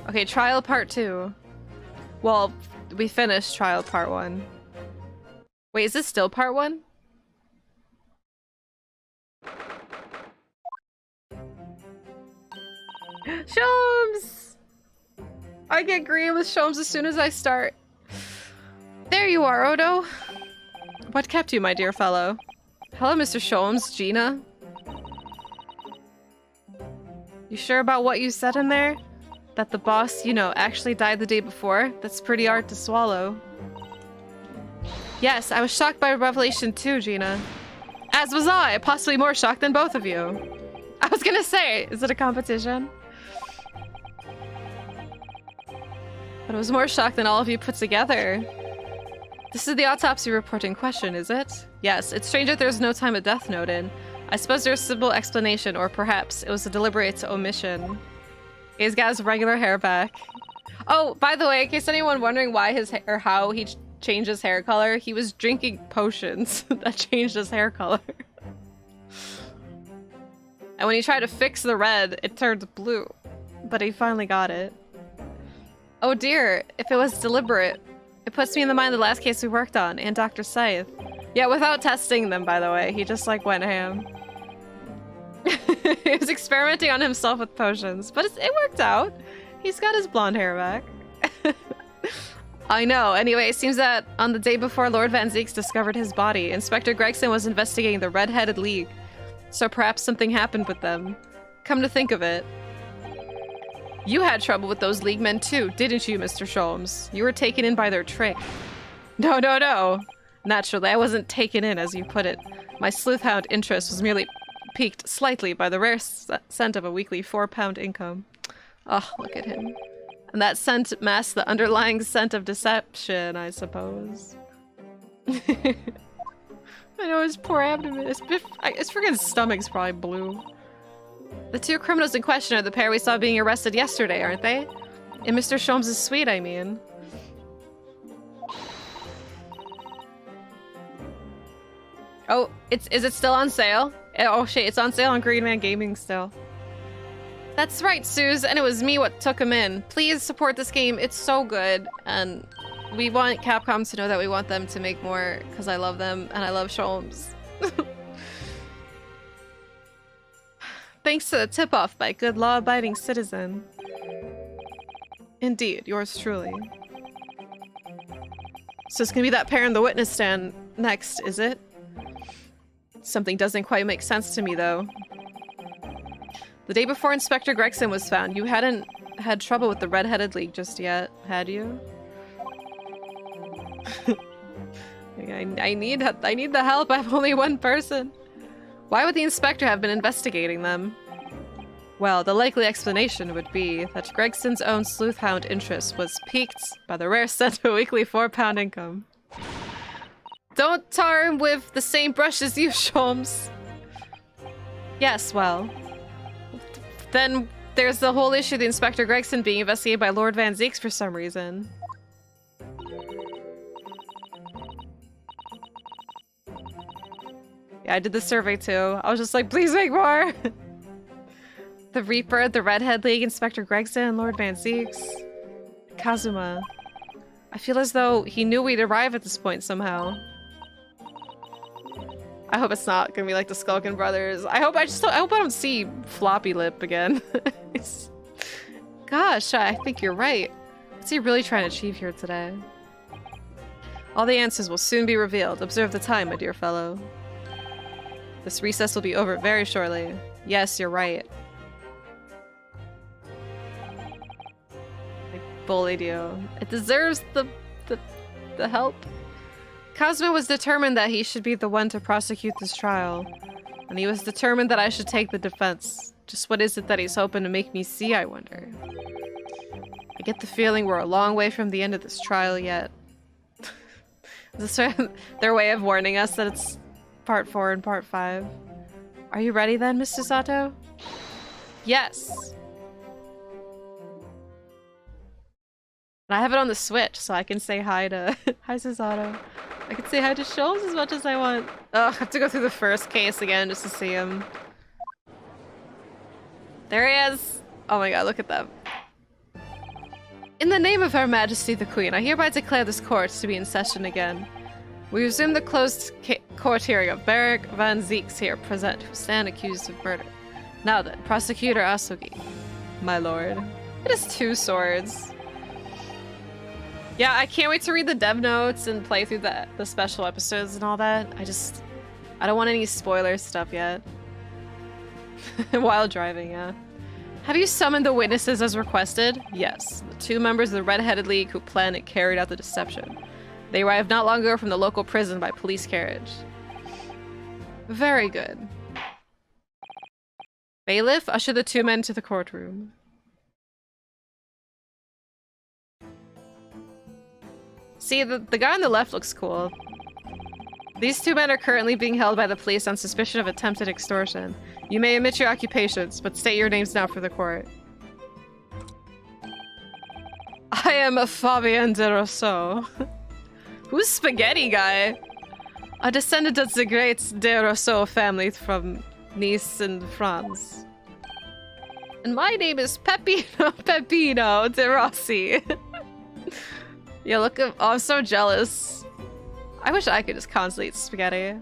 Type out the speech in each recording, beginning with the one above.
Okay, trial part 2. Well, we finished trial part 1. Wait, is this still part 1? Sholmes! I get green with Sholmes as soon as I start. There you are, Odo. What kept you, my dear fellow? Hello, Mr. Sholmes, Gina. You sure about what you said in there? That the boss, you know, actually died the day before? That's pretty hard to swallow. Yes, I was shocked by revelation too, Gina. As was I, possibly more shocked than both of you. I was gonna say, is it a competition? But I was more shocked than all of you put together. This is the autopsy report in question, is it? Yes, it's strange that there's no time of death noted. I suppose there's a simple explanation, or perhaps it was a deliberate omission. He's got his regular hair back. Oh, by the way, in case anyone wondering why his hair, or how he changed his hair color, he was drinking potions that changed his hair color. And when he tried to fix the red, it turned blue. But he finally got it. Oh dear, if it was deliberate. It puts me in the mind of the last case we worked on, and Dr. Scythe. Yeah, without testing them, by the way. He just, like, went ham. He was experimenting on himself with potions, but it worked out. He's got his blonde hair back. I know. Anyway, it seems that on the day before Lord Van Zieks discovered his body, Inspector Gregson was investigating the Red-Headed League. So perhaps something happened with them. Come to think of it. You had trouble with those League men too, didn't you, Mr. Sholmes? You were taken in by their trick. No, no, no. Naturally, I wasn't taken in, as you put it. My sleuthhound interest was merely piqued slightly by the rare scent of a weekly £4 income. Oh, look at him. And that scent masks the underlying scent of deception, I suppose. I know his poor abdomen. His freaking stomach's probably blue. The two criminals in question are the pair we saw being arrested yesterday, aren't they? In Mr. Sholmes' suite, I mean. Oh, is it still on sale? Oh shit, it's on sale on Green Man Gaming still. That's right, Suze, and it was me what took him in. Please support this game, it's so good, and we want Capcom to know that we want them to make more, because I love them, and I love Sholmes. Thanks to the tip-off by a good law-abiding citizen. Indeed, yours truly. So it's gonna be that pair in the witness stand next, is it? Something doesn't quite make sense to me, though. The day before Inspector Gregson was found, you hadn't had trouble with the Red-Headed League just yet, had you? I need the help. I have only one person. Why would the inspector have been investigating them? Well, the likely explanation would be that Gregson's own sleuthhound interest was piqued by the rare scent of a weekly £4 income. Don't tar him with the same brush as you, Sholmes. Yes, well. Then there's the whole issue of the Inspector Gregson being investigated by Lord Van Zieks for some reason. Yeah, I did the survey too. I was just like, please make more! The Reaper, the Redhead League, Inspector Gregson, and Lord Van Zieks. Kazuma. I feel as though he knew we'd arrive at this point somehow. I hope it's not gonna be like the Skulkin brothers. I hope I don't see Floppy Lip again. Gosh, I think you're right. What's he really trying to achieve here today? All the answers will soon be revealed. Observe the time, my dear fellow. This recess will be over very shortly. Yes, you're right. I bullied you. It deserves the help. Cosmo was determined that he should be the one to prosecute this trial. And he was determined that I should take the defense. Just what is it that he's hoping to make me see, I wonder? I get the feeling we're a long way from the end of this trial yet. Is this their way of warning us that it's Part 4 and Part 5? Are you ready then, Mr. Sato? Yes! And I have it on the Switch, so I can say hi to... Hi, Susato. I can say hi to Sholmes as much as I want. Oh, I have to go through the first case again just to see him. There he is! Oh my god, look at them. In the name of Her Majesty the Queen, I hereby declare this court to be in session again. We resume the closed court hearing of Beric Van Zeeks here present, who stand accused of murder. Now then, Prosecutor Asugi. My lord. It is 2 swords. Yeah, I can't wait to read the dev notes and play through the special episodes and all that. I don't want any spoiler stuff yet. While driving, yeah. Have you summoned the witnesses as requested? Yes. The 2 members of the Red-Headed League who planned and carried out the deception. They arrived not long ago from the local prison by police carriage. Very good. Bailiff, usher the 2 men to the courtroom. See, the guy on the left looks cool. These 2 men are currently being held by the police on suspicion of attempted extortion. You may omit your occupations, but state your names now for the court. I am a Fabien de Rousseau. Who's Spaghetti Guy? A descendant of the great de Rousseau family from Nice in France. And my name is Pepino de Rossi. Yeah, look at- oh, I'm so jealous. I wish I could just constantly eat spaghetti.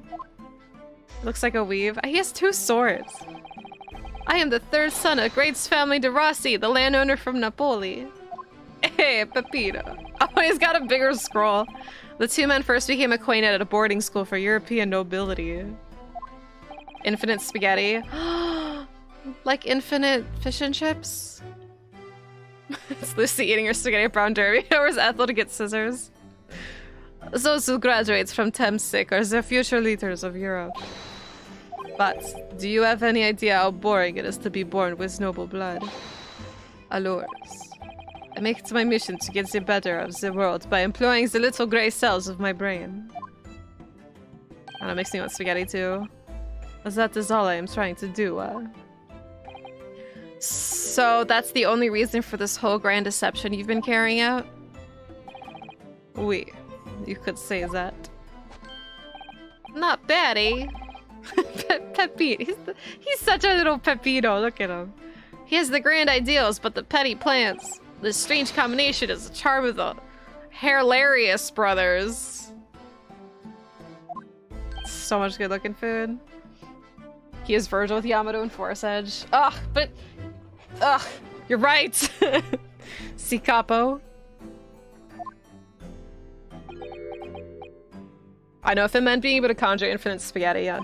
Looks like a weave. He has 2 swords. I am the 3rd son of Great's family de Rossi, the landowner from Napoli. Hey, Pepino. Oh, he's got a bigger scroll. The 2 men first became acquainted at a boarding school for European nobility. Infinite spaghetti. Like infinite fish and chips? It's Lucy eating her spaghetti at Brown Derby. Where's Ethel to get scissors? Those who graduate from Temsic are the future leaders of Europe. But, do you have any idea how boring it is to be born with noble blood? Allures. I make it my mission to get the better of the world by employing the little grey cells of my brain. And it makes me want spaghetti too. But that is all I am trying to do, So that's the only reason for this whole grand deception you've been carrying out? Oui, you could say that. Not bad, eh? Pepino. He's such a little Pepino, look at him. He has the grand ideals, but the petty plans. This strange combination is the charm of the Hilarious brothers. So much good looking food. He is Virgil with Yamato and Force Edge. Ugh, but... Ugh, you're right! Si capo. I know if it meant being able to conjure infinite spaghetti, yeah.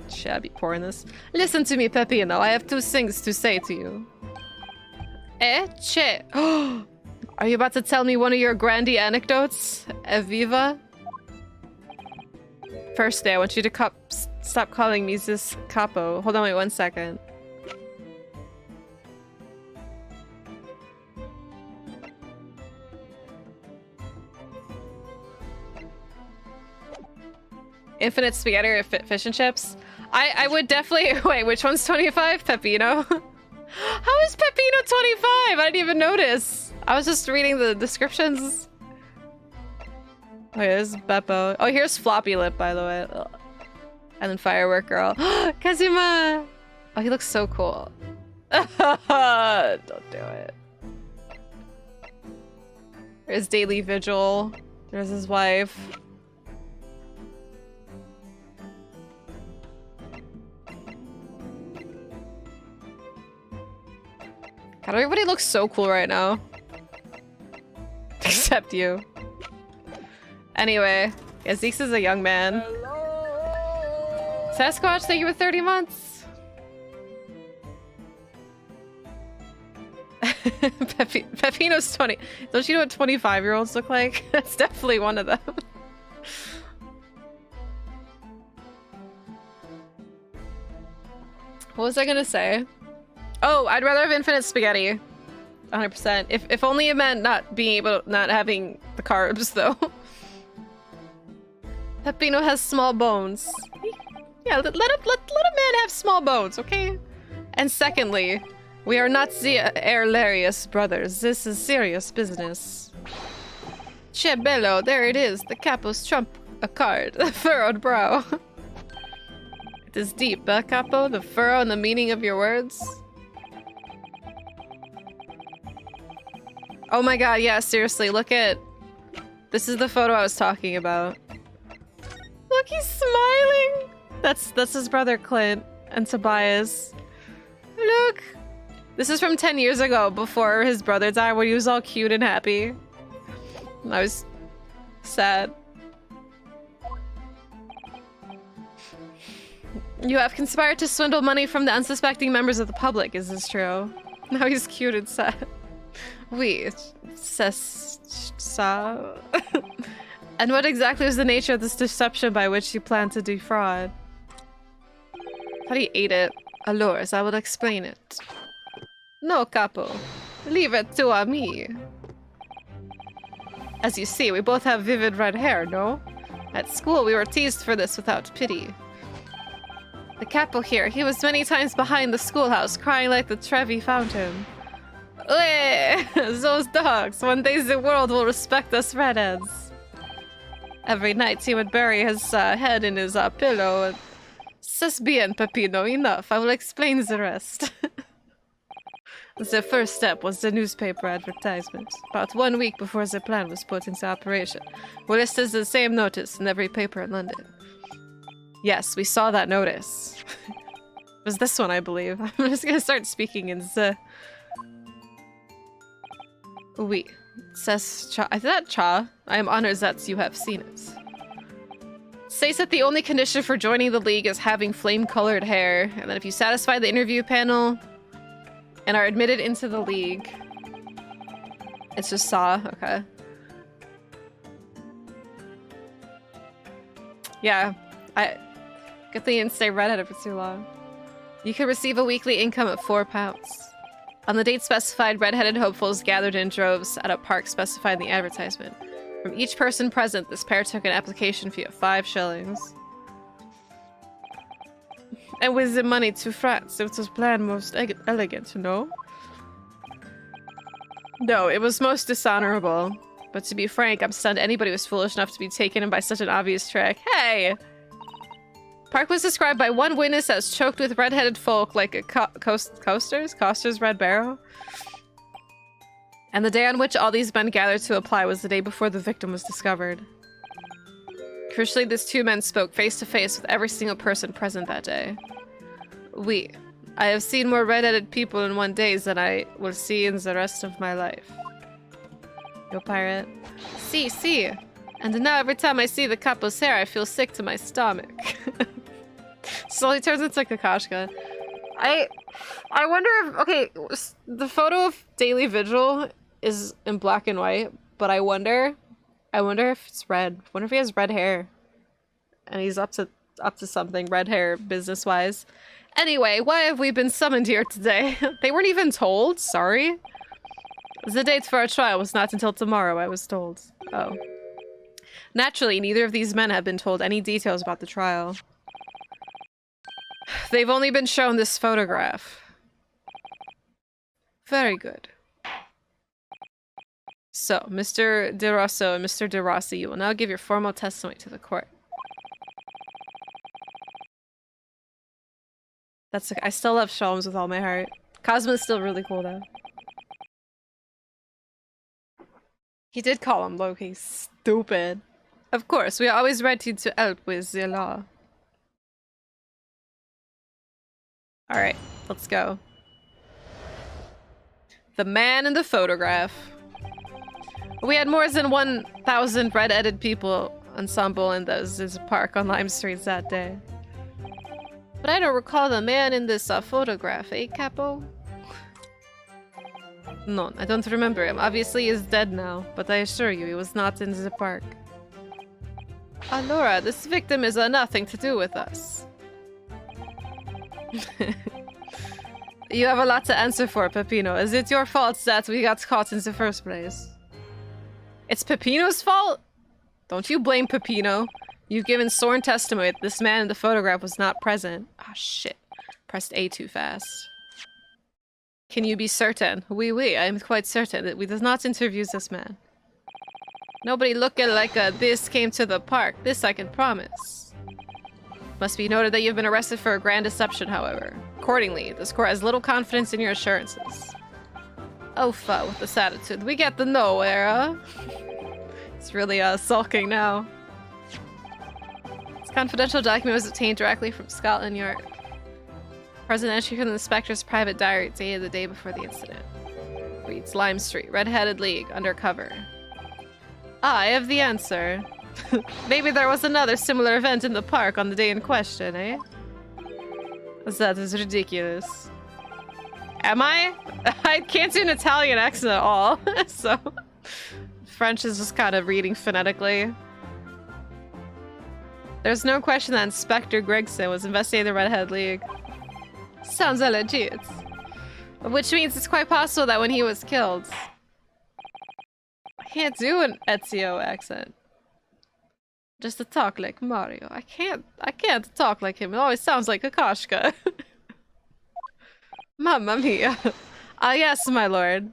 Shit, I'd be pouring this. Listen to me, Pepino. I have 2 things to say to you. Che. Are you about to tell me one of your grandy anecdotes? Evviva? Firstly, I want you to stop calling me this capo. Hold on, wait 1 second. Infinite spaghetti or fish and chips? I would definitely... Wait, which one's 25? Pepino? How is Pepino 25? I didn't even notice. I was just reading the descriptions. Oh, here's Beppo. Oh, here's Floppy Lip, by the way. Ugh. And then Firework Girl. Kazuma! Oh, he looks so cool. Don't do it. There's Daily Vigil. There's his wife. God, everybody looks so cool right now. Except you. Anyway, yeah, Zeeks is a young man. Hello. Sasquatch, thank you for 30 months. Pepino's 20. Don't you know what 25-year-olds look like? That's definitely one of them. What was I gonna say? Oh, I'd rather have infinite spaghetti. 100%. If only it meant not having the carbs, though. Pepino has small bones. Yeah, let a man have small bones, okay? And secondly, we are not the Hilarious brothers. This is serious business. Che bello, there it is. The capos trump a card. The furrowed brow. It is deep, capo? The furrow and the meaning of your words? Oh my god, yeah, seriously, look at... This is the photo I was talking about. Look, he's smiling! That's his brother Clint and Tobias. Look! This is from 10 years ago, before his brother died, when he was all cute and happy. I was sad. You have conspired to swindle money from the unsuspecting members of the public, is this true? Now he's cute and sad. Oui, c'est ça. And what exactly was the nature of this deception by which you plan to defraud? I thought he ate it. Alors, I will explain it. No, capo. Leave it to me. As you see, we both have vivid red hair, no? At school, we were teased for this without pity. The capo here, he was many times behind the schoolhouse, crying like the Trevi fountain. Those dogs, one day the world will respect us redheads. Every night he would bury his head in his pillow and... C'est bien, Peppino, enough. I will explain the rest. The first step was the newspaper advertisement. About 1 week before the plan was put into operation, we listed the same notice in every paper in London. Yes, we saw that notice. It was this one, I believe. I'm just gonna start speaking in the... Oui. Says Cha. Is that Cha? I am honored that you have seen it. States that the only condition for joining the league is having flame-colored hair, and that if you satisfy the interview panel and are admitted into the league... It's just Sa, okay. Yeah, good thing you didn't stay redheaded for too long. You could receive a weekly income of £4. On the date specified, red-headed hopefuls gathered in droves at a park specified in the advertisement. From each person present, this pair took an application fee of 5 shillings. And with the money to France, it was planned most elegant, no? No, it was most dishonorable. But to be frank, I'm stunned anybody was foolish enough to be taken in by such an obvious trick. Hey! Park was described by one witness as choked with red-headed folk like a Coster's Red Barrow. And the day on which all these men gathered to apply was the day before the victim was discovered. Crucially, these 2 men spoke face-to-face with every single person present that day. Oui, I have seen more red-headed people in one day than I will see in the rest of my life. Yo, pirate. See. And now every time I see the capo's hair, I feel sick to my stomach. Slowly turns into Kakashka. I wonder if... Okay, the photo of Daily Vigil is in black and white, but I wonder if it's red. I wonder if he has red hair. And he's up to something, red hair, business-wise. Anyway, why have we been summoned here today? They weren't even told, sorry. The date for our trial was not until tomorrow, I was told. Oh. Naturally, neither of these men have been told any details about the trial. They've only been shown this photograph. Very good. So, Mr. De Rosso and Mr. De Rossi, you will now give your formal testimony to the court. That's okay. I still love Sholmes with all my heart. Cosmo's still really cool, though. He did call him Loki. Stupid. Of course, we are always ready to help with the law. Alright, let's go. The man in the photograph. We had more than 1,000 red-headed people ensemble in this park on Lime Street that day. But I don't recall the man in this photograph, eh, Capo? No, I don't remember him. Obviously, he's dead now, but I assure you, he was not in the park. Allora, this victim has nothing to do with us. You have a lot to answer for, Peppino. Is it your fault that we got caught in the first place? It's Peppino's fault? Don't you blame Peppino. You've given sworn testimony that this man in the photograph was not present. Ah, shit. Pressed A too fast. Can you be certain? Oui, I am quite certain that we did not interview this man. Nobody looking like this came to the park. This I can promise. Must be noted that you've been arrested for a grand deception, however. Accordingly, this court has little confidence in your assurances. Ofa with this attitude. We get the nowhere, huh? It's really sulking now. This confidential document was obtained directly from Scotland Yard. Present entry from the inspector's private diary dated the day before the incident. Reads Lime Street, Red-Headed League, undercover. Ah, I have the answer. Maybe there was another similar event in the park on the day in question, eh? That is ridiculous. Am I? I can't do an Italian accent at all, so... French is just kind of reading phonetically. There's no question that Inspector Gregson was investigating the Red-Headed League. Sounds legit. Which means it's quite possible that when he was killed... I can't do an Ezio accent. Just to talk like Mario. I can't talk like him. It always sounds like a Koshka. Mamma mia. Ah, yes, my lord.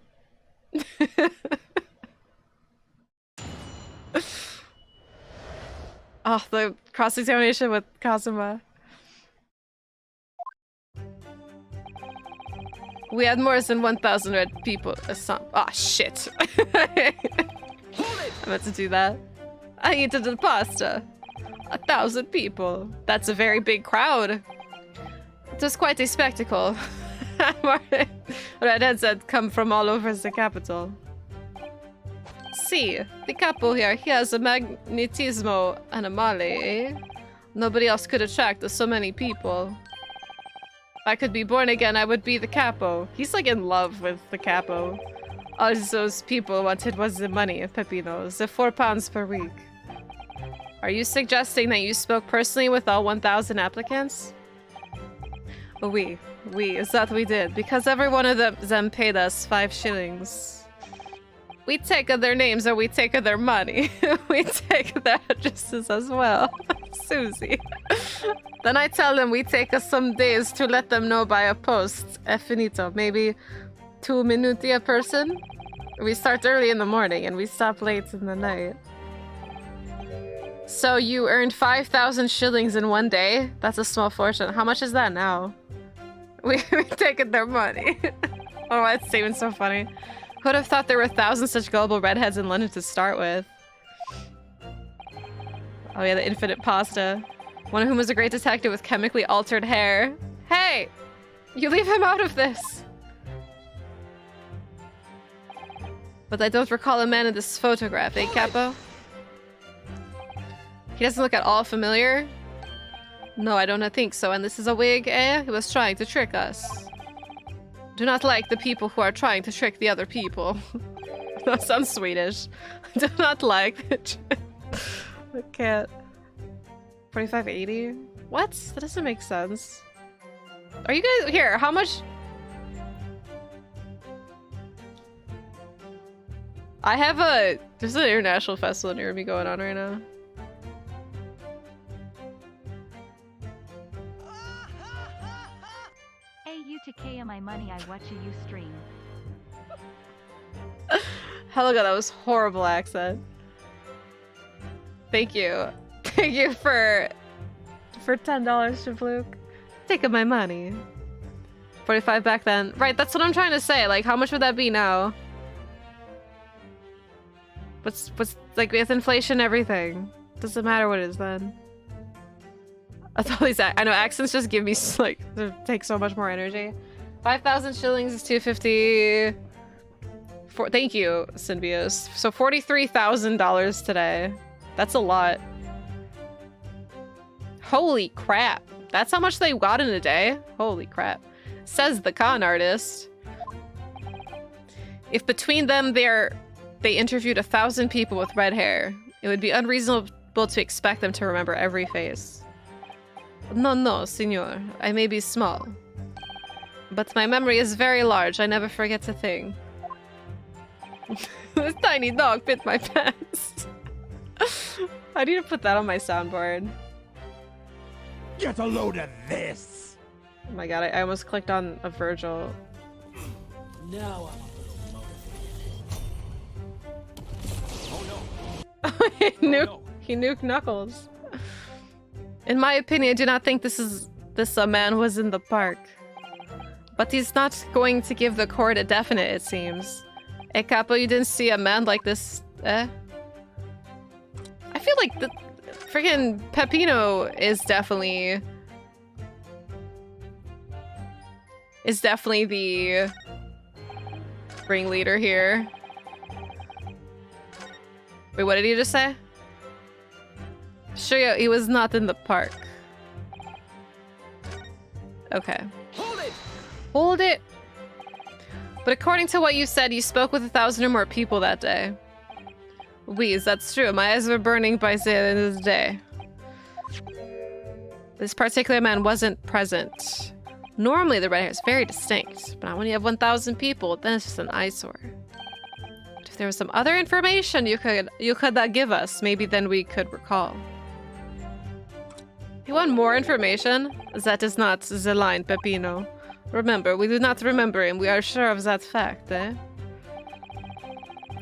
Oh, the cross-examination with Kazuma. We had more than 1,000 red people. Oh, shit. I meant to do that. I ate the pasta. 1,000 people. That's a very big crowd. It was quite a spectacle. Redheads had come from all over the capital. See, the capo here, he has a magnetismo animale, eh? Nobody else could attract so many people. If I could be born again, I would be the capo. He's like in love with the capo. All those people wanted was the money, Peppino, the £4 per week. Are you suggesting that you spoke personally with all 1,000 applicants? Oui, is that we did, because every one of them paid us 5 shillings. We take their names or we take their money. We take their addresses as well. Susie. Then I tell them we take us some days to let them know by a post. E finito. Maybe 2 minuti a person? We start early in the morning and we stop late in the night. So you earned 5,000 shillings in one day? That's a small fortune. How much is that now? We taken their money. Oh, that statement's so funny. Who would have thought there were 1,000 such gullible redheads in London to start with? Oh yeah, the infinite pasta. One of whom was a great detective with chemically altered hair. Hey! You leave him out of this! But I don't recall a man in this photograph, eh, Capo? He doesn't look at all familiar? No, I don't think so. And this is a wig, eh? He was trying to trick us. Do not like the people who are trying to trick the other people. That sounds Swedish. Do not like the I can't. 45.80? What? That doesn't make sense. Are you guys here? How much? I have there's an international festival near me going on right now. To KM my money, I watch you stream. Helga, that was horrible accent. Thank you. Thank you for $10, Shabluke. Taking my money. 45 back then. Right, that's what I'm trying to say. Like, how much would that be now? What's like with inflation and everything? Doesn't matter what it is then. I know accents just give me like take so much more energy. 5,000 shillings is 250. Thank you, Symbios. So $43,000 today. That's a lot. Holy crap! That's how much they got in a day. Holy crap! Says the con artist. If between them they interviewed 1,000 people with red hair, it would be unreasonable to expect them to remember every face. No, signor. I may be small. But my memory is very large. I never forget a thing. This tiny dog bit my pants. I need to put that on my soundboard. Get a load of this! Oh my god, I almost clicked on a Virgil. Now I'm a little motivated. Oh no! He nuked Knuckles. In my opinion, I do not think this man was in the park. But he's not going to give the court a definite, it seems. Hey, Capo, you didn't see a man like this, eh? I feel like the freaking Peppino is definitely the ringleader here. Wait, what did he just say? Sure, yeah, he was not in the park. Okay. Hold it! Hold it! But according to what you said, you spoke with 1,000 or more people that day. Wheeze, that's true. My eyes were burning by the end of the day. This particular man wasn't present. Normally, the red hair is very distinct, but not when you have 1,000 people, then it's just an eyesore. But if there was some other information you could give us, maybe then we could recall. You want more information? That is not the line, Peppino. Remember, we do not remember him. We are sure of that fact, eh?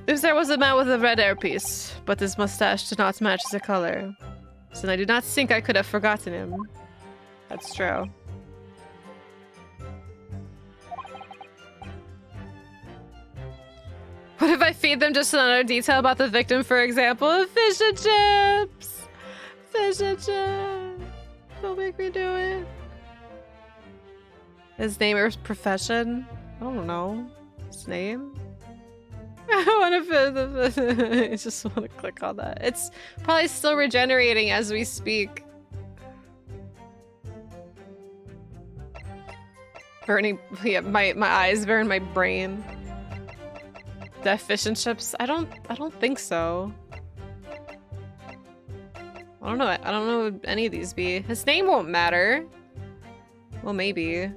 If there was a man with a red hairpiece, but his mustache did not match the color, then I do not think I could have forgotten him. That's true. What if I feed them just another detail about the victim, for example? Fish and chips! Fish and chips! Don't make me do it. His name or profession? I don't know. His name? I just want to click on that. It's probably still regenerating as we speak. Burning, yeah, my eyes burn my brain. The fish and chips? I don't think so. I don't know what any of these be. His name won't matter. Well, maybe.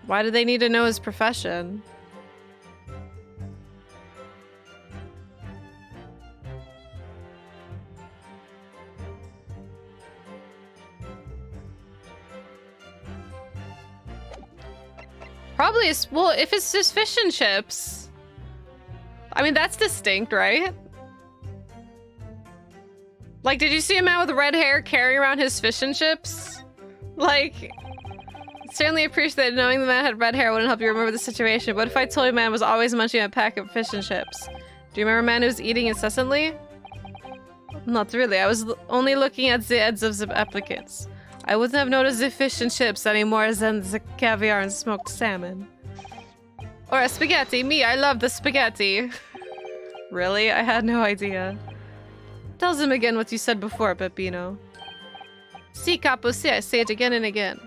Why do they need to know his profession? Probably, well, if it's just fish and chips. I mean, that's distinct, right? Like, did you see a man with red hair carry around his fish and chips? Like, certainly appreciate that knowing the man had red hair wouldn't help you remember the situation, but if I told you a man was always munching a pack of fish and chips, do you remember a man who was eating incessantly? Not really, I was only looking at the heads of the applicants. I wouldn't have noticed the fish and chips any more than the caviar and smoked salmon. Or a spaghetti. Me, I love the spaghetti. Really? I had no idea. Tell them again what you said before, Peppino. Si, capo, si, I say it again and again.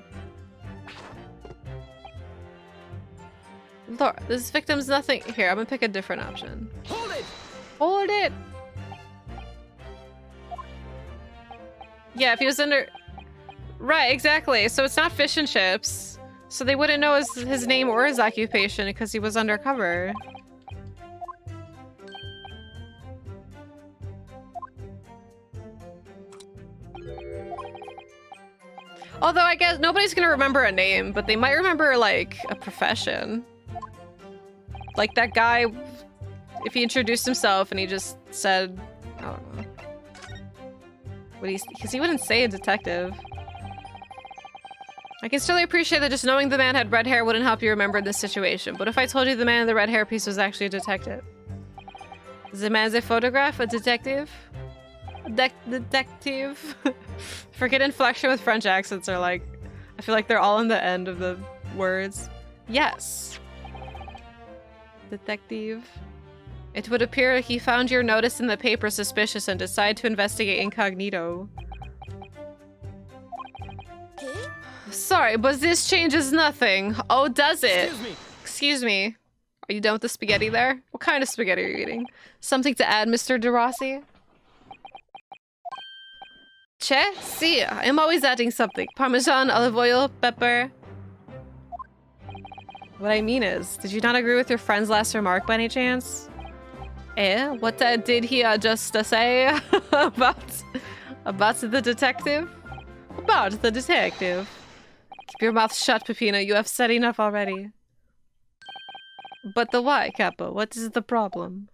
Laura, this victim's nothing. Here, I'm gonna pick a different option. Hold it! Hold it! Yeah, if he was under... Right, exactly. So it's not fish and chips. So they wouldn't know his name or his occupation because he was undercover. Although I guess nobody's gonna remember a name, but they might remember, like, a profession. Like that guy, if he introduced himself and he just said, I don't know. Because he wouldn't say a detective. I can still appreciate that just knowing the man had red hair wouldn't help you remember this situation, but if I told you the man in the red hairpiece was actually a detective? Is the man a photograph? A detective? Detective? Forget inflection with French accents are like... I feel like they're all in the end of the words. Yes. Detective. It would appear he found your notice in the paper suspicious and decided to investigate incognito. Sorry, but this changes nothing. Oh, does it? Excuse me. Excuse me. Are you done with the spaghetti there? What kind of spaghetti are you eating? Something to add, Mr. De Rossi? Che? Si, I'm always adding something. Parmesan, olive oil, pepper. What I mean is, did you not agree with your friend's last remark by any chance? Eh? What did he just say about the detective? About the detective. Keep your mouth shut, Peppino. You have said enough already. But the why, Capo? What is the problem?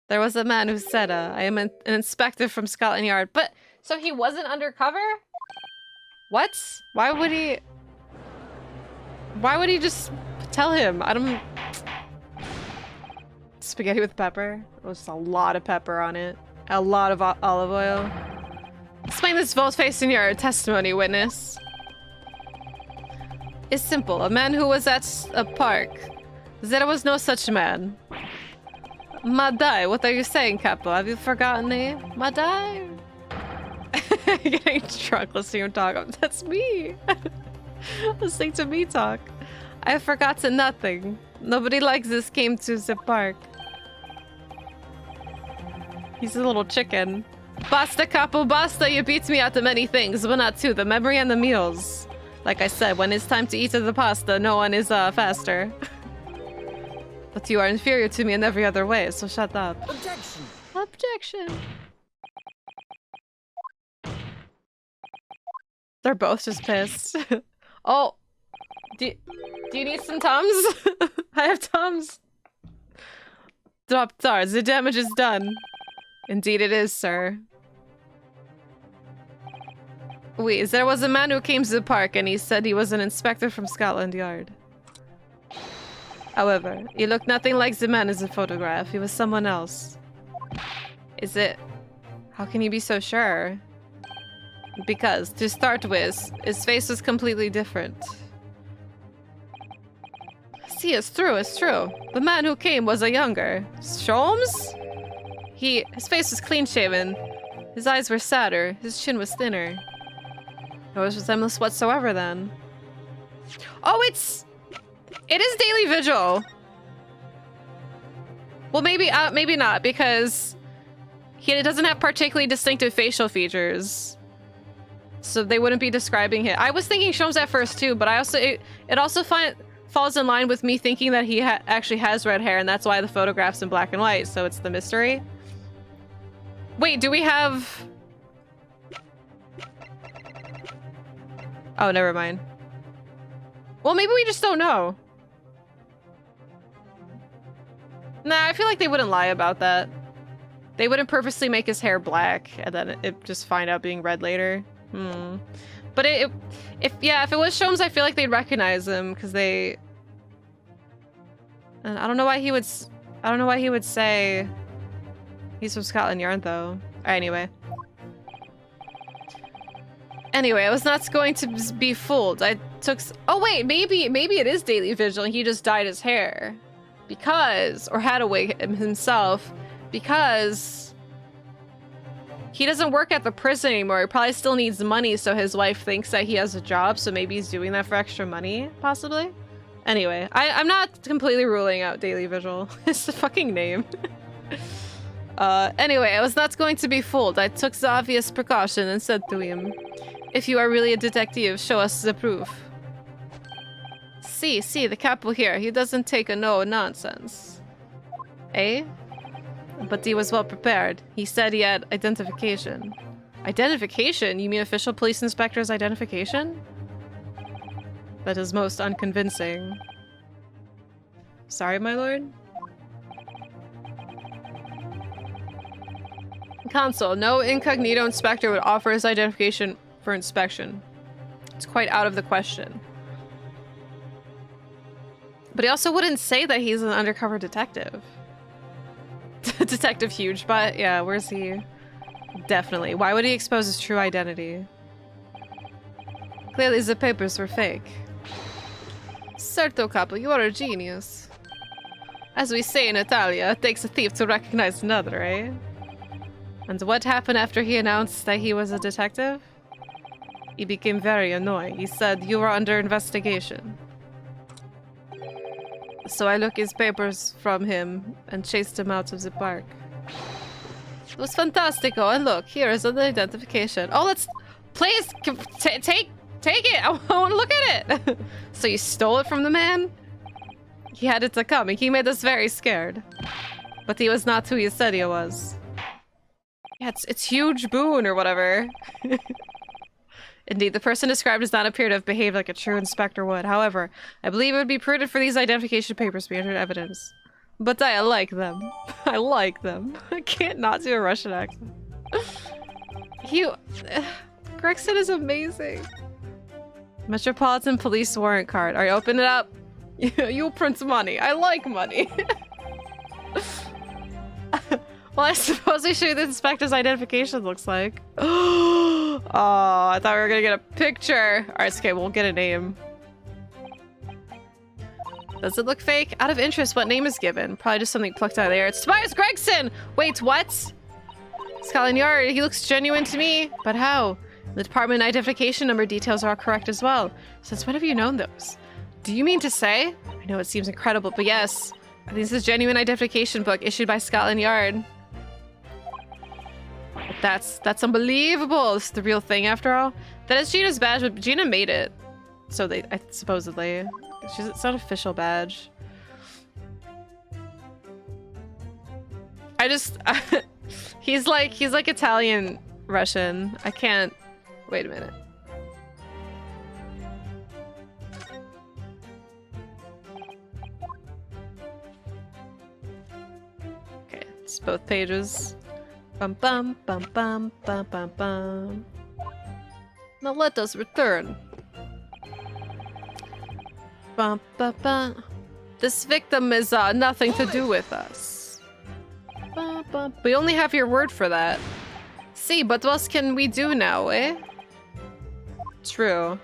There was a man who said, I am an inspector from Scotland Yard. But So he wasn't undercover? What? Why would he just tell him? I don't... Spaghetti with pepper? There's a lot of pepper on it. A lot of olive oil. Explain this volte-face in your testimony, witness. It's simple. A man who was at a park. There was no such man. Madai, what are you saying, Capo? Have you forgotten me? Madai? Getting drunk listening to him talk. That's me. Listening to me talk. I have forgotten nothing. Nobody like this came to the park. He's a little chicken. Basta, Capo, basta. You beat me out of many things, but not two. The memory and the meals. Like I said, when it's time to eat the pasta, no one is faster. But you are inferior to me in every other way, so shut up. Objection! Objection. They're both just pissed. Oh, do you need some Tums? I have Tums. Doctor, the damage is done. Indeed it is, sir. Wait, there was a man who came to the park and he said he was an inspector from Scotland Yard. However, he looked nothing like the man in the photograph. He was someone else. Is it... How can you be so sure? Because, to start with, his face was completely different. See, it's true, it's true. The man who came was a younger... Sholmes? His face was clean-shaven. His eyes were sadder. His chin was thinner. No resemblance whatsoever, then. Oh, it is Daily Vigil! Well, maybe not, because... He doesn't have particularly distinctive facial features. So they wouldn't be describing him. I was thinking Sholmes at first too, but it also falls in line with me thinking that he actually has red hair, and that's why the photograph's in black and white, so it's the mystery. Wait, do we have... Oh, never mind. Well, maybe we just don't know. Nah, I feel like they wouldn't lie about that. They wouldn't purposely make his hair black and then it just find out being red later. But if it was Sholmes, I feel like they'd recognize him because they... And I don't know why he would say he's from Scotland Yard though. Anyway, I was not going to be fooled. I took... Oh wait, maybe it is Daily Vigil and he just dyed his hair. Or had a wig himself. Because he doesn't work at the prison anymore. He probably still needs money, so his wife thinks that he has a job, so maybe he's doing that for extra money, possibly? Anyway, I'm not completely ruling out Daily Vigil. It's the fucking name. Anyway, I was not going to be fooled. I took the obvious precaution and said to him, if you are really a detective, show us the proof. See, the capo here. He doesn't take a no nonsense. Eh? But he was well prepared. He said he had identification. Identification? You mean official police inspector's identification? That is most unconvincing. Sorry, my lord? Counsel, no incognito inspector would offer his identification for inspection. It's quite out of the question. But he also wouldn't say that he's an undercover detective. Detective Huge, but yeah, where's he? Definitely. Why would he expose his true identity? Clearly the papers were fake. Certo, capo, you are a genius. As we say in Italia, it takes a thief to recognize another, eh? And what happened after he announced that he was a detective? He became very annoying. He said, you are under investigation. So I took his papers from him and chased him out of the park. It was fantastico, and look, here is an identification. Oh, please, take it! I want to look at it! So you stole it from the man? He had it to come, and he made us very scared. But he was not who he said he was. Yeah, it's Hugh Boone or whatever. Indeed, the person described does not appear to have behaved like a true inspector would. However, I believe it would be prudent for these identification papers to be entered evidence. But I like them. I like them. I can't not do a Russian accent. Hugh... Gregson is amazing. Metropolitan Police warrant card. Alright, open it up. You'll print money. I like money. Well, I suppose we show you the inspector's identification looks like. Oh, I thought we were gonna get a picture. Alright, it's okay, we'll get a name. Does it look fake? Out of interest, what name is given? Probably just something plucked out of the air. It's Tobias Gregson! Wait, what? Scotland Yard, he looks genuine to me. But how? The department identification number details are all correct as well. Since when have you known those? Do you mean to say? I know it seems incredible, but yes. I think this is a genuine identification book issued by Scotland Yard. That's unbelievable. This is the real thing after all. That is Gina's badge, but Gina made it. So they supposedly. It's not an official badge. I just he's like Italian Russian. I can't wait a minute. Okay, it's both pages. Bum bum bum bum bum bum bum. Now let us return. Bum bum bum. This victim is nothing to do with us. Bum, bum. We only have your word for that. See, but what can we do now, eh? True.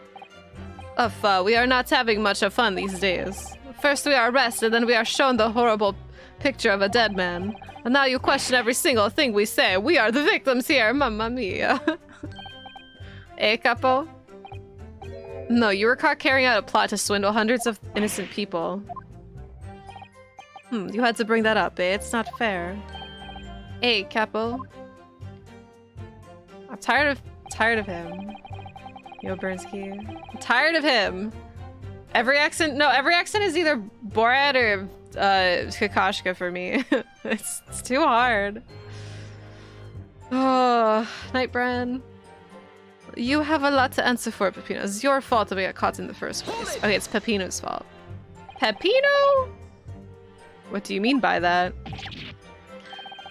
We are not having much of fun these days. First we are arrested, then we are shown the horrible picture of a dead man. And now you question every single thing we say. We are the victims here, mamma mia. Eh, capo? No, you were caught carrying out a plot to swindle hundreds of innocent people. You had to bring that up, eh? It's not fair. Hey, capo. I'm tired of him. Yo, Bernsky. I'm tired of him. Every accent is either Borat or Kakashka for me. it's too hard. Oh, Nightbrand. You have a lot to answer for, Peppino. It's your fault that we got caught in the first place. Okay, it's Peppino's fault. Peppino? What do you mean by that?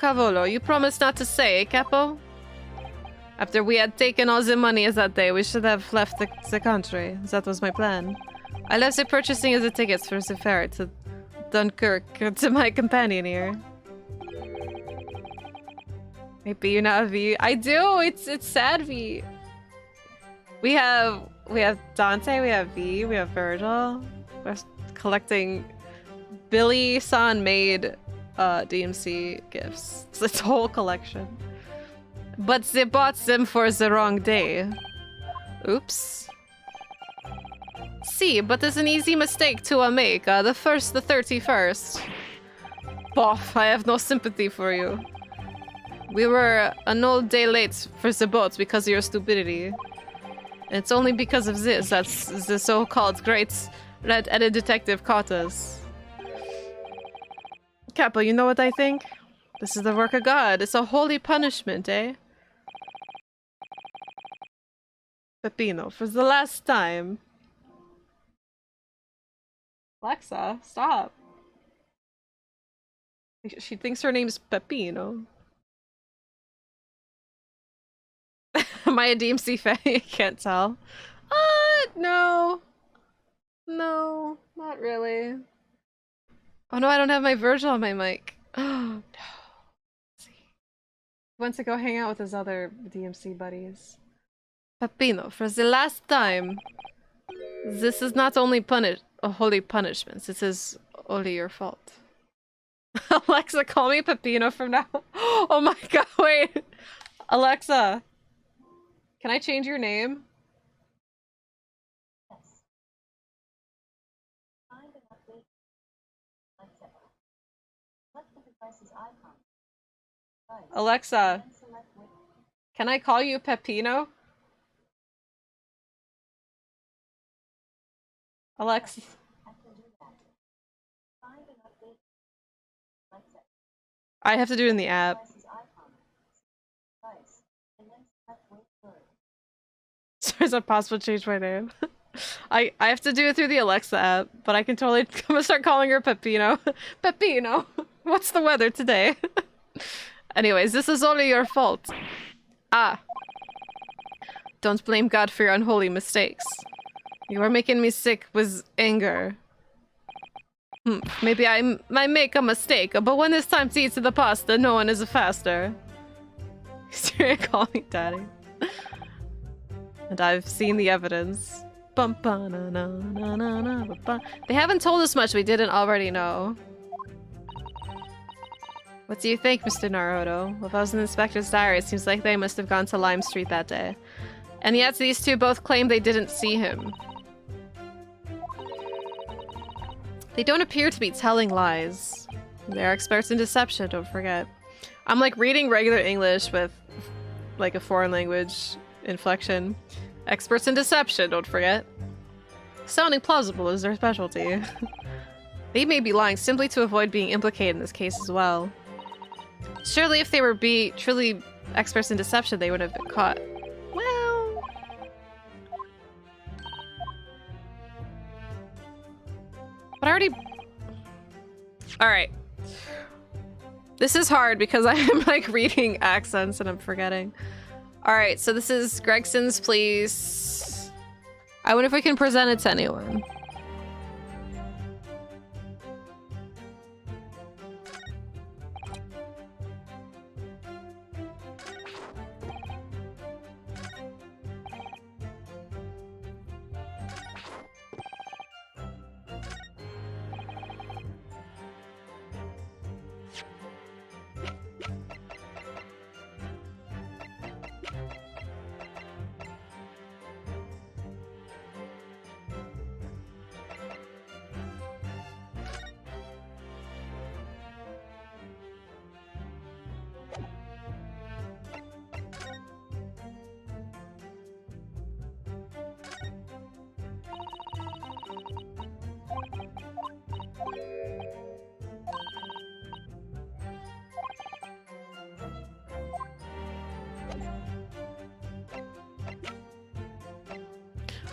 Cavolo, you promised not to say, eh, Capo? After we had taken all the money that day, we should have left the country. That was my plan. I left the purchasing of the tickets for the ferry to Dunkirk to my companion here. Maybe you know V. I do. It's sad V. We have Dante. We have V. We have Virgil. We're collecting Billy-san made DMC gifts. It's a whole collection. But they bought them for the wrong day. Oops. See, but it's an easy mistake to make. The 31st. Boff, I have no sympathy for you. We were an old day late for the boat because of your stupidity. It's only because of this that the so-called great red-headed detective caught us. Capo, you know what I think? This is the work of God. It's a holy punishment, eh? Peppino, for the last time. Alexa, stop. She thinks her name's Peppino. Am I a DMC fan? I can't tell. No. No, not really. Oh no, I don't have my Virgil on my mic. Oh no. Let's see. He wants to go hang out with his other DMC buddies. Peppino, for the last time. This is not only a holy punishment. This is only your fault. Alexa, call me Peppino from now. Oh my god, wait. Alexa, can I change your name? Alexa, can I call you Peppino? Alexa. I have to do it in the app. So is it possible to change my name? I have to do it through the Alexa app, but I can totally I'm gonna start calling her Peppino. Peppino, what's the weather today? Anyways, this is only your fault. Ah, don't blame God for your unholy mistakes. You are making me sick with anger. Maybe I might make a mistake, but when it's time to eat the pasta, no one is faster. He's call me daddy. And I've seen the evidence. They haven't told us much we didn't already know. What do you think, Mr. Naruto? If I was in the inspector's diary, it seems like they must have gone to Lime Street that day. And yet these two both claim they didn't see him. They don't appear to be telling lies. They're experts in deception, don't forget. I'm like reading regular English with like a foreign language inflection. Experts in deception, don't forget. Sounding plausible is their specialty. They may be lying simply to avoid being implicated in this case as well. Surely if they were truly experts in deception, they would have been caught. Well... But I already... Alright. This is hard because I'm like reading accents and I'm forgetting. Alright, so this is Gregson's Place. I wonder if we can present it to anyone.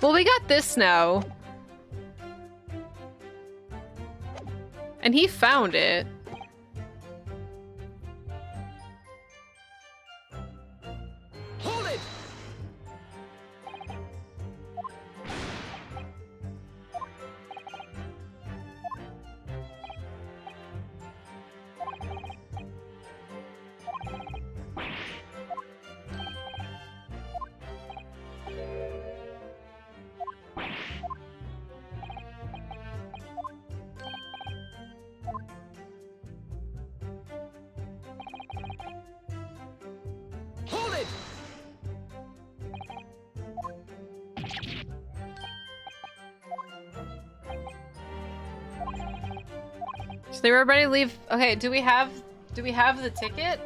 Well, we got this now. And he found it. Hold it! Hold it! So they were ready to leave. Okay, do we have the ticket?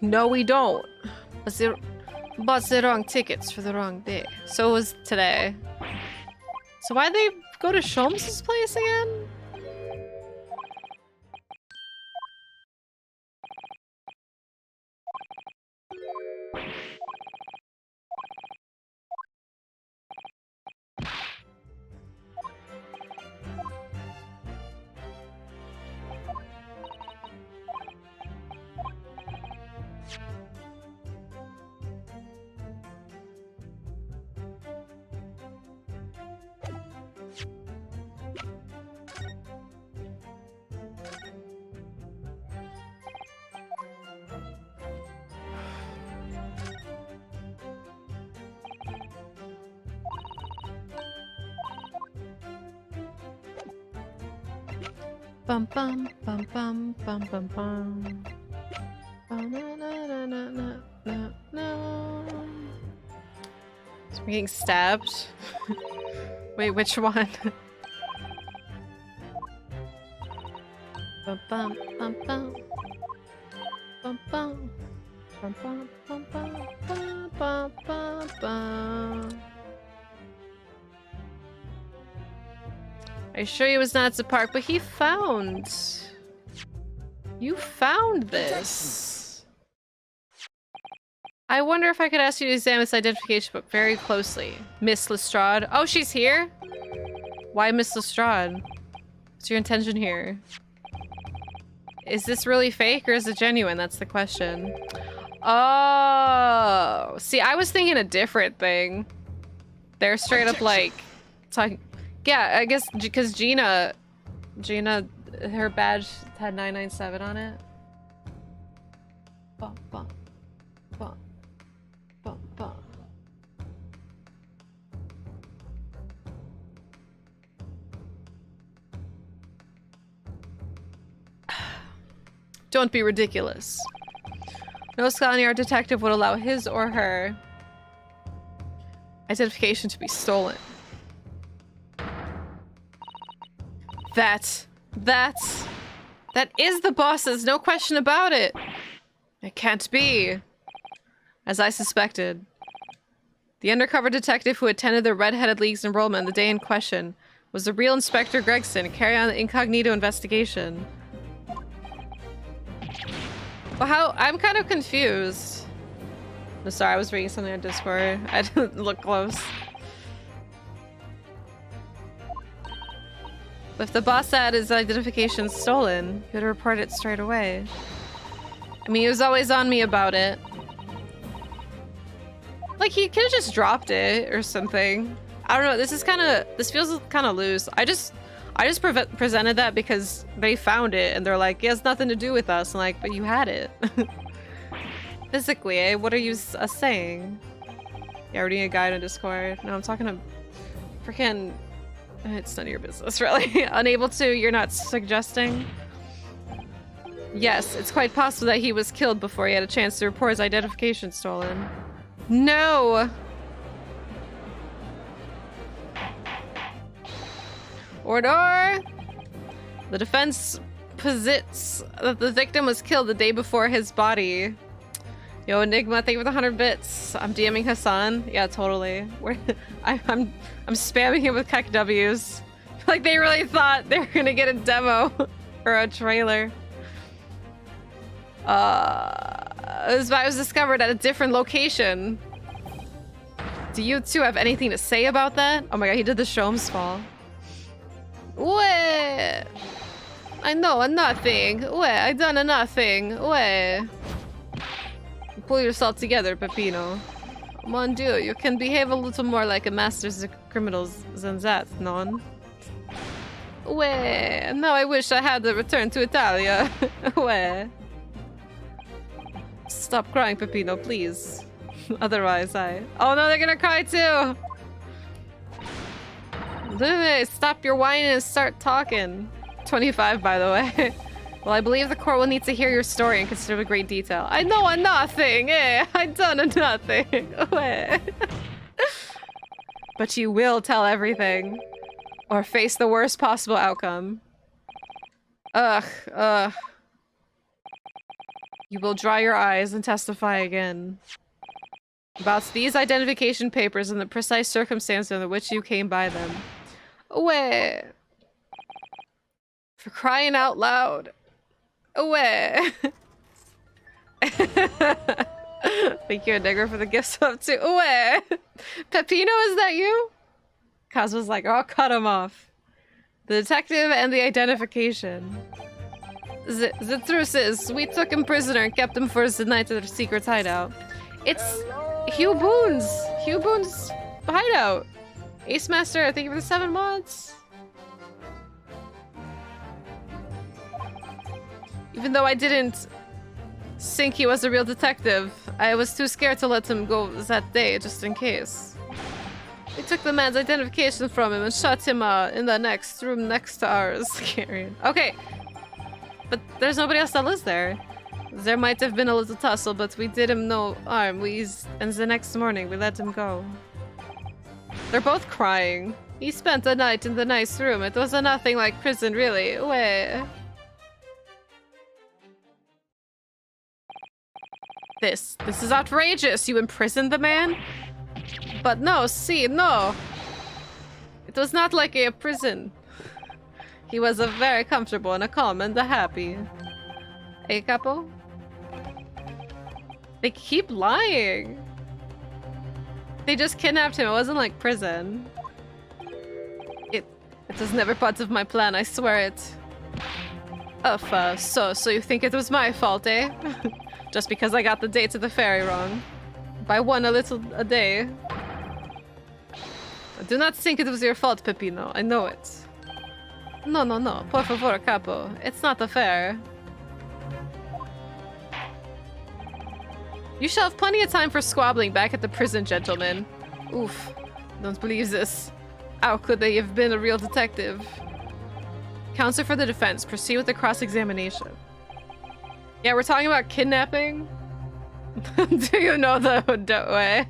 No, we don't. But they bought the wrong tickets for the wrong day. So it was today. So why'd they go to Sholmes' place again? Bum bum bum bum bum bum bum. Bum, na, na, na, na, na, na, na. So we're getting stabbed. Wait, which one? Bum bum bum bum. Bum bum. Bum bum bum bum bum bum bum bum. I assure you it was not at the park, but he found... You found this. I wonder if I could ask you to examine this identification book very closely. Miss Lestrade. Oh, she's here? Why Miss Lestrade? What's your intention here? Is this really fake or is it genuine? That's the question. Oh, see, I was thinking a different thing. They're straight up like talking. Yeah, I guess because Gina, her badge had 997 on it. Bum, bum, bum, bum, bum. Don't be ridiculous. No Scotland Yard detective would allow his or her identification to be stolen. That is the boss's, no question about it. It can't be. As I suspected. The undercover detective who attended the Red-Headed League's enrollment the day in question was the real Inspector Gregson, carrying on the incognito investigation. Well, I'm kind of confused. I'm sorry, I was reading something on Discord. I didn't look close. If the boss had his identification stolen, he would report it straight away. I mean, he was always on me about it. Like, he could have just dropped it or something. I don't know, this feels kind of loose. I just presented that because they found it and they're like, it has nothing to do with us. I'm like, but you had it. Physically, eh? What are you saying? Yeah, reading a guide on Discord. No, I'm talking to freaking... It's none of your business, really. Unable to, you're not suggesting? Yes, it's quite possible that he was killed before he had a chance to report his identification stolen. No! Order! The defense posits that the victim was killed the day before his body. Yo, Enigma, thank you for the 100 bits. I'm DMing Hassan. Yeah, totally. I'm spamming him with Kek W's. Like they really thought they were gonna get a demo or a trailer. This body was discovered at a different location. Do you two have anything to say about that? Oh my god, he did the Shom's fall. Wait. I know nothing. Wait, I done a nothing. Wait. Pull yourself together, Peppino. Mon Dieu, you can behave a little more like a master of criminals than that, non? Wait. Now I wish I had to return to Italia. Wait. Stop crying, Peppino, please. Otherwise, Oh no, they're gonna cry too! Stop your whining and start talking. 25, by the way. Well, I believe the court will need to hear your story and consider it with great detail. I know a nothing, eh? I done a nothing. But you will tell everything. Or face the worst possible outcome. Ugh. You will dry your eyes and testify again. About these identification papers and the precise circumstances under which you came by them. Away. For crying out loud. Away. Thank you, Enigma, for the gifts up too. Away. Peppino, is that you? Kaz was like, oh, cut him off. The detective and the identification. The truth is, we took him prisoner and kept him for the night at our secret hideout. It's Hugh Boone's hideout. Ace Master, thank you for the 7 mods. Even though I didn't think he was a real detective, I was too scared to let him go that day, just in case. We took the man's identification from him and shot him in the next room next to ours. Okay. But there's nobody else that lives there. There might have been a little tussle, but we did him no harm. And the next morning, we let him go. They're both crying. He spent the night in the nice room. It was nothing like prison, really. Wait. This is outrageous. You imprisoned the man? But no, no. It was not like a prison. He was a very comfortable and a calm and a happy. Hey, Capo? They keep lying. They just kidnapped him. It wasn't like prison. It was never part of my plan, I swear it. So you think it was my fault, eh? Just because I got the date to the ferry wrong. By one a day. Do not think it was your fault, Peppino. I know it. No, no, no. Por favor, capo. It's not affair. You shall have plenty of time for squabbling back at the prison, gentlemen. Oof. Don't believe this. How could they have been a real detective? Counsel for the defense. Proceed with the cross-examination. Yeah, we're talking about kidnapping. Do you know the way?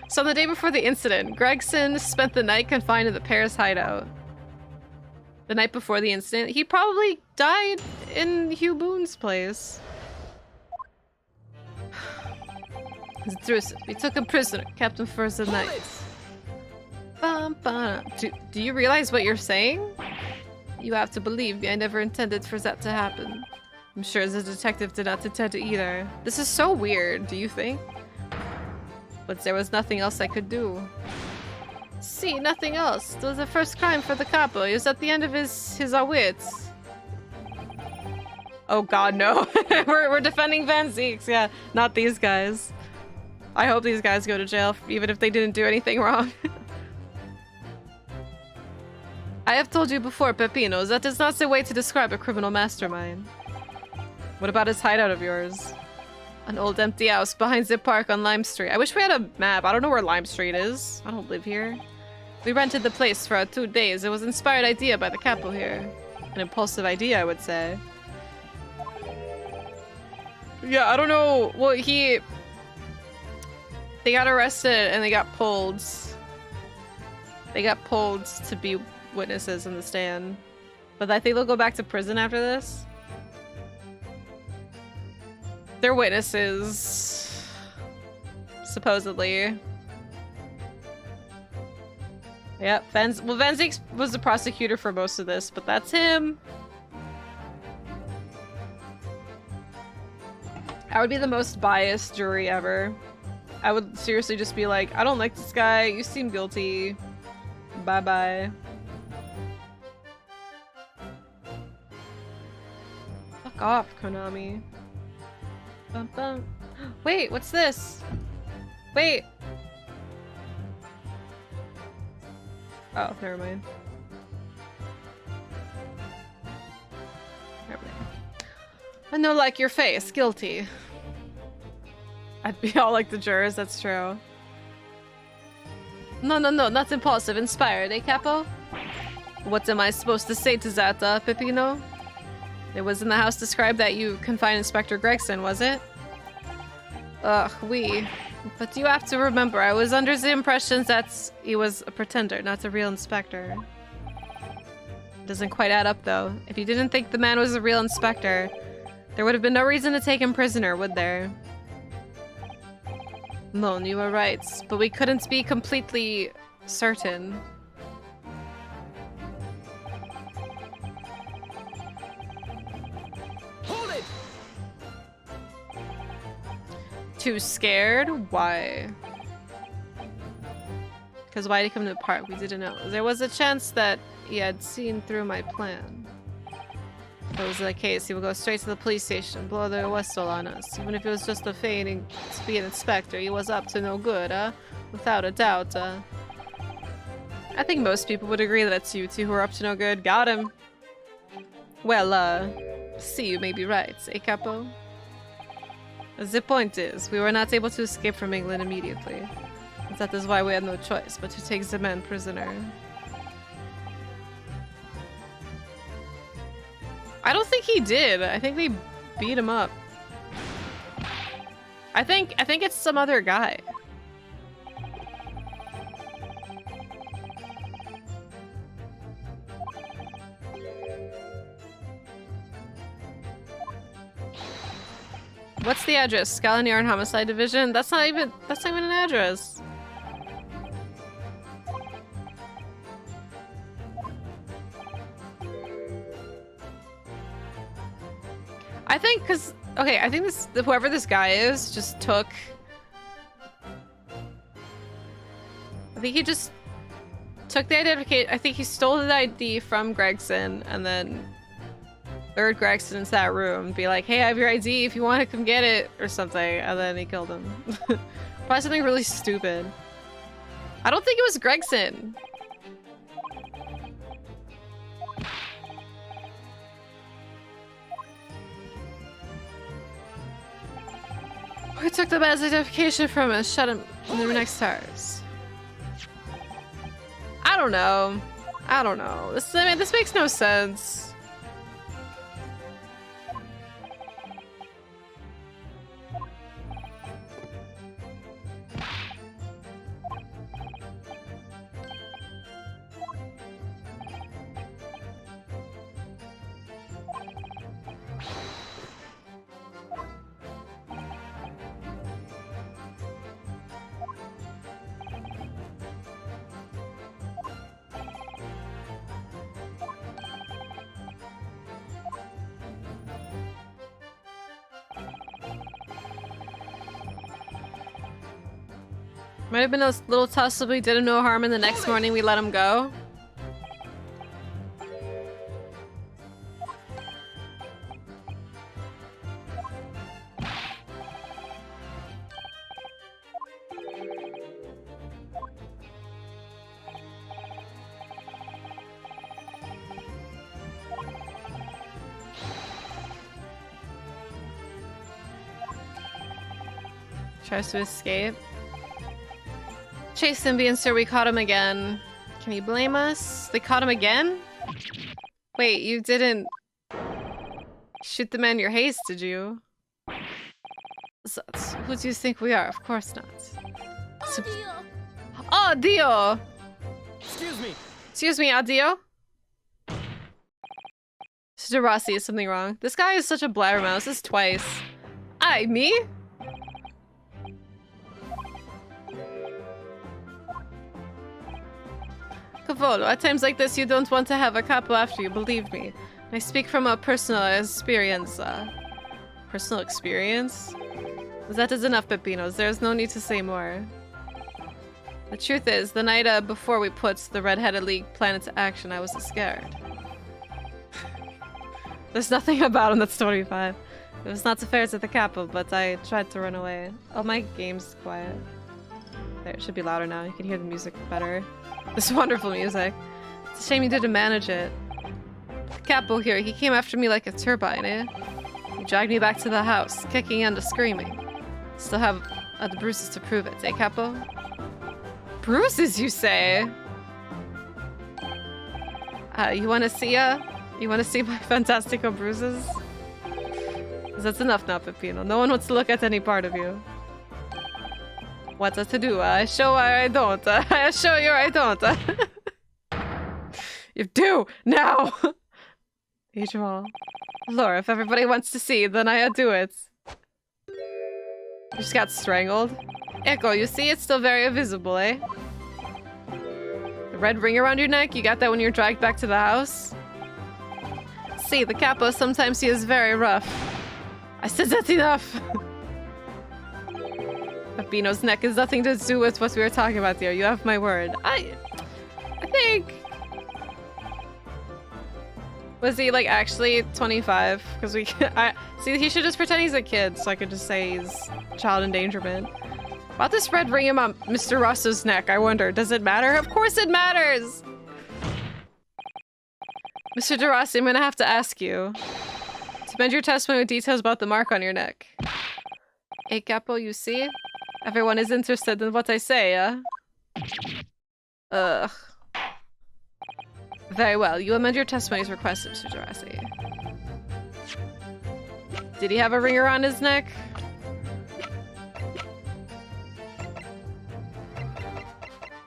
So on the day before the incident, Gregson spent the night confined in the pair's hideout. The night before the incident, he probably died in Hugh Boone's place. It's intrusive. We took him prisoner, kept him for the night. Bum, bum. Do you realize what you're saying? You have to believe me. I never intended for that to happen. I'm sure the detective did not intend to either. This is so weird, do you think? But there was nothing else I could do. See, nothing else. It was the first crime for the capo. He was at the end of his wits. Oh god, no. we're defending Van Zeeks. Yeah, not these guys. I hope these guys go to jail, even if they didn't do anything wrong. I have told you before, Pepinos, that is not the way to describe a criminal mastermind. What about his hideout of yours? An old empty house behind the park on Lime Street. I wish we had a map. I don't know where Lime Street is. I don't live here. We rented the place for 2 days. It was an inspired idea by the capo here. An impulsive idea, I would say. Yeah, I don't know. Well, they got arrested and they got pulled. They got pulled to be witnesses in the stand. But I think they'll go back to prison after this. They're witnesses. Supposedly. Yep, Van Zeeks was the prosecutor for most of this, but that's him. I would be the most biased jury ever. I would seriously just be like, I don't like this guy, you seem guilty. Bye-bye. Fuck off, Konami. Bum, bum. Wait, what's this? Wait. Oh, never mind. Never mind. I know, like your face, guilty. I'd be all like the jurors, that's true. No, no, no, not impulsive, inspired, eh, Capo? What am I supposed to say to that, Peppino? It was in the house described that you confined Inspector Gregson, was it? Ugh, oui. But you have to remember, I was under the impression that he was a pretender, not a real inspector. Doesn't quite add up, though. If you didn't think the man was a real inspector, there would have been no reason to take him prisoner, would there? No, you were right, but we couldn't be completely certain. Hold it! Too scared? Why? Because why did he come to the park? We didn't know. There was a chance that he had seen through my plan. If it was the case, he would go straight to the police station and blow the whistle on us. Even if it was just a feigning to be an inspector, he was up to no good, without a doubt, I think most people would agree that it's you two who are up to no good. Got him. Well, see, you may be right, eh, Capo? The point is, we were not able to escape from England immediately. That is why we had no choice but to take the man prisoner. I don't think he did. I think they beat him up. I think it's some other guy. What's the address? Scotland Yard Homicide Division? That's not even an address. I think I think whoever this guy is just took. I think he just took the identification. I think he stole the ID from Gregson and then lured Gregson into that room and be like, hey, I have your ID if you want to come get it or something, and then he killed him. Probably something really stupid. I don't think it was Gregson. We took the man's identification from him, shut him in the next hours. I don't know. I don't know. I mean, this makes no sense. Might have been a little tussle, we did him no harm, and the next morning we let him go. Tries to escape. Chase Symbian, sir, we caught him again. Can you blame us? They caught him again? Wait, you didn't shoot the man in your haste, did you? Who do you think we are? Of course not. Oh, Dio! Excuse me! Excuse me, Adio? Mr. Rossi, is something wrong? This guy is such a blabbermouth. This is twice. Aye, me? Cavolo, at times like this, you don't want to have a capo after you, believe me. I speak from a personal experience. Personal experience? That is enough, Pepinos. There is no need to say more. The truth is, the night before we put the Red-Headed League plan into action, I was scared. There's nothing about him that's 25. It was not fair to the capo, but I tried to run away. Oh, my game's quiet. There, it should be louder now. You can hear the music better. This wonderful music. It's a shame you didn't manage it. The capo here, he came after me like a turbine, eh? He dragged me back to the house, kicking and screaming. Still have the bruises to prove it, eh, capo? Bruises, you say? You wanna see my fantastical bruises? 'Cause that's enough now, Peppino. No one wants to look at any part of you. What's to do? I show or I don't. I show you or I don't. You do! Now! Each of all. Laura, if everybody wants to see, then I do it. You just got strangled. Echo, you see, it's still very visible, eh? The red ring around your neck? You got that when you're dragged back to the house? See, the capo, sometimes he is very rough. I said that's enough! Peppino's neck has nothing to do with what we were talking about here. You have my word. I think... Was he, like, actually 25? Because we... See, he should just pretend he's a kid, so I could just say he's child endangerment. About this red ring on Mr. Rosso's neck, I wonder, does it matter? Of course it matters! Mr. DeRossi, I'm gonna have to ask you to amend your testimony with details about the mark on your neck. Hey, Capo, you see? Everyone is interested in what I say, Ugh. Very well. You amend your testimony as requested, Mr. Gerasi. Did he have a ring around his neck?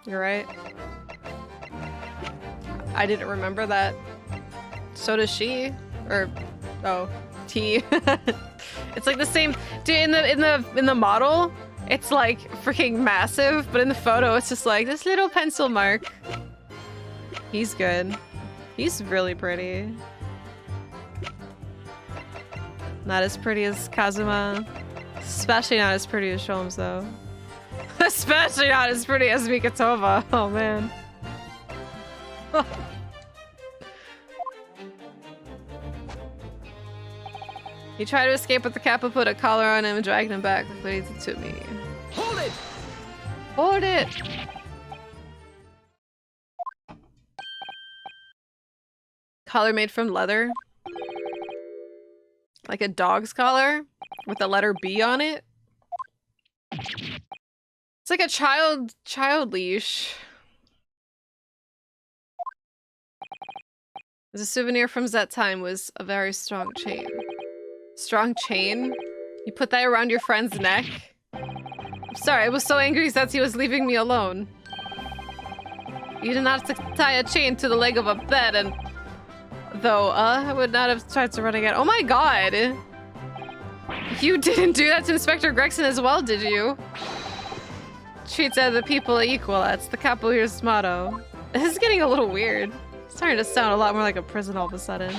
You're right. I didn't remember that. So does she. Or, oh, T. It's like the same. Dude, in the model, it's like freaking massive, but in the photo, it's just like this little pencil mark. He's good. He's really pretty. Not as pretty as Kazuma. Especially not as pretty as Sholmes, though. Especially not as pretty as Mikatova. Oh, man. He tried to escape, but the Kappa put a collar on him and dragged him back. Look what he did to me. Hold it! Hold it! Collar made from leather. Like a dog's collar with the letter B on it. It's like a child leash. As a souvenir from that time was a very strong chain. Strong chain? You put that around your friend's neck? I'm sorry, I was so angry that he was leaving me alone. You did not tie a chain to the leg of a bed and... Though, I would not have tried to run again. Oh my god! You didn't do that to Inspector Gregson as well, did you? Treat other people equal, that's the Capoeira's motto. This is getting a little weird. It's starting to sound a lot more like a prison all of a sudden.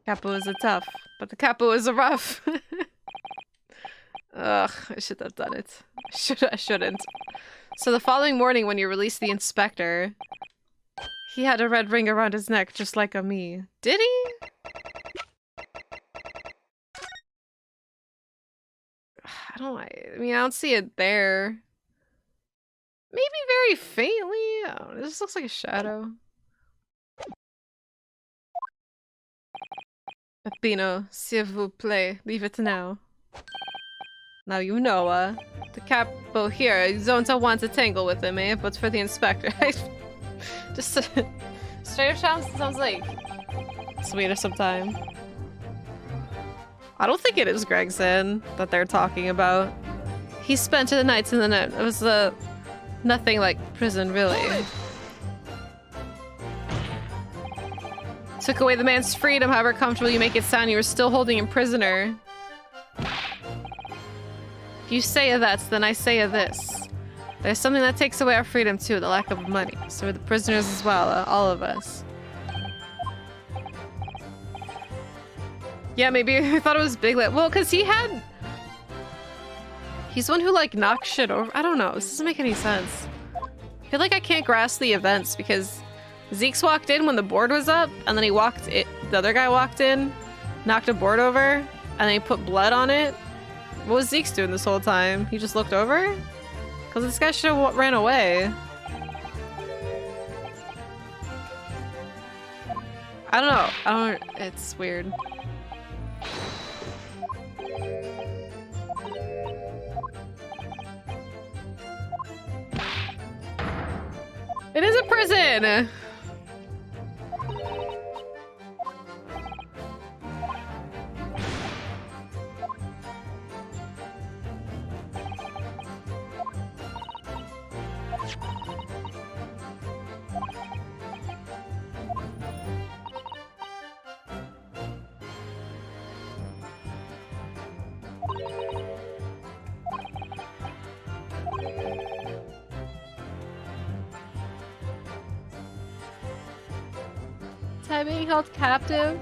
Capo is a tough, but the Capo is a rough. Ugh, I should have done it. I shouldn't. So the following morning when you released the inspector, he had a red ring around his neck just like a me. Did he? I mean, I don't see it there. Maybe very faintly. I don't know, this looks like a shadow. Peppino, s'il vous plaît, leave it now. Now you know, the capo here, you don't want to tangle with him, eh? But for the inspector, just straight up sounds like Swedish sometime. I don't think it is Gregson that they're talking about. He spent the nights in the net. It was nothing like prison, really. Took away the man's freedom, however comfortable you make it sound, you were still holding him prisoner. If you say that, then I say this. There's something that takes away our freedom too, the lack of money. So we're the prisoners as well, all of us. Yeah, maybe I thought it was Big Lit. Well, because he's the one who like knocks shit over. I don't know, this doesn't make any sense. I feel like I can't grasp the events because Zeke's walked in when the board was up, and then the other guy walked in, knocked a board over, and then he put blood on it. What was Zeke's doing this whole time? He just looked over? Because this guy should have ran away. I don't know. It's weird. It is a prison! Being held captive?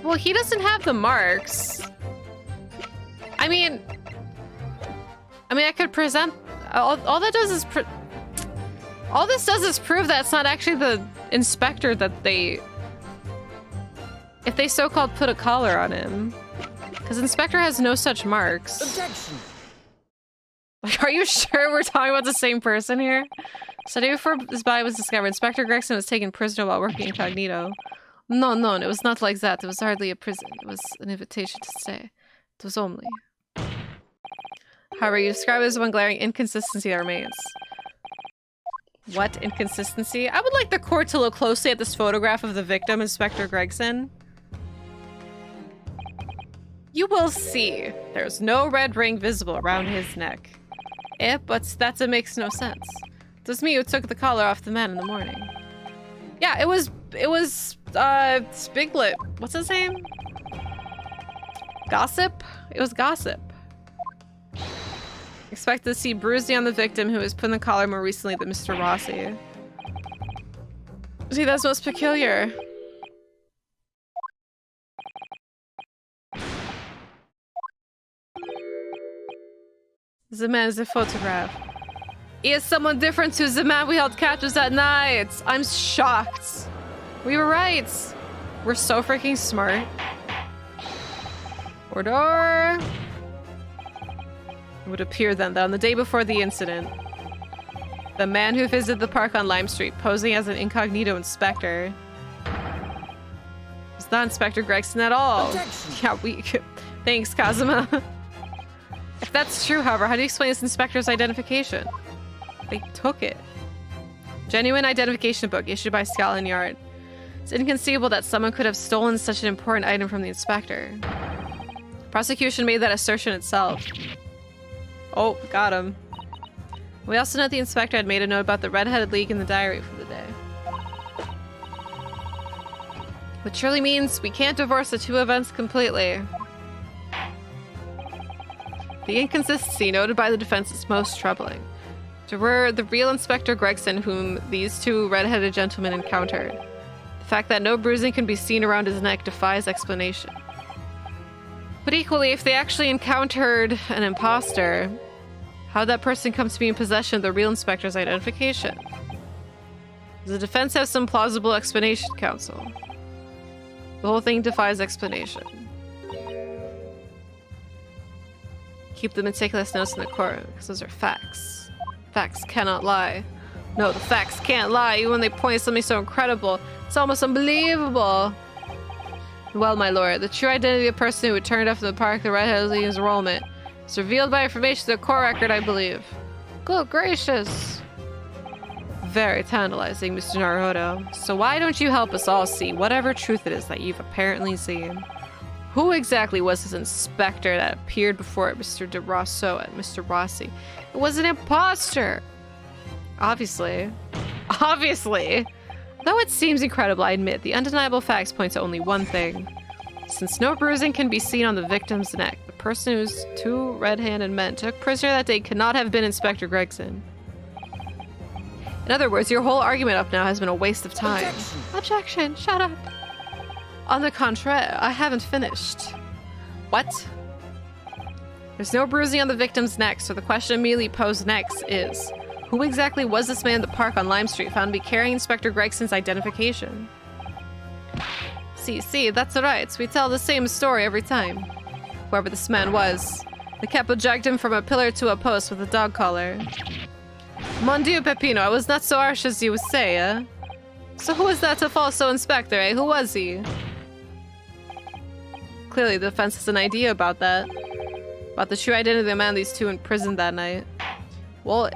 Well, he doesn't have the marks. I mean, I could present... All that does is... All this does is prove that it's not actually the inspector that they... If they so-called put a collar on him. Because inspector has no such marks. Objection. Like, are you sure we're talking about the same person here? So day before his body was discovered, Inspector Gregson was taken prisoner while working incognito. No, it was not like that. It was hardly a prison. It was an invitation to stay. It was only. However, you describe it as one glaring inconsistency that remains. What inconsistency? I would like the court to look closely at this photograph of the victim, Inspector Gregson. You will see. There's no red ring visible around his neck. But that makes no sense. It was me who took the collar off the man in the morning. Yeah, it was it was Spiglet. What's his name? Gossip? It was Gossip. Expect to see bruising on the victim who was put in the collar more recently than Mr. Rossi. See, that's most peculiar. The man is a photograph. He is someone different to the man we held captives that night. I'm shocked. We were right. We're so freaking smart. Order. It would appear then that on the day before the incident, the man who visited the park on Lime Street posing as an incognito inspector was not Inspector Gregson at all. Yeah, thanks, Kazuma. If that's true, however, how do you explain this inspector's identification? They took it. Genuine identification book issued by Scotland Yard. It's inconceivable that someone could have stolen such an important item from the inspector. Prosecution made that assertion itself. Oh, got him. We also know the inspector had made a note about the Red-Headed League in the diary for the day. Which surely means we can't divorce the two events completely. The inconsistency noted by the defense is most troubling. There were the real Inspector Gregson whom these two red-headed gentlemen encountered. The fact that no bruising can be seen around his neck defies explanation. But equally, if they actually encountered an imposter, how did that person come to be in possession of the real inspector's identification? Does the defense have some plausible explanation, counsel? The whole thing defies explanation. Keep the meticulous notes in the courtroom, because those are facts. Facts cannot lie. No, the facts can't lie, even when they point at something so incredible. It's almost unbelievable. Well, my lord, the true identity of the person who turned up in the park the Red-Headed League's enrollment is revealed by information to the court record, I believe. Good gracious. Very tantalizing, Mr. Naruto. So why don't you help us all see whatever truth it is that you've apparently seen? Who exactly was this inspector that appeared before Mr. De Rosso and Mr. Rossi? It was an imposter! Obviously. Obviously! Though it seems incredible, I admit, the undeniable facts point to only one thing. Since no bruising can be seen on the victim's neck, the person whose two red-handed men took prisoner that day cannot have been Inspector Gregson. In other words, your whole argument up now has been a waste of time. Objection! Objection! Shut up! On the contrary, I haven't finished. What? There's no bruising on the victim's neck, so the question immediately posed next is, who exactly was this man in the park on Lime Street found to be carrying Inspector Gregson's identification? See, that's right. We tell the same story every time. Whoever this man was, the capo dragged him from a pillar to a post with a dog collar. Mon Dieu, Peppino, I was not so harsh as you would say, eh? So who was that falso inspector, eh? Who was he? Clearly, the defense has an idea about that. About the true identity of the man these two imprisoned that night. Well,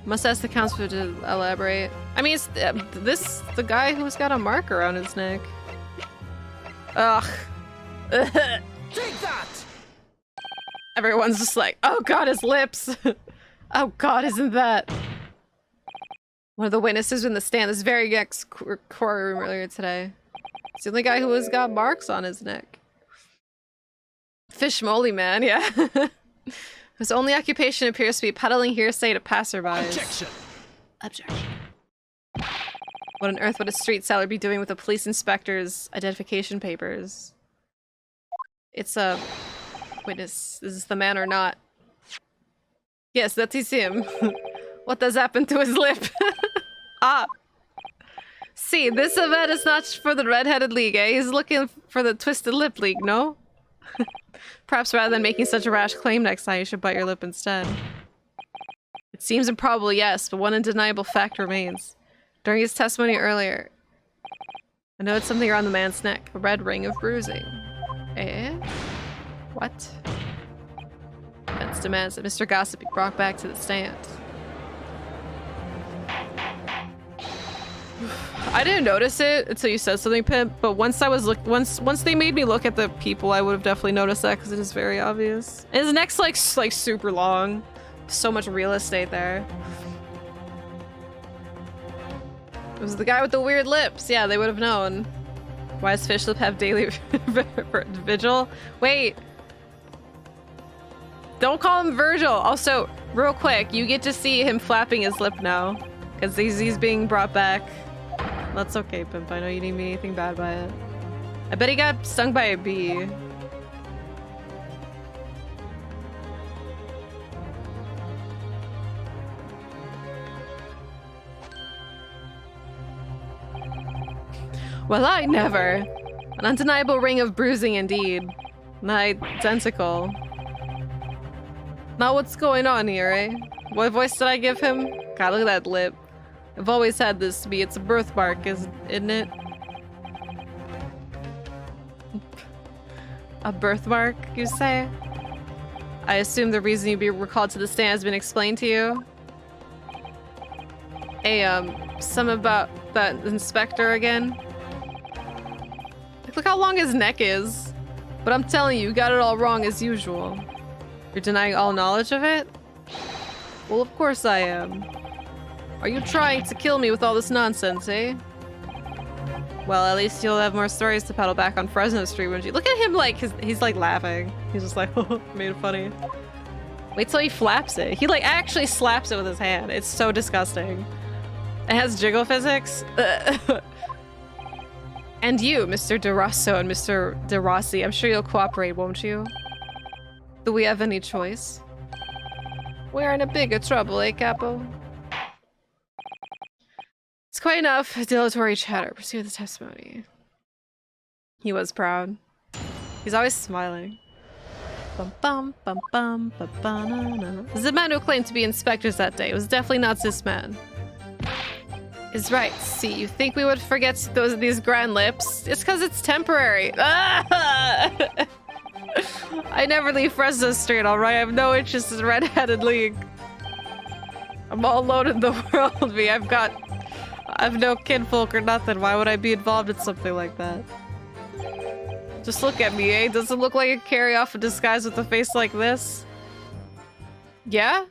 must ask the counsel to elaborate. I mean, it's the guy who's got a mark around his neck. Ugh. Take that! Everyone's just like, oh god, his lips! Oh god, isn't that? One of the witnesses in the stand this very next courtroom earlier today. It's the only guy who has got marks on his neck. Fish moly man, yeah. His only occupation appears to be peddling hearsay to passerbys. Objection! Objection. What on earth would a street seller be doing with a police inspector's identification papers? It's a witness. Is this the man or not? Yes, that is him. What does happen to his lip? Ah. See, this event is not for the Red-Headed League, eh? He's looking for the Twisted Lip League, no? Perhaps rather than making such a rash claim next time, you should bite your lip instead. It seems improbable, yes, but one undeniable fact remains. During his testimony earlier, I noticed something around the man's neck, a red ring of bruising. Eh? What? Defense demands that Mr. Gossip be brought back to the stand. I didn't notice it until you said something, Pimp, but once they made me look at the people, I would have definitely noticed that because it is very obvious. And his neck's like super long. So much real estate there. It was the guy with the weird lips. Yeah, they would have known. Why does Fishlip have daily vigil? Wait. Don't call him Virgil. Also, real quick, you get to see him flapping his lip now. Because he's being brought back. That's okay, Pimp. I know you didn't mean anything bad by it. I bet he got stung by a bee. Well, I never. An undeniable ring of bruising indeed. Identical. Now what's going on here, eh? What voice did I give him? God, look at that lip. I've always had this to be. It's a birthmark, isn't it? A birthmark, you say? I assume the reason you'd be recalled to the stand has been explained to you? Hey, some about that inspector again? Look how long his neck is. But I'm telling you, you got it all wrong as usual. You're denying all knowledge of it? Well, of course I am. Are you trying to kill me with all this nonsense, eh? Well, at least you'll have more stories to peddle back on Fresno Street when you look at him like he's like laughing. He's just like, oh, made it funny. Wait till he flaps it. He like actually slaps it with his hand. It's so disgusting. It has jiggle physics. And you, Mr. DeRosso and Mr. DeRossi, I'm sure you'll cooperate, won't you? Do we have any choice? We're in a bigger trouble, eh, Capo? It's quite enough dilatory chatter. Pursue the testimony. He was proud. He's always smiling. Bum bum bum bum bum bum. The man who claimed to be inspectors that day. It was definitely not this man. Is right. See, you think we would forget these grand lips? It's because it's temporary. I never leave Fresno Street, alright? I have no interest in Red-Headed League. I'm all alone in the world, me. I've no kinfolk or nothing. Why would I be involved in something like that? Just look at me, eh? Does it look like a carry off a disguise with a face like this? Yeah?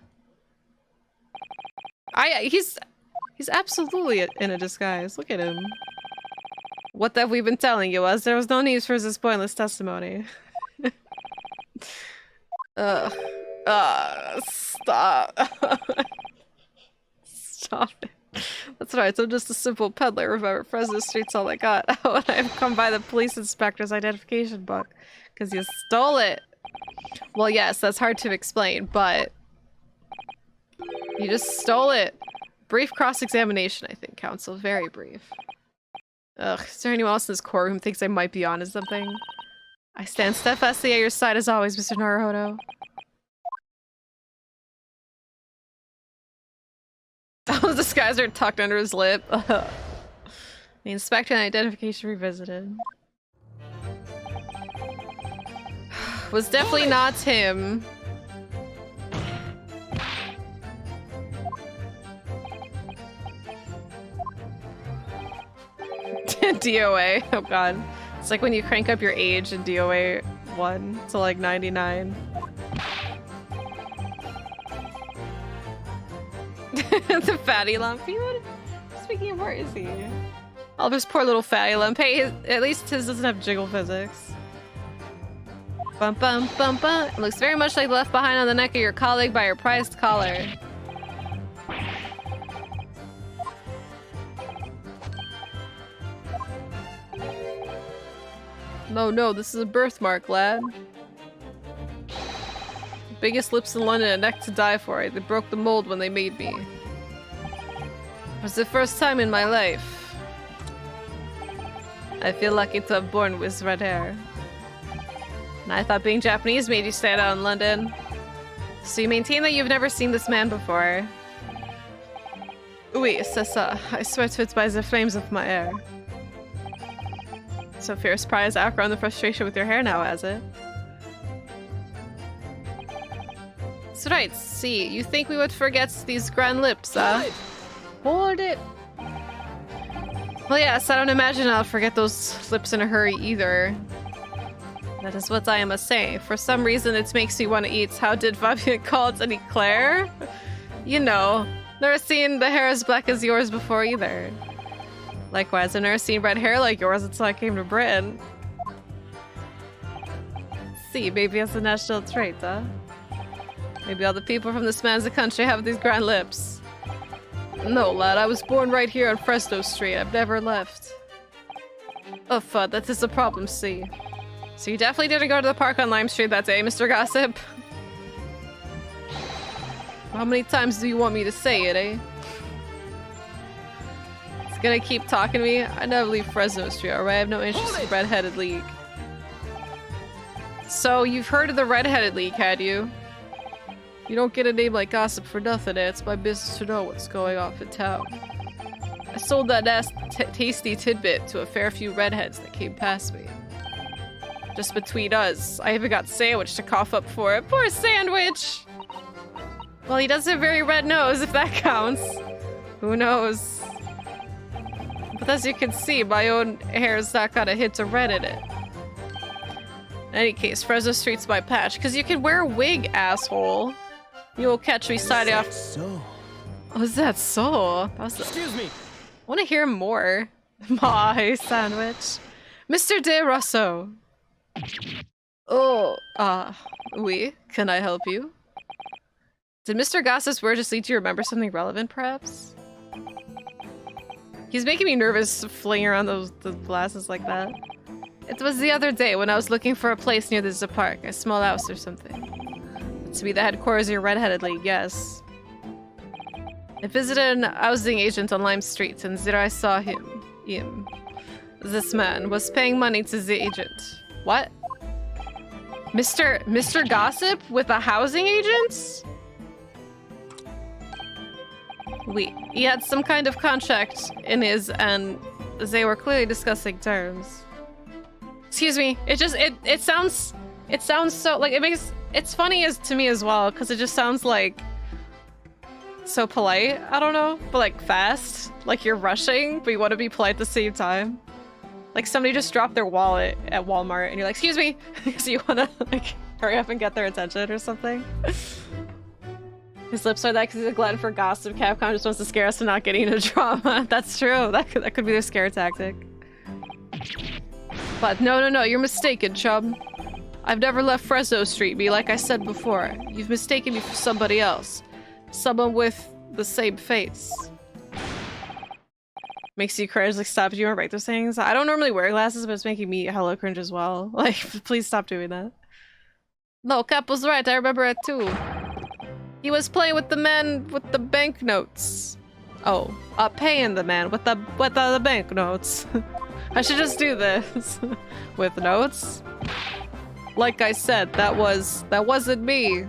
He's absolutely in a disguise. Look at him. What have we been telling you was there was no need for this pointless testimony. Stop. Stop it. That's right, I'm just a simple peddler. Remember, Fresno Street's all I got. When I've come by the police inspector's identification book. Because you stole it. Well, yes, that's hard to explain, but... you just stole it. Brief cross-examination, I think, counsel. Very brief. Ugh, is there anyone else in this courtroom who thinks I might be onto something? I stand steadfastly at your side as always, Mr. Naruhodo. Oh, the skies are tucked under his lip. The inspector and identification revisited. Was definitely not him. DOA. Oh god. It's like when you crank up your age in DOA 1 to like 99. The fatty lump. Speaking of, where is he? Oh, this poor little fatty lump. Hey, at least his doesn't have jiggle physics. Bum bum bum bum. It looks very much like left behind on the neck of your colleague by your prized collar. No, this is a birthmark, lad. Biggest lips in London, a neck to die for. They broke the mold when they made me. It was the first time in my life. I feel lucky to have born with red hair. And I thought being Japanese made you stand out in London. So you maintain that you've never seen this man before? Oui, c'est ça. I swear to it by the flames of my hair. So fierce pride has outgrown the frustration with your hair now, has it? So right, see, you think we would forget these grand lips, huh? Hold it! Well yes, I don't imagine I'll forget those lips in a hurry either. That is what I must say. For some reason it makes me want to eat. How did Fabian call it? Any Claire? You know, never seen the hair as black as yours before either. Likewise, I've never seen red hair like yours until I came to Britain. See, maybe it's a national trait, huh? Maybe all the people from this man's country have these grand lips. No, lad, I was born right here on Fresno Street. I've never left. Oh, fud, that is a problem, see. So you definitely didn't go to the park on Lime Street that day, Mr. Gossip? How many times do you want me to say it, eh? It's gonna keep talking to me? I never leave Fresno Street, alright? I have no interest in Red-Headed League. So, you've heard of the Red-Headed League, had you? You don't get a name like Gossip for nothing, eh? It's my business to know what's going off in town. I sold that tasty tidbit to a fair few redheads that came past me. Just between us, I even got Sandwich to cough up for it. Poor Sandwich! Well, he does have a very red nose, if that counts. Who knows? But as you can see, my own hair's not got a hint of red in it. In any case, Fresno Street's my patch, because you can wear a wig, asshole. You will catch me siding off. So. Oh, is that so? Excuse me. I want to hear more. My Sandwich. Mr. De Rosso. Oh, oui. Can I help you? Did Mr. Gossip's word just lead you to remember something relevant, perhaps? He's making me nervous flinging around those glasses like that. It was the other day when I was looking for a place near the park, a small house or something. To be the headquarters of your Red-Headed League, yes. I visited an housing agent on Lime Street, and there I saw him. This man was paying money to the agent. What? Mr. Gossip with a housing agent? He had some kind of contract in his, and they were clearly discussing terms. Excuse me. It sounds so like it's funny to me as well, because it just sounds like so polite. I don't know, but like fast, like you're rushing, but you want to be polite at the same time. Like somebody just dropped their wallet at Walmart, and you're like, "Excuse me," because you want to like hurry up and get their attention or something. His lips are that because he's a glutton for gossip. Capcom just wants to scare us to not getting into drama. That's true. That could be their scare tactic. But no, you're mistaken, chum. I've never left Fresno Street, me, like I said before. You've mistaken me for somebody else. Someone with the same face. Makes you cringe, like stop you and write those things. I don't normally wear glasses, but it's making me hella cringe as well. Like, please stop doing that. No, Cap was right, I remember it too. He was playing with the man with the banknotes. Oh, paying the man with the banknotes. I should just do this with notes. Like I said, that wasn't me.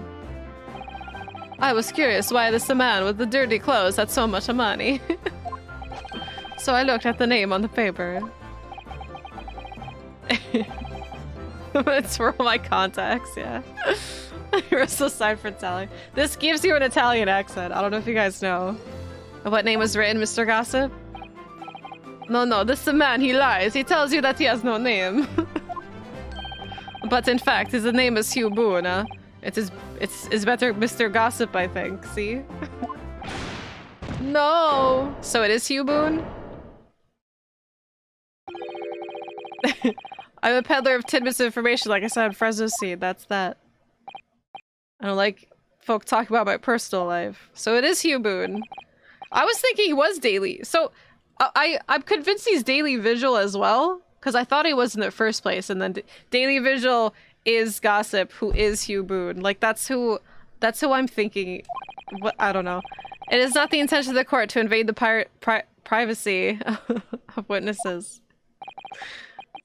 I was curious why this man with the dirty clothes had so much money. So I looked at the name on the paper. It's for all my contacts, yeah. You're so sad for Italian. This gives you an Italian accent. I don't know if you guys know. What name was written, Mr. Gossip? No, this is a man, he lies. He tells you that he has no name. But in fact, his name is Hugh Boone, huh? It's better Mr. Gossip, I think, see? No! So it is Hugh Boone? I'm a peddler of tidbits of information, like I said, Fresno Seed, that's that. I don't like folk talking about my personal life. So it is Hugh Boone. I was thinking he was Daily. So I'm convinced he's Daily Vigil as well, because I thought he was in the first place, and then Daily Vigil is Gossip, who is Hugh Boone. Like that's who I'm thinking. What, I don't know. It is not the intention of the court to invade the privacy of witnesses.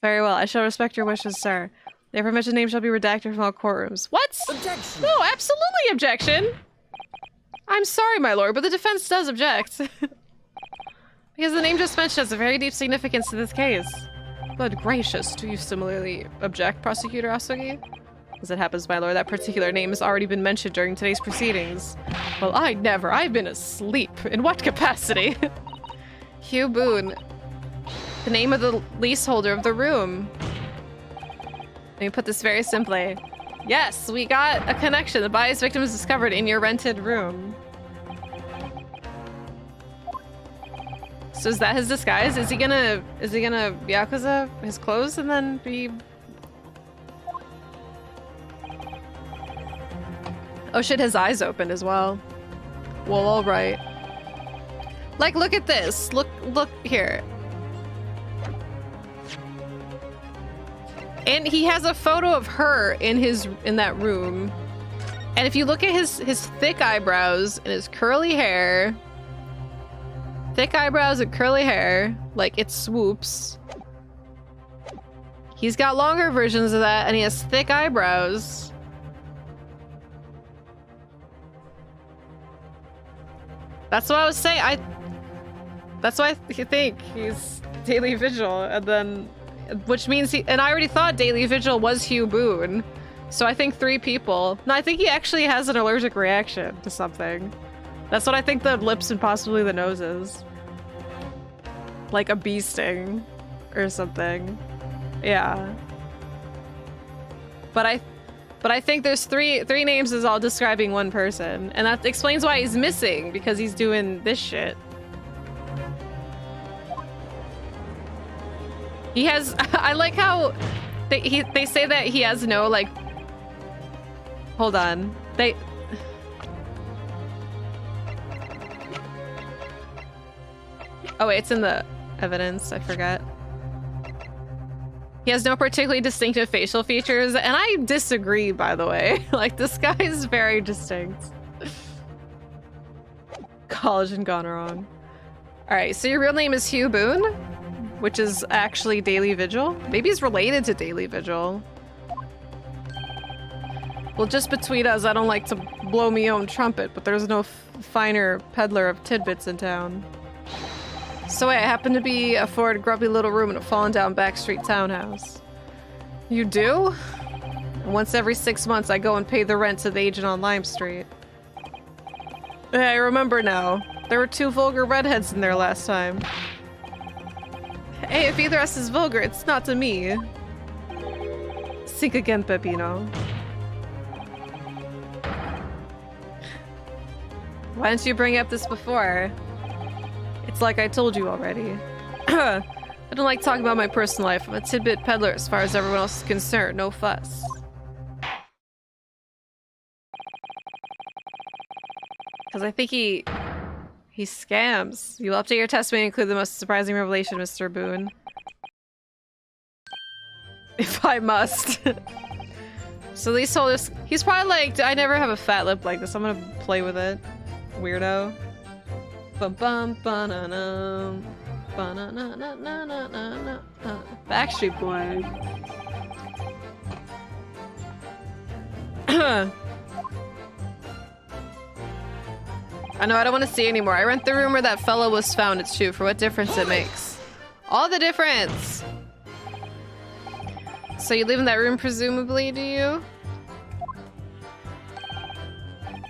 Very well, I shall respect your wishes, sir. The aforementioned name shall be redacted from all courtrooms. What? Objection. No, absolutely objection! I'm sorry, my lord, but the defense does object. Because the name just mentioned has a very deep significance to this case. Good gracious, do you similarly object, Prosecutor Asugi? As it happens, my lord, that particular name has already been mentioned during today's proceedings. Well, I never. I've been asleep. In what capacity? Hugh Boone. The name of the leaseholder of the room. Let me put this very simply. Yes, we got a connection. The bias victim was discovered in your rented room. So is that his disguise? Is he gonna Yakuza his clothes and then be... Oh shit, his eyes opened as well. Well, alright. Like, look at this. Look here. And he has a photo of her in that room. And if you look at his thick eyebrows and his curly hair, thick eyebrows and curly hair, like it swoops. He's got longer versions of that, and he has thick eyebrows. That's what I was saying. That's why I think he's Daily Vigil, and then, which means and I already thought Daily Vigil was Hugh Boone. So I think 3 people. No, I think he actually has an allergic reaction to something. That's what I think the lips and possibly the nose is. Like a bee sting or something. Yeah. But I think there's three names is all describing one person, and that explains why he's missing, because he's doing this shit. He has I like how they say that he has no like... Hold on. Oh wait, it's in the evidence, I forgot. He has no particularly distinctive facial features, and I disagree, by the way. Like, this guy is very distinct. Collagen gone wrong. Alright, so your real name is Hugh Boone, which is actually Daily Vigil. Maybe he's related to Daily Vigil. Well, just between us, I don't like to blow me own trumpet, but there's no finer peddler of tidbits in town. So wait, I happen to be afforded a grubby little room in a fallen down backstreet townhouse. You do? Once every 6 months, I go and pay the rent to the agent on Lime Street. Hey, I remember now. There were 2 vulgar redheads in there last time. Hey, if either of us is vulgar, it's not to me. Think again, Pepino. Why didn't you bring up this before? It's like I told you already. I don't like talking about my personal life. I'm a tidbit peddler as far as everyone else is concerned. No fuss. Because I think he scams. You'll update your testimony, include the most surprising revelation, Mr. Boone. If I must. So these soldiers, he's probably like, I never have a fat lip like this. I'm gonna play with it. Weirdo. Bum bum ba-na-na. Ba-na-na-na-na-na-na. Backstreet Boy. I know, I don't want to see anymore. I rent the room where that fellow was found. It's true. For what difference it makes. All the difference! So you live in that room, presumably, do you?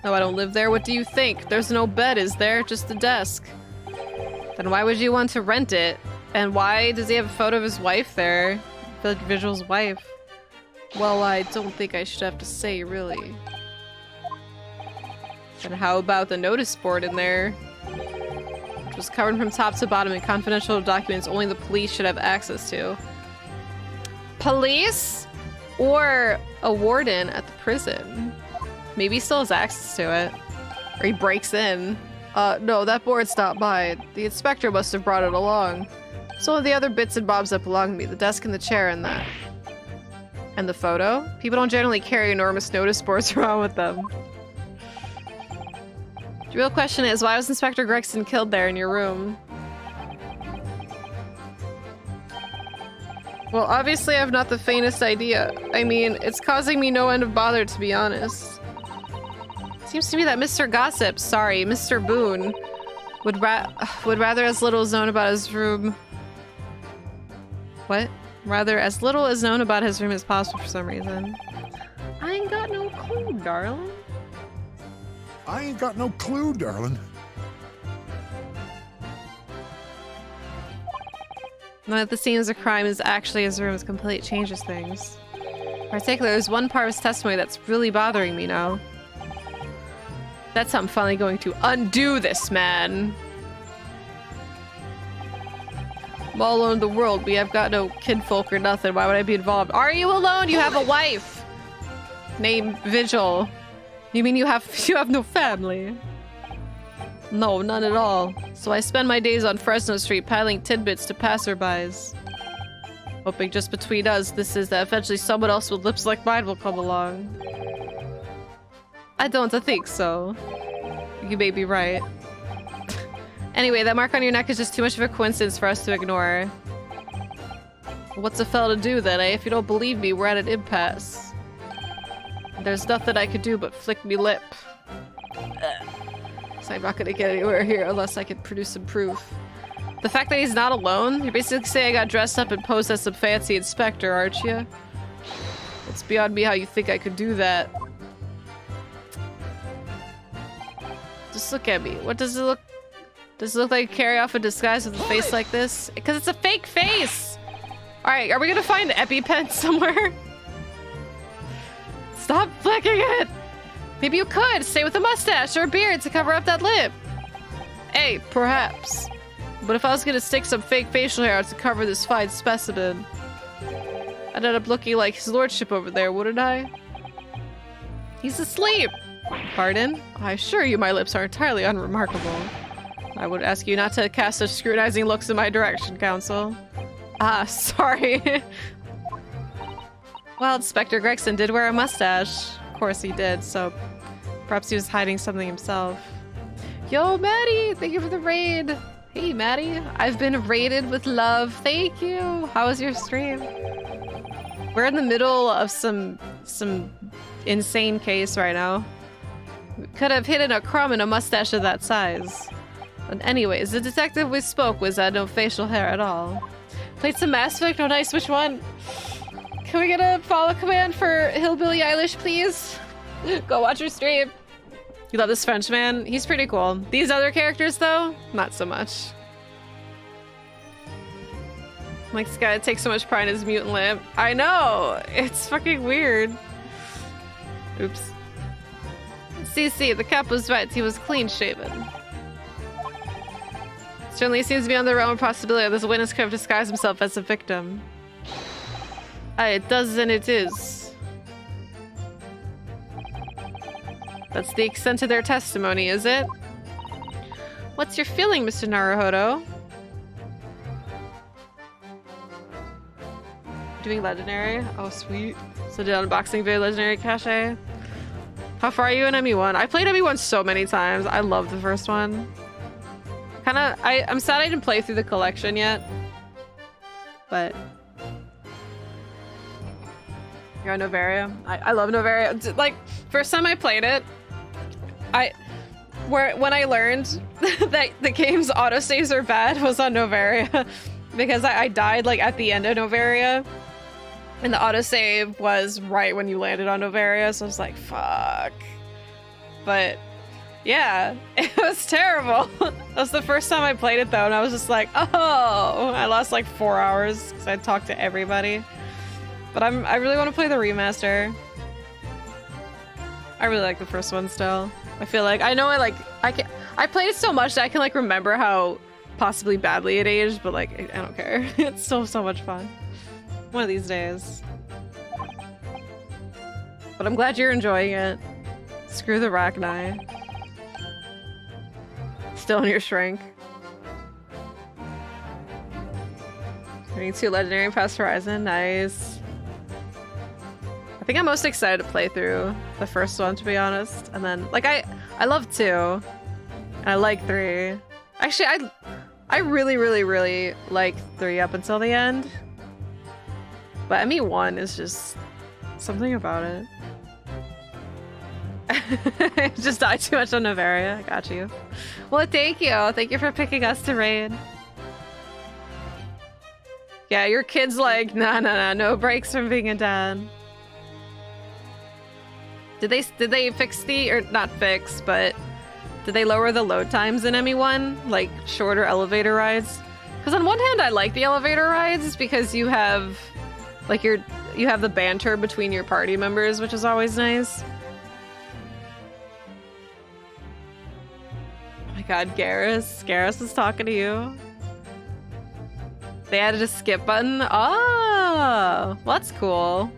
No, I don't live there. What do you think? There's no bed, is there? Just a desk. Then why would you want to rent it? And why does he have a photo of his wife there? The Vigil's wife. Well, I don't think I should have to say, really. And how about the notice board in there? Which was covered from top to bottom in confidential documents only the police should have access to. Police? Or a warden at the prison? Maybe he still has access to it. Or he breaks in. No, that board stopped by. The inspector must have brought it along. Some of the other bits and bobs that belong to me. The desk and the chair and that. And the photo? People don't generally carry enormous notice boards around with them. The real question is, why was Inspector Gregson killed there in your room? Well, obviously I have not the faintest idea. I mean, it's causing me no end of bother, to be honest. Seems to me that Mr. Gossip, sorry, Mr. Boone, would rather as little is known about his room... What? Rather as little is known about his room as possible for some reason. I ain't got no clue, darling. I ain't got no clue, darling. Now that the scene of a crime is actually his room, is completely changes things. In particular, there's one part of his testimony that's really bothering me now. That's how I'm finally going to undo this man. I'm all alone in the world. We have got no kinfolk or nothing. Why would I be involved? Are you alone? You have a wife. Named Vigil. You mean you have no family? No, none at all. So I spend my days on Fresno Street piling tidbits to passerbys. Hoping just between us, this is that eventually someone else with lips like mine will come along. I don't think so. You may be right. Anyway, that mark on your neck is just too much of a coincidence for us to ignore. What's a fella to do then, eh? If you don't believe me, we're at an impasse. There's nothing I could do but flick me lip. So I'm not gonna get anywhere here unless I can produce some proof. The fact that he's not alone? You're basically saying I got dressed up and posed as some fancy inspector, aren't you? It's beyond me how you think I could do that. Just look at me. What does it look? Does it look like you carry off a disguise with a face like this? Because it's a fake face! Alright, are we gonna find an EpiPen somewhere? Stop flicking it! Maybe you could stay with a mustache or a beard to cover up that lip. Hey, perhaps. But if I was gonna stick some fake facial hair out to cover this fine specimen, I'd end up looking like his lordship over there, wouldn't I? He's asleep! Pardon? I assure you my lips are entirely unremarkable. I would ask you not to cast such scrutinizing looks in my direction, Counsel. Ah, sorry. Well, Inspector Gregson did wear a mustache. Of course he did, so perhaps he was hiding something himself. Yo, Maddie! Thank you for the raid! Hey, Maddie. I've been raided with love. Thank you! How was your stream? We're in the middle of some insane case right now. We could have hidden a crumb in a mustache of that size. But anyways, the detective we spoke was had no facial hair at all. Played some Mass Effect? Oh nice, which one? Can we get a follow command for Hillbilly Eilish, please? Go watch her stream. You love this Frenchman? He's pretty cool. These other characters, though, not so much. Like, this guy takes so much pride in his mutant limp. I know! It's fucking weird. Oops. CC, the cap was right. He was clean-shaven. Certainly seems to be on the realm of possibility that this witness could have disguised himself as a victim. Aye, it does and it is. That's the extent of their testimony, is it? What's your feeling, Mr. Naruhodo? Doing legendary? Oh, sweet. So did unboxing video legendary cache. How far are you in ME1? I played ME1 so many times. I love the first one. I'm sad I didn't play through the collection yet. But you're on Novaria. I love Novaria. Like, first time I played it, when I learned that the game's autosaves are bad was on Novaria. Because I died like at the end of Novaria. And the autosave was right when you landed on Novaria, so I was like, fuck. But yeah, it was terrible. That was the first time I played it though, and I was just like, oh, I lost like 4 hours because I talked to everybody. But I really want to play the remaster. I really like the first one still. I feel like I played it so much that I can like remember how possibly badly it aged, but like I don't care. It's still so much fun. One of these days. But I'm glad you're enjoying it. Screw the Rachni. Still in your shrink. Getting 2 legendary past Horizon. Nice. I think I'm most excited to play through the first one, to be honest. And then, like, I love 2. And I like 3. Actually, I really, really, really like 3 up until the end. But ME1 is just something about it. Just died too much on Novaria. I got you. Well, thank you. Thank you for picking us to raid. Yeah, your kid's like, nah, no breaks from being a dad. Did they fix or not fix, but did they lower the load times in ME1? Like shorter elevator rides? Because on one hand, I like the elevator rides because you have like you have the banter between your party members, which is always nice. Oh my god, Garrus. Garrus is talking to you. They added a skip button. Oh, well, that's cool.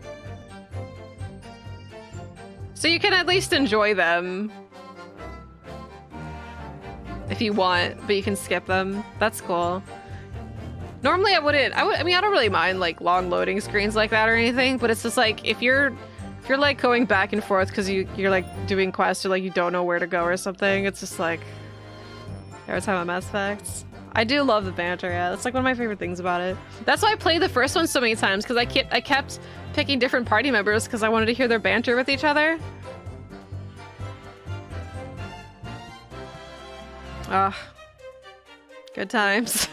So you can at least enjoy them if you want, but you can skip them. That's cool. Normally I wouldn't. I mean, I don't really mind like long loading screens like that or anything, but it's just like if you're like going back and forth because you're like doing quests or like you don't know where to go or something, it's just like every time on Mass Effect. I do love the banter, yeah. That's like one of my favorite things about it. That's why I played the first one so many times, because I kept picking different party members because I wanted to hear their banter with each other. Ah, good times.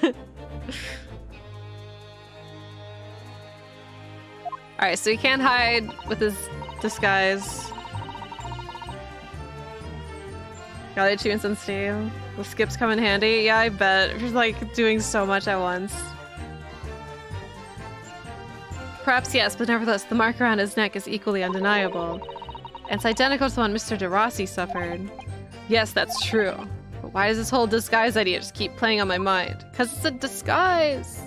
Alright, so he can't hide with his disguise. Got the achievements on Steam. The skips come in handy. Yeah, I bet. If you're like doing so much at once. Perhaps yes, but nevertheless, the mark around his neck is equally undeniable. And it's identical to the one Mr. DeRossi suffered. Yes, that's true. But why does this whole disguise idea just keep playing on my mind? Because it's a disguise!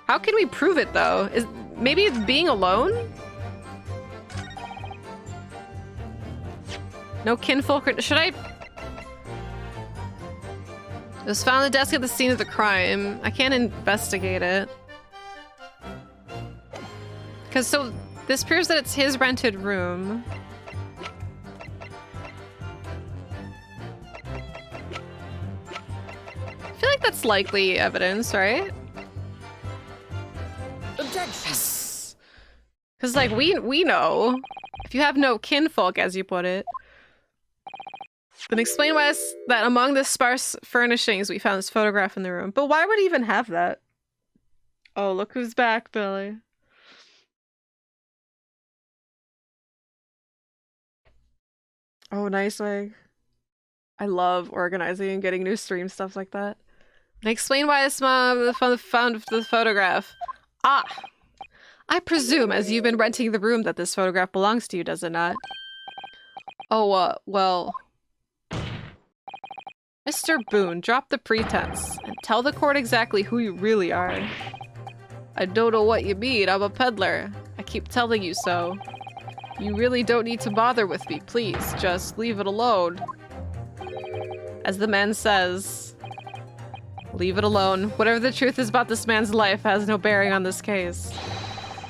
How can we prove it, though? Maybe it's being alone? No kinfolk or... Should I... It was found on the desk at the scene of the crime. I can't investigate it. Because so... This proves that it's his rented room. I feel like that's likely evidence, right? Yes! Because, like, we know. If you have no kinfolk, as you put it, then explain why it's that among the sparse furnishings we found this photograph in the room. But why would he even have that? Oh, look who's back, Billy. Oh, nice, like. I love organizing and getting new stream stuff like that. And explain why this mom found the photograph. Ah! I presume, as you've been renting the room, that this photograph belongs to you, does it not? Oh, well... Mr. Boone, drop the pretense, and tell the court exactly who you really are. I don't know what you mean, I'm a peddler. I keep telling you so. You really don't need to bother with me, please. Just leave it alone. As the man says, leave it alone. Whatever the truth is about this man's life has no bearing on this case.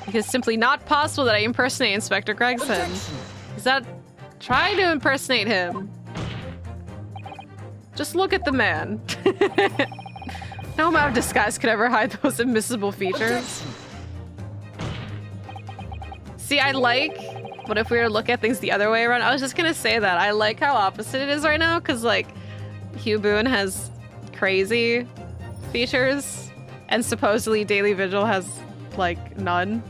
It is simply not possible that I impersonate Inspector Gregson. He's not trying to impersonate him. Just look at the man. No amount of disguise could ever hide those invisible features. See, I like, but if we were to look at things the other way around, I was just gonna say that. I like how opposite it is right now, because like, Hugh Boone has crazy features, and supposedly Daily Vigil has, like, none.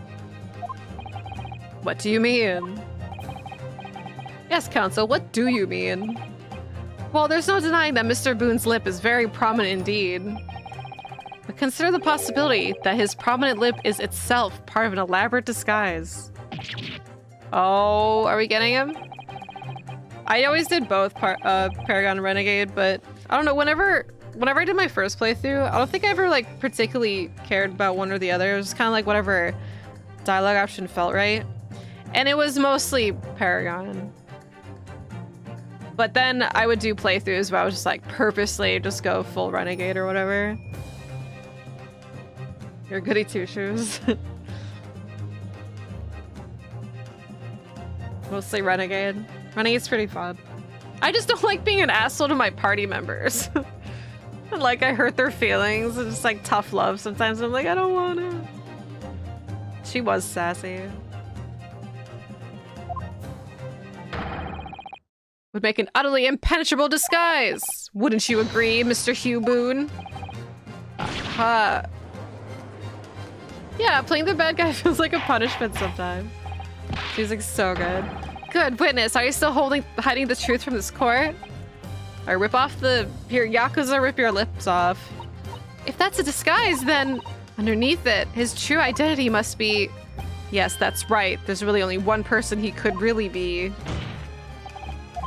What do you mean? Yes, Counsel, what do you mean? Well, there's no denying that Mr. Boone's lip is very prominent indeed. But consider the possibility that his prominent lip is itself part of an elaborate disguise. Oh, are we getting him? I always did both Paragon and Renegade, but I don't know, whenever I did my first playthrough, I don't think I ever like particularly cared about one or the other. It was kind of like whatever dialogue option felt right. And it was mostly Paragon. But then I would do playthroughs where I was just like purposely just go full Renegade or whatever. You're goody two-shoes. Mostly Renegade. Renegade's pretty fun. I just don't like being an asshole to my party members. Like I hurt their feelings. It's just like tough love sometimes. I'm like, I don't want to. She was sassy. Would make an utterly impenetrable disguise. Wouldn't you agree, Mr. Hugh Boone? Yeah, playing the bad guy feels like a punishment sometimes. Music's so good. Good witness. Are you still hiding the truth from this court? Or rip off here, Yakuza, rip your lips off. If that's a disguise, then underneath it, his true identity must be... Yes, that's right. There's really only one person he could really be.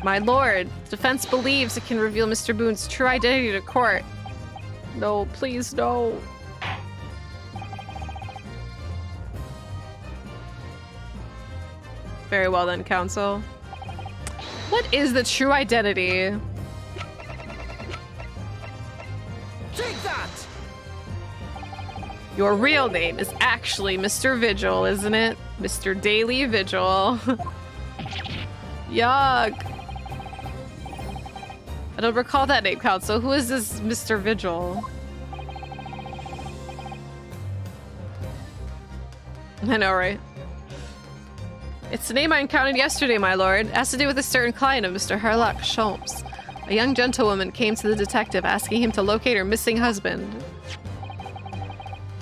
My lord, defense believes it can reveal Mr. Boone's true identity to court. No, please, no. Very well then, counsel. What is the true identity? Take that! Your real name is actually Mr. Vigil, isn't it? Mr. Daily Vigil. Yuck. I don't recall that name, counsel. Who is this Mr. Vigil? I know, right? It's the name I encountered yesterday, my lord. It has to do with a certain client of Mr. Herlock Sholmes. A young gentlewoman came to the detective asking him to locate her missing husband.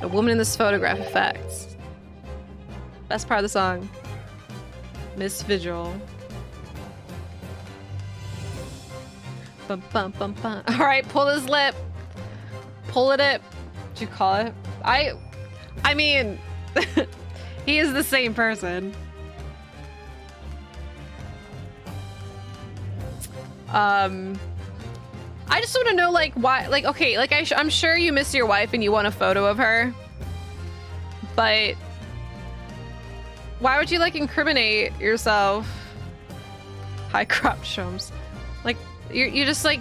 The woman in this photograph effects. Best part of the song. Miss Vigil. Bum, bum, bum, bum. All right, pull his lip. Pull it up. What'd you call it? I mean, he is the same person. I just want to know, like, why, like, okay, like, I'm sure you miss your wife and you want a photo of her, but why would you, like, incriminate yourself? High crop shows. Like, you just, like,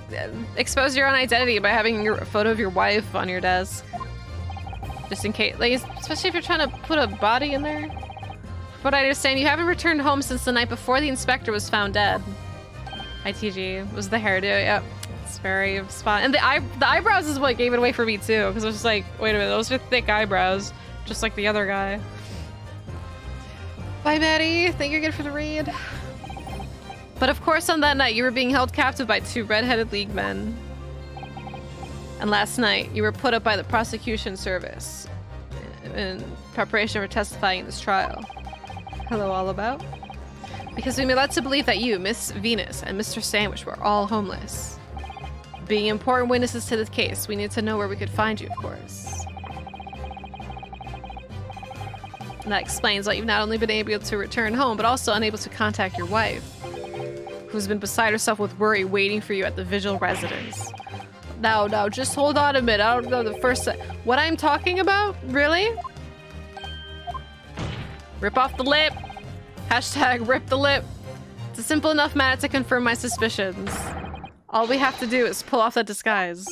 expose your own identity by having a photo of your wife on your desk. Just in case, like, especially if you're trying to put a body in there. From what I understand, you haven't returned home since the night before the inspector was found dead. ITG was the hairdo, yep. It's very spot. And the eyebrows is what gave it away for me too, because I was just like, wait a minute, those are thick eyebrows, just like the other guy. Bye, Maddie. Thank you again for the read. But of course, on that night, you were being held captive by 2 red-headed league men. And last night, you were put up by the prosecution service in preparation for testifying in this trial. Hello, all about? Because we were led to believe that you, Miss Venus, and Mr. Sandwich were all homeless. Being important witnesses to this case, we need to know where we could find you, of course. And that explains why you've not only been able to return home, but also unable to contact your wife, who's been beside herself with worry waiting for you at the Vigil residence. Now, just hold on a minute. I don't know the first... What I'm talking about? Really? Rip off the lip. Hashtag rip the lip. It's a simple enough matter to confirm my suspicions. All we have to do is pull off that disguise.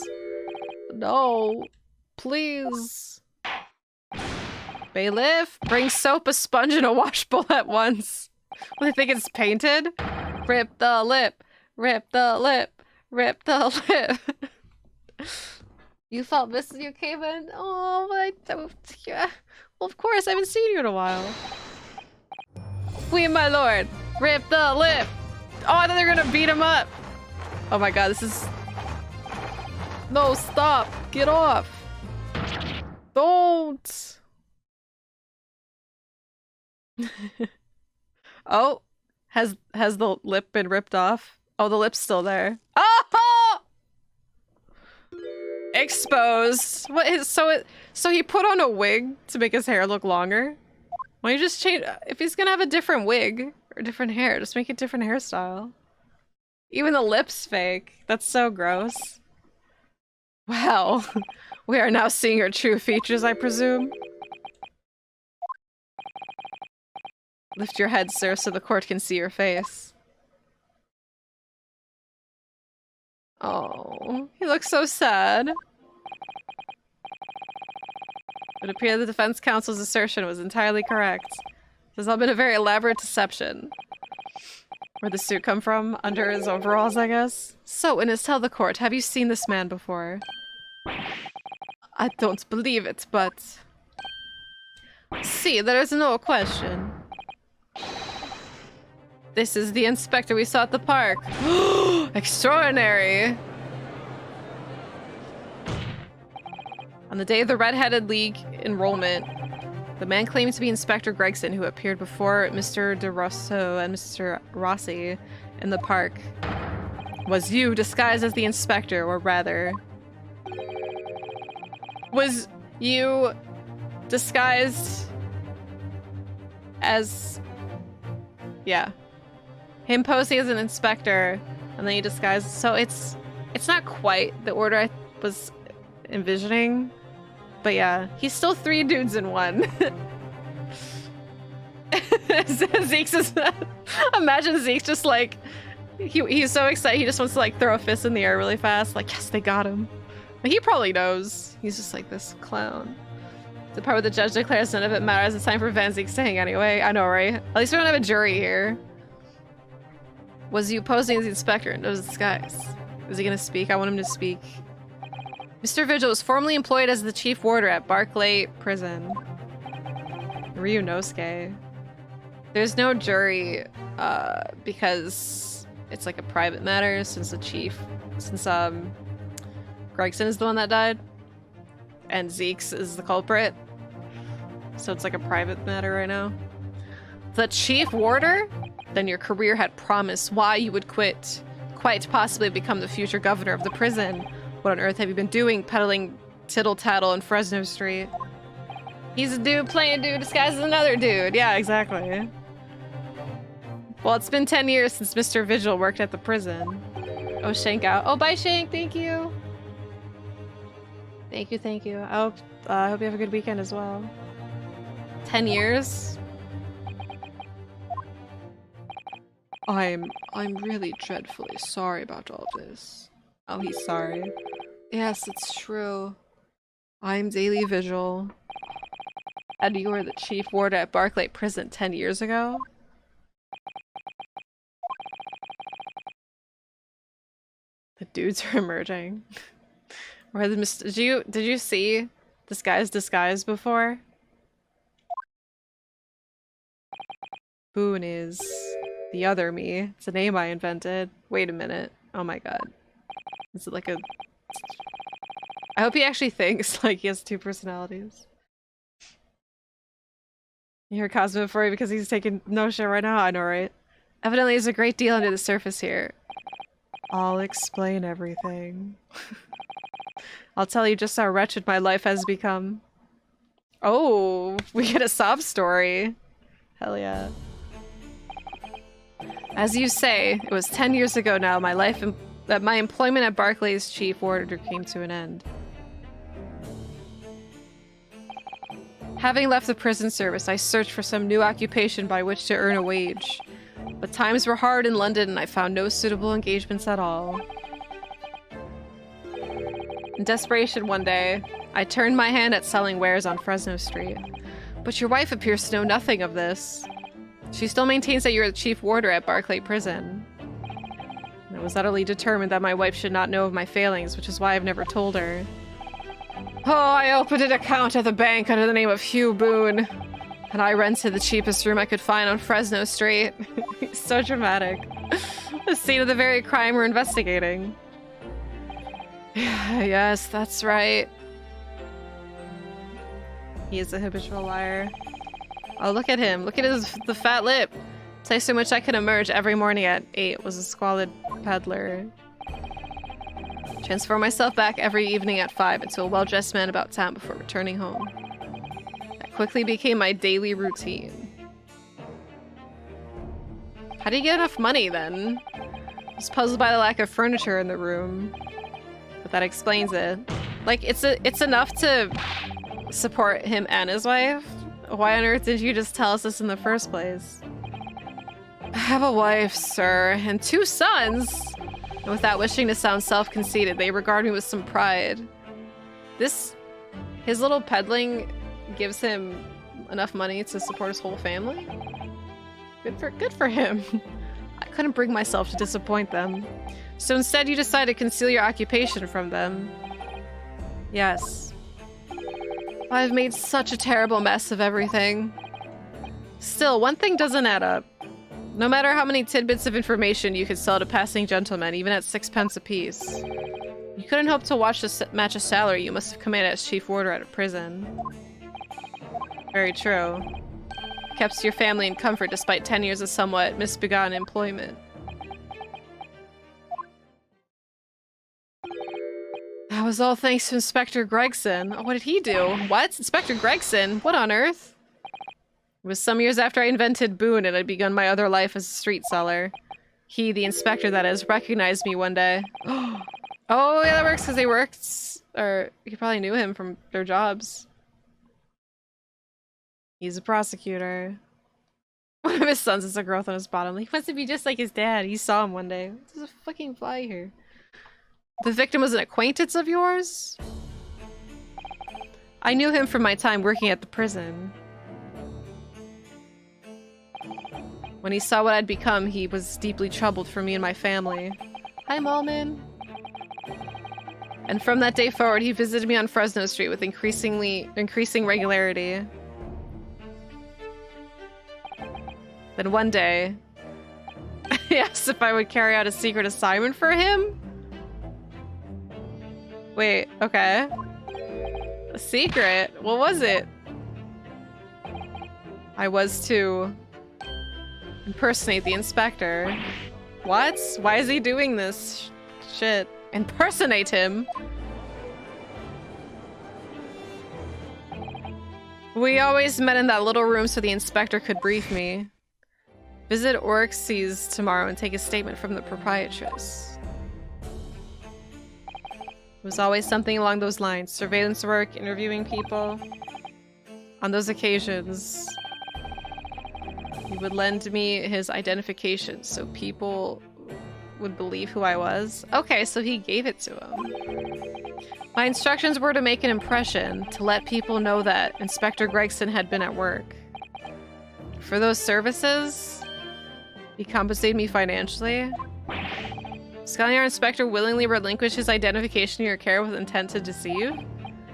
No. Please. Bailiff, bring soap, a sponge, and a washbowl at once. What, I think it's painted? Rip the lip. Rip the lip. Rip the lip. You felt missing, you came in? Oh, yeah. Well, of course, I haven't seen you in a while. Queen, my lord, rip the lip. Oh, I thought they were gonna beat him up. Oh my god, this is... No, stop. Get off. Don't. Oh, has the lip been ripped off? Oh, the lip's still there. Oh! Exposed. What is... So he put on a wig to make his hair look longer? Why don't you just change... If he's gonna have a different wig or different hair, just make a different hairstyle. Even the lip's fake. That's so gross. Wow. We are now seeing your true features, I presume. Lift your head, sir, so the court can see your face. Oh, he looks so sad. It appeared the defense counsel's assertion was entirely correct. This has all been a very elaborate deception. Where'd the suit come from? Under his overalls, I guess? So, witness, tell the court, have you seen this man before? I don't believe it, but... See, there is no question. This is the inspector we saw at the park. Extraordinary! On the day of the Red-Headed League enrollment, the man claimed to be Inspector Gregson, who appeared before Mr. De Rosso and Mr. Rossi in the park, was you disguised as the inspector, or rather... Was you disguised as... Yeah. Him posing as an inspector, and then he disguises. So it's not quite the order I was envisioning, but yeah, he's still 3 dudes in one. Zeke's is imagine Zeke's just like he's so excited he just wants to like throw a fist in the air really fast, like yes, they got him. But he probably knows. He's just like this clown. The part where the judge declares none of it matters. It's time for Van Zeke's to hang anyway. I know, right? At least we don't have a jury here. Was you posing as the inspector in those disguise? Is he gonna speak? I want him to speak. Mr. Vigil was formerly employed as the chief warder at Barclay Prison. Ryunosuke. There's no jury because it's like a private matter since Gregson is the one that died and Zeke's is the culprit. So it's like a private matter right now. The chief warder? Then your career had promised why you would quite possibly become the future governor of the prison. What on earth have you been doing peddling tittle-tattle in Fresno Street? He's a dude playing a dude disguised as another dude. Yeah, exactly. Well, it's been 10 years since Mr. Vigil worked at the prison. Oh, Shank out. Oh, bye, Shank. Thank you. Thank you, thank you. I hope you have a good weekend as well. 10 years? I'm really dreadfully sorry about all this. Oh, he's sorry. Yes, it's true. I'm Daily Vigil. And you were the chief warder at Barclay Prison 10 years ago? The dudes are emerging. Or did you see this guy's disguise before? Boone is the other me. It's a name I invented. Wait a minute. Oh my god. Is it like a... I hope he actually thinks like he has 2 personalities. You hear Cosmo for you because he's taking no shit right now? I know, right? Evidently there's a great deal under the surface here. I'll explain everything. I'll tell you just how wretched my life has become. Oh, we get a sob story. Hell yeah. As you say, it was 10 years ago now my employment at Barclay's chief warder came to an end. Having left the prison service, I searched for some new occupation by which to earn a wage. But times were hard in London and I found no suitable engagements at all. In desperation one day, I turned my hand at selling wares on Fresno Street. But your wife appears to know nothing of this. She still maintains that you're the chief warder at Barclay Prison. I was utterly determined that my wife should not know of my failings, which is why I've never told her. Oh, I opened an account at the bank under the name of Hugh Boone. And I rented the cheapest room I could find on Fresno Street. He's so dramatic. The scene of the very crime we're investigating. Yes, that's right. He is a habitual liar. Oh, look at him. Look at the fat lip. Place from which I could emerge every morning at 8 was a squalid peddler. Transform myself back every evening at 5 into a well-dressed man about town before returning home. That quickly became my daily routine. How do you get enough money, then? I was puzzled by the lack of furniture in the room. But that explains it. Like, it's enough to support him and his wife? Why on earth did you just tell us this in the first place? I have a wife, sir, and 2 sons! And without wishing to sound self-conceited, they regard me with some pride. His little peddling gives him enough money to support his whole family? Good for him. I couldn't bring myself to disappoint them. So instead you decided to conceal your occupation from them. Yes. I've made such a terrible mess of everything. Still, one thing doesn't add up. No matter how many tidbits of information you could sell to passing gentlemen, even at 6 pence apiece, you couldn't hope to match a salary you must have commanded as chief warder at a prison. Very true. Kept your family in comfort despite 10 years of somewhat misbegotten employment. That was all thanks to Inspector Gregson. Oh, what did he do? What? Inspector Gregson? What on earth? It was some years after I invented Boone and I'd begun my other life as a street seller. he, the inspector that is, recognized me one day. Oh, yeah, that works because they worked, or you probably knew him from their jobs. He's a prosecutor. One of his sons is a growth on his bottom. He wants to be just like his dad. He saw him one day. There's a fucking fly here. The victim was an acquaintance of yours? I knew him from my time working at the prison. When he saw what I'd become, he was deeply troubled for me and my family. Hi, Malman. And from that day forward, he visited me on Fresno Street with increasing regularity. Then one day, he asked if I would carry out a secret assignment for him? Wait, okay. A secret? What was it? I was to impersonate the inspector. What? Why is he doing this shit? Impersonate him? We always met in that little room so the inspector could brief me. Visit Orix's tomorrow and take a statement from the proprietress. It was always something along those lines. Surveillance work, interviewing people. On those occasions, he would lend me his identification so people would believe who I was. Okay, so he gave it to him. My instructions were to make an impression, to let people know that Inspector Gregson had been at work. For those services, he compensated me financially. Scotland Yard Inspector willingly relinquished his identification to your care with intent to deceive?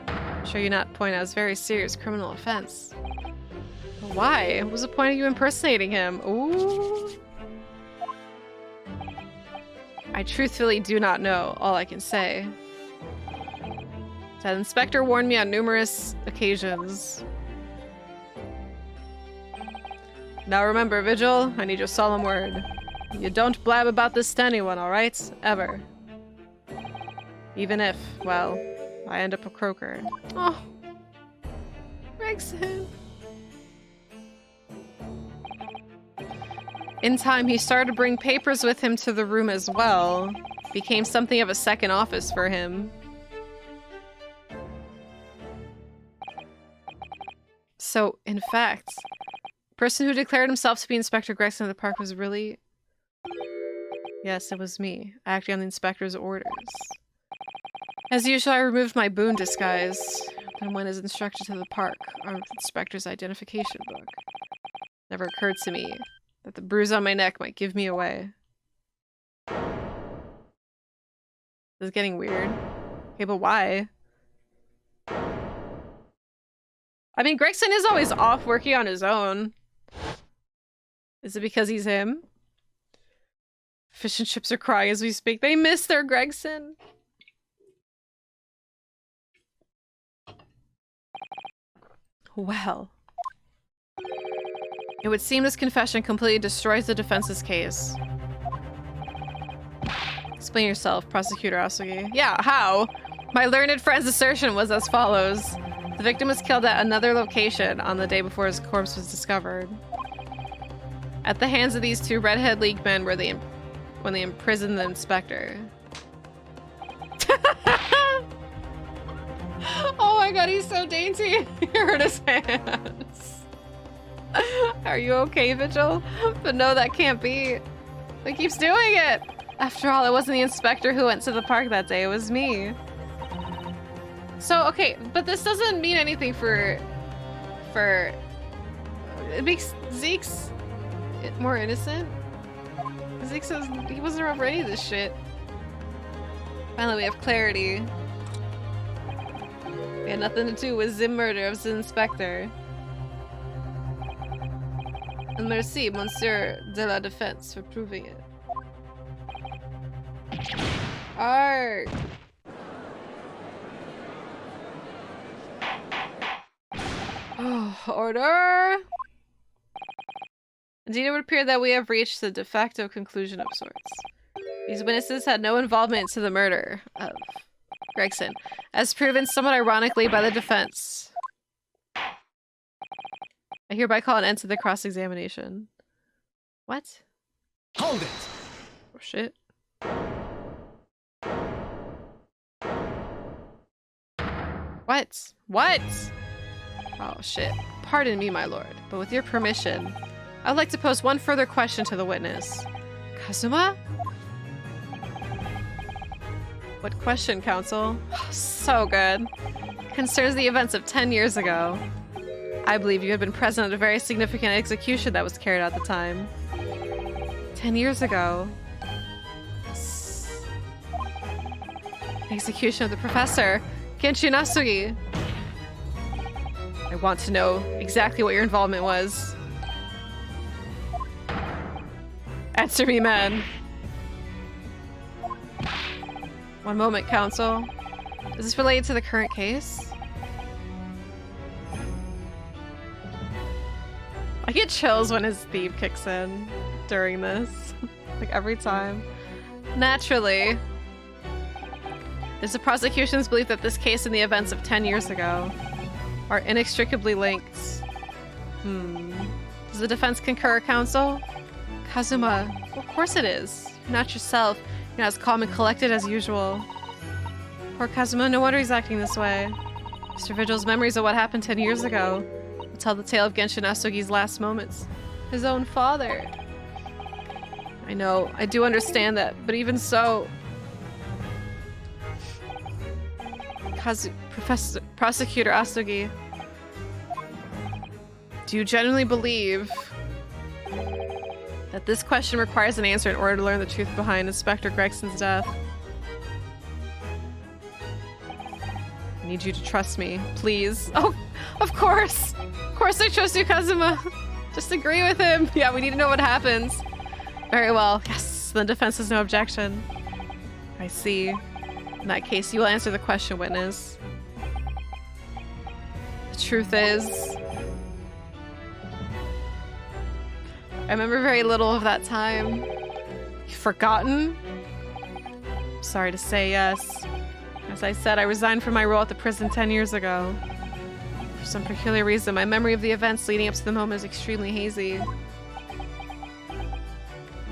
I'm sure you not point out it's a very serious criminal offense. But why? What was the point of you impersonating him? Ooh. I truthfully do not know. All I can say. That inspector warned me on numerous occasions. Now remember, Vigil, I need your solemn word. You don't blab about this to anyone, alright? Ever. Even if, well, I end up a croaker. Oh. Gregson. In time, he started to bring papers with him to the room as well. Became something of a second office for him. So, in fact, the person who declared himself to be Inspector Gregson of the park was really... Yes, it was me, acting on the inspector's orders. As usual, I removed my Boone disguise, and went as instructed to the park, armed with the inspector's identification book. Never occurred to me that the bruise on my neck might give me away. This is getting weird. Okay, but why? I mean, Gregson is always off working on his own. Is it because he's him? Fish and chips are crying as we speak. They miss their Gregson. Well. It would seem this confession completely destroys the defense's case. Explain yourself, Prosecutor Asugi. Yeah, how? My learned friend's assertion was as follows. The victim was killed at another location on the day before his corpse was discovered. At the hands of these two redhead league men when they imprisoned the inspector. Oh my god, he's so dainty. He hurt his hands. Are you okay, Vigil? But no, that can't be. He keeps doing it. After all, it wasn't the inspector who went to the park that day. It was me. So, okay, but this doesn't mean anything for... It makes Zeke's more innocent. Zeke says he wasn't around for any of this shit. Finally, we have clarity. We had nothing to do with the murder of the inspector. And merci, Monsieur de la Défense, for proving it. Arrgh! Oh, order! Indeed, it would appear that we have reached the de facto conclusion of sorts. These witnesses had no involvement to the murder of Gregson, as proven somewhat ironically by the defense. I hereby call an end to the cross-examination. What? Hold it! shit. What? What? Oh shit. Pardon me, my lord, but with your permission, I would like to pose one further question to the witness. Kazuma? What question, counsel? Oh, so good. Concerns the events of 10 years ago. I believe you had been present at a very significant execution that was carried out at the time. 10 years ago. Execution of the professor, Genshin Asugi. I want to know exactly what your involvement was. Answer me, man. One moment, counsel. Is this related to the current case? I get chills when his theme kicks in during this. Like every time. Naturally. It's the prosecution's belief that this case and the events of 10 years ago are inextricably linked. Does the defense concur, counsel? Kazuma, of course it is. You're not yourself. You're not as calm and collected as usual. Poor Kazuma, no wonder he's acting this way. Mr. Vigil's memories of what happened 10 years ago will tell the tale of Genshin Asugi's last moments. His own father. I know, I do understand that, but even so... Prosecutor Asugi, do you genuinely believe that this question requires an answer in order to learn the truth behind Inspector Gregson's death? I need you to trust me, please. Oh, of course! Of course I trust you, Kazuma! Just agree with him! Yeah, we need to know what happens. Very well. Yes, the defense has no objection. I see. In that case, you will answer the question, witness. The truth is... I remember very little of that time. You've forgotten? Sorry to say, yes. As I said, I resigned from my role at the prison 10 years ago. For some peculiar reason, my memory of the events leading up to the moment is extremely hazy.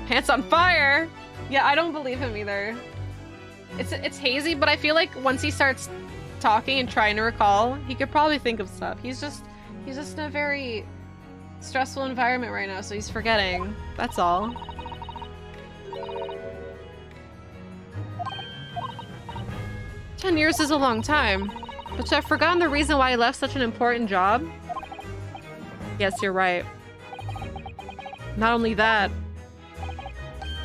Pants on fire? Yeah, I don't believe him either. It's hazy, but I feel like once he starts talking and trying to recall, he could probably think of stuff. He's just in a very stressful environment right now, so he's forgetting. That's all. "10 years is a long time, but you have forgotten the reason why he left such an important job?" Yes, you're right. Not only that,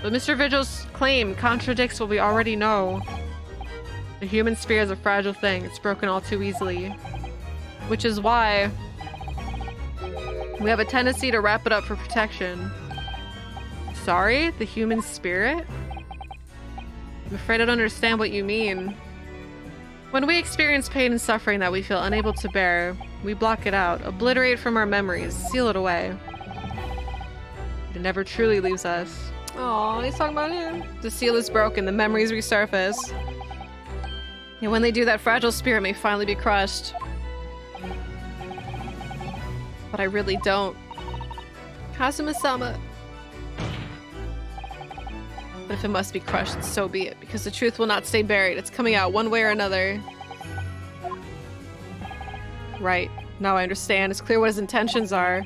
but Mr. Vigil's claim contradicts what we already know. The human spirit is a fragile thing. It's broken all too easily. Which is why we have a tendency to wrap it up for protection. Sorry? The human spirit? I'm afraid I don't understand what you mean. When we experience pain and suffering that we feel unable to bear, we block it out, obliterate it from our memories, seal it away. It never truly leaves us. Oh, he's talking about him. The seal is broken, the memories resurface. And when they do, that fragile spirit may finally be crushed. But I really don't. Kazuma-sama. But if it must be crushed, so be it, because the truth will not stay buried. It's coming out one way or another. Right. Now I understand. It's clear what his intentions are.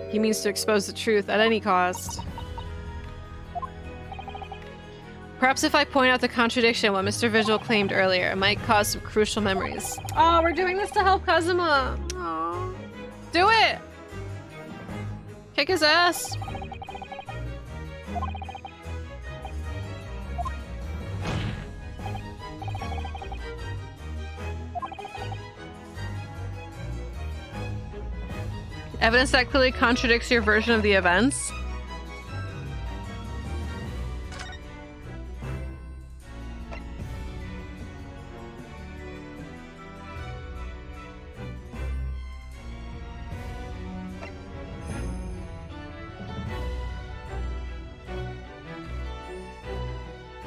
He means to expose the truth at any cost. Perhaps if I point out the contradiction in what Mr. Vigil claimed earlier, it might cause some crucial memories. Oh, we're doing this to help Kazuma. Oh. Do it! Kick his ass! Evidence that clearly contradicts your version of the events?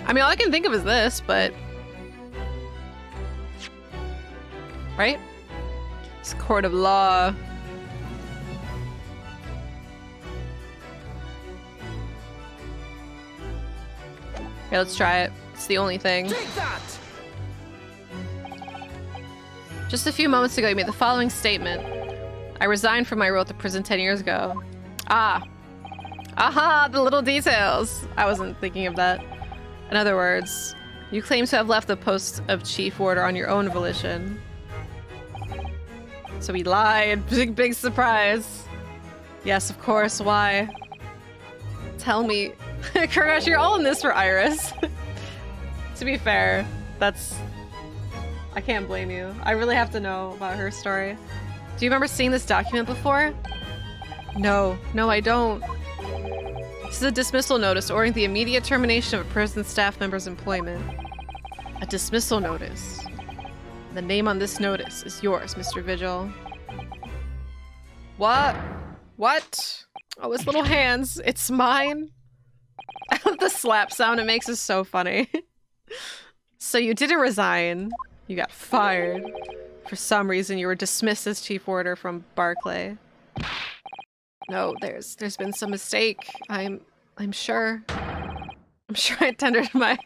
I mean, all I can think of is this, but... Right? It's a court of law. Okay, let's try it. It's the only thing. Take that! Just a few moments ago, you made the following statement. I resigned from my role at the prison 10 years ago. Ah. Aha, the little details. I wasn't thinking of that. In other words, you claim to have left the post of chief warder on your own volition. So he lied. Big surprise. Yes, of course. Why? Tell me. Kurgash, you're all in this for Iris. To be fair, that's... I can't blame you. I really have to know about her story. Do you remember seeing this document before? No, I don't. This is a dismissal notice ordering the immediate termination of a prison staff member's employment. A dismissal notice. The name on this notice is yours, Mr. Vigil. What? What? Oh, his little hands. It's mine. The slap sound it makes is so funny. So you didn't resign. You got fired. For some reason, you were dismissed as chief warder from Barclay. No, there's been some mistake. I'm sure. I'm sure I tendered my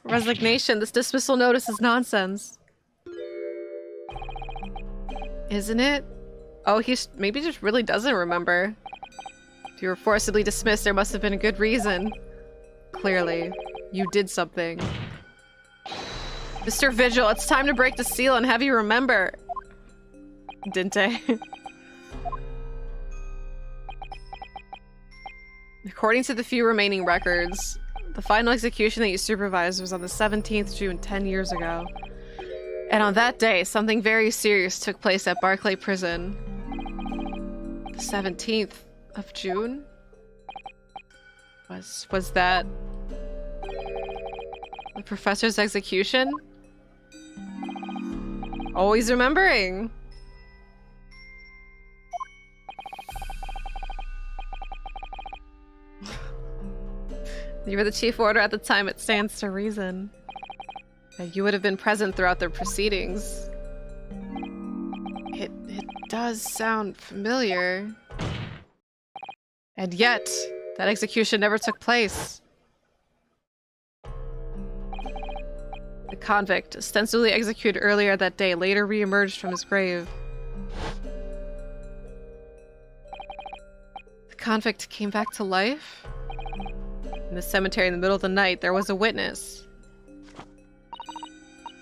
resignation. This dismissal notice is nonsense. Isn't it? Oh, he maybe just really doesn't remember. If you were forcibly dismissed, there must have been a good reason. Clearly, you did something. Mr. Vigil, it's time to break the seal and have you remember. Dinte. According to the few remaining records, the final execution that you supervised was on the 17th June 10 years ago. And on that day, something very serious took place at Barclay Prison. The 17th of June? Was that the professor's execution? Always remembering. You were the chief warder at the time, it stands to reason. You would have been present throughout the proceedings. It does sound familiar. And yet, that execution never took place. The convict, ostensibly executed earlier that day, later re-emerged from his grave. The convict came back to life? In the cemetery in the middle of the night, there was a witness.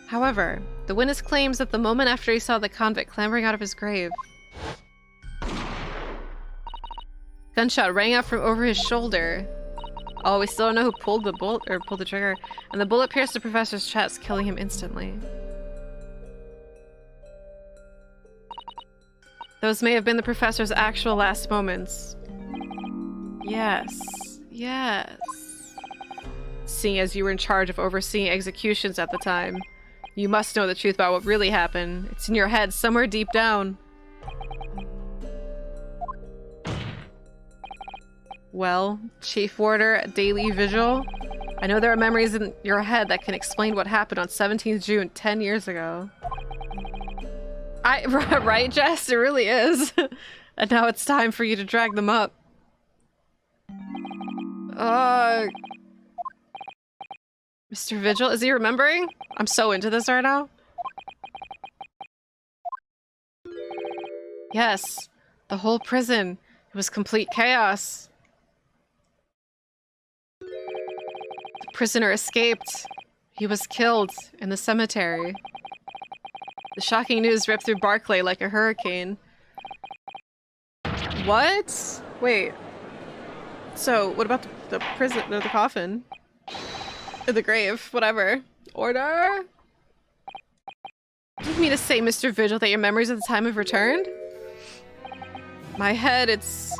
However, the witness claims that the moment after he saw the convict clambering out of his grave, gunshot rang out from over his shoulder. Oh, we still don't know who pulled the bullet or pulled the trigger, and the bullet pierced the professor's chest, killing him instantly. Those may have been the professor's actual last moments. Yes. Seeing as you were in charge of overseeing executions at the time, you must know the truth about what really happened. It's in your head, somewhere deep down. Well, Chief Warder, Daily Vigil, I know there are memories in your head that can explain what happened on 17th June 10 years ago. Right, Jess? It really is. And now it's time for you to drag them up. Mr. Vigil, is he remembering? I'm so into this right now. Yes, the whole prison. It was complete chaos. The prisoner escaped. He was killed in the cemetery. The shocking news ripped through Barclay like a hurricane. What? Wait. So, what about the prison, no, the coffin? Or the grave, whatever. Order? Do you mean to say, Mr. Vigil, that your memories of the time have returned? My head, it's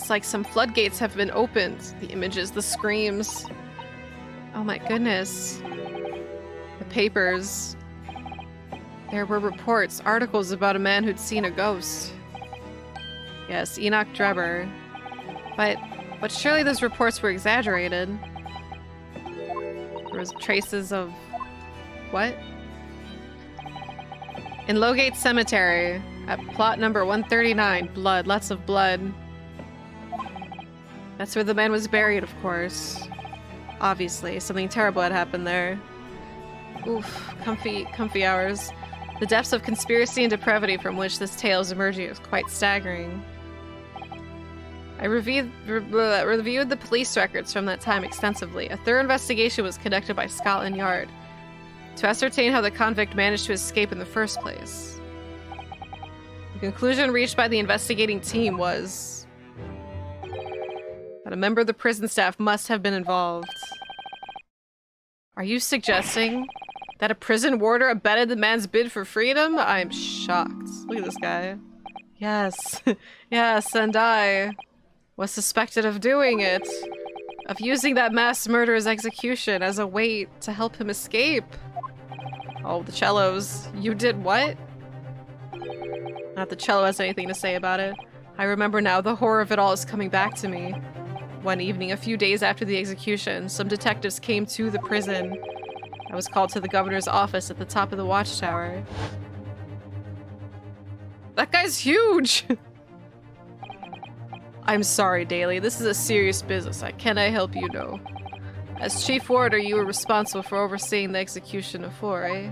like some floodgates have been opened. The images, the screams. Oh my goodness. The papers. There were reports, articles about a man who'd seen a ghost. Yes, Enoch Drebber. But surely those reports were exaggerated. There was traces of... what? In Lowgate Cemetery, at plot number 139, blood, lots of blood. That's where the man was buried, of course. Obviously, something terrible had happened there. Oof, comfy hours. The depths of conspiracy and depravity from which this tale is emerging is quite staggering. I reviewed the police records from that time extensively. A thorough investigation was conducted by Scotland Yard to ascertain how the convict managed to escape in the first place. The conclusion reached by the investigating team was that a member of the prison staff must have been involved. Are you suggesting that a prison warder abetted the man's bid for freedom? I'm shocked. Look at this guy. Yes. Yes, and I was suspected of doing it. Of using that mass murderer's execution as a way to help him escape. Oh, the cellos. You did what? Not the cello has anything to say about it. I remember now, the horror of it all is coming back to me. One evening, a few days after the execution, some detectives came to the prison. I was called to the governor's office at the top of the watchtower. That guy's huge! I'm sorry, Daly. This is a serious business. Can I help you? No. As chief warder, you were responsible for overseeing the execution of 4, eh?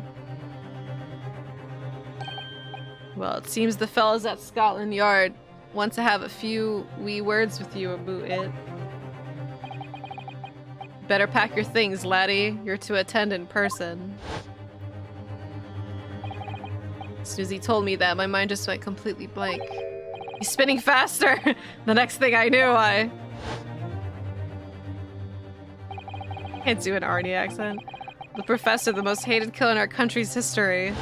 Well, it seems the fellas at Scotland Yard want to have a few wee words with you about it. Better pack your things, laddie. You're to attend in person. As soon as he told me that, my mind just went completely blank. He's spinning faster! The next thing I knew, I can't do an Arnie accent. The professor, the most hated killer in our country's history.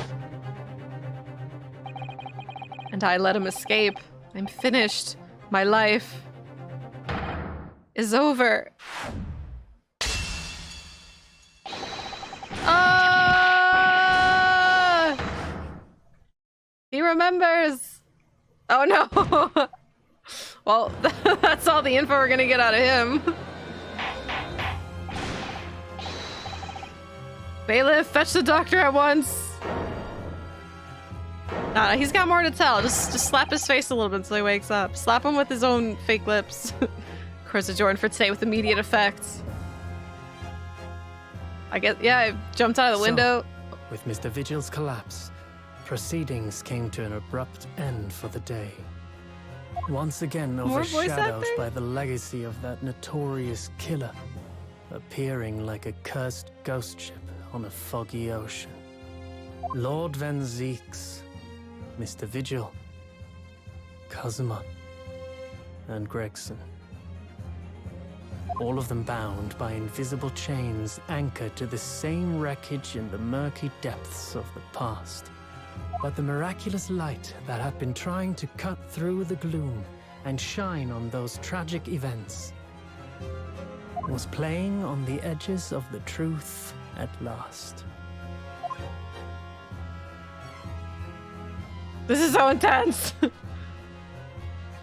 And I let him escape. I'm finished. My life is over. Ah! He remembers. Oh no! Well, that's all the info we're gonna get out of him. Bailiff, fetch the doctor at once! Nah, he's got more to tell. Just slap his face a little bit until he wakes up. Slap him with his own fake lips. Course adjourned for today with immediate effect. I guess, yeah, I jumped out of the window. With Mr. Vigil's collapse, proceedings came to an abrupt end for the day. Once again overshadowed by the legacy of that notorious killer, appearing like a cursed ghost ship on a foggy ocean. Lord Van Zeeks, Mr. Vigil, Cosima, and Gregson. All of them bound by invisible chains anchored to the same wreckage in the murky depths of the past. But the miraculous light that had been trying to cut through the gloom and shine on those tragic events was playing on the edges of the truth at last. This is so intense!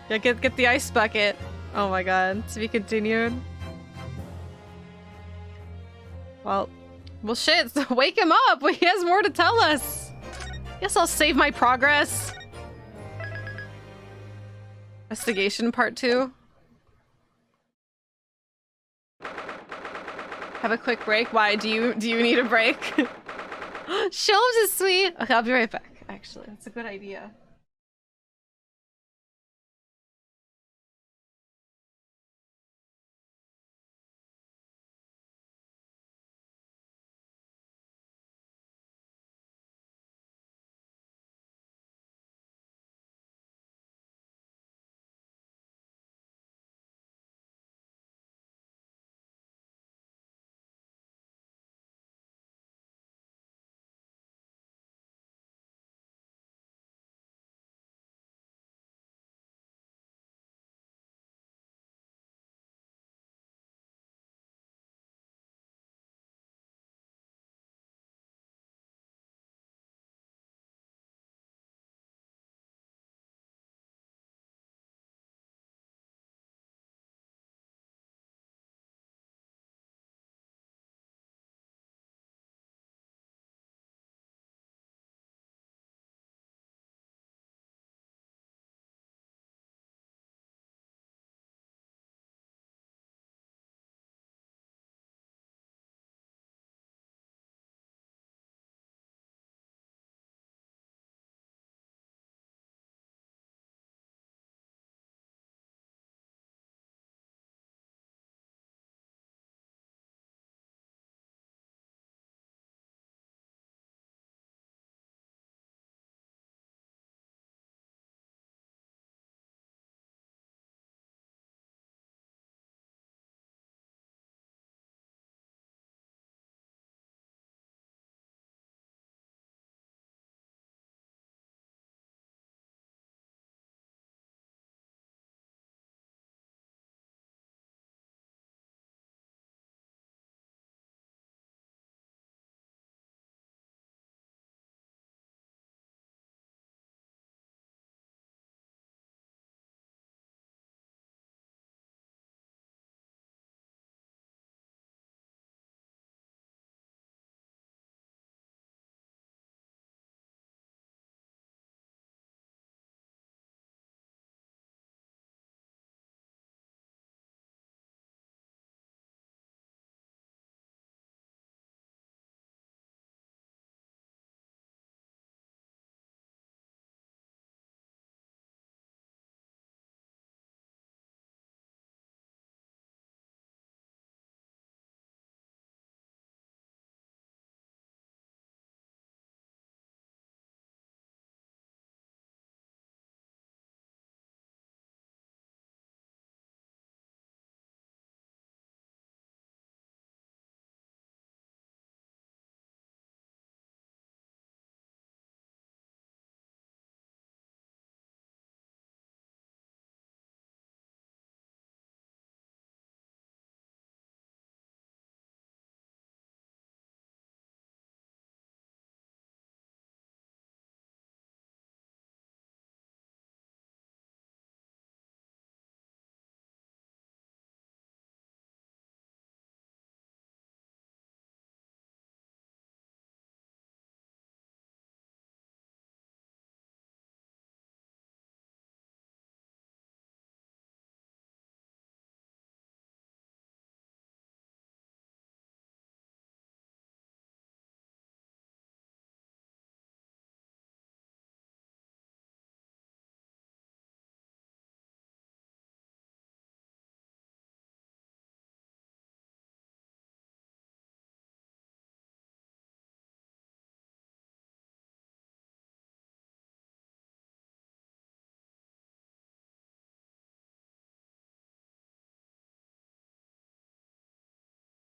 Yeah, get the ice bucket. Oh my god, to be continued. Well shit, wake him up! He has more to tell us! Guess I'll save my progress. Investigation part 2. Have a quick break. Why do you need a break? Shelves is sweet. Okay, I'll be right back. Actually, that's a good idea.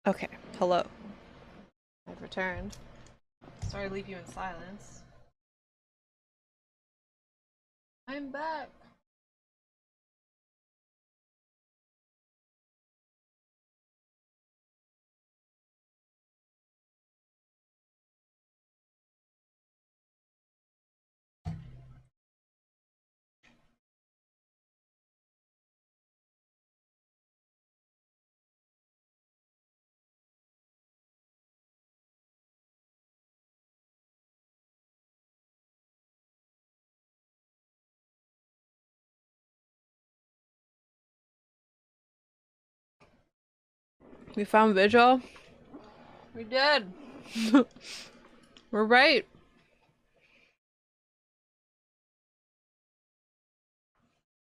Okay, hello. I've returned. Sorry to leave you in silence. I'm back. We found Vigil. We did. We're right.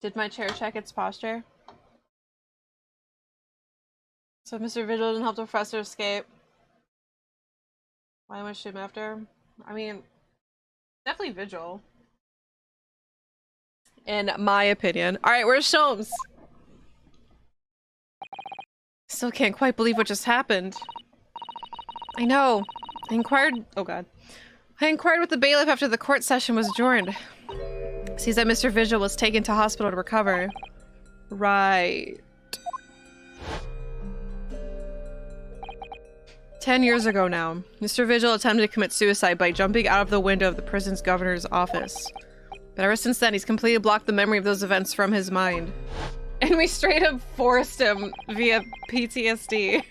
Did my chair check its posture? So Mr. Vigil didn't help the professor escape. Why was him after him? I mean, definitely Vigil. In my opinion. Alright, where's Sholmes? Still can't quite believe what just happened. I know. I inquired with the bailiff after the court session was adjourned. Seems that Mr. Vigil was taken to hospital to recover. Right. 10 years ago now, Mr. Vigil attempted to commit suicide by jumping out of the window of the prison's governor's office. But ever since then, he's completely blocked the memory of those events from his mind. And we straight up forced him via PTSD.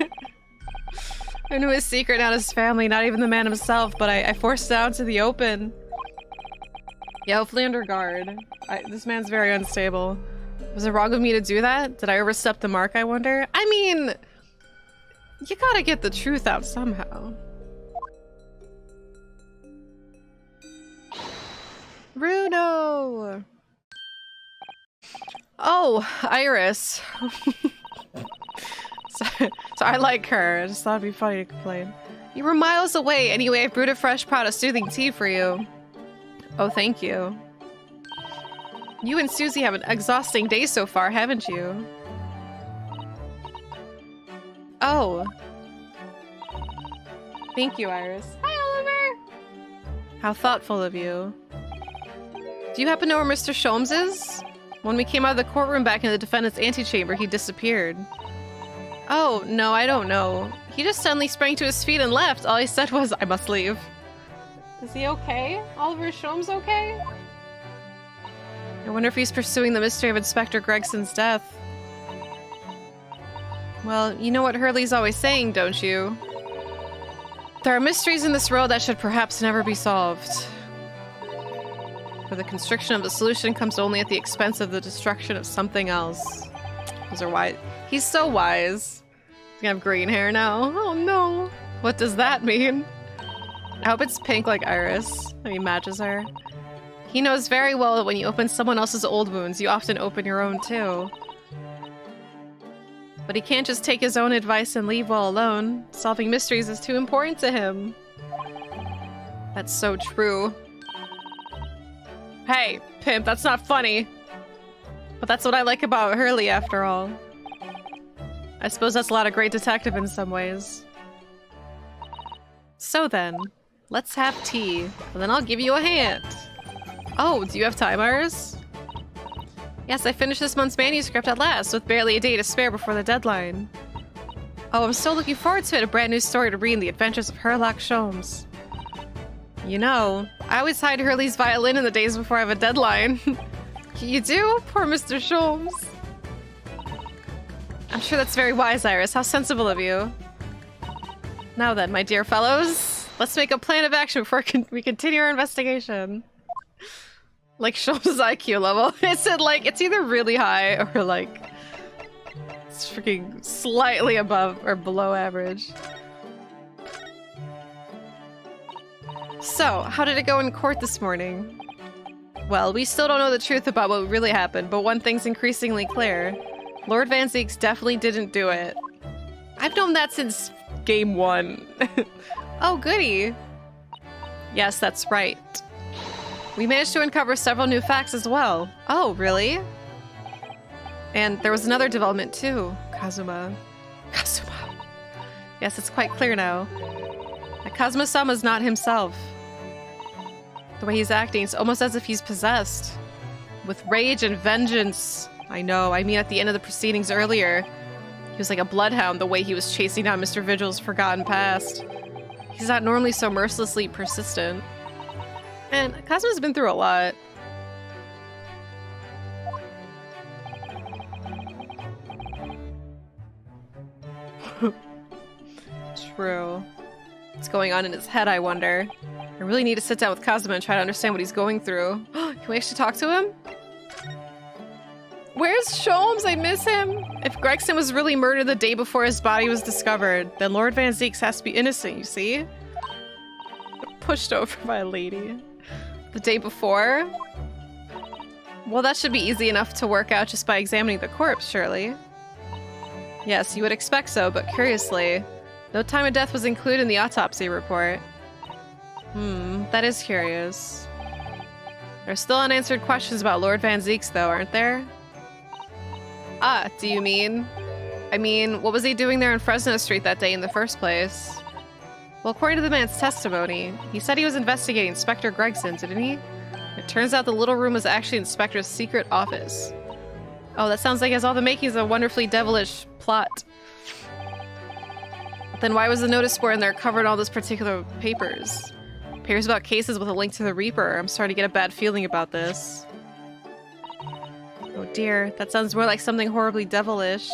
I knew his secret, not his family, not even the man himself, but I forced it out to the open. Yeah, hopefully under guard. This man's very unstable. Was it wrong of me to do that? Did I overstep the mark, I wonder? I mean, you gotta get the truth out somehow. Bruno! Oh, Iris. so I like her. I just thought it'd be funny to complain. You were miles away. Anyway, I brewed a fresh pot of soothing tea for you. Oh, thank you. You and Susie have an exhausting day so far, haven't you? Oh. Thank you, Iris. Hi, Oliver! How thoughtful of you. Do you happen to know where Mr. Sholmes is? When we came out of the courtroom back in the defendant's antechamber, he disappeared. Oh, no, I don't know. He just suddenly sprang to his feet and left. All he said was, I must leave. Is he okay? Oliver Sholmes okay? I wonder if he's pursuing the mystery of Inspector Gregson's death. Well, you know what Hurley's always saying, don't you? There are mysteries in this world that should perhaps never be solved. For the constriction of the solution comes only at the expense of the destruction of something else. Those are wise. He's so wise. He's gonna have green hair now. Oh no. What does that mean? I hope it's pink like Iris. I mean, matches her. He knows very well that when you open someone else's old wounds, you often open your own too. But he can't just take his own advice and leave well alone. Solving mysteries is too important to him. That's so true. Hey, pimp, that's not funny. But that's what I like about Hurley, after all. I suppose that's a lot of great detective in some ways. So then, let's have tea, and then I'll give you a hand. Oh, do you have time, Iris? Yes, I finished this month's manuscript at last, with barely a day to spare before the deadline. Oh, I'm still looking forward to it, a brand new story to read in the adventures of Herlock Sholmes. You know, I always hide Hurley's violin in the days before I have a deadline. You do? Poor Mr. Sholmes. I'm sure that's very wise, Iris. How sensible of you. Now then, my dear fellows, let's make a plan of action before we continue our investigation. Like Sholmes' IQ level. It's either really high or like it's freaking slightly above or below average. So, how did it go in court this morning? Well, we still don't know the truth about what really happened, but one thing's increasingly clear. Lord Van Zieks definitely didn't do it. I've known that since game 1. Oh, goody. Yes, that's right. We managed to uncover several new facts as well. Oh, really? And there was another development too. Kazuma. Yes, it's quite clear now. That Kazuma-sama's not himself. The way he's acting, it's almost as if he's possessed. With rage and vengeance. I know, I mean at the end of the proceedings earlier. He was like a bloodhound the way he was chasing down Mr. Vigil's forgotten past. He's not normally so mercilessly persistent. And Kazuma's been through a lot. True. What's going on in his head, I wonder? I really need to sit down with Kazuma and try to understand what he's going through. Can we actually talk to him? Where's Sholmes? I miss him. If Gregson was really murdered the day before his body was discovered, then Lord Van Zieks has to be innocent, you see? Pushed over by a lady. The day before? Well, that should be easy enough to work out just by examining the corpse, surely. Yes, you would expect so, but curiously, no time of death was included in the autopsy report. That is curious. There's still unanswered questions about Lord Van Zieks, though, aren't there? Ah, do you mean? I mean, what was he doing there in Fresno Street that day in the first place? Well, according to the man's testimony, he said he was investigating Inspector Gregson, didn't he? It turns out the little room was actually Inspector's secret office. Oh, that sounds like it has all the makings of a wonderfully devilish plot. Then why was the notice board in there covered all those particular papers? Papers about cases with a link to the Reaper. I'm starting to get a bad feeling about this. Oh dear, that sounds more like something horribly devilish.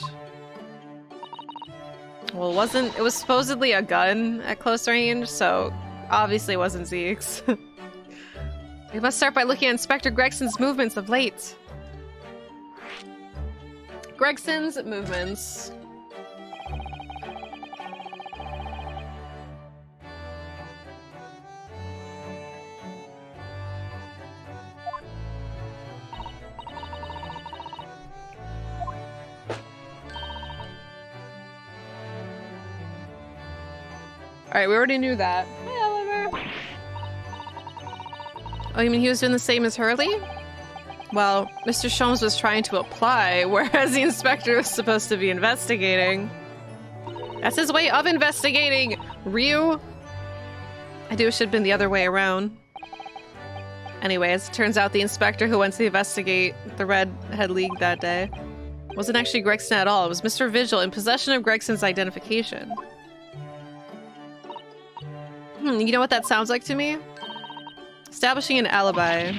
Well, it was supposedly a gun at close range, so obviously it wasn't Zeke's. We must start by looking at Inspector Gregson's movements of late. Gregson's movements. Alright, we already knew that. Hi, Oliver. Oh, you mean he was doing the same as Hurley? Well, Mr. Sholmes was trying to apply, whereas the inspector was supposed to be investigating. That's his way of investigating, Ryu! I do wish it had been the other way around. Anyway, as it turns out, the inspector who went to investigate the Redhead League that day wasn't actually Gregson at all. It was Mr. Vigil in possession of Gregson's identification. You know what that sounds like to me? Establishing an alibi.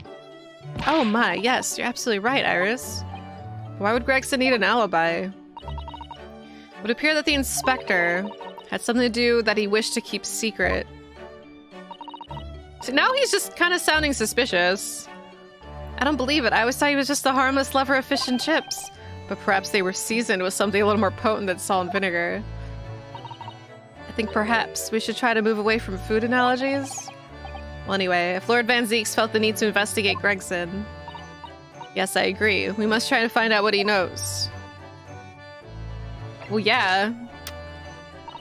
Oh my, yes, you're absolutely right, Iris. Why would Gregson need an alibi? It would appear that the inspector had something to do that he wished to keep secret. So now he's just kind of sounding suspicious. I don't believe it. I always thought he was just a harmless lover of fish and chips. But perhaps they were seasoned with something a little more potent than salt and vinegar. I think perhaps we should try to move away from food analogies. Well, anyway, if Lord Van Zieks felt the need to investigate Gregson... Yes, I agree. We must try to find out what he knows. Well, yeah.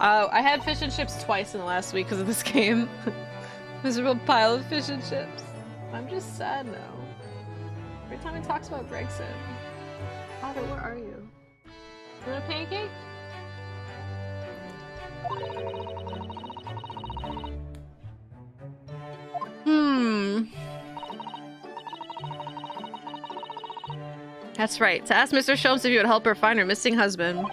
I had fish and chips twice in the last week because of this game. There's a real pile of fish and chips. I'm just sad now. Every time he talks about Gregson. Father, where are you? You want a pancake? That's right. To ask Mr. Sholmes if he would help her find her missing husband.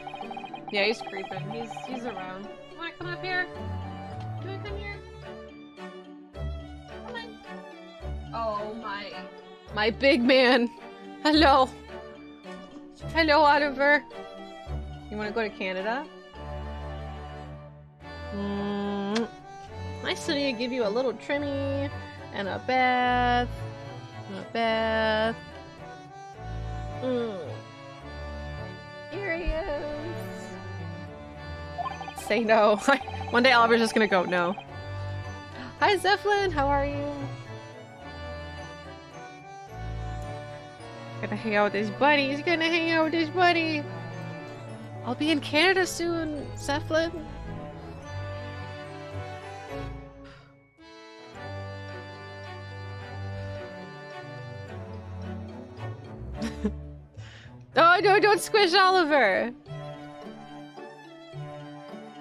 Yeah, he's creeping. He's around. You wanna come up here? You wanna come here? Come on. Oh my big man. Hello. Hello, Oliver. You wanna go to Canada? Nice of me to give you a little trimmy and a bath. And a bath. Here he is. Say no. One day Oliver's just gonna go no. Hi Zeppelin, how are you? Gonna hang out with his buddy. He's gonna hang out with his buddy. I'll be in Canada soon, Zeppelin. Oh no, don't squish Oliver!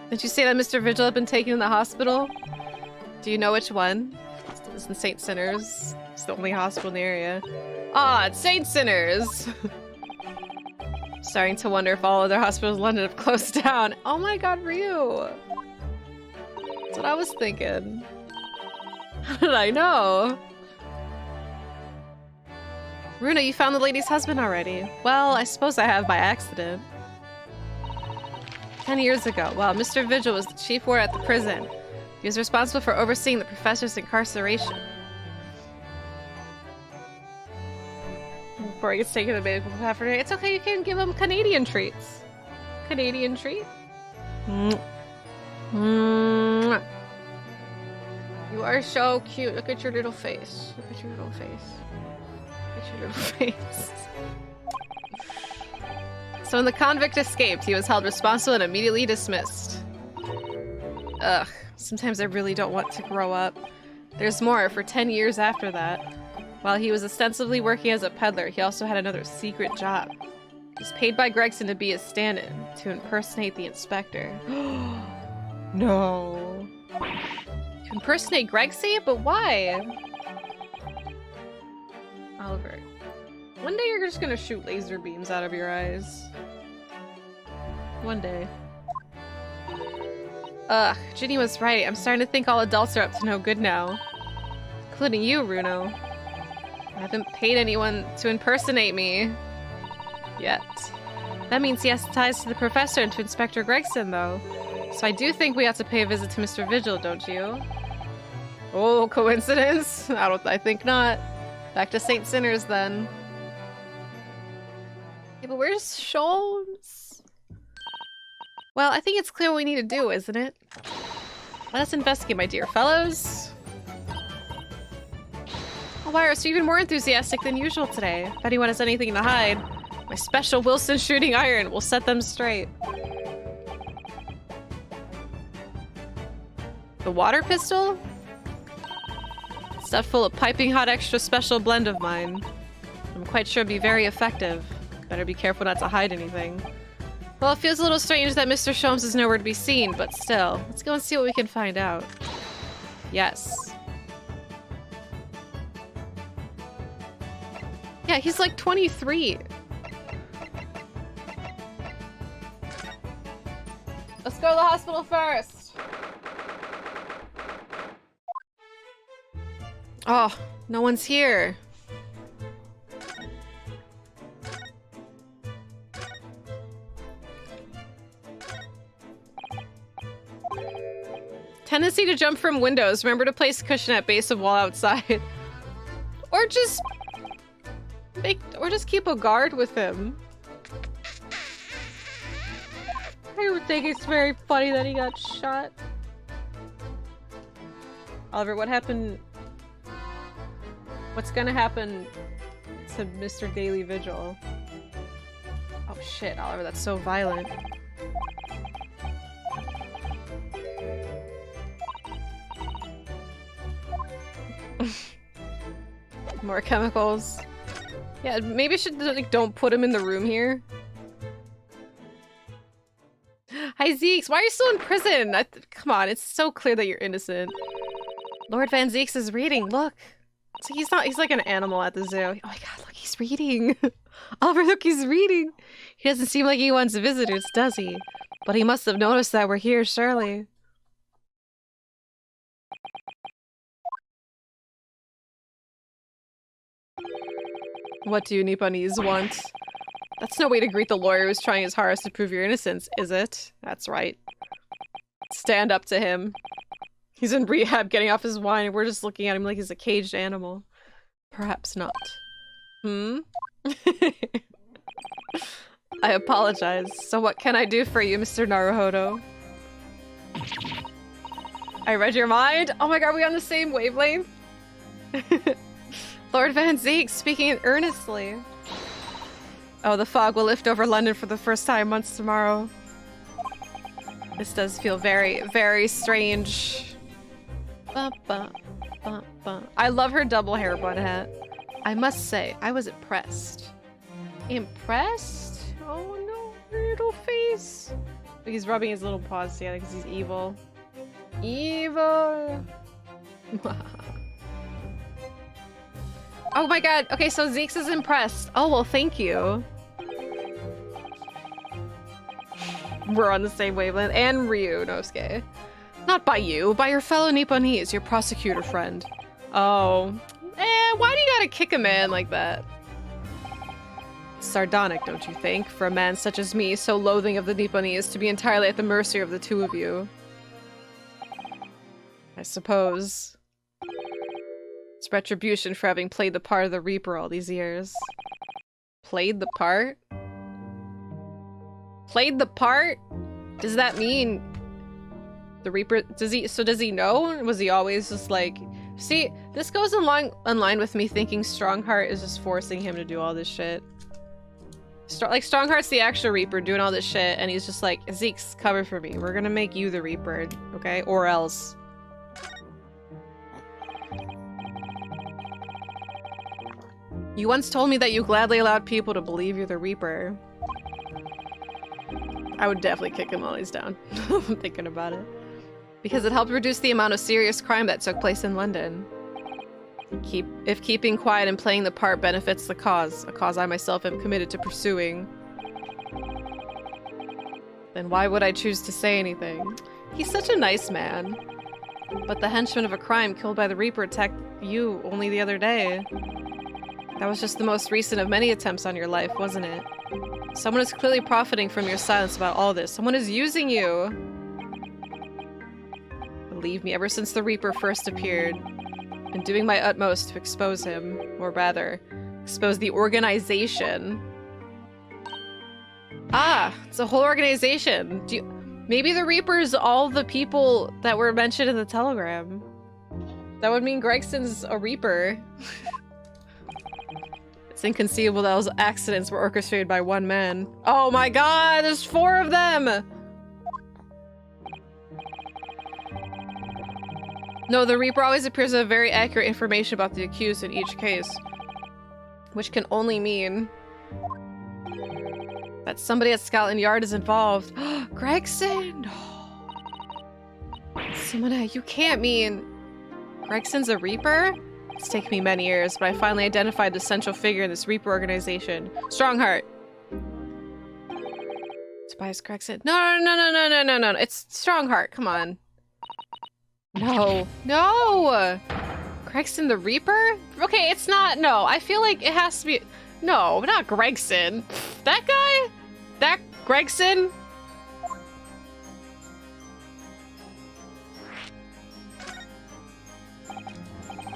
Did you say that Mr. Vigil had been taken to the hospital? Do you know which one? It's in St. Sinners. It's the only hospital in the area. Ah, it's St. Sinners! Starting to wonder if all other hospitals in London have closed down. Oh my god, Ryu! That's what I was thinking. How did I know? Runa, you found the lady's husband already. Well, I suppose I have by accident. 10 years ago, while Mr. Vigil was the chief warder at the prison, he was responsible for overseeing the professor's incarceration. Before he gets taken to the medical cafeteria, it's okay, you can give him Canadian treats. Canadian treat? You are so cute. Look at your little face. Look at your little face. Look at your little face. So when the convict escaped, he was held responsible and immediately dismissed. Ugh, sometimes I really don't want to grow up. There's more. For 10 years after that, while he was ostensibly working as a peddler, he also had another secret job. He was paid by Gregson to be his stand-in, to impersonate the inspector. No. To impersonate Gregsy? But why? Oliver. One day you're just gonna shoot laser beams out of your eyes. One day. Ugh, Ginny was right. I'm starting to think all adults are up to no good now. Including you, Runo. I haven't paid anyone to impersonate me. Yet. That means he has ties to the professor and to Inspector Gregson, though. So I do think we have to pay a visit to Mr. Vigil, don't you? Oh, coincidence? I think not. Back to St. Sinners, then. Yeah, but where's Sholmes? Well, I think it's clear what we need to do, isn't it? Let us investigate, my dear fellows. Oh, Iris, you're even more enthusiastic than usual today. If anyone has anything to hide, my special Wilson shooting iron will set them straight. The water pistol? Stuff full of piping hot extra special blend of mine. I'm quite sure it'd be very effective. Better be careful not to hide anything. Well, it feels a little strange that Mr. Sholmes is nowhere to be seen, but still. Let's go and see what we can find out. Yes. Yeah, he's like 23. Let's go to the hospital first. Oh, no one's here. Tendency to jump from windows. Remember to place cushion at base of wall outside. Or just keep a guard with him. I don't think it's very funny that he got shot. Oliver, what happened? What's gonna happen to Mr. Daily Vigil? Oh shit, Oliver, that's so violent. More chemicals. Yeah, maybe I should like don't put him in the room here. Hi Zeeks, why are you still in prison? Come on, it's so clear that you're innocent. Lord Van Zeeks is reading, look. So he's like an animal at the zoo. Oh my god, look, he's reading. Oliver, look, he's reading. He doesn't seem like he wants visitors, does he? But he must have noticed that we're here, surely. What do you Nipponese want? That's no way to greet the lawyer who's trying his hardest to prove your innocence, is it? That's right. Stand up to him. He's in rehab getting off his wine and we're just looking at him like he's a caged animal. Perhaps not. Hmm? I apologize. So what can I do for you, Mr. Naruhodo? I read your mind? Oh my god, are we on the same wavelength? Lord Van Zeek speaking earnestly. Oh, the fog will lift over London for the first time in months tomorrow. This does feel very, very strange. Ba, ba, ba, ba. I love her double hair bun hat. I must say, I was impressed. Impressed? Oh no, her little face. He's rubbing his little paws together because he's evil. Evil! Oh my god. Okay, so Zeeks is impressed. Oh, well, thank you. We're on the same wavelength. And Ryunosuke. Not by you, by your fellow Nipponese, your prosecutor friend. Oh. Why do you gotta kick a man like that? Sardonic, don't you think, for a man such as me, so loathing of the Nipponese, to be entirely at the mercy of the two of you? I suppose. It's retribution for having played the part of the Reaper all these years. Played the part? Played the part? Does that mean the Reaper, does he know? Was he always just like, see, this goes in line with me thinking Strongheart is just forcing him to do all this shit. Like, Strongheart's the actual Reaper doing all this shit, and he's just like, Zeke's, cover for me. We're gonna make you the Reaper, okay? Or else. You once told me that you gladly allowed people to believe you're the Reaper. I would definitely kick him while he's down. I'm thinking about it. Because it helped reduce the amount of serious crime that took place in London. If keeping quiet and playing the part benefits the cause, a cause I myself am committed to pursuing, then why would I choose to say anything? He's such a nice man. But the henchman of a crime killed by the Reaper attacked you only the other day. That was just the most recent of many attempts on your life, wasn't it? Someone is clearly profiting from your silence about all this. Someone is using you. Believe me, ever since the Reaper first appeared, I've been doing my utmost to expose him, or rather, expose the organization. Ah, it's a whole organization. Maybe the Reaper's all the people that were mentioned in the telegram. That would mean Gregson's a Reaper. It's inconceivable that those accidents were orchestrated by one man. Oh my god, there's 4 of them! No, the Reaper always appears to have very accurate information about the accused in each case. Which can only mean that somebody at Scotland Yard is involved. Gregson! Simona, you can't mean... Gregson's a Reaper? It's taken me many years, but I finally identified the central figure in this Reaper organization. Strongheart! Tobias Gregson. No. It's Strongheart, come on. No! Gregson the Reaper? Okay, it's not, no. I feel like it has to be... No, not Gregson. That guy? That Gregson?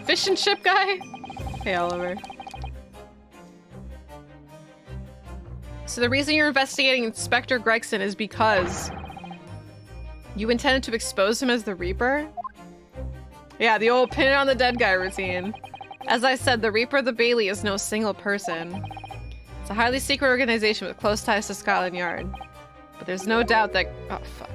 Fish and chip guy? Hey, Oliver. So the reason you're investigating Inspector Gregson is because you intended to expose him as the Reaper? Yeah, the old pin it on the dead guy routine. As I said, the Reaper of the Bailey is no single person. It's a highly secret organization with close ties to Scotland Yard. But there's no doubt that... Oh, fuck.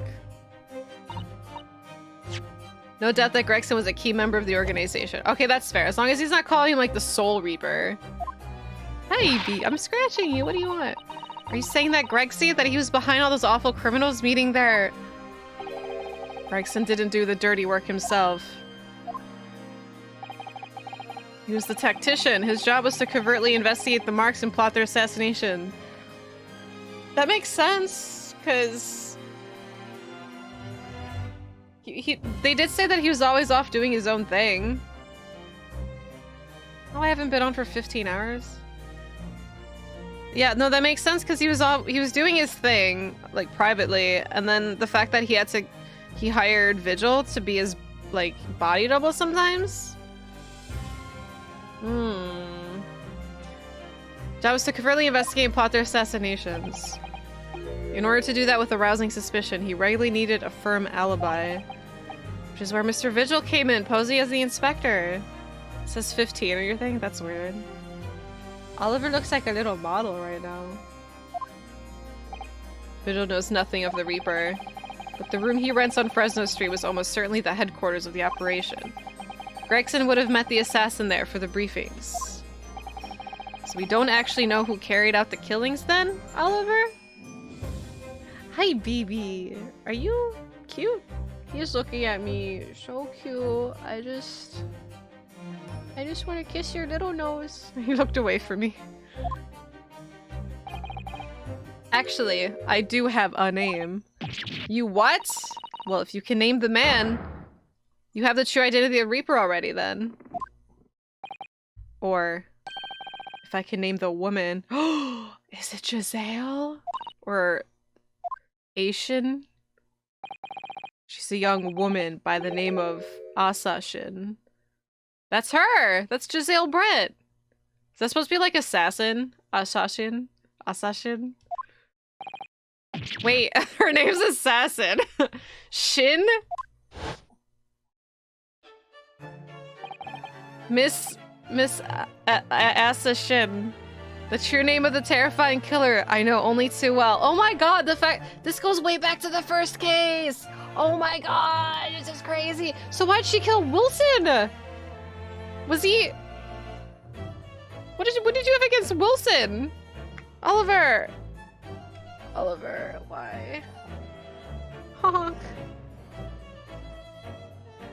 No doubt that Gregson was a key member of the organization. Okay, that's fair. As long as he's not calling him, like, the Soul Reaper. Hey, B, I'm scratching you. What do you want? Are you saying that Gregson, that he was behind all those awful criminals meeting their... Gregson didn't do the dirty work himself. He was the tactician. His job was to covertly investigate the marks and plot their assassination. That makes sense, because... They did say that he was always off doing his own thing. Oh, I haven't been on for 15 hours. Yeah, no, that makes sense because he was doing his thing, like, privately, and then the fact that he hired Vigil to be his, like, body double sometimes? Job was to covertly investigate and plot their assassinations. In order to do that with arousing suspicion, he regularly needed a firm alibi. Which is where Mr. Vigil came in, posing as the inspector. It says 15 on your thing? That's weird. Oliver looks like a little model right now. Vigil knows nothing of the Reaper, but the room he rents on Fresno Street was almost certainly the headquarters of the operation. Gregson would have met the assassin there for the briefings. So we don't actually know who carried out the killings then, Oliver? Hi, BB. Are you cute? He's looking at me. So cute. I just want to kiss your little nose. He looked away from me. Actually, I do have a name. You what? Well, if you can name the man, you have the true identity of Reaper already then. Or if I can name the woman. Is it Giselle? Or Asian? She's a young woman by the name of Asashin. That's her! That's Giselle Brett! Is that supposed to be like assassin? Assassin? Assassin? Wait, her name's Assassin. Shin? Miss Assassin. The true name of the terrifying killer I know only too well. Oh my god, the fact this goes way back to the first case. Oh my god, this is crazy. So why'd she kill Wilson? Was he... What did you have against Wilson? Oliver, why? Honk.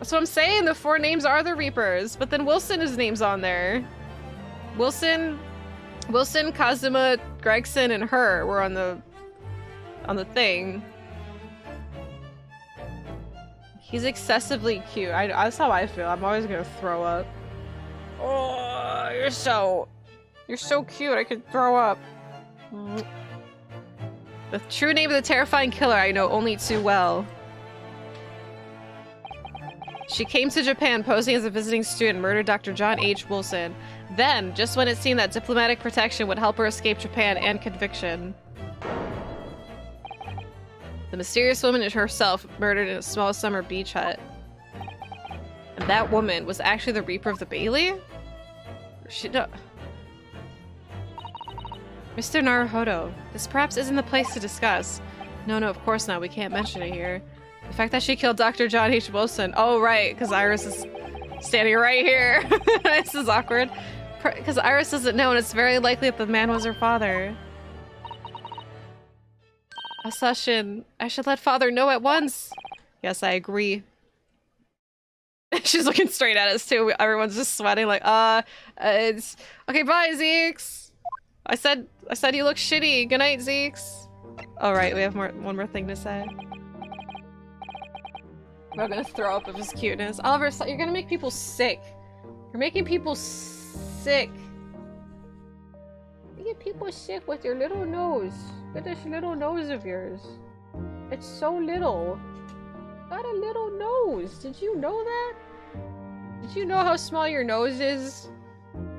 That's what I'm saying, the 4 names are the Reapers, but then Wilson's name's on there. Wilson, Kazuma, Gregson, and her were on the thing. He's excessively cute. That's how I feel. I'm always gonna throw up. Oh, you're so cute. I could throw up. The true name of the terrifying killer I know only too well. She came to Japan posing as a visiting student, murdered Dr. John H. Wilson. Then, just when it seemed that diplomatic protection would help her escape Japan and conviction, the mysterious woman is herself murdered in a small summer beach hut. And that woman was actually the Reaper of the Bailey? Mr. Naruhodo, this perhaps isn't the place to discuss. No, of course not. We can't mention it here. The fact that she killed Dr. John H. Wilson. Oh, right, because Iris is standing right here. This is awkward. Because Iris doesn't know, and it's very likely that the man was her father. Assassin, I should let father know at once. Yes, I agree. She's looking straight at us, too. Everyone's just sweating like, it's... Okay, bye, Zeeks! I said you look shitty. Good night, Zeeks. Alright, we have one more thing to say. We're gonna throw up of his cuteness. Oliver, you're gonna make people sick. You're making people sick. You get people sick with your little nose. Look at this little nose of yours. It's so little. Got a little nose. Did you know that? Did you know how small your nose is?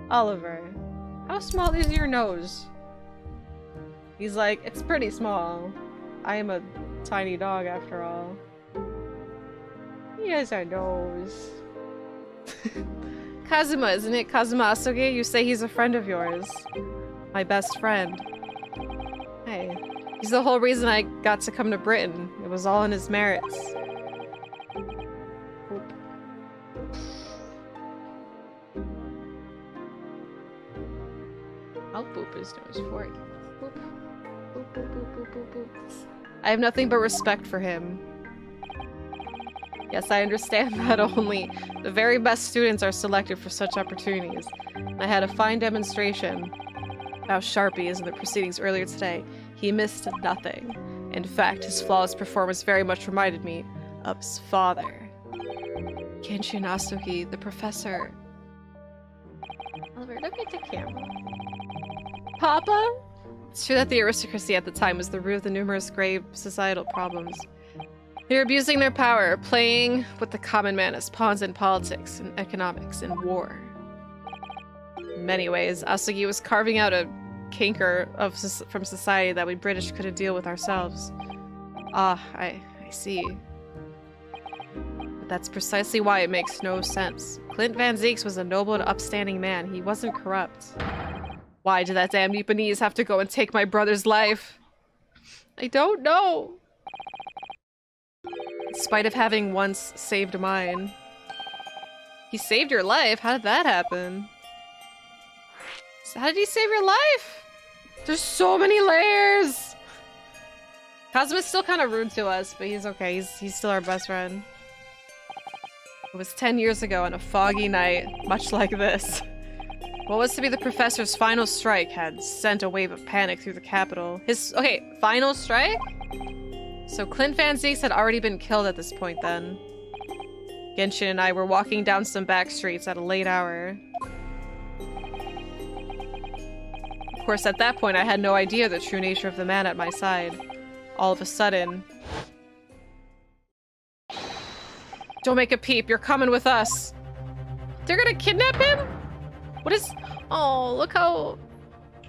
Oliver, how small is your nose? He's like, it's pretty small. I am a tiny dog after all. He has a nose. Kazuma, isn't it? Kazuma Asoge? You say he's a friend of yours. My best friend. Hey. He's the whole reason I got to come to Britain. It was all in his merits. Boop. I'll boop his nose for you. Boop. Boop, boop, boop, boop, boop, boop. I have nothing but respect for him. Yes, I understand that only the very best students are selected for such opportunities. I had a fine demonstration of how sharp he is in the proceedings earlier today. He missed nothing. In fact, his flawless performance very much reminded me of his father. Kenshin Asuki, the professor. Oliver, look at the camera. Papa? It's true that the aristocracy at the time was the root of the numerous grave societal problems. They were abusing their power, playing with the common man as pawns in politics and economics and war. In many ways, Asugi was carving out a canker from society that we British couldn't deal with ourselves. Ah, I see. But that's precisely why it makes no sense. Clint Van Zeeks was a noble and upstanding man. He wasn't corrupt. Why did that damn Japanese have to go and take my brother's life? I don't know. In spite of having once saved mine. He saved your life? How did that happen? How did he save your life? There's so many layers! Cosmo's still kind of rude to us, but he's okay. He's still our best friend. It was 10 years ago on a foggy night, much like this. What was to be the professor's final strike had sent a wave of panic through the capital. Okay, final strike? So Clint Van Zieks had already been killed at this point then. Genshin and I were walking down some back streets at a late hour. Of course, at that point I had no idea the true nature of the man at my side. All of a sudden... Don't make a peep, you're coming with us! They're gonna kidnap him? What is... Oh, look how...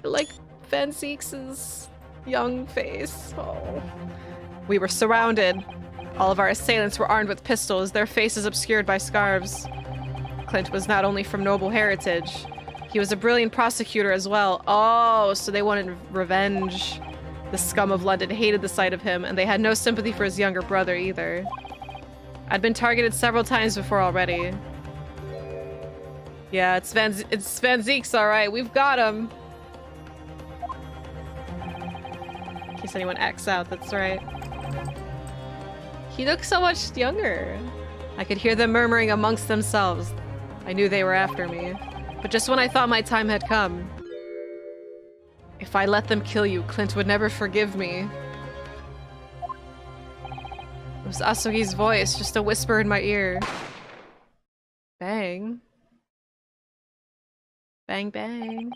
like, Van Zieks' young face. Oh. We were surrounded. All of our assailants were armed with pistols, their faces obscured by scarves. Clint was not only from noble heritage, he was a brilliant prosecutor as well. Oh, so they wanted revenge. The scum of London hated the sight of him, and they had no sympathy for his younger brother either. I'd been targeted several times before already. Yeah, it's Van Zieks, alright. We've got him. In case anyone X out, that's right. He looks so much younger. I could hear them murmuring amongst themselves. I knew they were after me. But just when I thought my time had come... If I let them kill you, Clint would never forgive me. It was Asugi's voice, just a whisper in my ear. Bang. Bang, bang.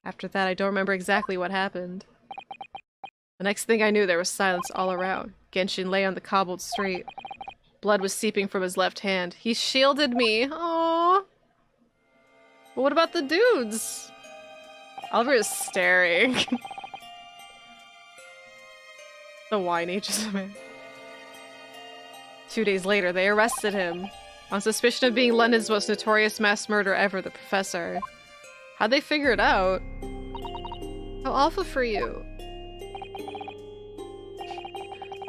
After that, I don't remember exactly what happened. The next thing I knew, there was silence all around. Genshin lay on the cobbled street. Blood was seeping from his left hand. He shielded me. Aww. But what about the dudes? Oliver is staring. The whiny just man. 2 days later, they arrested him. On suspicion of being London's most notorious mass murderer ever, the Professor. How'd they figure it out? How awful for you.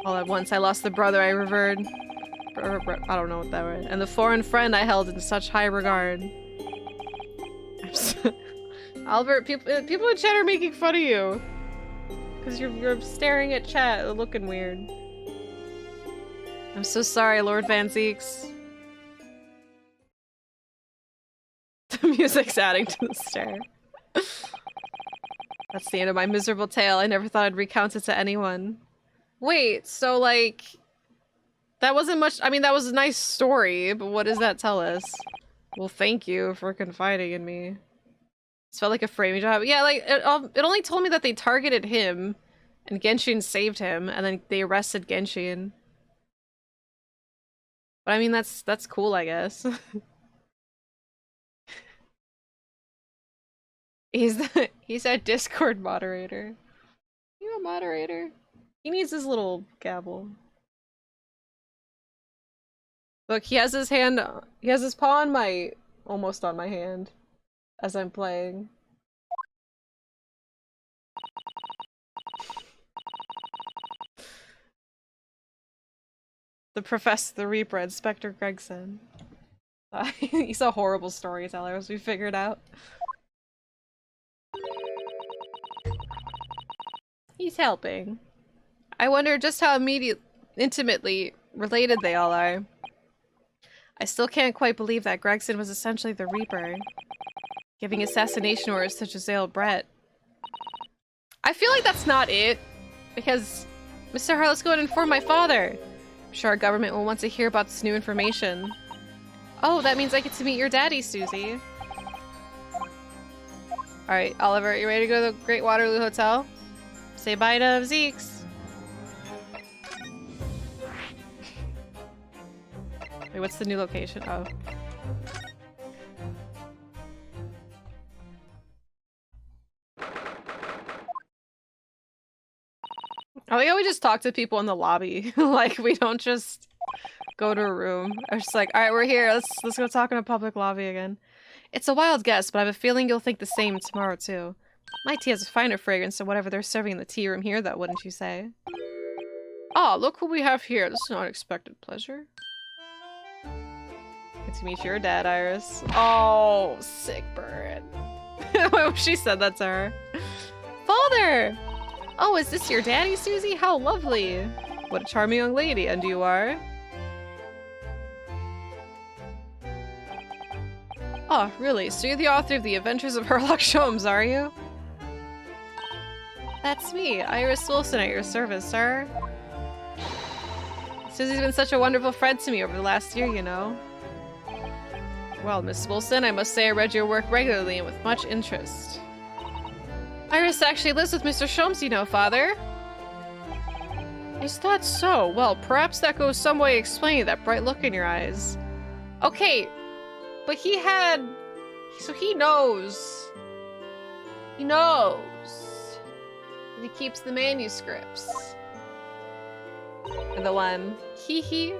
All at once, I lost the brother I revered. I don't know what that was. And the foreign friend I held in such high regard. Albert, people in chat are making fun of you. Because you're staring at chat, looking weird. I'm so sorry, Lord Van Zieks. The music's adding to the stare. That's the end of my miserable tale. I never thought I'd recount it to anyone. Wait, so like... That wasn't much- I mean, that was a nice story, but what does that tell us? Well, thank you for confiding in me. This felt like a framing job. Yeah, like, it only told me that they targeted him, and Genshin saved him, and then they arrested Genshin. But I mean, that's cool, I guess. He's a Discord moderator. You a moderator? He needs his little gavel. Look, he has his paw on my, almost on my hand, as I'm playing. The Professor, the Reaper, Inspector Gregson. He's a horrible storyteller, as we figured out. He's helping. I wonder just how intimately related they all are. I still can't quite believe that Gregson was essentially the Reaper, giving assassination orders to Giselle Brett. I feel like that's not it, because Mr. Hart, let's go and inform my father. I'm sure our government will want to hear about this new information. Oh, that means I get to meet your daddy, Susie. Alright, Oliver, you ready to go to the Great Waterloo Hotel? Say bye to Zeeks. Wait, what's the new location? Oh. I like how we just talk to people in the lobby. Like, we don't just go to a room. I'm just like, alright, we're here. Let's go talk in a public lobby again. It's a wild guess, but I have a feeling you'll think the same tomorrow, too. My tea has a finer fragrance than whatever they're serving in the tea room here, though, wouldn't you say? Ah, look who we have here. This is an unexpected pleasure. Good to meet your dad, Iris. Oh, sick bird. She said that to her. Father! Oh, is this your daddy, Susie? How lovely. What a charming young lady, and you are? Oh, really? So you're the author of The Adventures of Sherlock Holmes, are you? That's me, Iris Wilson, at your service, sir. Susie's been such a wonderful friend to me over the last year, you know. Well, Miss Wilson, I must say I read your work regularly and with much interest. Iris actually lives with Mr. Sholmes, you know, Father. Is that so? Well, perhaps that goes some way explaining that bright look in your eyes. Okay, but he had... So he knows. He knows. He keeps the manuscripts. And the one. Hee.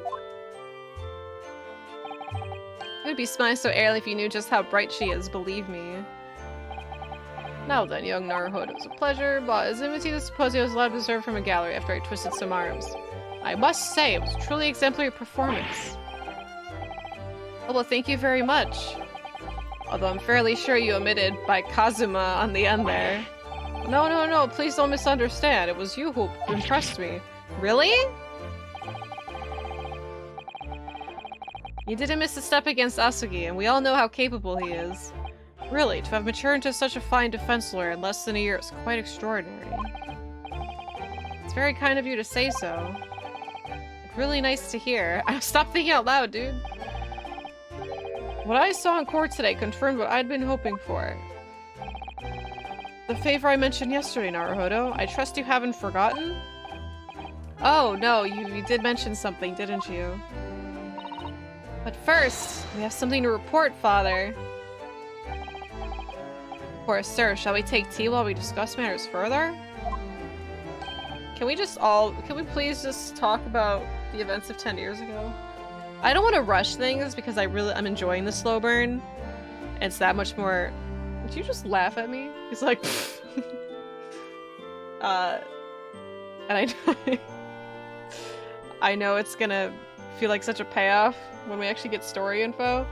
It would be smiling so airily if you knew just how bright she is, believe me. Now then, young Naruhodo, it was a pleasure, but as invitation to suppose I was allowed to observe from a gallery after I twisted some arms. I must say, it was a truly exemplary performance. Oh, well, thank you very much. Although I'm fairly sure you omitted by Kazuma on the end there. No, please don't misunderstand. It was you who impressed me. Really? You didn't miss a step against Asugi, and we all know how capable he is. Really, to have matured into such a fine defense lawyer in less than a year is quite extraordinary. It's very kind of you to say so. Really nice to hear. Stop thinking out loud, dude. What I saw in court today confirmed what I'd been hoping for. The favor I mentioned yesterday, Naruhodo. I trust you haven't forgotten? Oh, no, you did mention something, didn't you? But first, we have something to report, Father. Of course, sir, shall we take tea while we discuss matters further? Can we please just talk about the events of 10 years ago? I don't want to rush things because I'm enjoying the slow burn. It's that much more... Did you just laugh at me? He's like... and I know it's gonna feel like such a payoff when we actually get story info,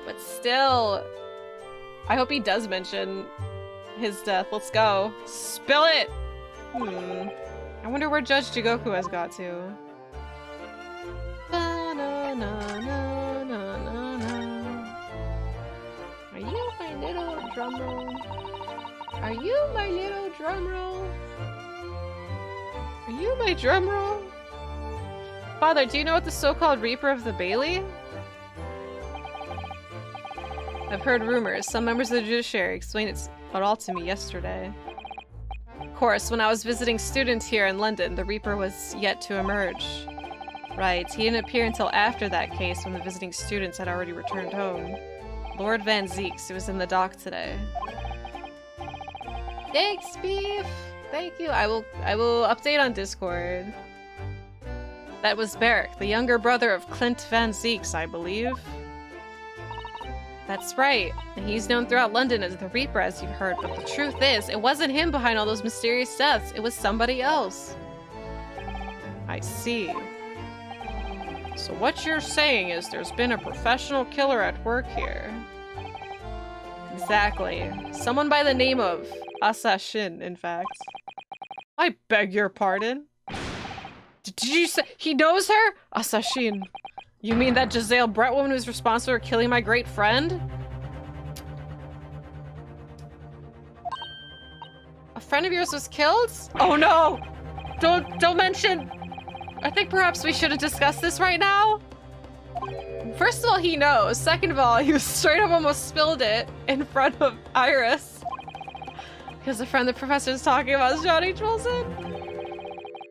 but still, I hope he does mention his death. Let's go. Spill it! I wonder where Judge Jigoku has got to. Are you my little drumroll? Are you my little drumroll? Are you my drumroll? Father, do you know what the so-called Reaper of the Bailey? I've heard rumors. Some members of the judiciary explained it all to me yesterday. Of course, when I was visiting students here in London, the Reaper was yet to emerge. Right, he didn't appear until after that case when the visiting students had already returned home. Lord Van Zeeks, who was in the dock today. Thanks, Beef! Thank you. I will update on Discord. That was Beric, the younger brother of Clint Van Zeeks, I believe. That's right. And he's known throughout London as the Reaper, as you've heard, but the truth is, it wasn't him behind all those mysterious deaths. It was somebody else. I see. So what you're saying is there's been a professional killer at work here. Exactly. Someone by the name of Assassin, in fact. I beg your pardon? Did you say he knows her? Assassin. You mean that Giselle Brett woman who's responsible for killing my great friend? A friend of yours was killed? Oh no! Don't mention! I think perhaps we shouldn't discuss this right now. First of all, he knows. Second of all, he was straight up almost spilled it in front of Iris. Because the friend the professor is talking about is John H. Wilson.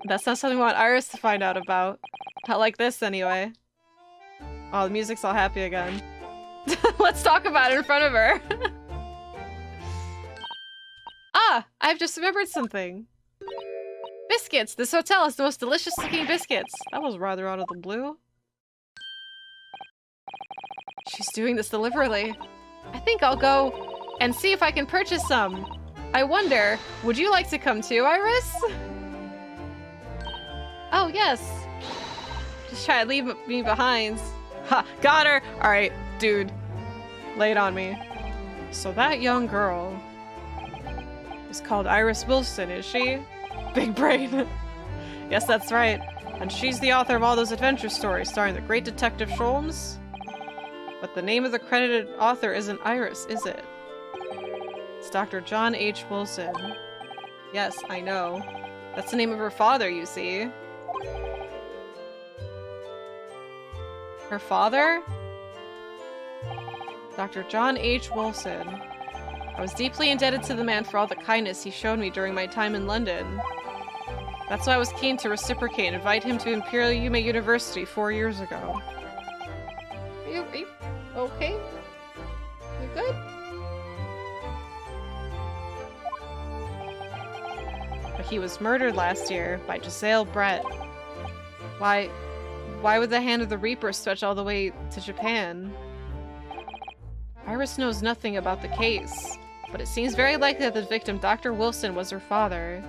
That's not something we want Iris to find out about. Not like this, anyway. Oh, the music's all happy again. Let's talk about it in front of her. Ah! I've just remembered something. Biscuits! This hotel has the most delicious looking biscuits. That was rather out of the blue. She's doing this deliberately. I think I'll go and see if I can purchase some. I wonder, would you like to come too, Iris? Oh, yes. Just try to leave me behind. Ha! Got her! Alright, dude. Lay it on me. So that young girl is called Iris Wilson, is she? Big brain. Yes, that's right. And she's the author of all those adventure stories starring the great Detective Sholmes. But the name of the credited author isn't Iris, is it? It's Dr. John H. Wilson. Yes, I know. That's the name of her father, you see. Her father? Dr. John H. Wilson. I was deeply indebted to the man for all the kindness he showed me during my time in London. That's why I was keen to reciprocate and invite him to Imperial Yume University 4 years ago. Are you okay? You good? But he was murdered last year by Giselle Brett. Why would the hand of the Reaper stretch all the way to Japan? Iris knows nothing about the case, but it seems very likely that the victim, Dr. Wilson, was her father.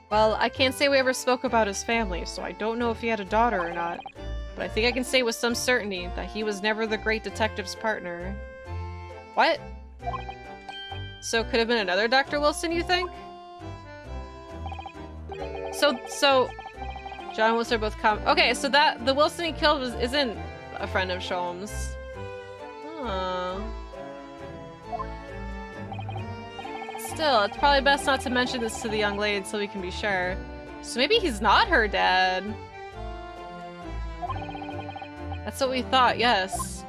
Well, I can't say we ever spoke about his family, so I don't know if he had a daughter or not, but I think I can say with some certainty that he was never the great detective's partner. What? So it could have been another Dr. Wilson, you think? So John and Wilson are both okay, so that the Wilson he killed isn't a friend of Sholmes. Oh. Still, it's probably best not to mention this to the young lady until we can be sure. So maybe he's not her dad. That's what we thought, yes.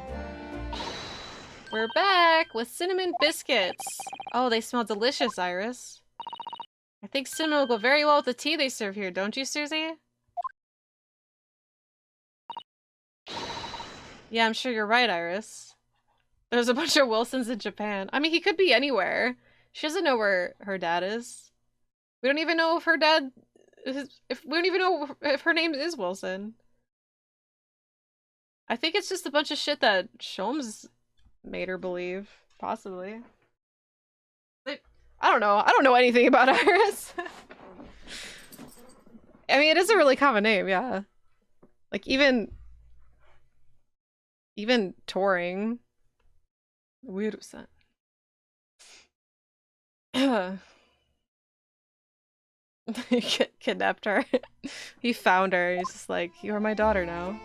We're back with cinnamon biscuits. Oh, they smell delicious, Iris. I think cinnamon will go very well with the tea they serve here, don't you, Susie? Yeah, I'm sure you're right, Iris. There's a bunch of Wilsons in Japan. I mean, he could be anywhere. She doesn't know where her dad is. We don't even know if her dad is, we don't even know if her name is Wilson. I think it's just a bunch of shit that Sholmes made her believe, possibly. I don't know. I don't know anything about Iris. I mean, it is a really common name, yeah. Like even touring. Weird-san. He kidnapped her. He found her. He's just like, you're my daughter now.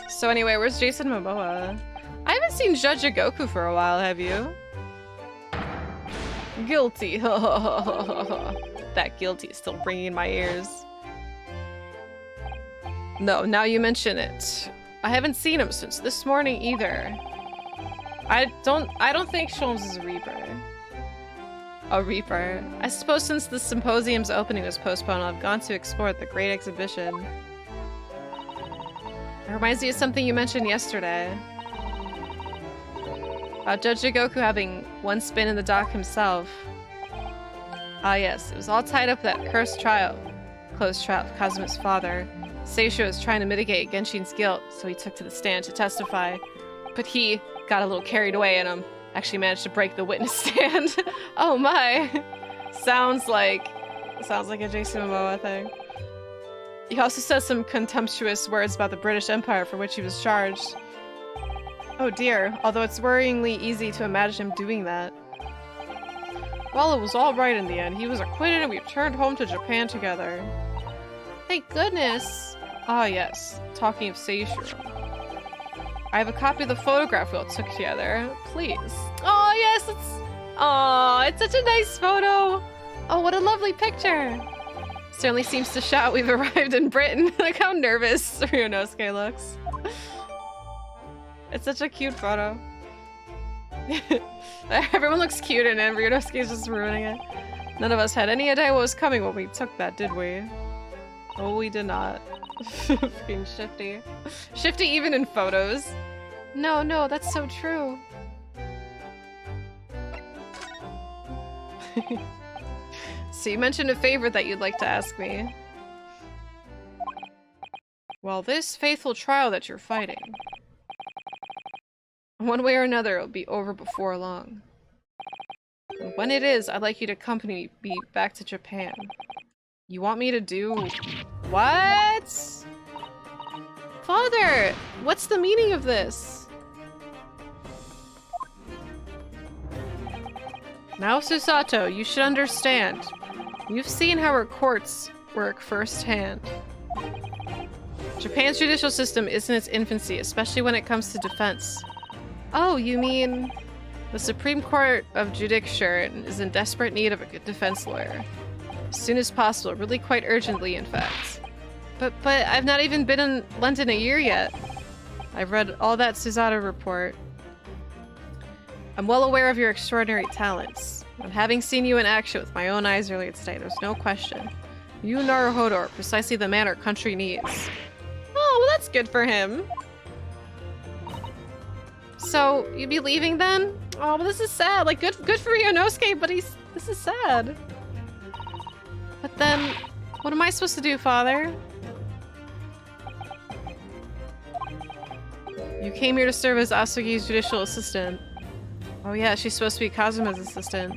So anyway, where's Jason Momoa? I haven't seen Judge Goku for a while, have you? Guilty. That guilty is still ringing in my ears. No, now you mention it. I haven't seen him since this morning either. I don't think Sholmes is a Reaper. A Reaper. I suppose since the symposium's opening was postponed, I've gone to explore the great exhibition. It reminds me of something you mentioned yesterday. About Judge Goku having one spin in the dock himself. Ah yes, it was all tied up with that cursed trial. Closed trial of Kazuma's father. Seisho was trying to mitigate Genshin's guilt, so he took to the stand to testify. But he got a little carried away and actually managed to break the witness stand. Oh my! Sounds like a Jason Momoa thing. He also said some contemptuous words about the British Empire for which he was charged. Oh dear, although it's worryingly easy to imagine him doing that. Well, it was all right in the end. He was acquitted and we returned home to Japan together. Thank goodness! Ah yes, talking of Seishiro. I have a copy of the photograph we all took together. Please. Oh yes, it's such a nice photo! Oh, what a lovely picture! Certainly seems to shout we've arrived in Britain. Look how nervous Ryunosuke looks. It's such a cute photo. Everyone looks cute and then Ryunosuke's just ruining it. None of us had any idea what was coming when we took that, did we? Oh, we did not. Fucking Shifty. Shifty even in photos. No, that's so true. So you mentioned a favor that you'd like to ask me. Well, this faithful trial that you're fighting, one way or another, it'll be over before long. And when it is, I'd like you to accompany me back to Japan. You want me to do... What? Father! What's the meaning of this? Now, Susato, you should understand. You've seen how our courts work firsthand. Japan's judicial system is in its infancy, especially when it comes to defense. Oh, you mean... The Supreme Court of Judicature is in desperate need of a good defense lawyer. As soon as possible, really quite urgently, in fact. But I've not even been in London a year yet. I've read all that Susato report. I'm well aware of your extraordinary talents. And having seen you in action with my own eyes earlier today, there's no question. You, Naruhodo, are precisely the man our country needs. Oh, well that's good for him. So, you'd be leaving then? Oh, well this is sad. Like, good for Ryunosuke, but this is sad. But then, what am I supposed to do, father? You came here to serve as Asugi's judicial assistant. Oh yeah, she's supposed to be Kazuma's assistant.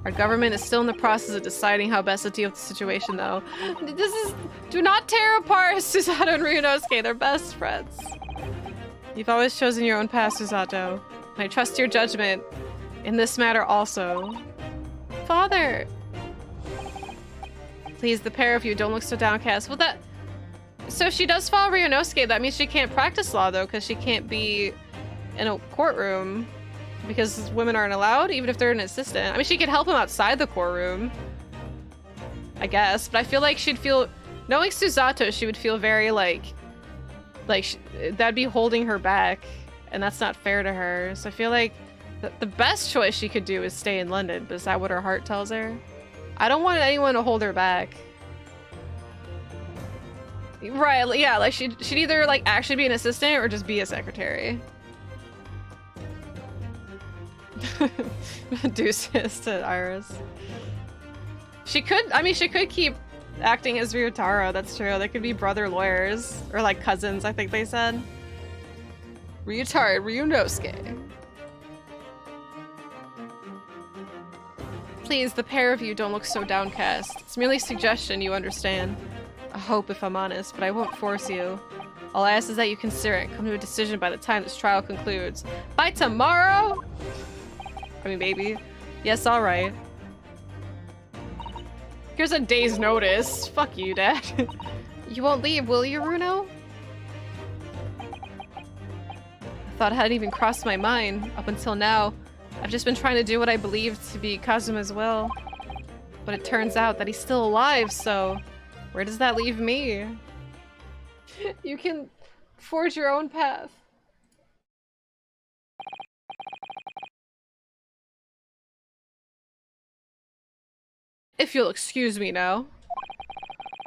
Our government is still in the process of deciding how best to deal with the situation, though. Do not tear apart Susato and Ryunosuke, they're best friends. You've always chosen your own path, Susato. And I trust your judgment in this matter also. Father! Please, the pair of you, don't look so downcast. Well, so if she does follow Ryunosuke, that means she can't practice law, though, because she can't be in a courtroom. Because women aren't allowed, even if they're an assistant. I mean, she could help him outside the courtroom. I guess. But I feel like she'd feel... Knowing Susato, she would feel very, that'd be holding her back. And that's not fair to her. So I feel like the best choice she could do is stay in London. But is that what her heart tells her? I don't want anyone to hold her back. Right, yeah, like she'd either like actually be an assistant or just be a secretary. Deuces to Iris. She could keep acting as Ryutaro, that's true. They could be brother lawyers. Or like cousins, I think they said. Ryutaro, Ryunosuke. Please, the pair of you don't look so downcast. It's merely a suggestion, you understand. A hope, if I'm honest, but I won't force you. All I ask is that you consider it and come to a decision by the time this trial concludes. By tomorrow? I mean, maybe. Yes, alright. Here's a day's notice. Fuck you, Dad. You won't leave, will you, Runo? I thought it hadn't even crossed my mind up until now. I've just been trying to do what I believed to be Kazuma's will. But it turns out that he's still alive, so... Where does that leave me? You can forge your own path. If you'll excuse me now.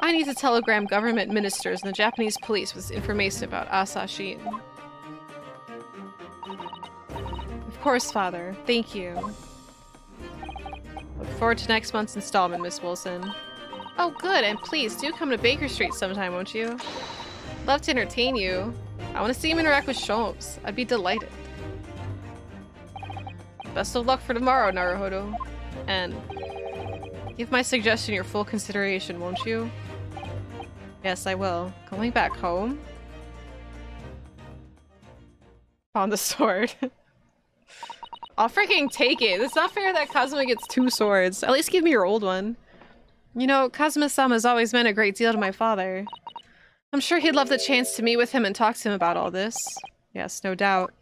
I need to telegram government ministers and the Japanese police with information about Asashin. Of course, Father. Thank you. Look forward to next month's installment, Miss Wilson. Oh, good, and please do come to Baker Street sometime, won't you? Love to entertain you. I want to see him interact with Sholmes. I'd be delighted. Best of luck for tomorrow, Naruhodo. And give my suggestion your full consideration, won't you? Yes, I will. Going back home? Found the sword. I'll freaking take it. It's not fair that Kazuma gets 2 swords. At least give me your old one. You know, Kazuma-sama has always meant a great deal to my father. I'm sure he'd love the chance to meet with him and talk to him about all this. Yes, no doubt.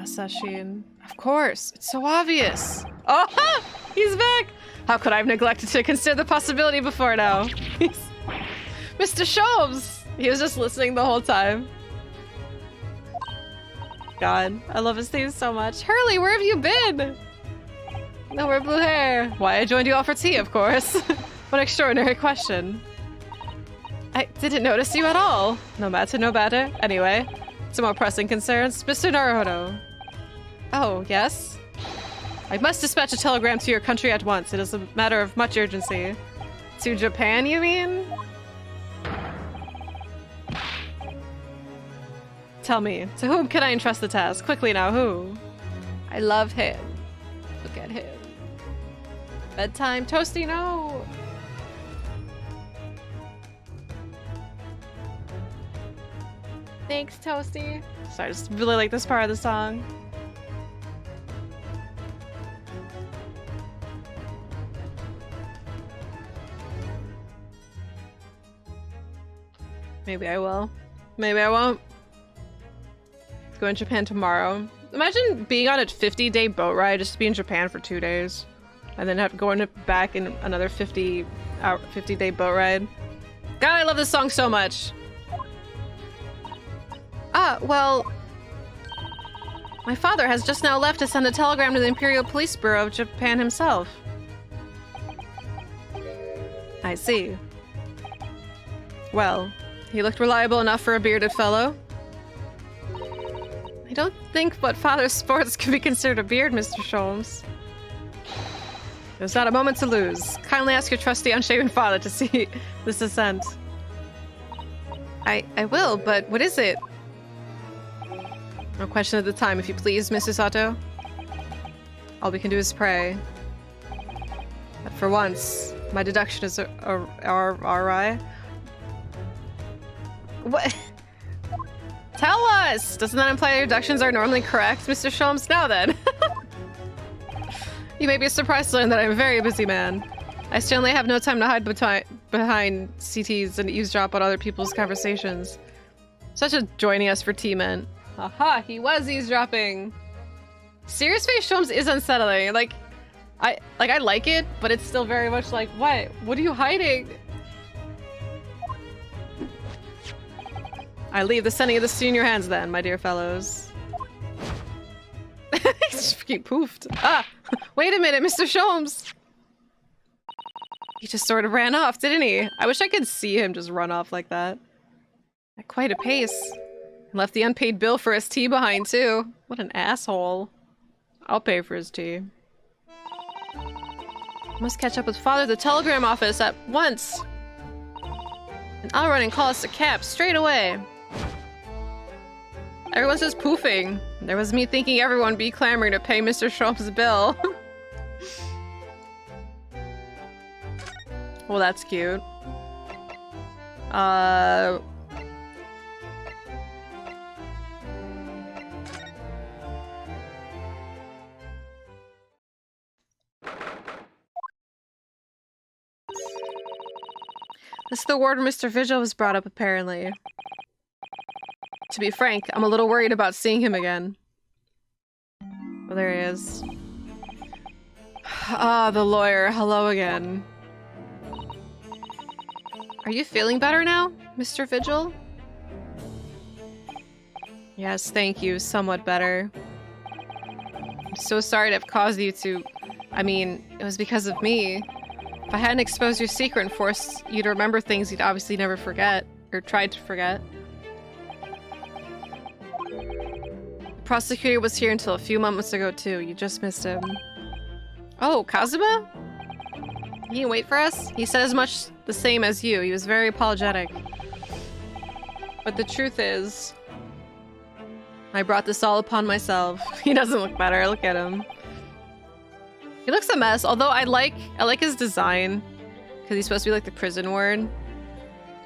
Asashin. Of course, it's so obvious. Oh, ha! He's back! How could I have neglected to consider the possibility before now? Mr. Sholmes! He was just listening the whole time. God, I love his theme so much. Hurley, where have you been? No, we're blue hair. Why, I joined you all for tea, of course. What an extraordinary question. I didn't notice you at all. No matter, no matter. Anyway, some more pressing concerns. Mr. Naruhodo. Oh, yes? I must dispatch a telegram to your country at once. It is a matter of much urgency. To Japan, you mean? Tell me, to whom can I entrust the task? Quickly now, who? I love him. Look at him. Bedtime. Toasty, no! Thanks, Toasty. Sorry, I just really like this part of the song. Maybe I will. Maybe I won't. Go in Japan tomorrow. Imagine being on a 50-day boat ride just to be in Japan for 2 days. And then have going back in another 50-day boat ride. God, I love this song so much. Well... My father has just now left to send a telegram to the Imperial Police Bureau of Japan himself. I see. Well, he looked reliable enough for a bearded fellow. I don't think what father's sports can be considered a beard, Mr. Sholmes. There's not a moment to lose. Kindly ask your trusty unshaven father to see this ascent. I will, but what is it? No question at the time, if you please, Mrs. Sato. All we can do is pray. But for once, my deduction is awry. What? Tell us! Doesn't that imply your deductions are normally correct, Mr. Sholmes? Now then. You may be surprised to learn that I'm a very busy man. I certainly have no time to hide behind CTs and eavesdrop on other people's conversations. Such as joining us for tea meant. Aha, he was eavesdropping. Serious face Sholmes is unsettling. I like it, but it's still very much like, what? What are you hiding? I leave the sending of this in your hands then, my dear fellows. He's freaking poofed. Ah! Wait a minute, Mr. Sholmes! He just sort of ran off, didn't he? I wish I could see him just run off like that. At quite a pace. Left the unpaid bill for his tea behind, too. What an asshole. I'll pay for his tea. Must catch up with father at the telegram office at once. And I'll run and call us a cab straight away. Everyone's just poofing. There was me thinking everyone would be clamoring to pay Mr. Sholmes' bill. Well, that's cute. This is the ward where Mr. Vigil was brought up, apparently. To be frank, I'm a little worried about seeing him again. Oh, there he is. Ah, the lawyer. Hello again. Are you feeling better now, Mr. Vigil? Yes, thank you. Somewhat better. I'm so sorry to have caused you to... I mean, it was because of me. If I hadn't exposed your secret and forced you to remember things you'd obviously never forget. Or tried to forget. The prosecutor was here until a few moments ago, too. You just missed him. Oh, Kazuma? He didn't wait for us? He said as much the same as you. He was very apologetic. But the truth is... I brought this all upon myself. He doesn't look better. Look at him. He looks a mess, although I like his design. Because he's supposed to be like the prison ward. And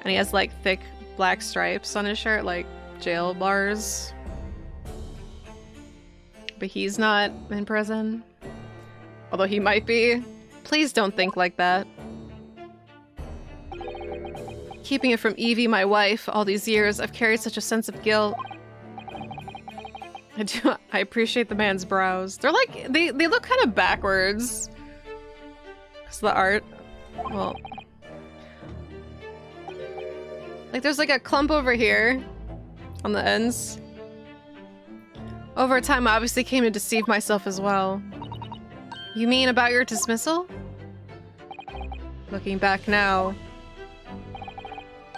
he has like thick black stripes on his shirt, like jail bars. But he's not in prison. Although he might be. Please don't think like that. Keeping it from Evie, my wife, all these years, I've carried such a sense of guilt. I appreciate the man's brows. They're like, they look kind of backwards. Because the art, well... Like there's like a clump over here on the ends. Over time, I obviously came to deceive myself as well. You mean about your dismissal? Looking back now,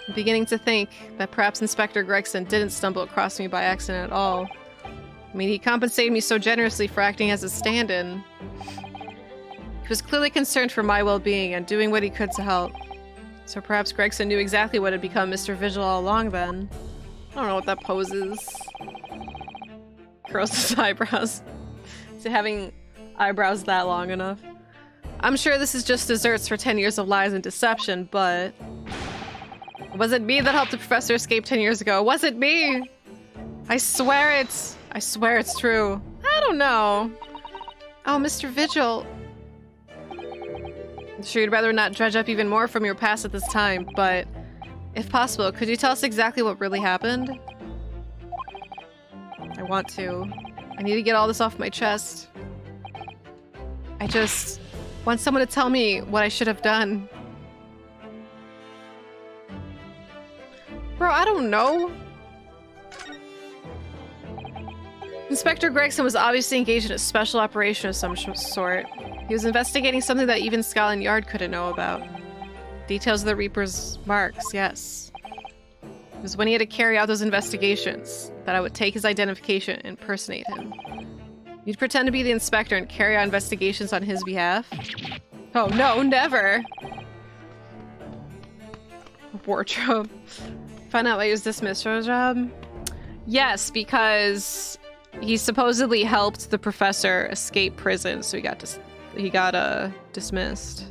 I'm beginning to think that perhaps Inspector Gregson didn't stumble across me by accident at all. I mean, he compensated me so generously for acting as a stand-in. He was clearly concerned for my well-being and doing what he could to help. So perhaps Gregson knew exactly what had become Mr. Vigil all along then. I don't know what that pose is. Curls his eyebrows. To having eyebrows that long enough. I'm sure this is just desserts for 10 years of lies and deception, but... Was it me that helped the professor escape 10 years ago? Was it me? I swear it's true. I don't know. Oh, Mr. Vigil. I'm sure you'd rather not dredge up even more from your past at this time, but If possible, could you tell us exactly what really happened? I want to. I need to get all this off my chest. I just want someone to tell me what I should have done. Bro, I don't know. Inspector Gregson was obviously engaged in a special operation of some sort. He was investigating something that even Scotland Yard couldn't know about. Details of the Reaper's marks, yes. It was when he had to carry out those investigations that I would take his identification and impersonate him. You'd pretend to be the inspector and carry out investigations on his behalf? Oh no, never! Wardrobe. Find out why he was dismissed from his job? Yes, because he supposedly helped the professor escape prison, so he got dismissed.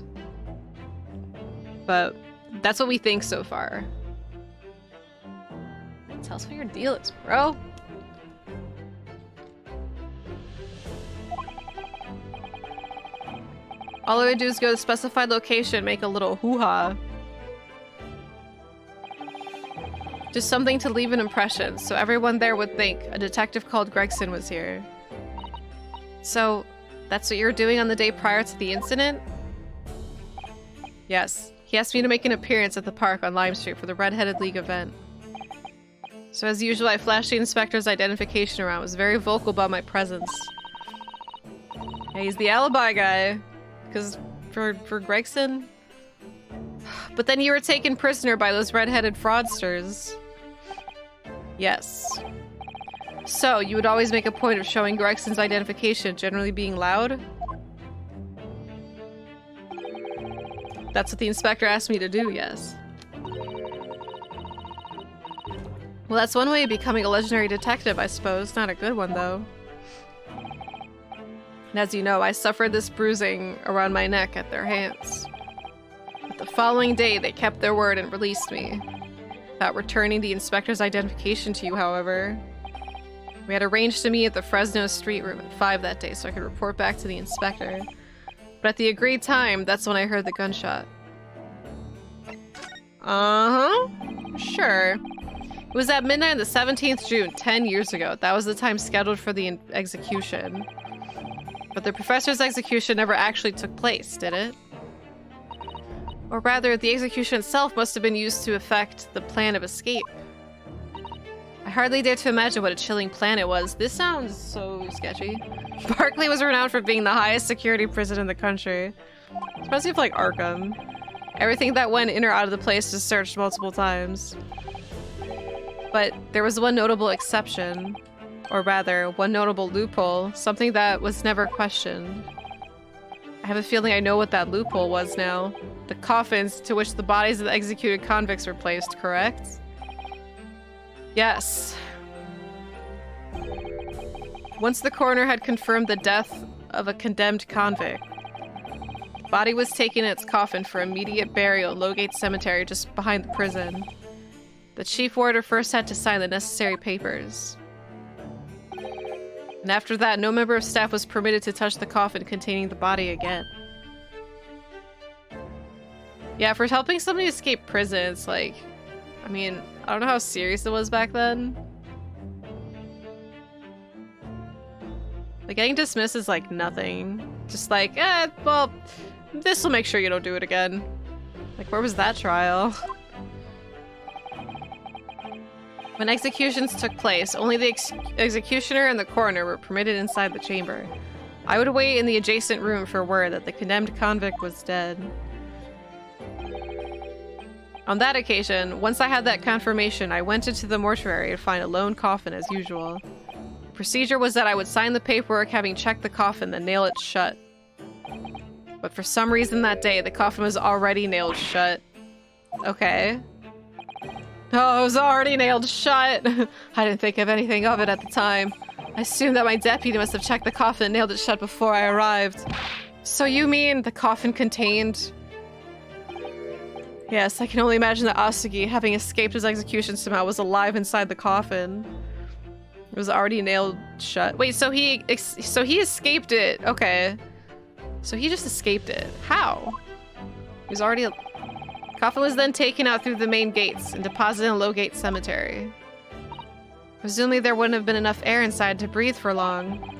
But that's what we think so far. Tell us what your deal is, bro. All I would do is go to the specified location, make a little hoo-ha. Just something to leave an impression, so everyone there would think a detective called Gregson was here. So, that's what you were doing on the day prior to the incident? Yes. He asked me to make an appearance at the park on Lime Street for the Red-Headed League event. So as usual, I flashed the inspector's identification around, was very vocal about my presence. Yeah, he's the alibi guy. Because for Gregson? But then you were taken prisoner by those red-headed fraudsters. Yes. So, you would always make a point of showing Gregson's identification, generally being loud? That's what the inspector asked me to do, yes. Well, that's one way of becoming a legendary detective, I suppose. Not a good one, though. And as you know, I suffered this bruising around my neck at their hands. But the following day, they kept their word and released me. Without returning the inspector's identification to you, however. We had arranged to meet at the Fresno Street Room at 5 that day so I could report back to the inspector. But at the agreed time, that's when I heard the gunshot. Uh-huh. Sure. It was at midnight on the 17th June, 10 years ago. That was the time scheduled for the execution. But the professor's execution never actually took place, did it? Or rather, the execution itself must have been used to effect the plan of escape. I hardly dare to imagine what a chilling plan it was. This sounds so sketchy. Berkeley was renowned for being the highest security prison in the country. Especially for like Arkham. Everything that went in or out of the place was searched multiple times. But there was one notable exception. Or rather, one notable loophole. Something that was never questioned. I have a feeling I know what that loophole was now. The coffins to which the bodies of the executed convicts were placed, correct? Yes. Once the coroner had confirmed the death of a condemned convict, the body was taken in its coffin for immediate burial at Lowgate Cemetery just behind the prison. The chief warder first had to sign the necessary papers. And after that, no member of staff was permitted to touch the coffin containing the body again. Yeah, for helping somebody escape prison, it's like... I mean, I don't know how serious it was back then. Like, getting dismissed is like nothing. Just like, well, this will make sure you don't do it again. Like, where was that trial? When executions took place, only the executioner and the coroner were permitted inside the chamber. I would wait in the adjacent room for word that the condemned convict was dead. On that occasion, once I had that confirmation, I went into the mortuary to find a lone coffin as usual. The procedure was that I would sign the paperwork having checked the coffin, then nail it shut. But for some reason that day, the coffin was already nailed shut. Okay. Oh, it was already nailed shut! I didn't think of anything of it at the time. I assumed that my deputy must have checked the coffin and nailed it shut before I arrived. So you mean the coffin contained... Yes, I can only imagine that Asagi, having escaped his execution somehow, was alive inside the coffin. It was already nailed shut. Wait, so he escaped it. Okay. So he just escaped it. How? He was already... Coffin was then taken out through the main gates and deposited in Lowgate Cemetery. Presumably there wouldn't have been enough air inside to breathe for long.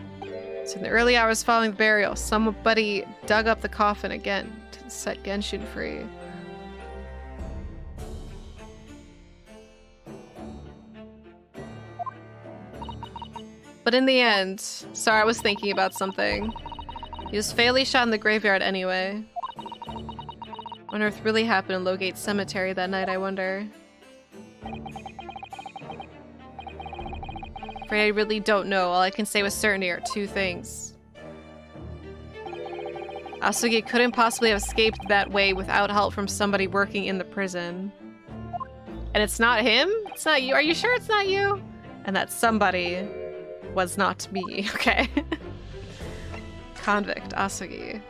So in the early hours following the burial, somebody dug up the coffin again to set Genshin free. But in the end, sorry, I was thinking about something. He was fatally shot in the graveyard anyway. What on earth really happened in Lowgate Cemetery that night, I wonder? Afraid I really don't know. All I can say with certainty are two things. Asugi couldn't possibly have escaped that way without help from somebody working in the prison. And it's not him? It's not you? Are you sure it's not you? And that somebody was not me. Okay. Convict, Asugi.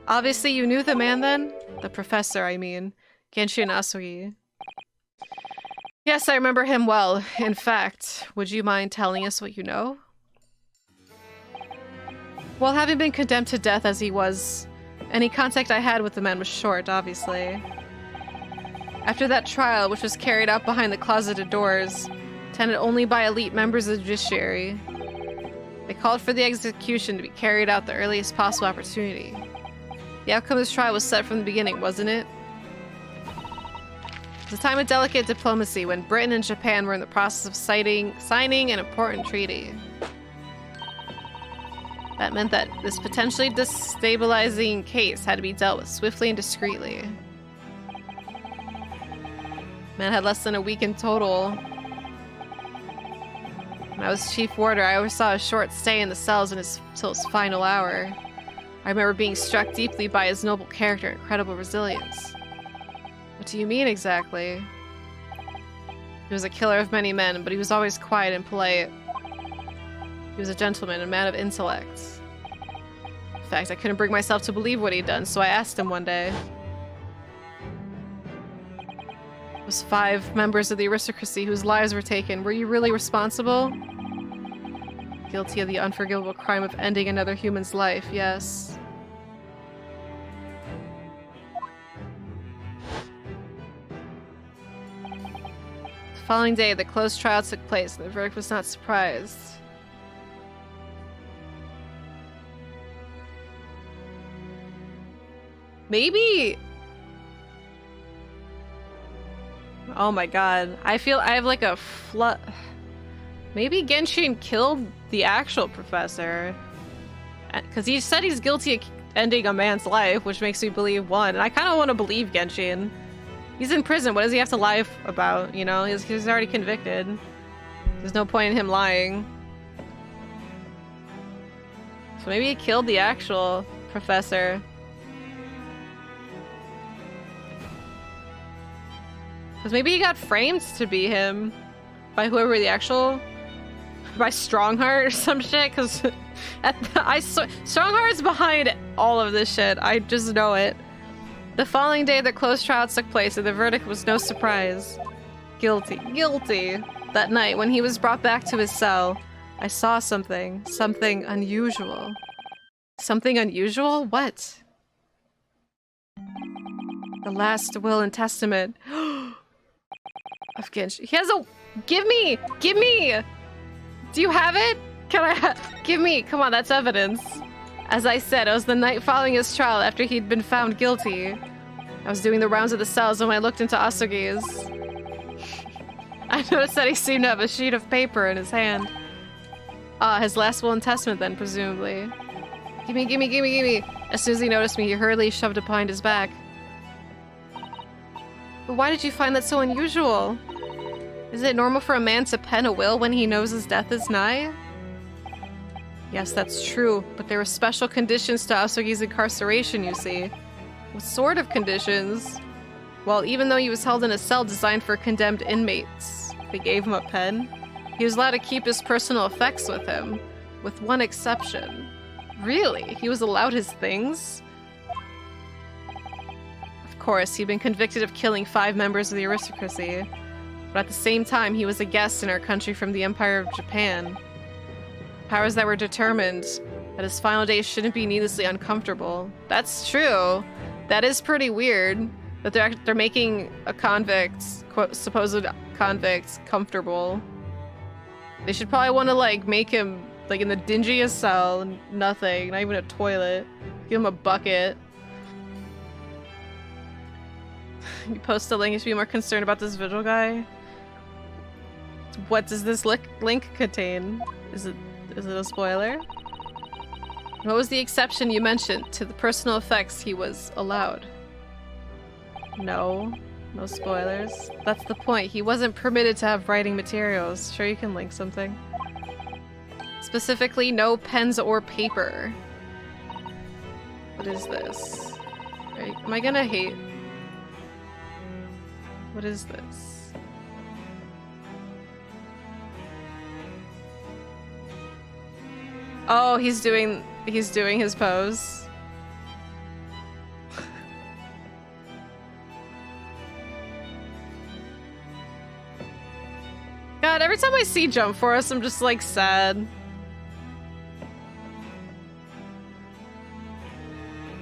Obviously you knew the man then? The professor, I mean. Genshin Asugi. Yes, I remember him well. In fact, would you mind telling us what you know? Well, having been condemned to death as he was, any contact I had with the man was short, obviously. After that trial, which was carried out behind the closeted doors, attended only by elite members of the judiciary, they called for the execution to be carried out the earliest possible opportunity. The outcome of this trial was set from the beginning, wasn't it? It was a time of delicate diplomacy when Britain and Japan were in the process of signing an important treaty. That meant that this potentially destabilizing case had to be dealt with swiftly and discreetly. Man had less than a week in total. When I was chief warder, I always saw a short stay in the cells until his final hour. I remember being struck deeply by his noble character and incredible resilience. What do you mean exactly? He was a killer of many men, but he was always quiet and polite. He was a gentleman, a man of intellect. In fact, I couldn't bring myself to believe what he'd done, so I asked him one day. It was 5 members of the aristocracy whose lives were taken. Were you really responsible? Guilty of the unforgivable crime of ending another human's life, yes. The following day, the closed trial took place, and the verdict was not surprised. Maybe... Oh my god. I have like a flood... Maybe Genshin killed the actual professor. Because he said he's guilty of ending a man's life, which makes me believe one. And I kind of want to believe Genshin. He's in prison. What does he have to lie about? You know, he's already convicted. There's no point in him lying. So maybe he killed the actual professor. Because maybe he got framed to be him by whoever the actual... by Strongheart or some shit, because Strongheart's behind all of this shit. I just know it. The following day, the closed trial took place, and the verdict was no surprise. Guilty. Guilty. That night, when he was brought back to his cell, I saw something. Something unusual. Something unusual? What? The last will and testament. Of Genshin. He has a... Give me! Give me! Do you have it? Can I give me? Come on, that's evidence. As I said, it was the night following his trial after he'd been found guilty. I was doing the rounds of the cells when I looked into Asugi's. I noticed that he seemed to have a sheet of paper in his hand. Ah, his last will and testament then, presumably. Gimme, gimme, gimme, gimme. As soon as he noticed me, he hurriedly shoved it behind his back. But why did you find that so unusual? Is it normal for a man to pen a will when he knows his death is nigh? Yes, that's true, but there were special conditions to Asugi's incarceration, you see. What sort of conditions? Well, even though he was held in a cell designed for condemned inmates, they gave him a pen. He was allowed to keep his personal effects with him, with one exception. Really? He was allowed his things? Of course, he'd been convicted of killing 5 members of the aristocracy. But at the same time, he was a guest in our country from the Empire of Japan. Powers that were determined that his final days shouldn't be needlessly uncomfortable. That's true. That is pretty weird. That they're making a convict, quote, supposed convict, comfortable. They should probably want to like make him like in the dingiest cell, nothing, not even a toilet. Give him a bucket. You post a link if you be more concerned about this vigil guy. What does this link contain? Is it a spoiler? What was the exception you mentioned to the personal effects he was allowed? No spoilers. That's the point. He wasn't permitted to have writing materials. Sure, you can link something. Specifically, no pens or paper. What is this? Right, am I gonna hate? What is this? Oh, he's doing his pose. God, every time I see Jump Force, I'm just like sad.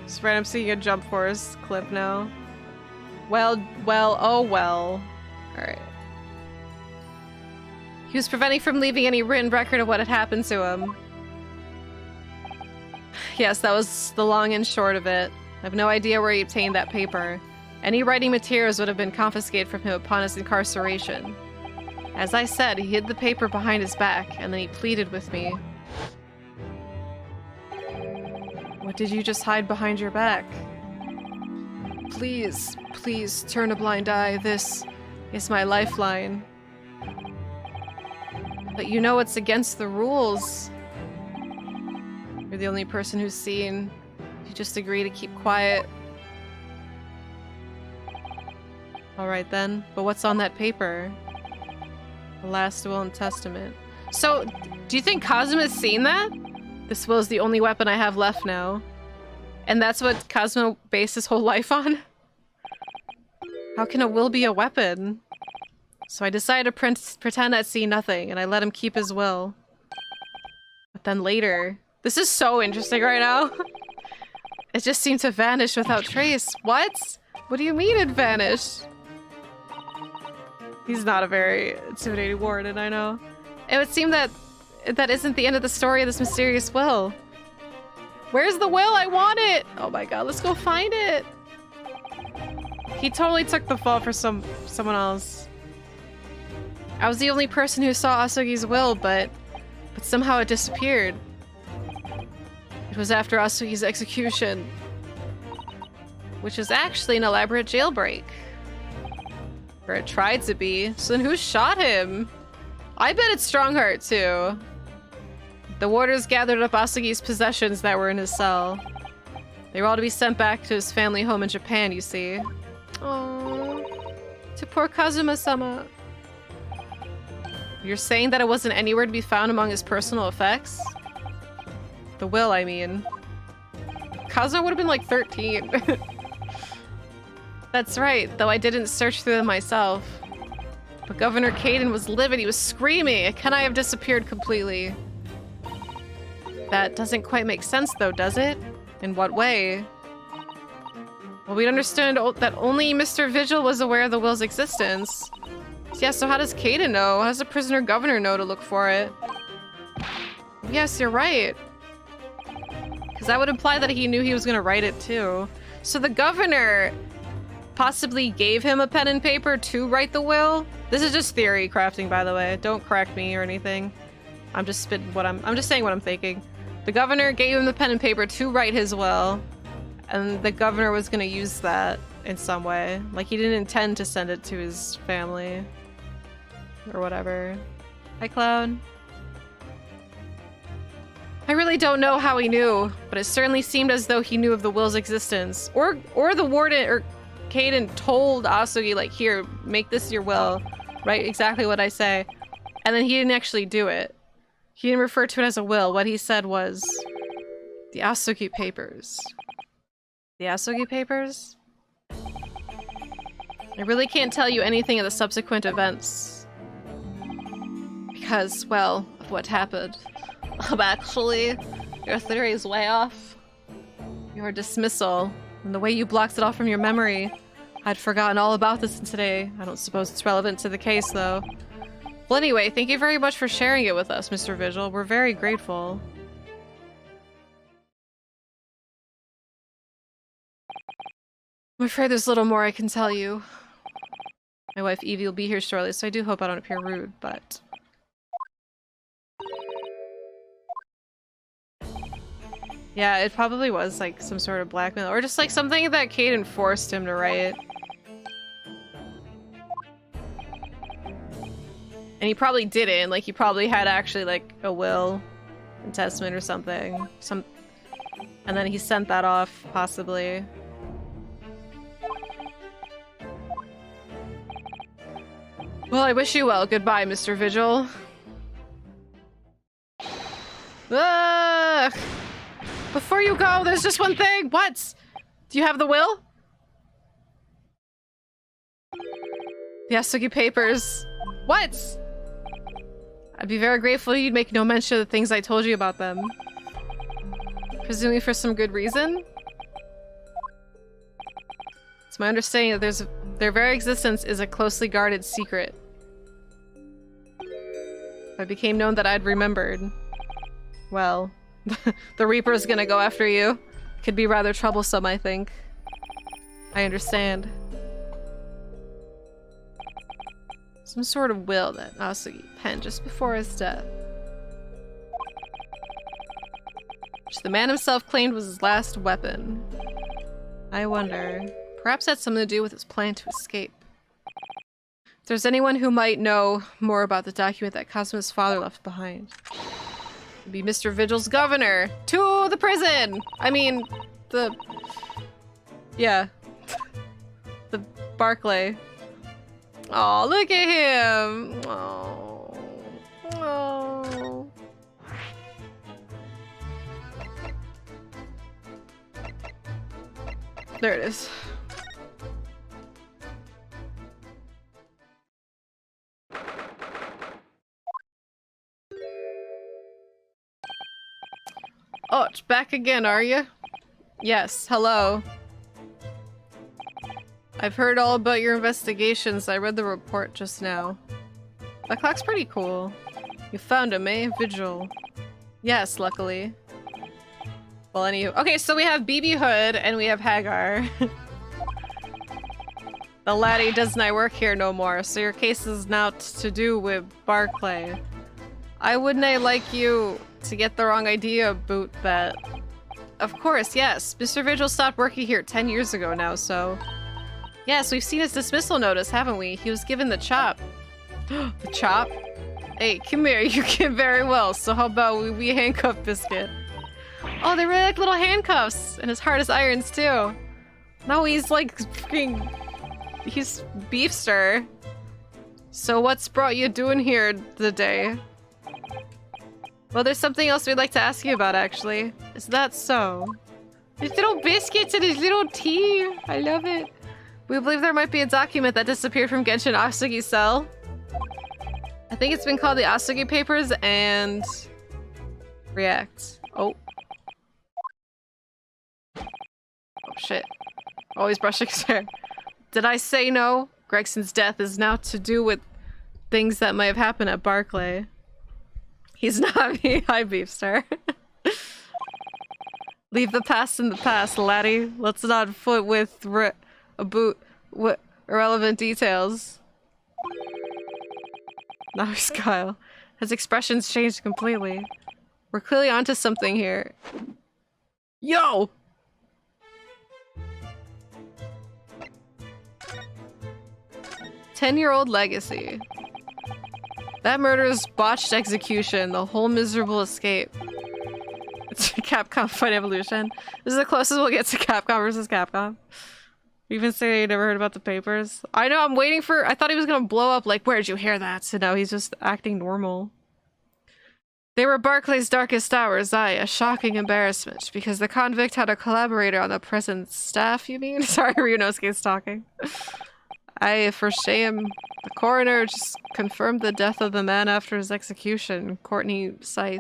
Just right, I'm seeing a Jump Force clip now. Well, oh well. Alright. He was preventing from leaving any written record of what had happened to him. Yes, that was the long and short of it. I have no idea where he obtained that paper. Any writing materials would have been confiscated from him upon his incarceration. As I said, he hid the paper behind his back, and then he pleaded with me. What did you just hide behind your back? Please, please turn a blind eye. This is my lifeline. But you know it's against the rules. You're the only person who's seen. You just agree to keep quiet. Alright then, but what's on that paper? The last will and testament. So, do you think Kazuma's seen that? This will is the only weapon I have left now. And that's what Kazuma based his whole life on? How can a will be a weapon? So I decided to pretend I'd seen nothing, and I let him keep his will. But then later... This is so interesting right now. It just seemed to vanish without trace. What? What do you mean it vanished? He's not a very intimidating warden, I know. It would seem that that isn't the end of the story of this mysterious will. Where's the will? I want it! Oh my god, let's go find it! He totally took the fall for someone else. I was the only person who saw Asugi's will, but somehow it disappeared. It was after Asugi's execution, which is actually an elaborate jailbreak. Or it tried to be. So then who shot him? I bet it's Strongheart too. The warders gathered up Asugi's possessions that were in his cell. They were all to be sent back to his family home in Japan, you see. Oh, to poor Kazuma-sama. You're saying that it wasn't anywhere to be found among his personal effects? The will, I mean. Kazuma would have been like 13. That's right, though I didn't search through them myself. But Governor Caden was livid, he was screaming. Can I have disappeared completely? That doesn't quite make sense though, does it? In what way? Well, we'd understand that only Mr. Vigil was aware of the will's existence. Yeah, so how does Caden know? How does the prisoner governor know to look for it? Yes, you're right. Because that would imply that he knew he was going to write it too. So the governor possibly gave him a pen and paper to write the will? This is just theory crafting, by the way. Don't correct me or anything. I'm just spitting what I'm just saying what I'm thinking. The governor gave him the pen and paper to write his will, and the governor was going to use that in some way. Like, he didn't intend to send it to his family. Or whatever. Hi, Cloud. I really don't know how he knew, but it certainly seemed as though he knew of the will's existence. Or the warden, or Caden told Asugi, like, here, make this your will. Write exactly what I say. And then he didn't actually do it. He didn't refer to it as a will. What he said was... the Asugi papers. The Asugi papers? I really can't tell you anything of the subsequent events. Because, well, of what happened. Actually, your theory is way off. Your dismissal, and the way you blocked it off from your memory, I'd forgotten all about this today. I don't suppose it's relevant to the case, though. Well, anyway, thank you very much for sharing it with us, Mr. Vigil. We're very grateful. I'm afraid there's little more I can tell you. My wife Evie will be here shortly, so I do hope I don't appear rude, but... Yeah, it probably was like some sort of blackmail, or just like something that Caden forced him to write. And he probably didn't, like he probably had actually like a will and testament or something. And then he sent that off, possibly. Well, I wish you well. Goodbye, Mr. Vigil. Ugh! Before you go, there's just one thing! What? Do you have the will? The Asugi papers. What? I'd be very grateful you'd make no mention of the things I told you about them. Presumably for some good reason? It's my understanding that their very existence is a closely guarded secret. If it became known that I'd remembered, well, the Reaper's gonna go after you. Could be rather troublesome, I think. I understand. Some sort of will that Asugi penned just before his death, which the man himself claimed was his last weapon. I wonder, perhaps that's something to do with his plan to escape. If there's anyone who might know more about the document that Cosmo's father left behind, it'd be Mr. Vigil's governor to the prison! I mean, yeah. The Barclay. Oh, look at him! Oh. Oh. There it is. Oh, it's back again, are you? Yes, hello. I've heard all about your investigations. I read the report just now. That clock's pretty cool. You found him, eh? Vigil. Yes, luckily. Well, anywho. Okay, so we have BB Hood and we have Hagar. The laddie doesn't I work here no more, so your case is now to do with Barclay. I wouldn't I like you to get the wrong idea, Boot Bet. Of course, yes. Mr. Vigil stopped working here 10 years ago now, so... Yes, we've seen his dismissal notice, haven't we? He was given the chop. The chop? Hey, come here, you can very well, so how about we handcuff Biscuit? Oh, they really like little handcuffs! And his hard as irons, too. No, he's like freaking... He's Beefster. So what's brought you doing here today? Well, there's something else we'd like to ask you about, actually. Is that so? His little biscuits and his little tea. I love it. We believe there might be a document that disappeared from Genshin Asugi's cell. I think it's been called the Asugi Papers and... React. Oh. Oh, shit. Oh, he's brushing his hair. Did I say no? Gregson's death is now to do with things that might have happened at Barclay. He's not me. Hi, Beefstar. Leave the past in the past, laddie. Let's not foot with irrelevant details. Now he's Kyle. His expressions changed completely. We're clearly onto something here. Yo! "10-year-old legacy. That murder's botched execution, the whole miserable escape." It's a Capcom Fight Evolution. This is the closest we'll get to Capcom versus Capcom. You even say you never heard about the papers? I know, I'm waiting for- I thought he was gonna blow up like, where'd you hear that? So now he's just acting normal. They were Barclay's darkest hours, aye, a shocking embarrassment, because the convict had a collaborator on the prison staff, you mean? Sorry, Ryunosuke's talking. Aye, for shame. The coroner just confirmed the death of the man after his execution, Courtney Scythe.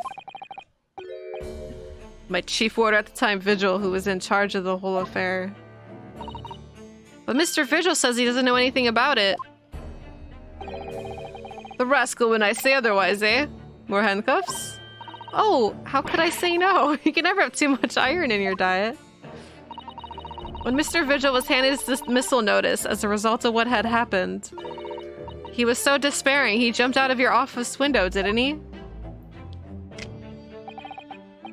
My chief warder at the time, Vigil, who was in charge of the whole affair. But Mr. Vigil says he doesn't know anything about it. The rascal when I say otherwise, eh? More handcuffs? Oh, how could I say no? You can never have too much iron in your diet. When Mr. Vigil was handed his dismissal notice as a result of what had happened, he was so despairing he jumped out of your office window, didn't he?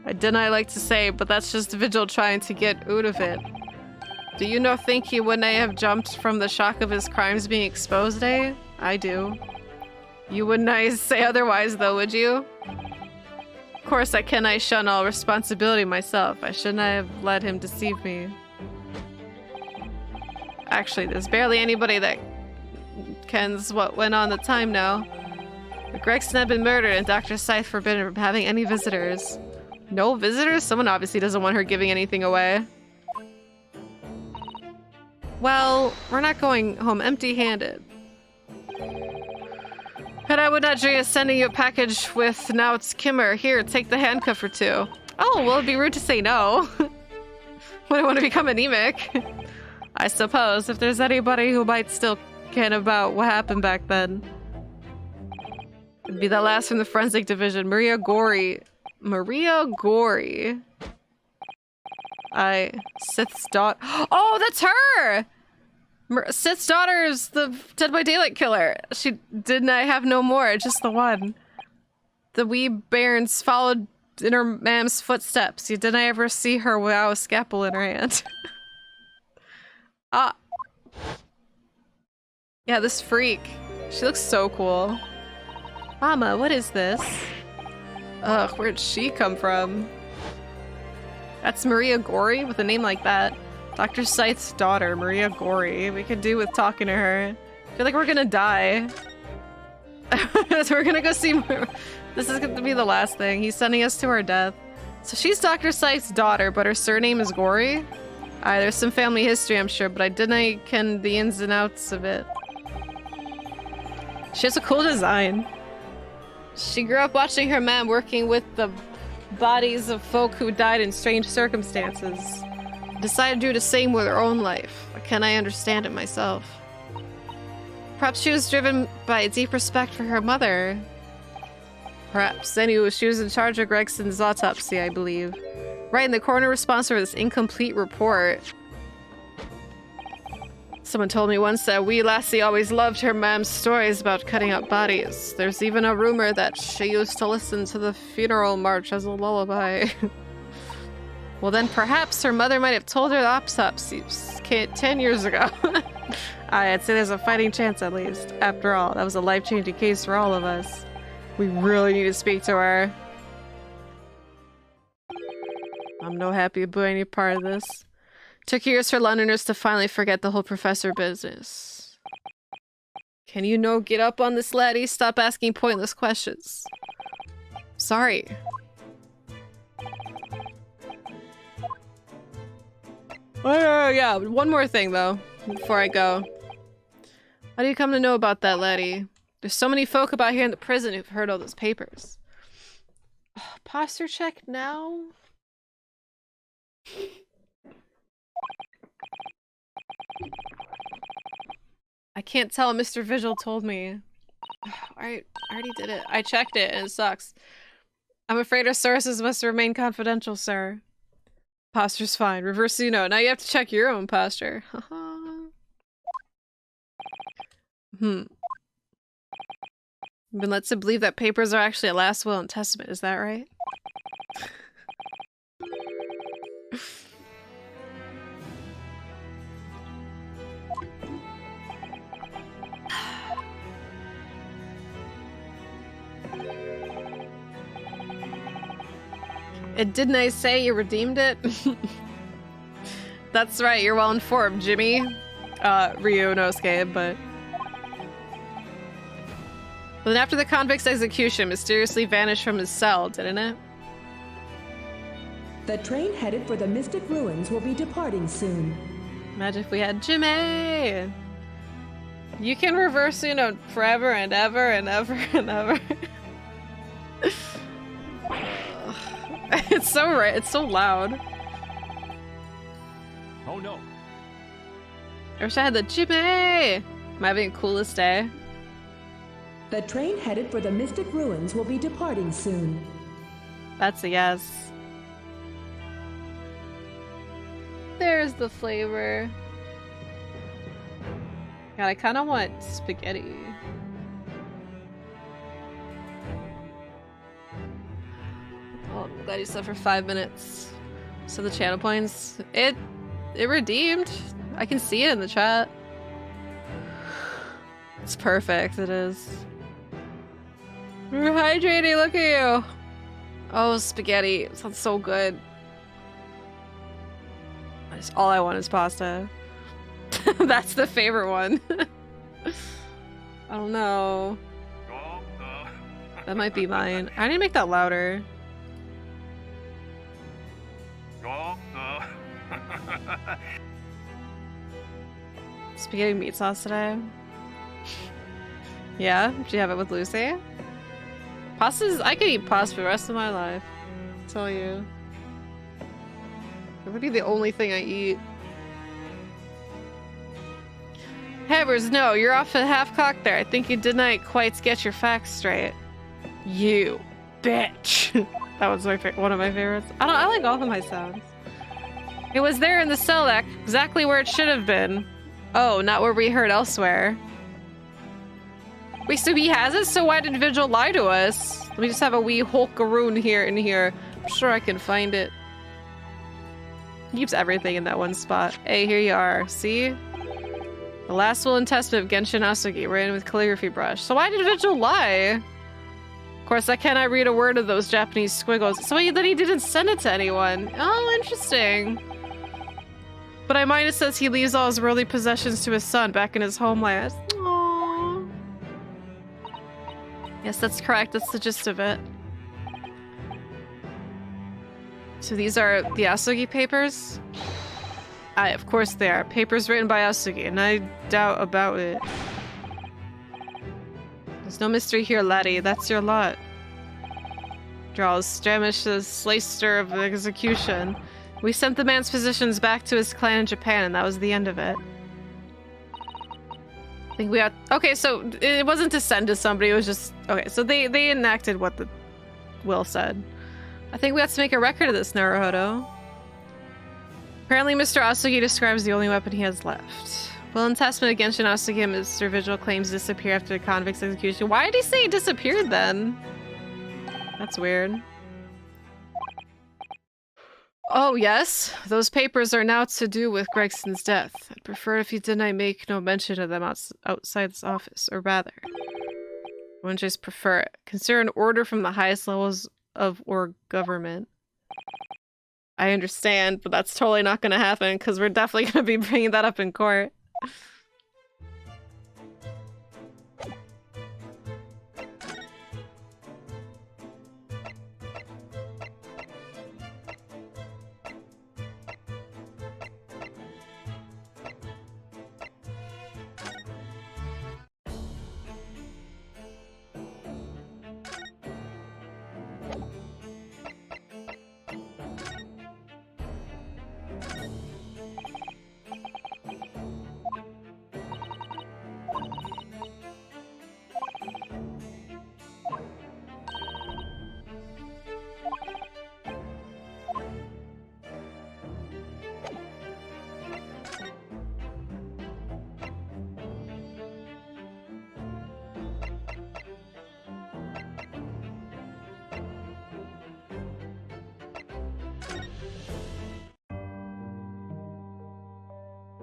I like to say, but that's just Vigil trying to get out of it. Do you not think he wouldn't have jumped from the shock of his crimes being exposed, eh? I do. You wouldn't say otherwise, though, would you? Of course, I cannot shun all responsibility myself. I shouldn't have let him deceive me. Actually, there's barely anybody that kens what went on at the time now. But Gregson had been murdered and Dr. Scythe forbidden from having any visitors. No visitors? Someone obviously doesn't want her giving anything away. Well, we're not going home empty-handed. And I would not dream of sending you a package with Naut's Kimmer. Here, take the handcuff or two. Oh, well, it'd be rude to say no. Wouldn't want to become anemic. I suppose, if there's anybody who might still ken about what happened back then. It'd be the last from the forensic division, Maria Gory. Maria Gory. Sith's daughter. Oh, that's her! Sith's daughter is the Dead by Daylight killer. She didn't have no more, just the one. The wee bairns followed in her mam's footsteps. You didn't ever see her without a scalpel in her hand. Ah. Yeah, this freak. She looks so cool. Mama, what is this? Ugh, where'd she come from? That's Maria Gory with a name like that. Dr. Scythe's daughter, Maria Gory. We could do with talking to her. I feel like we're gonna die. So we're gonna go see more. This is gonna be the last thing. He's sending us to our death. So she's Dr. Scythe's daughter, but her surname is Gory? There's some family history, I'm sure, but I didn't ken the ins and outs of it. She has a cool design. She grew up watching her mom working with the bodies of folk who died in strange circumstances. Decided to do the same with her own life. Can I understand it myself? Perhaps she was driven by a deep respect for her mother. Perhaps. Anyway, she was in charge of Gregson's autopsy, I believe. Right in the corner responsible for this incomplete report. Someone told me once that wee lassie always loved her mom's stories about cutting up bodies. There's even a rumor that she used to listen to the funeral march as a lullaby. Well, then perhaps her mother might have told her the autopsy 10 years ago. I'd say there's a fighting chance at least. After all, that was a life-changing case for all of us. We really need to speak to her. I'm no happy about any part of this. Took years for Londoners to finally forget the whole professor business. Can you get up on this, laddie? Stop asking pointless questions. Sorry. Oh, yeah, one more thing, though, before I go. How do you come to know about that, laddie? There's so many folk about here in the prison who've heard all those papers. Posture check now? I can't tell. Mr. Vigil told me. I already did it. I checked it and it sucks. I'm afraid our sources must remain confidential, sir. Posture's fine. Reverse Uno. Now you have to check your own posture. Been led to believe that papers are actually a last will and testament. Is that right? Didn't I say you redeemed it? That's right, you're well informed, Jimmy. Ryu Nosuke, but then after the convict's execution, mysteriously vanished from his cell, didn't it? The train headed for the Mystic Ruins will be departing soon. Imagine if we had Jimmy! You can reverse, forever and ever and ever and ever. It's so right. It's so loud. Oh no. wish I had the Jimmy! I'm having the coolest day. The train headed for the Mystic Ruins will be departing soon. That's a yes. There's the flavor. God, I kind of want spaghetti. Oh, I'm glad you slept for 5 minutes. So the channel points, it redeemed. I can see it in the chat. It's perfect, it is. We're hydrating, look at you. Oh, spaghetti, sounds so good. All I want is pasta. That's the favorite one. I don't know. That might be mine. I need to make that louder. Spaghetti meat sauce today. Yeah? Did you have it with Lucy? Pasta's- I could eat pasta for the rest of my life. I'll tell you. It would be the only thing I eat. Havers, no, you're off at half-cock there. I think you didn't quite get your facts straight. You bitch. That was one of my favorites. I like all of my sounds. It was there in the cell deck, exactly where it should have been. Oh, not where we heard elsewhere. Wait, so he has it? So why did Vigil lie to us? Let me just have a wee Hulkaroon here and here. I'm sure I can find it. He keeps everything in that one spot. Hey, here you are. See? The last will and testament of Genshin Asugi, written with calligraphy brush. So why did Vigil lie? Of course, I cannot read a word of those Japanese squiggles. So then he didn't send it to anyone. Oh, interesting. But I might have says he leaves all his worldly possessions to his son back in his homeland. Aww. Yes, that's correct. That's the gist of it. So these are the Asugi papers? Aye, of course they are. Papers written by Asugi, and I doubt about it. There's no mystery here, laddie. That's your lot. Draws Stramish's slicer of execution. We sent the man's physicians back to his clan in Japan, and that was the end of it. I think we had... Okay, so it wasn't to send to somebody, it was just... Okay, so they enacted what the will said. I think we have to make a record of this, Naruhodo. Apparently, Mr. Asugi describes the only weapon he has left. Will and testament against Asugi, Mr. Vigil claims disappear after the convict's execution. Why did he say he disappeared then? That's weird. Oh, yes. Those papers are now to do with Gregson's death. I'd prefer if you didn't make no mention of them outside this office. Or rather, I wouldn't just prefer it. Consider an order from the highest levels of our government. I understand, but that's totally not going to happen because we're definitely going to be bringing that up in court.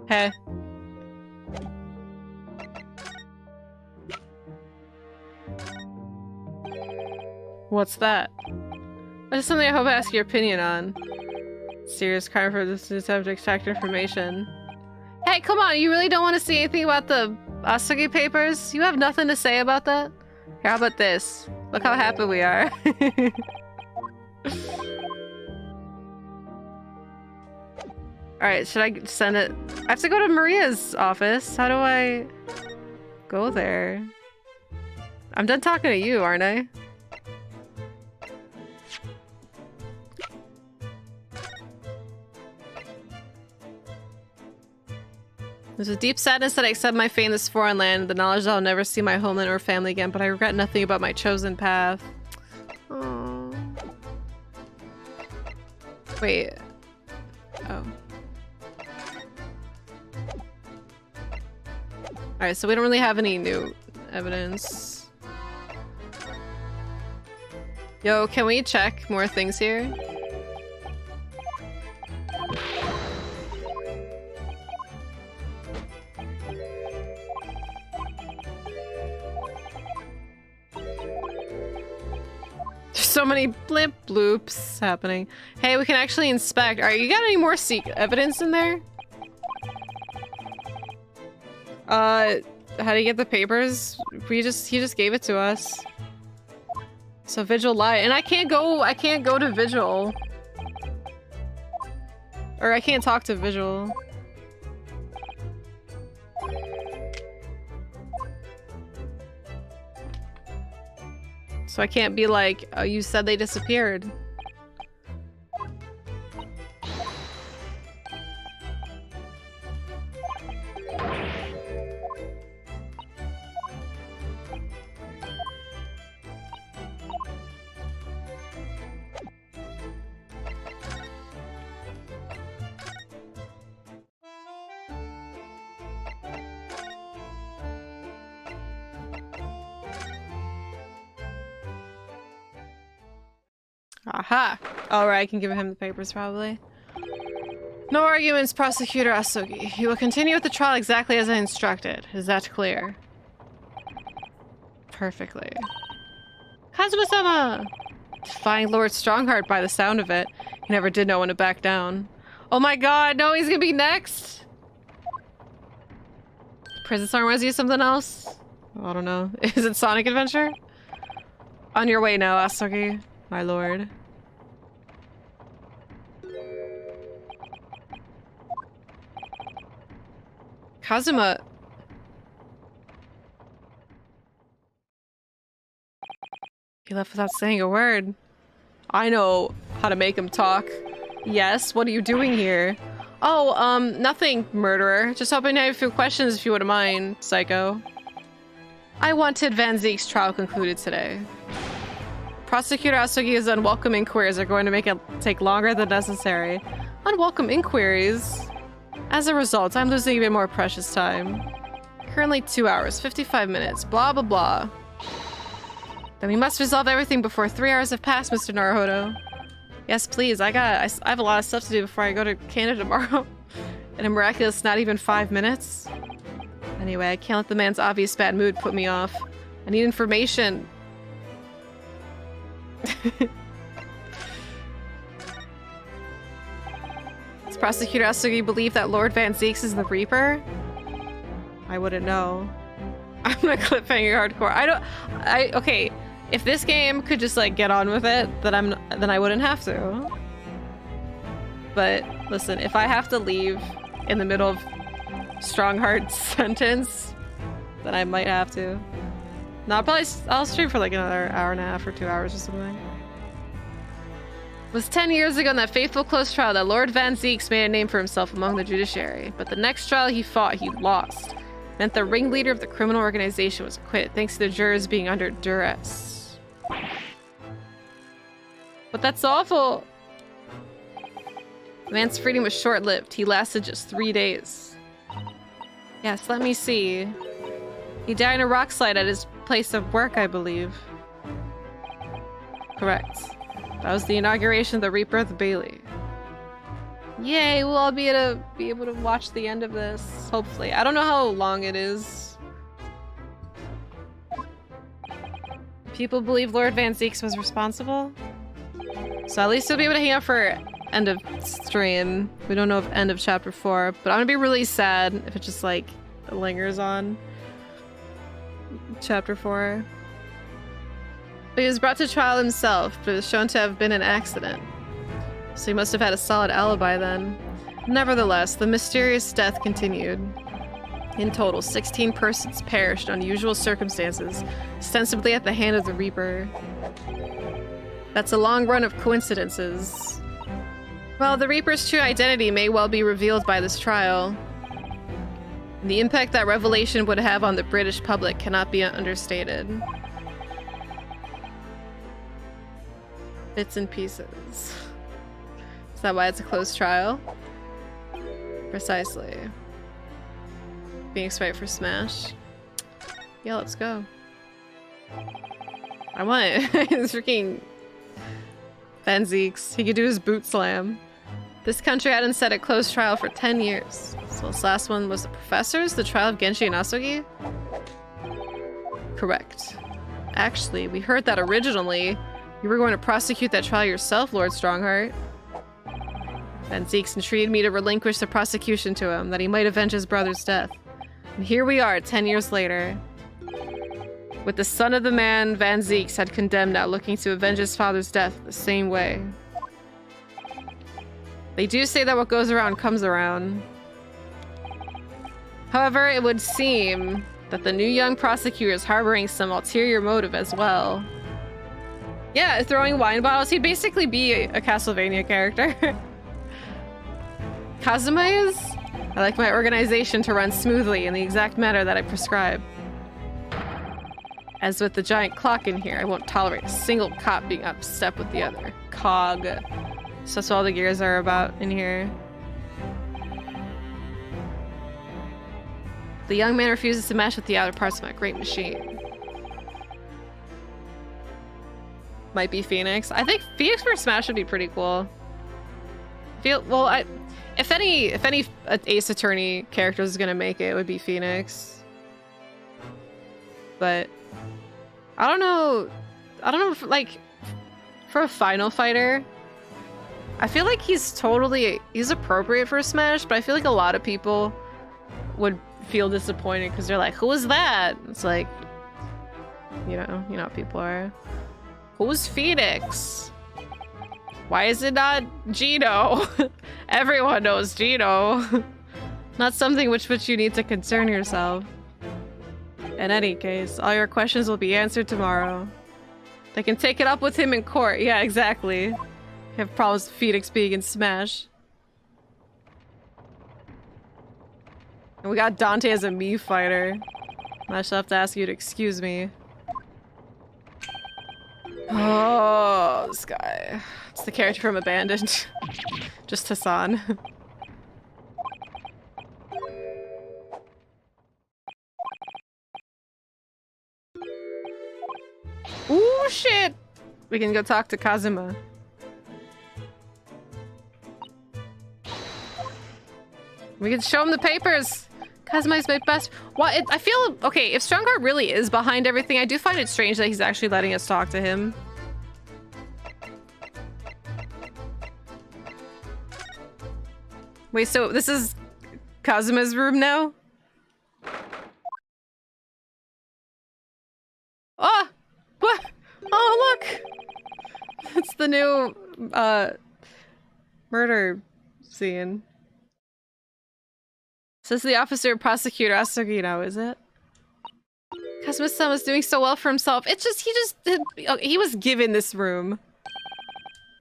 Hey. What's that? That's something I hope I ask your opinion on. Serious crime for this attempt to extract information. Hey, come on, you really don't want to see anything about the Asugi papers? You have nothing to say about that? Here, how about this? Look how happy we are. Alright, should I send it? I have to go to Maria's office. How do I go there? I'm done talking to you, aren't I? There's a deep sadness that I accept my fate in this foreign land, the knowledge that I'll never see my homeland or family again, but I regret nothing about my chosen path. Aww. Wait. Oh. Alright, so we don't really have any new evidence. Yo, can we check more things here? So many blip bloops happening. Hey, we can actually inspect. Alright, you got any more evidence in there? How do you get the papers? He just gave it to us. So Vigil lied. And I can't go to Vigil. Or I can't talk to Vigil. So I can't be like, oh, you said they disappeared. Aha! Alright, I can give him the papers, probably. No arguments, Prosecutor Asugi. You will continue with the trial exactly as I instructed. Is that clear? Perfectly. Kazuma-sama! Defying Lord Strongheart by the sound of it. He never did know when to back down. Oh my god, no, he's gonna be next! Prison song reminds you of something else? I don't know. Is it Sonic Adventure? On your way now, Asugi, my lord. Kazuma. He left without saying a word. I know how to make him talk. Yes, what are you doing here? Oh, nothing, murderer. Just hoping to have a few questions if you wouldn't mind, psycho. I wanted Van Zeek's trial concluded today. Prosecutor Asugi's unwelcome inquiries are going to make it take longer than necessary. Unwelcome inquiries? As a result, I'm losing even more precious time. Currently 2 hours, 55 minutes, blah blah blah. Then we must resolve everything before 3 hours have passed, Mr. Naruhodo. Yes, please, I have a lot of stuff to do before I go to Canada tomorrow. In a miraculous not even 5 minutes. Anyway, I can't let the man's obvious bad mood put me off. I need information. Does Prosecutor Asugi believe that Lord Van Zeeks is the Reaper? I wouldn't know. I'm gonna cliffhanger hardcore. Okay, if this game could just like get on with it, then I wouldn't have to. But listen, if I have to leave in the middle of Strongheart's sentence, then I might have to. No, I'll stream for like another hour and a half or 2 hours or something. It was 10 years ago in that faithful close trial that Lord Van Zeeks made a name for himself among the judiciary. But the next trial he fought, he lost. It meant the ringleader of the criminal organization was acquitted thanks to the jurors being under duress. But that's awful. The man's freedom was short-lived. He lasted just 3 days. Yes, let me see. He died in a rock slide at his place of work, I believe. Correct. That was the inauguration of the Reaper of the Bailey. Yay, we'll all be able to watch the end of this, hopefully. I don't know how long it is. People believe Lord Van Zeeks was responsible. So at least we'll be able to hang out for end of stream. We don't know if end of chapter 4, but I'm gonna be really sad if it just like lingers on chapter 4. But he was brought to trial himself, but it was shown to have been an accident. So he must have had a solid alibi then. Nevertheless, the mysterious death continued. In total, 16 persons perished in unusual circumstances, ostensibly at the hand of the Reaper. That's a long run of coincidences. Well, the Reaper's true identity may well be revealed by this trial. The impact that revelation would have on the British public cannot be understated. Bits and pieces. Is that why it's a closed trial? Precisely. Phoenix right for smash. Yeah, let's go. I want it. It's freaking Van Zeeks. He could do his boot slam. This country hadn't set a closed trial for 10 years. So this last one was the professors? The trial of Genshi and Asogi? Correct. Actually, we heard that originally you were going to prosecute that trial yourself, Lord Strongheart. Van Zeeks entreated me to relinquish the prosecution to him, that he might avenge his brother's death. And here we are, 10 years later. With the son of the man Van Zeeks had condemned now looking to avenge his father's death the same way. They do say that what goes around comes around. However, it would seem that the new young prosecutor is harboring some ulterior motive as well. Yeah, throwing wine bottles. He'd basically be a Castlevania character. Kazuma is? I like my organization to run smoothly in the exact manner that I prescribe. As with the giant clock in here, I won't tolerate a single cop being up step with the other. Cog. So that's what all the gears are about in here. The young man refuses to mesh with the outer parts of my great machine. Might be Phoenix. I think Phoenix for Smash would be pretty cool. If any Ace Attorney character is gonna make it, it would be Phoenix. But I don't know if, like, for a final fighter, I feel like he's appropriate for Smash, but I feel like a lot of people would feel disappointed because they're like, who is that? It's like, you know how people are. Who's Phoenix? Why is it not Gino? Everyone knows Gino. Not something which you need to concern yourself. In any case, all your questions will be answered tomorrow. They can take it up with him in court. Yeah, exactly. You have problems with Phoenix being in Smash. And we got Dante as a Mii fighter. I shall have to ask you to excuse me. Oh, this guy. It's the character from Abandoned. Just Hassan. Ooh, shit! We can go talk to Kazuma. We can show him the papers! Kazuma is my best- What? I feel- okay, if Strongheart really is behind everything, I do find it strange that he's actually letting us talk to him. Wait, so this is Kazuma's room now? Oh! What? Oh, look! It's the new, murder scene. Says the officer prosecutor Asagino, is it? Kazuma's-san was doing so well for himself. It's just, he was given this room.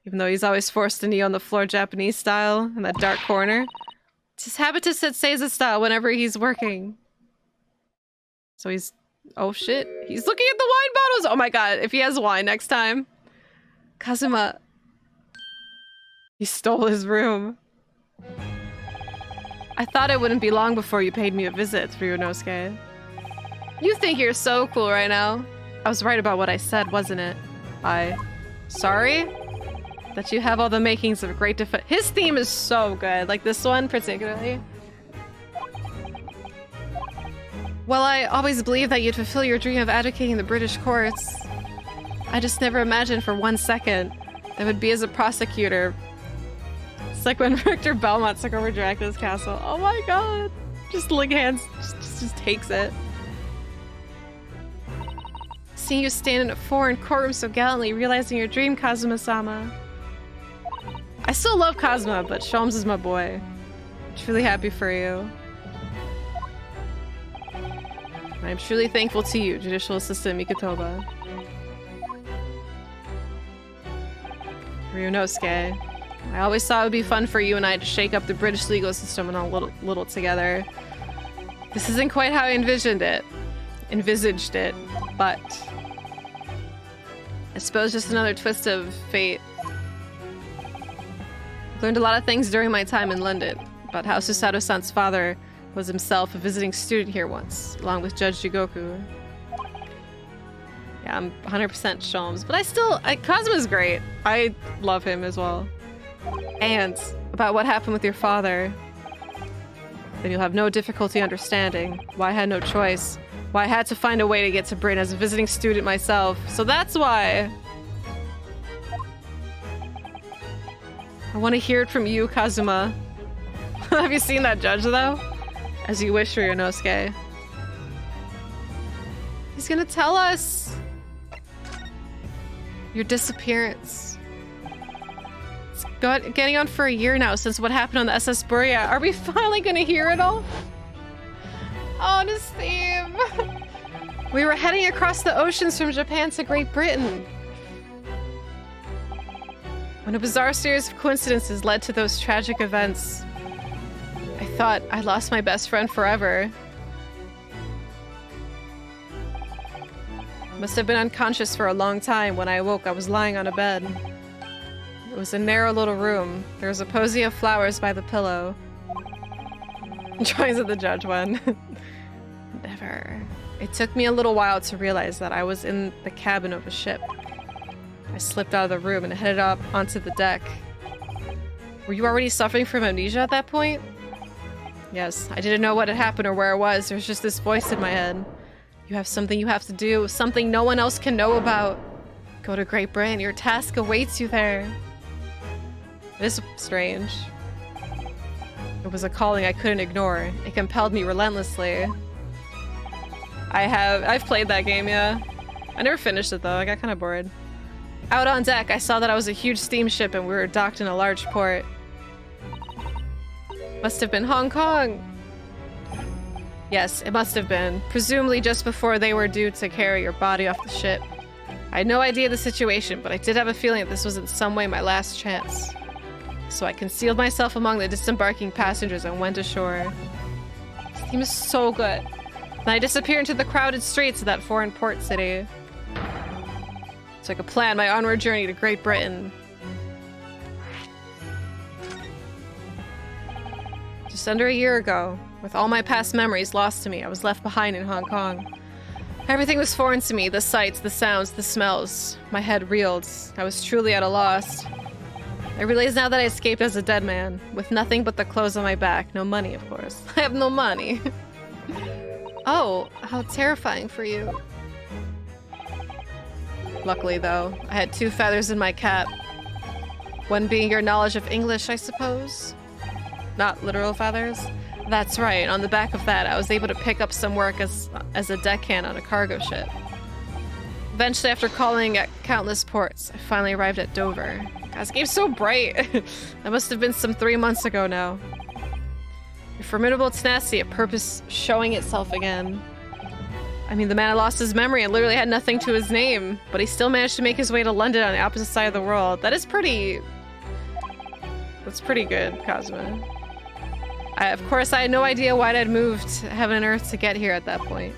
Even though he's always forced to knee on the floor Japanese style in that dark corner. It's his habit to sit Seiza style whenever he's working. So he's... oh shit. He's looking at the wine bottles! Oh my god, if he has wine next time. Kazuma... he stole his room. I thought it wouldn't be long before you paid me a visit, Ryunosuke. You think you're so cool right now. I was right about what I said, wasn't it? Sorry? That you have all the makings of a great defense. His theme is so good, like this one particularly. Well, I always believed that you'd fulfill your dream of advocating the British courts. I just never imagined for 1 second that would be as a prosecutor. It's like when Richter Belmont took over Dracula's castle. Oh my god! Just Ling Hands just takes it. Seeing you stand in a foreign courtroom so gallantly, realizing your dream, Kazuma-sama. I still love Kazuma, but Sholmes is my boy. Truly happy for you. I am truly thankful to you, Judicial Assistant Mikotoba. Ryunosuke. I always thought it would be fun for you and I to shake up the British legal system and all little together. This isn't quite how I envisaged it, but I suppose just another twist of fate. Learned a lot of things during my time in London, about how Susato-san's father was himself a visiting student here once, along with Judge Jigoku. Yeah, I'm 100% Shulms, but Kazuma's great. I love him as well. And about what happened with your father, then you'll have no difficulty understanding why I had no choice, why I had to find a way to get to Britain as a visiting student myself. So that's why. I want to hear it from you, Kazuma. Have you seen that judge, though? As you wish for Yonosuke. He's gonna tell us your disappearance. It's getting on for a year now since what happened on the SS Buria. Are we finally gonna hear it all? Oh, Steve. We were heading across the oceans from Japan to Great Britain when a bizarre series of coincidences led to those tragic events. I thought I lost my best friend forever. Must have been unconscious for a long time. When I awoke, I was lying on a bed. It was a narrow little room. There was a posy of flowers by the pillow. Joins at the judge one. Never. It took me a little while to realize that I was in the cabin of a ship. I slipped out of the room and headed up onto the deck. Were you already suffering from amnesia at that point? Yes, I didn't know what had happened or where I was. There was just this voice in my head. You have something you have to do, something no one else can know about. Go to Great Britain, your task awaits you there. It is strange. It was a calling I couldn't ignore. It compelled me relentlessly. I've played that game, yeah. I never finished it though, I got kind of bored. Out on deck, I saw that I was a huge steamship and we were docked in a large port. Must have been Hong Kong. Yes, it must have been. Presumably just before they were due to carry your body off the ship. I had no idea the situation, but I did have a feeling that this was in some way my last chance. So I concealed myself among the disembarking passengers and went ashore. This game is so good. Then I disappeared into the crowded streets of that foreign port city. So I could plan my onward journey to Great Britain. Just under a year ago, with all my past memories lost to me, I was left behind in Hong Kong. Everything was foreign to me, the sights, the sounds, the smells. My head reeled. I was truly at a loss. I realize now that I escaped as a dead man, with nothing but the clothes on my back. No money, of course. I have no money. Oh, how terrifying for you. Luckily, though, I had 2 feathers in my cap. One being your knowledge of English, I suppose? Not literal feathers? That's right, on the back of that, I was able to pick up some work as a deckhand on a cargo ship. Eventually, after calling at countless ports, I finally arrived at Dover. God, this game's so bright! That must have been some 3 months ago now. Your formidable tenacity, a purpose showing itself again. I mean, the man had lost his memory and literally had nothing to his name, but he still managed to make his way to London on the opposite side of the world. That's pretty good, Kazuma. Of course, I had no idea why I'd moved heaven and earth to get here at that point.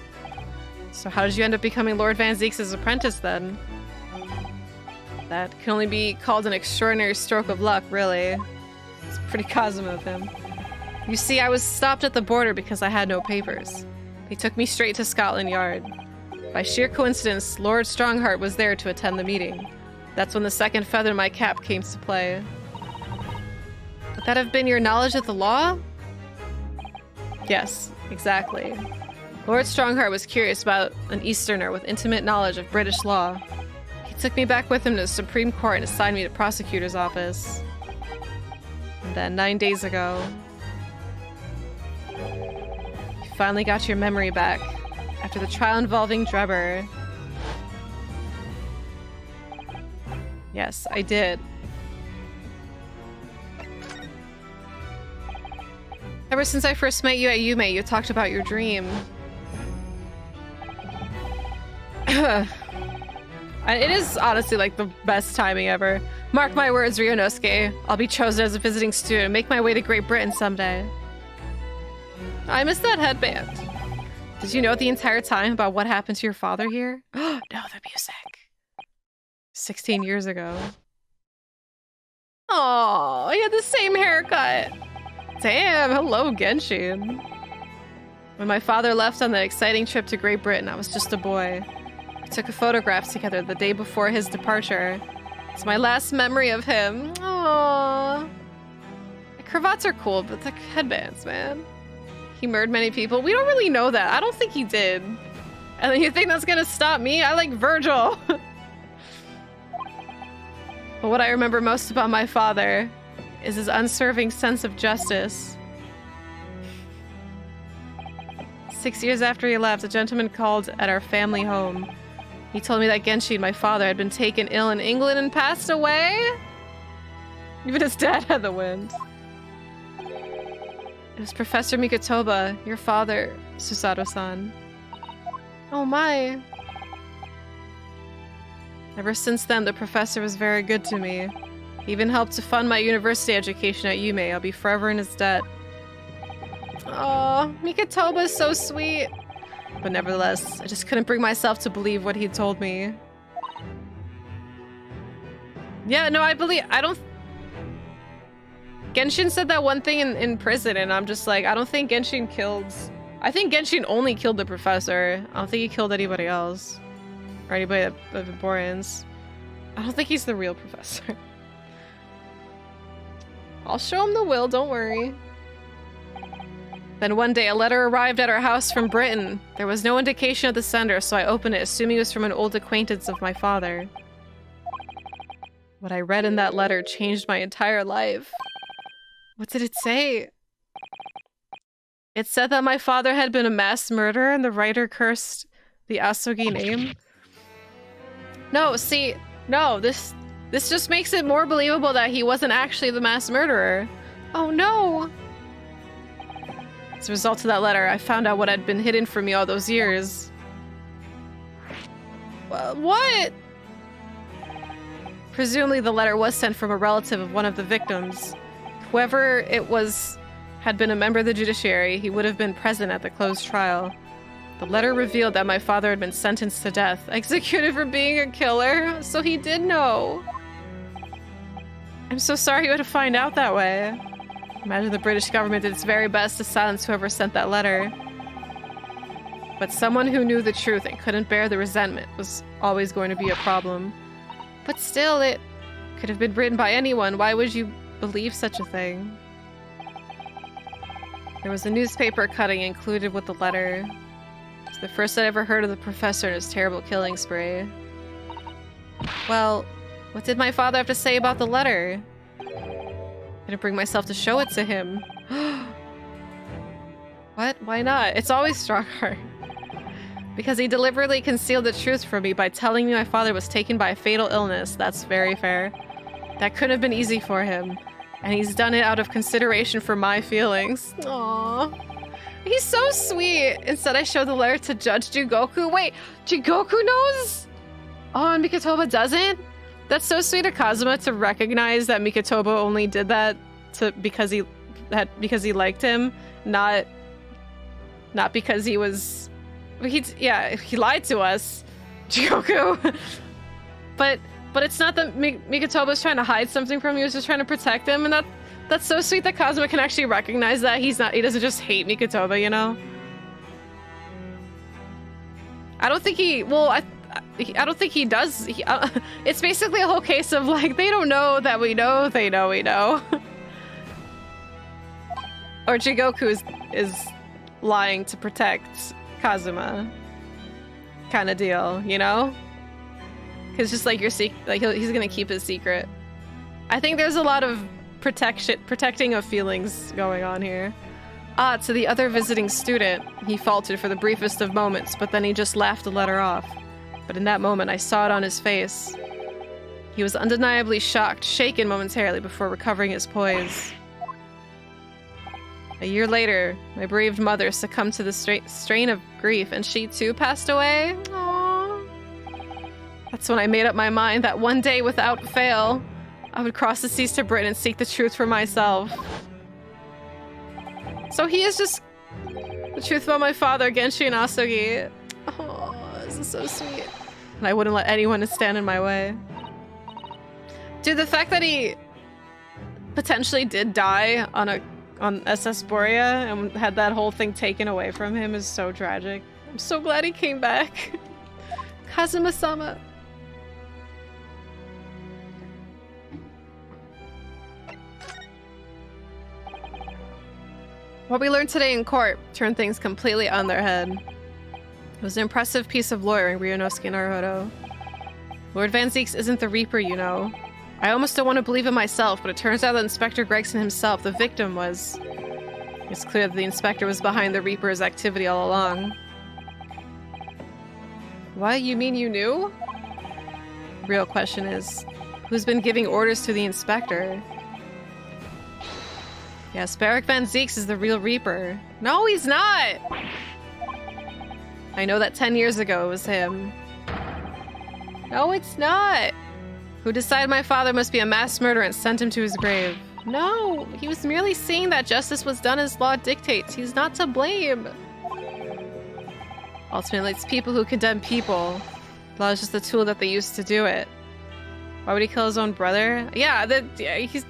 So how did you end up becoming Lord Van Zieks' apprentice then? That can only be called an extraordinary stroke of luck, really. It's pretty Kazuma of him. You see, I was stopped at the border because I had no papers. They took me straight to Scotland Yard. By sheer coincidence, Lord Strongheart was there to attend the meeting. That's when the second feather in my cap came to play. Would that have been your knowledge of the law? Yes, exactly. Lord Strongheart was curious about an Easterner with intimate knowledge of British law. He took me back with him to the Supreme Court and assigned me to prosecutor's office. And then 9 days ago, you finally got your memory back after the trial involving Drebber. Yes, I did. Ever since I first met you at Yume, you talked about your dream. It is honestly like the best timing ever. Mark my words, Ryunosuke. I'll be chosen as a visiting student and make my way to Great Britain someday. I miss that headband. Did you know the entire time about what happened to your father here? Oh, no, the music. 16 years ago. Oh, he had the same haircut. Damn, hello, Genshin. When my father left on the exciting trip to Great Britain, I was just a boy. We took a photograph together the day before his departure. It's my last memory of him. Aww. The cravats are cool, but the headbands, man. He murdered many people. We don't really know that. I don't think he did. And then you think that's gonna stop me? I like Virgil. But what I remember most about my father is his unswerving sense of justice. 6 years after he left, a gentleman called at our family home. He told me that Genshin, my father, had been taken ill in England and passed away. Even his dad had the wind. It was Professor Mikatoba, your father, Susato-san. Oh my. Ever since then, the professor was very good to me. He even helped to fund my university education at Yume. I'll be forever in his debt. Oh, Mikatoba is so sweet. But nevertheless, I just couldn't bring myself to believe what he told me. Yeah, no, I don't... Genshin said that one thing in prison, and I'm just like, I don't think Genshin killed... I think Genshin only killed the professor. I don't think he killed anybody else. Or anybody of importance. I don't think he's the real professor. I'll show him the will, don't worry. Then one day, a letter arrived at our house from Britain. There was no indication of the sender, so I opened it, assuming it was from an old acquaintance of my father. What I read in that letter changed my entire life. What did it say? It said that my father had been a mass murderer and the writer cursed the Asogi name. No, see, no, this just makes it more believable that he wasn't actually the mass murderer. Oh no! As a result of that letter, I found out what had been hidden from me all those years. What? Presumably the letter was sent from a relative of one of the victims. Whoever it was had been a member of the judiciary. He would have been present at the closed trial. The letter revealed that my father had been sentenced to death, executed for being a killer, so he did know. I'm so sorry you had to find out that way. Imagine the British government did its very best to silence whoever sent that letter. But someone who knew the truth and couldn't bear the resentment was always going to be a problem. But still, it could have been written by anyone. Why would you believe such a thing? There was a newspaper cutting included with the letter. It was the first I'd ever heard of the professor and his terrible killing spree. Well, what did my father have to say about the letter? I didn't bring myself to show it to him. What? Why not? It's always Strongheart. Because he deliberately concealed the truth from me by telling me my father was taken by a fatal illness. That's very fair. That couldn't have been easy for him. And he's done it out of consideration for my feelings. Aww. He's so sweet. Instead, I showed the letter to Judge Jigoku. Wait, Jigoku knows? Oh, and Mikatoba doesn't? That's so sweet of Kazuma to recognize that Mikatoba only did that because he liked him, not because he was... he lied to us, Jigoku. but it's not that Mikatoba's trying to hide something from you, he was just trying to protect him, and that's so sweet that Kazuma can actually recognize that he doesn't just hate Mikatoba, you know? I don't think he does. It's basically a whole case of like, they don't know that we know, they know we know. Or Jigoku is lying to protect Kazuma. Kind of deal, you know? Because just like he's gonna keep his secret. I think there's a lot of protecting of feelings going on here. To the other visiting student, he faltered for the briefest of moments, but then he just laughed the letter off. But in that moment, I saw it on his face. He was undeniably shocked, shaken momentarily before recovering his poise. A year later, my bereaved mother succumbed to the strain of grief, and she too passed away. Aww. That's when I made up my mind that one day, without fail, I would cross the seas to Britain and seek the truth for myself. So he is just The truth about my father, Genshin Asugi. Oh, this is so sweet. And I wouldn't let anyone stand in my way. Dude, the fact that he potentially did die on SS Borea and had that whole thing taken away from him is so tragic. I'm so glad he came back. Kazuma-sama. What we learned today in court turned things completely on their head. It was an impressive piece of lawyering, Ryunosuke Naruhodo. Lord Van Zieks isn't the Reaper, you know. I almost don't want to believe it myself, but it turns out that Inspector Gregson himself, the victim, was... It's clear that the Inspector was behind the Reaper's activity all along. What? You mean you knew? The real question is, who's been giving orders to the Inspector? Yes, Barrick Van Zieks is the real Reaper. No, he's not! I know that 10 years ago it was him. No, it's not! Who decided my father must be a mass murderer and sent him to his grave? No, he was merely seeing that justice was done as law dictates. He's not to blame. Ultimately, it's people who condemn people. Law is just the tool that they used to do it. Why would he kill his own brother? Yeah, he's...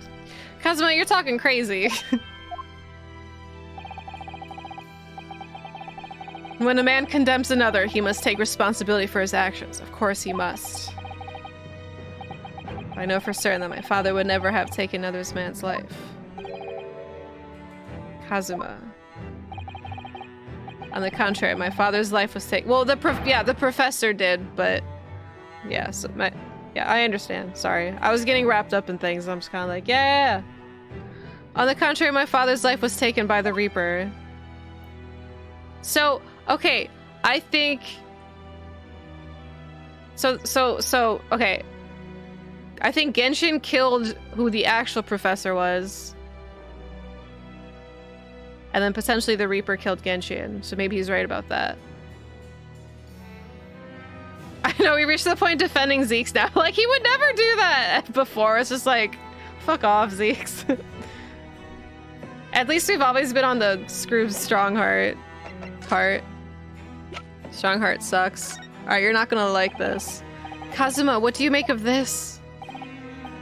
Kazuma, you're talking crazy. When a man condemns another, he must take responsibility for his actions. Of course he must. I know for certain that my father would never have taken another man's life. Kazuma. On the contrary, my father's life was taken. Well, the professor did, but yeah, so I understand. Sorry, I was getting wrapped up in things. I'm just kind of like, yeah. On the contrary, my father's life was taken by the Reaper. So, okay, I think. Okay. I think Genshin killed who the actual professor was. And then potentially the Reaper killed Genshin. So maybe he's right about that. I know we reached the point defending Zeeks now. Like, he would never do that before. It's just like, fuck off, Zeeks. At least we've always been on the screw Strongheart part. Strongheart sucks. Alright, you're not gonna like this. Kazuma, what do you make of this?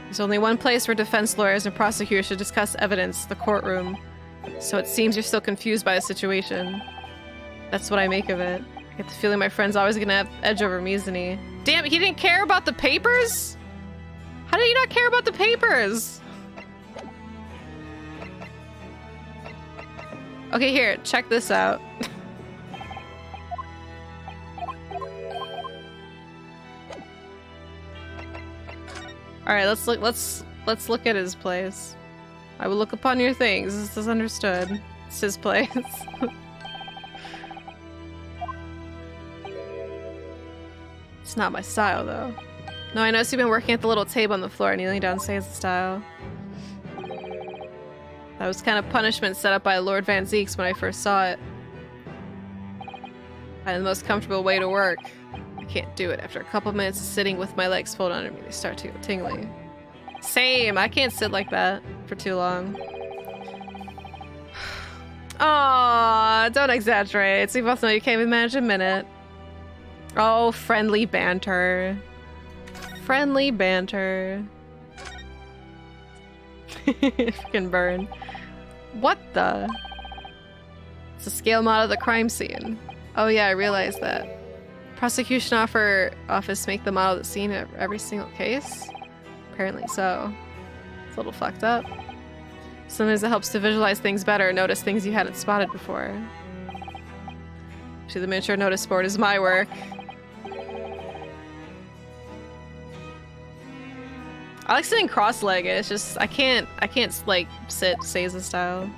There's only one place where defense lawyers and prosecutors should discuss evidence, the courtroom. So it seems you're still confused by the situation. That's what I make of it. I get the feeling my friend's always gonna have edge over me, isn't he? Damn, he didn't care about the papers? How did he not care about the papers? Okay, here, check this out. Alright, let's look at his place. I will look upon your things. This is understood. It's his place. It's not my style, though. No, I noticed you've been working at the little table on the floor. Kneeling down stays the style. That was kind of punishment set up by Lord Van Zieks when I first saw it. And the most comfortable way to work. I can't do it. After a couple minutes of sitting with my legs folded under me, they start to go tingly. Same. I can't sit like that for too long. Aw, don't exaggerate. So we both know you can't even manage a minute. Oh, friendly banter. Friendly banter. Freaking burn. What the? It's a scale model of the crime scene. Oh yeah, I realized that. Prosecution office make the model of the scene of every single case? Apparently so. It's a little fucked up. Sometimes it helps to visualize things better, notice things you hadn't spotted before. Actually, the miniature notice board is my work. I like sitting cross-legged. It's just I can't like sit Seiza style.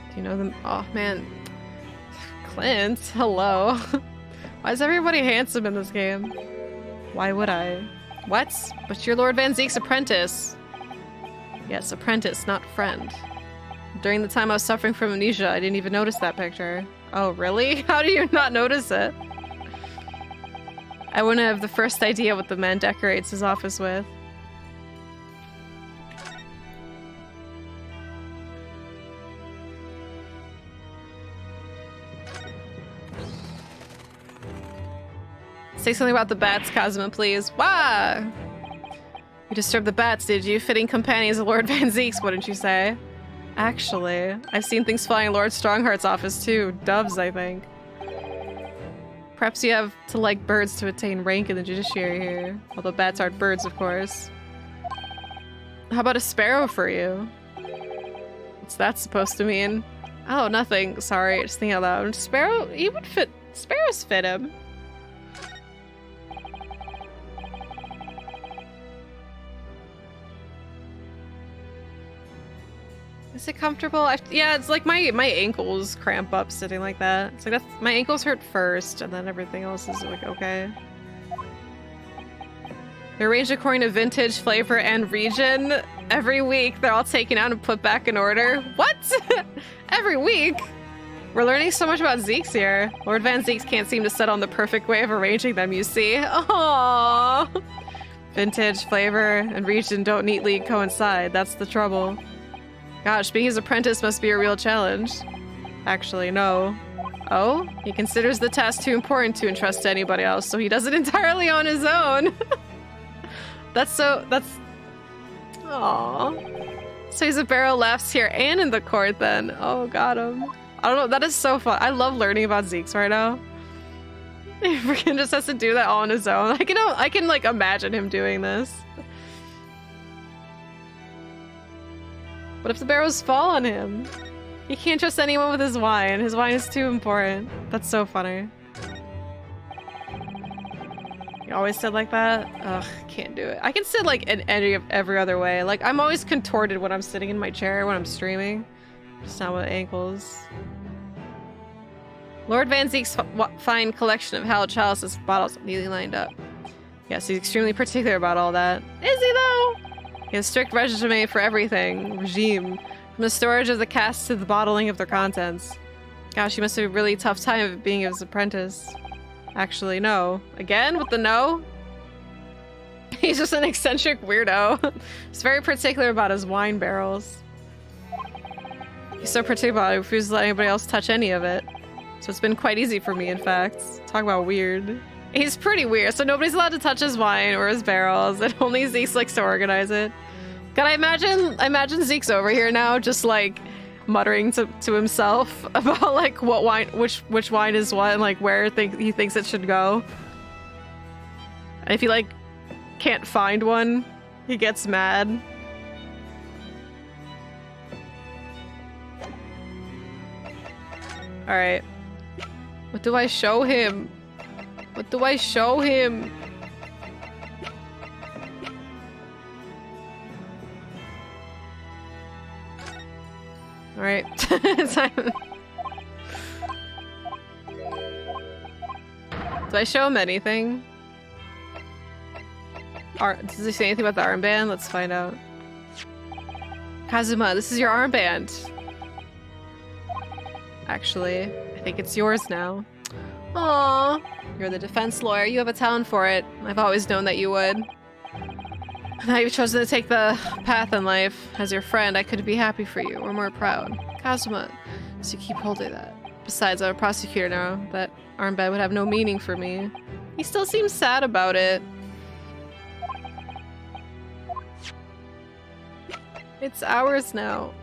Do you know them? Oh man, Clint. Hello. Why is everybody handsome in this game? Why would I? What? But you're Lord Van Zieks' apprentice. Yes, apprentice, not friend. During the time I was suffering from amnesia, I didn't even notice that picture. Oh, really? How do you not notice it? I wouldn't have the first idea what the man decorates his office with. Say something about the bats, Cosmo, please. Wah! You disturbed the bats, did you? Fitting companions of Lord Van Zeeks, wouldn't you say? Actually, I've seen things flying in Lord Strongheart's office too. Doves, I think. Perhaps you have to like birds to attain rank in the judiciary here. Although bats aren't birds, of course. How about a sparrow for you? What's that supposed to mean? Oh, nothing. Sorry, just thinking out loud. Sparrow, he would fit. Sparrows fit him. Is it comfortable? Yeah, it's like my ankles cramp up sitting like that. It's like that's my ankles hurt first, and then everything else is like okay. They're arranged according to vintage, flavor, and region. Every week, they're all taken out and put back in order. What? Every week? We're learning so much about Zeeks here. Lord Van Zeeks can't seem to settle on the perfect way of arranging them, you see. Aww. Vintage, flavor, and region don't neatly coincide. That's the trouble. Gosh, being his apprentice must be a real challenge. Actually, no. Oh? He considers the task too important to entrust to anybody else, so he does it entirely on his own. That's... Aww. So he's a barrel laughs here and in the court then. Oh, got him. I don't know, that is so fun. I love learning about Zeeks right now. He freaking just has to do that all on his own. I can like imagine him doing this. What if the barrels fall on him? He can't trust anyone with his wine. His wine is too important. That's so funny. You always sit like that? Ugh, can't do it. I can sit like in every other way. Like, I'm always contorted when I'm sitting in my chair when I'm streaming. Just not with ankles. Lord Van Zeek's fine collection of hallowed chalices bottles neatly lined up. Yes, he's extremely particular about all that. Is he though? He has a strict regime for everything. Regime. From the storage of the casks to the bottling of their contents. Gosh, he must have a really tough time of being his apprentice. Actually, no. Again with the no? He's just an eccentric weirdo. He's very particular about his wine barrels. He's so particular about it, he refuses to let anybody else touch any of it. So it's been quite easy for me, in fact. Talk about weird. He's pretty weird, so nobody's allowed to touch his wine or his barrels, and only Zeeks likes to organize it. God, I imagine Zeeks over here now, just like muttering to himself about like what wine, which wine is what, and like where he thinks it should go. And if he like can't find one, he gets mad. All right, what do I show him? What do I show him? All right, Simon. Do I show him anything? Does he say anything about the armband? Let's find out. Kazuma, this is your armband. Actually, I think it's yours now. Aww. You're the defense lawyer. You have a talent for it. I've always known that you would. Now you've chosen to take the path in life. As your friend, I could be happy for you, or more proud. Kazuma, so keep holding that. Besides, I'm a prosecutor now. That armband would have no meaning for me. He still seems sad about it. It's ours now.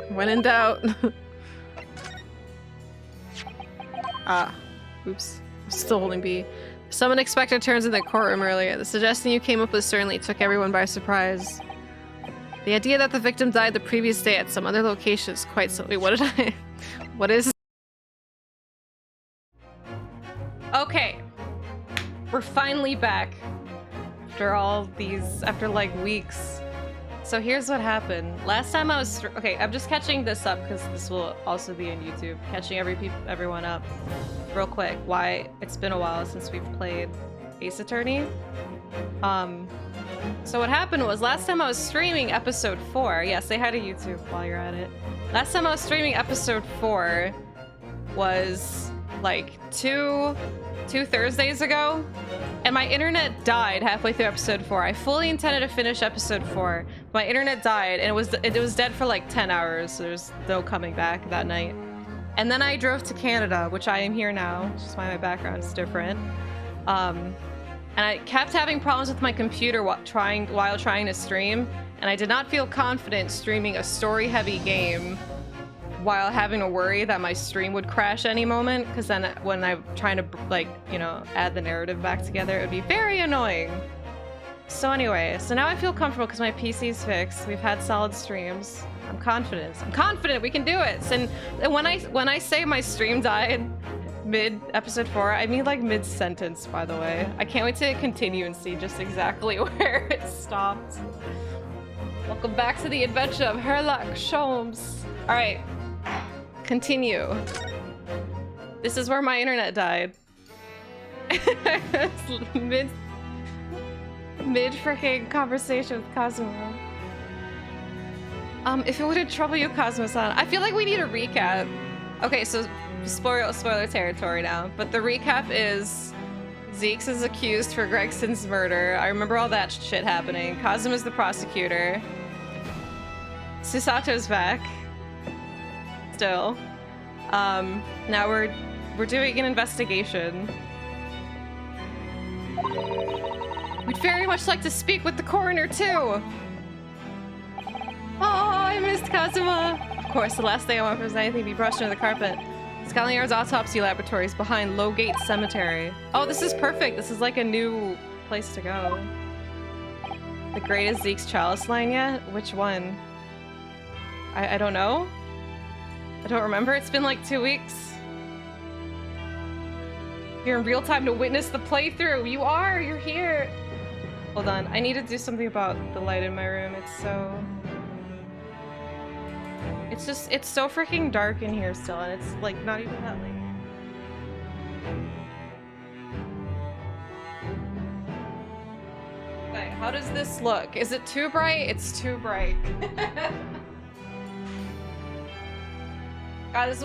When in doubt. Ah, oops. I'm still holding B. Some unexpected turns in the courtroom earlier. The suggestion you came up with certainly took everyone by surprise. The idea that the victim died the previous day at some other location is quite silly. What did I... What is... Okay. We're finally back. After all these... After like weeks. So here's what happened. Last time I was... Okay, I'm just catching this up because this will also be on YouTube. Catching everyone up real quick. Why it's been a while since we've played Ace Attorney. So what happened was last time I was streaming episode 4. Yeah, say hi to YouTube while you're at it. Last time I was streaming episode 4 was like two Thursdays ago. and my internet died halfway through episode 4. I fully intended to finish episode 4. My internet died, and it was dead for like 10 hours. So there's no coming back that night. And then I drove to Canada, which I am here now, which is why my background is different. And I kept having problems with my computer while trying to stream, and I did not feel confident streaming a story-heavy game while having to worry that my stream would crash any moment, because then when I'm trying to, like, you know, add the narrative back together, it would be very annoying. So anyway, so now I feel comfortable because my PC's fixed. We've had solid streams. I'm confident. I'm confident we can do it. And when I say my stream died mid episode 4, I mean like mid sentence, by the way. I can't wait to continue and see just exactly where it stopped. Welcome back to the adventure of Herlock Sholmes. All right, continue. This is where my internet died. Mid freaking conversation with Cosmo. If it wouldn't trouble you, Cosmo-san, I feel like we need a recap. Okay, so spoiler territory now, but the recap is Zeeks is accused for Gregson's murder. I remember all that shit happening. Kazuma's the prosecutor. Susato's back. Still. Now we're doing an investigation. We'd very much like to speak with the coroner too. Oh, I missed Kazuma. Of course, the last thing I want is anything to be brushed under the carpet. Scotland Yard's autopsy laboratory is behind Lowgate Cemetery. Oh, this is perfect. This is like a new place to go. The greatest Zeke's chalice line yet? Which one? I don't know. I don't remember. It's been like 2 weeks. You're in real time to witness the playthrough. You are. You're here. Hold on. I need to do something about the light in my room. It's so freaking dark in here still, and it's like not even that late. Okay, how does this look? Is it too bright? It's too bright. God, this is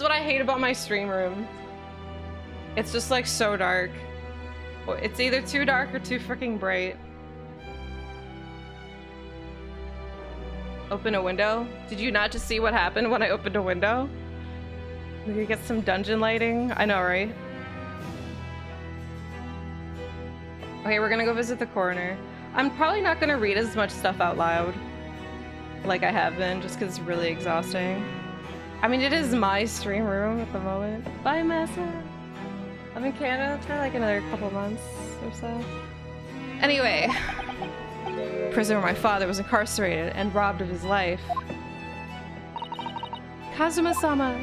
what I hate about my stream room. It's just like so dark. It's either too dark or too freaking bright. Open a window? Did you not just see what happened when I opened a window? We could get some dungeon lighting. I know, right? Okay, we're gonna go visit the coroner. I'm probably not gonna read as much stuff out loud like I have been, just because it's really exhausting. I mean, it is my stream room at the moment. Bye, Massa. I'm in Canada for like another couple months or so. Anyway. Prison where my father was incarcerated and robbed of his life. Kazuma-sama.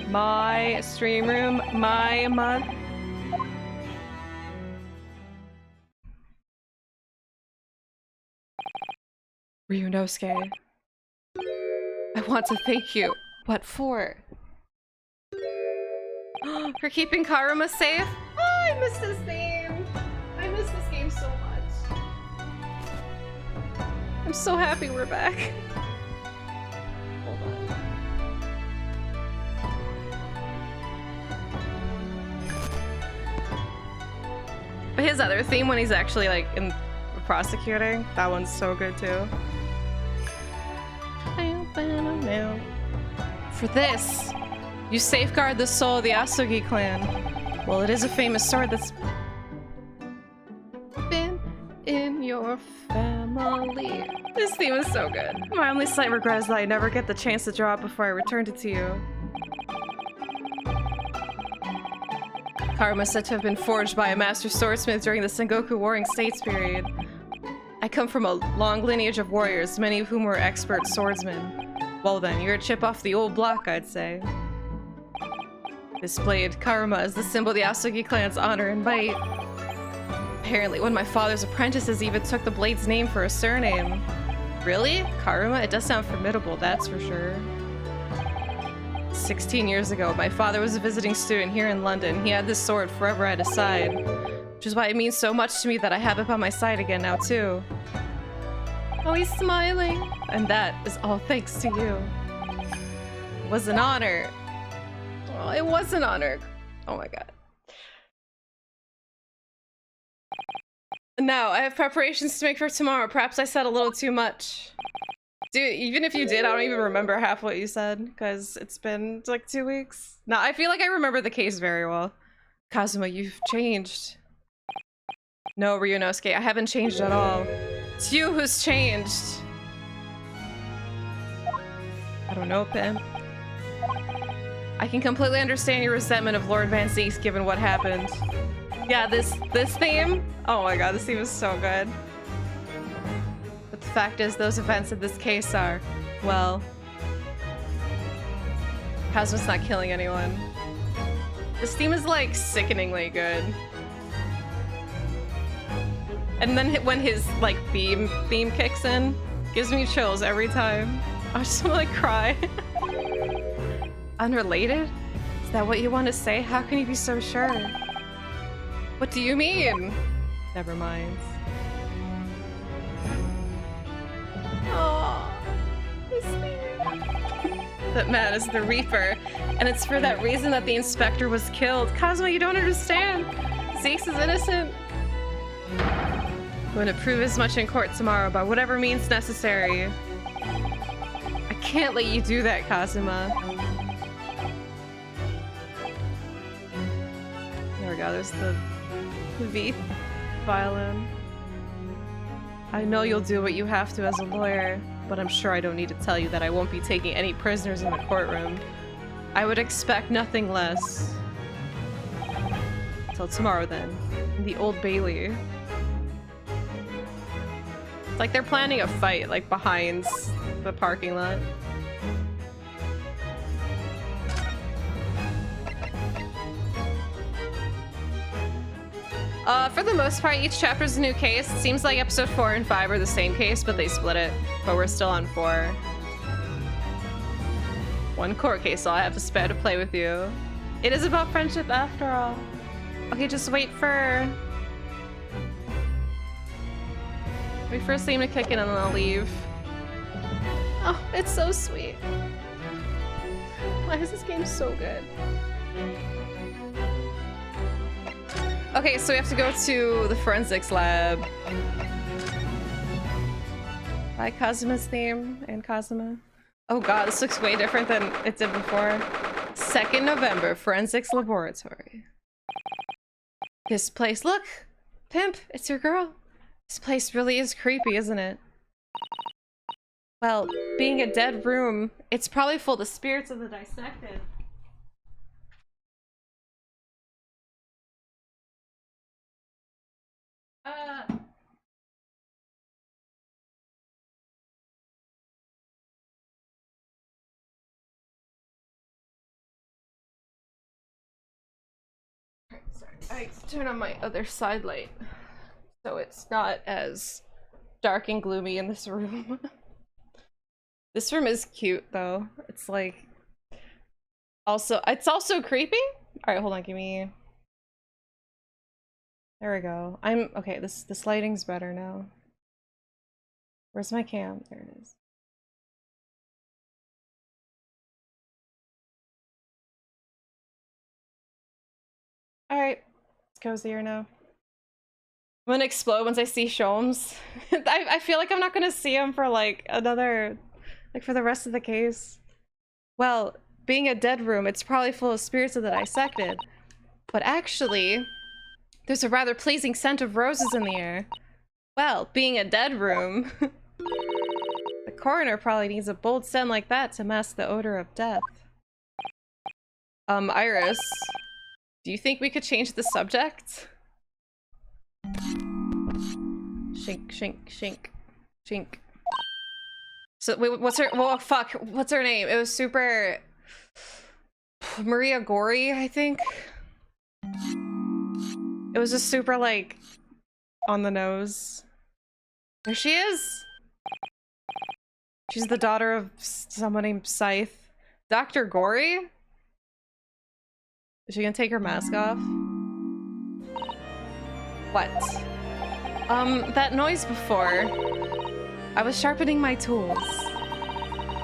My stream room, my month. Ryunosuke. I want to thank you. What for? For keeping Karuma safe? Oh, I miss this game. I miss this game so much. I'm so happy we're back. Hold on. But his other theme when he's actually like in prosecuting, that one's so good too. For this, you safeguard the soul of the Asugi clan. Well, it is a famous sword that's been in your family. This theme is so good. My only slight regret is that I never get the chance to draw it before I returned it to you. Karuma is said to have been forged by a master swordsmith during the Sengoku Warring States period. I come from a long lineage of warriors, many of whom were expert swordsmen. Well then, you're a chip off the old block, I'd say. This blade, Karuma, is the symbol of the Asugi clan's honor and might. Apparently, one of my father's apprentices even took the blade's name for a surname. Really? Karuma? It does sound formidable, that's for sure. 16 years ago, my father was a visiting student here in London. He had this sword forever at his side, which is why it means so much to me that I have it by my side again now, too. Oh, he's smiling. And that is all thanks to you. It was an honor. Oh, it was an honor. Oh my god. No, I have preparations to make for tomorrow. Perhaps I said a little too much. Dude, even if you did, I don't even remember half what you said, because it's been like 2 weeks. No, I feel like I remember the case very well. Kazuma, you've changed. No, Ryunosuke, I haven't changed at all. It's you who's changed. I don't know, Pim. I can completely understand your resentment of Lord Van Zieks given what happened. Yeah, this theme? Oh my god, this theme is so good. But the fact is, those events in this case are, well... Kazuma's not killing anyone. This theme is like sickeningly good. And then when his like theme kicks in, gives me chills every time. I just want to like cry. Unrelated? Is that what you want to say? How can you be so sure? What do you mean? Never mind. Oh, that man is the Reaper, and it's for that reason that the inspector was killed. Kazuma, you don't understand. Zeeks is innocent. I'm going to prove as much in court tomorrow by whatever means necessary. I can't let you do that, Kazuma. There we go, there's the V violin. I know you'll do what you have to as a lawyer, but I'm sure I don't need to tell you that I won't be taking any prisoners in the courtroom. I would expect nothing less. Till tomorrow then, in the Old Bailey. It's like they're planning a fight, like behind the parking lot. For the most part, each chapter is a new case. It seems like episode 4 and 5 are the same case, but they split it. But we're still on 4. One court case, so I have to spare to play with you. It is about friendship after all. Okay, just wait for a scene to kick in and then I'll leave. Oh, it's so sweet. Why is this game so good? Okay, so we have to go to the forensics lab. By Kazuma's theme and Kazuma. Oh god, this looks way different than it did before. 2nd November, forensics laboratory. This place, look! Pimp, it's your girl. This place really is creepy, isn't it? Well, being a dead room, it's probably full of spirits of the dissected. Sorry, I turn on my other side light so it's not as dark and gloomy in this room. This room is cute though. It's like it's also creepy. All right, hold on, give me. There we go. Okay. This lighting's better now. Where's my cam? There it is. All right, it's cozier now. I'm gonna explode once I see Sholmes. I feel like I'm not gonna see him for like for the rest of the case. Well, being a dead room, it's probably full of spirits of the dissected. But actually, there's a rather pleasing scent of roses in the air. Well, being a dead room, the coroner probably needs a bold scent like that to mask the odor of death. Iris, do you think we could change the subject? Shink, shink, shink, shink. So, wait, what's her- well, fuck, what's her name? It was super... Maria Gori, I think? It was just super, like, on the nose. There she is! She's the daughter of someone named Scythe. Dr. Gori? Is she gonna take her mask off? What? That noise before. I was sharpening my tools.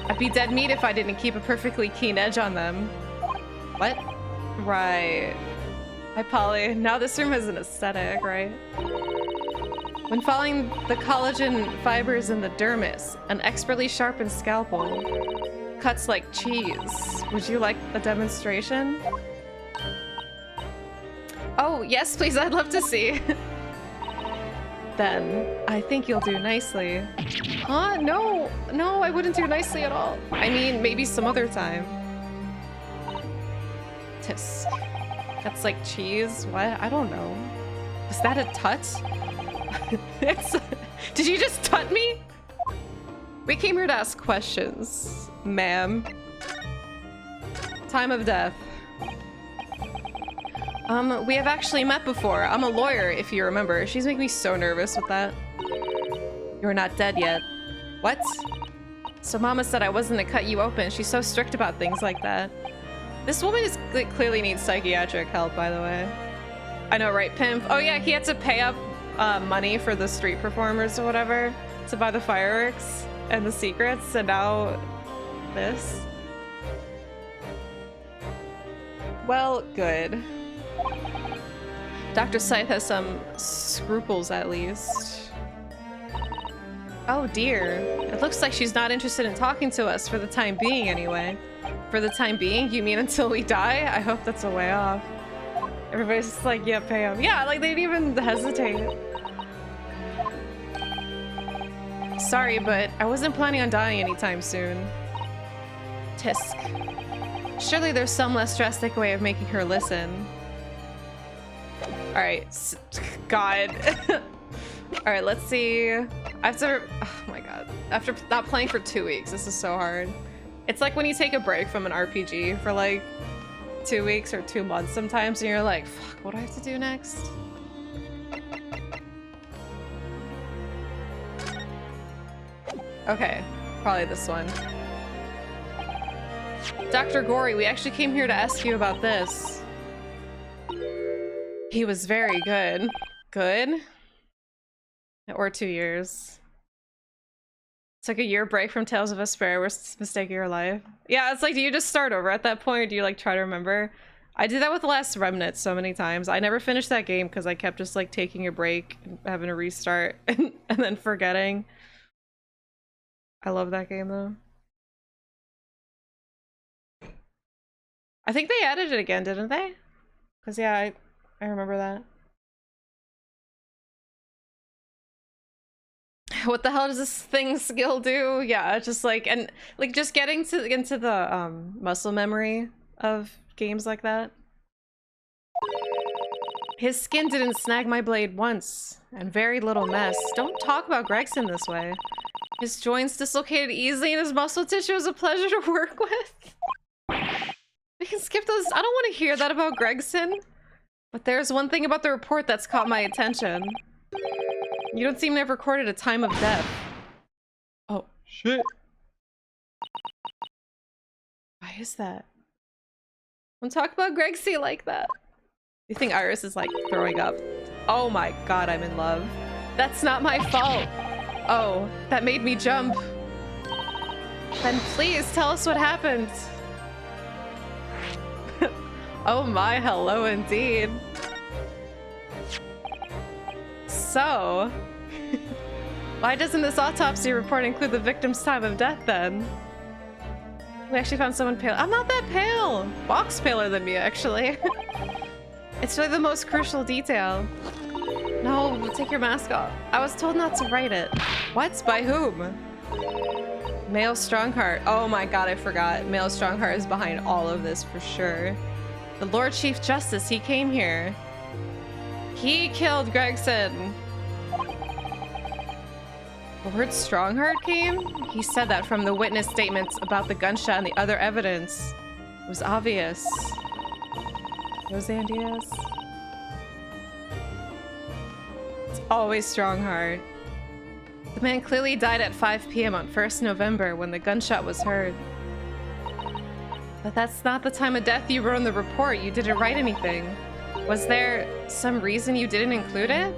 I'd be dead meat if I didn't keep a perfectly keen edge on them. What? Right. Hi, Polly. Now this room has an aesthetic, right? When following the collagen fibers in the dermis, an expertly sharpened scalpel cuts like cheese. Would you like a demonstration? Oh, yes, please. I'd love to see. Then I think you'll do nicely. Huh? No, no, I wouldn't do nicely at all. I mean, maybe some other time. Tisk. That's like cheese? What? I don't know. Was that a tut? Did you just tut me? We came here to ask questions, ma'am. Time of death. We have actually met before. I'm a lawyer, if you remember. She's making me so nervous with that. You're not dead yet. What? So Mama said I wasn't to cut you open. She's so strict about things like that. This woman is clearly needs psychiatric help, by the way. I know, right, Pimp? Oh yeah, he had to pay up money for the street performers or whatever to buy the fireworks and the secrets, and now this. Well, good. Dr. Scythe has some scruples, at least. Oh dear. It looks like she's not interested in talking to us for the time being, anyway. For the time being? You mean until we die? I hope that's a way off. Everybody's just like, yeah, pay him. Yeah, like, they didn't even hesitate. Sorry, but I wasn't planning on dying anytime soon. Tisk. Surely there's some less drastic way of making her listen. Alright. God. Alright, let's see. After... Oh my god. After not playing for 2 weeks, this is so hard. It's like when you take a break from an RPG for like 2 weeks or 2 months sometimes, and you're like, fuck, what do I have to do next? Okay, probably this one. Dr. Gory, we actually came here to ask you about this. He was very good. Good? Or 2 years. Took a year break from Tales of Vesperia, worst mistake of your life. Yeah, it's like, do you just start over at that point, or do you like try to remember? I did that with The Last Remnant so many times. I never finished that game because I kept just like taking a break and having to restart and then forgetting. I love that game though. I think they added it again, didn't they? Because yeah, I remember that. What the hell does this thing skill do? Yeah, just like, and like just getting into the muscle memory of games like that. His skin didn't snag my blade once, and very little mess. Don't talk about Gregson this way. His joints dislocated easily and his muscle tissue was a pleasure to work with. We can skip those. I don't want to hear that about Gregson. But there's one thing about the report that's caught my attention. You don't seem to have recorded a time of death. Oh, shit. Why is that? Don't talk about Gregsy like that. You think Iris is like throwing up? Oh my god, I'm in love. That's not my fault. Oh, that made me jump. Then please tell us what happened. Oh my, hello indeed. So, why doesn't this autopsy report include the victim's time of death then? We actually found someone pale. I'm not that pale. Bok's paler than me, actually. It's really the most crucial detail. No, take your mask off. I was told not to write it. What? By whom? Male Strongheart. Oh my god, I forgot. Male Strongheart is behind all of this for sure. The Lord Chief Justice, he came here. He killed Gregson. Lord Strongheart came? He said that from the witness statements about the gunshot and the other evidence. It was obvious. Roseanne Diaz? It's always Strongheart. The man clearly died at 5 p.m. on 1st November when the gunshot was heard. But that's not the time of death you wrote in the report. You didn't write anything. Was there some reason you didn't include it?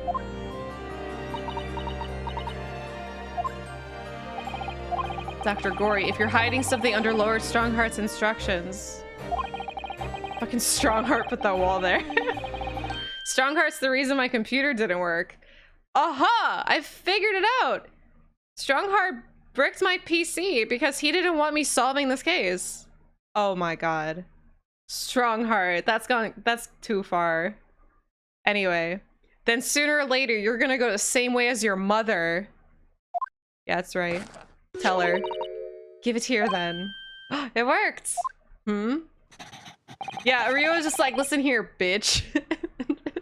Dr. Gory, if you're hiding something under Lord Strongheart's instructions... Fucking Strongheart put that wall there. Strongheart's the reason my computer didn't work. Aha! I figured it out! Strongheart bricked my PC because he didn't want me solving this case. Oh my god. Strongheart. That's too far. Anyway. Then sooner or later, you're gonna go the same way as your mother. Yeah, that's right. Tell her. Give it here then. It worked! Hmm? Yeah, Rio was just like, listen here, bitch.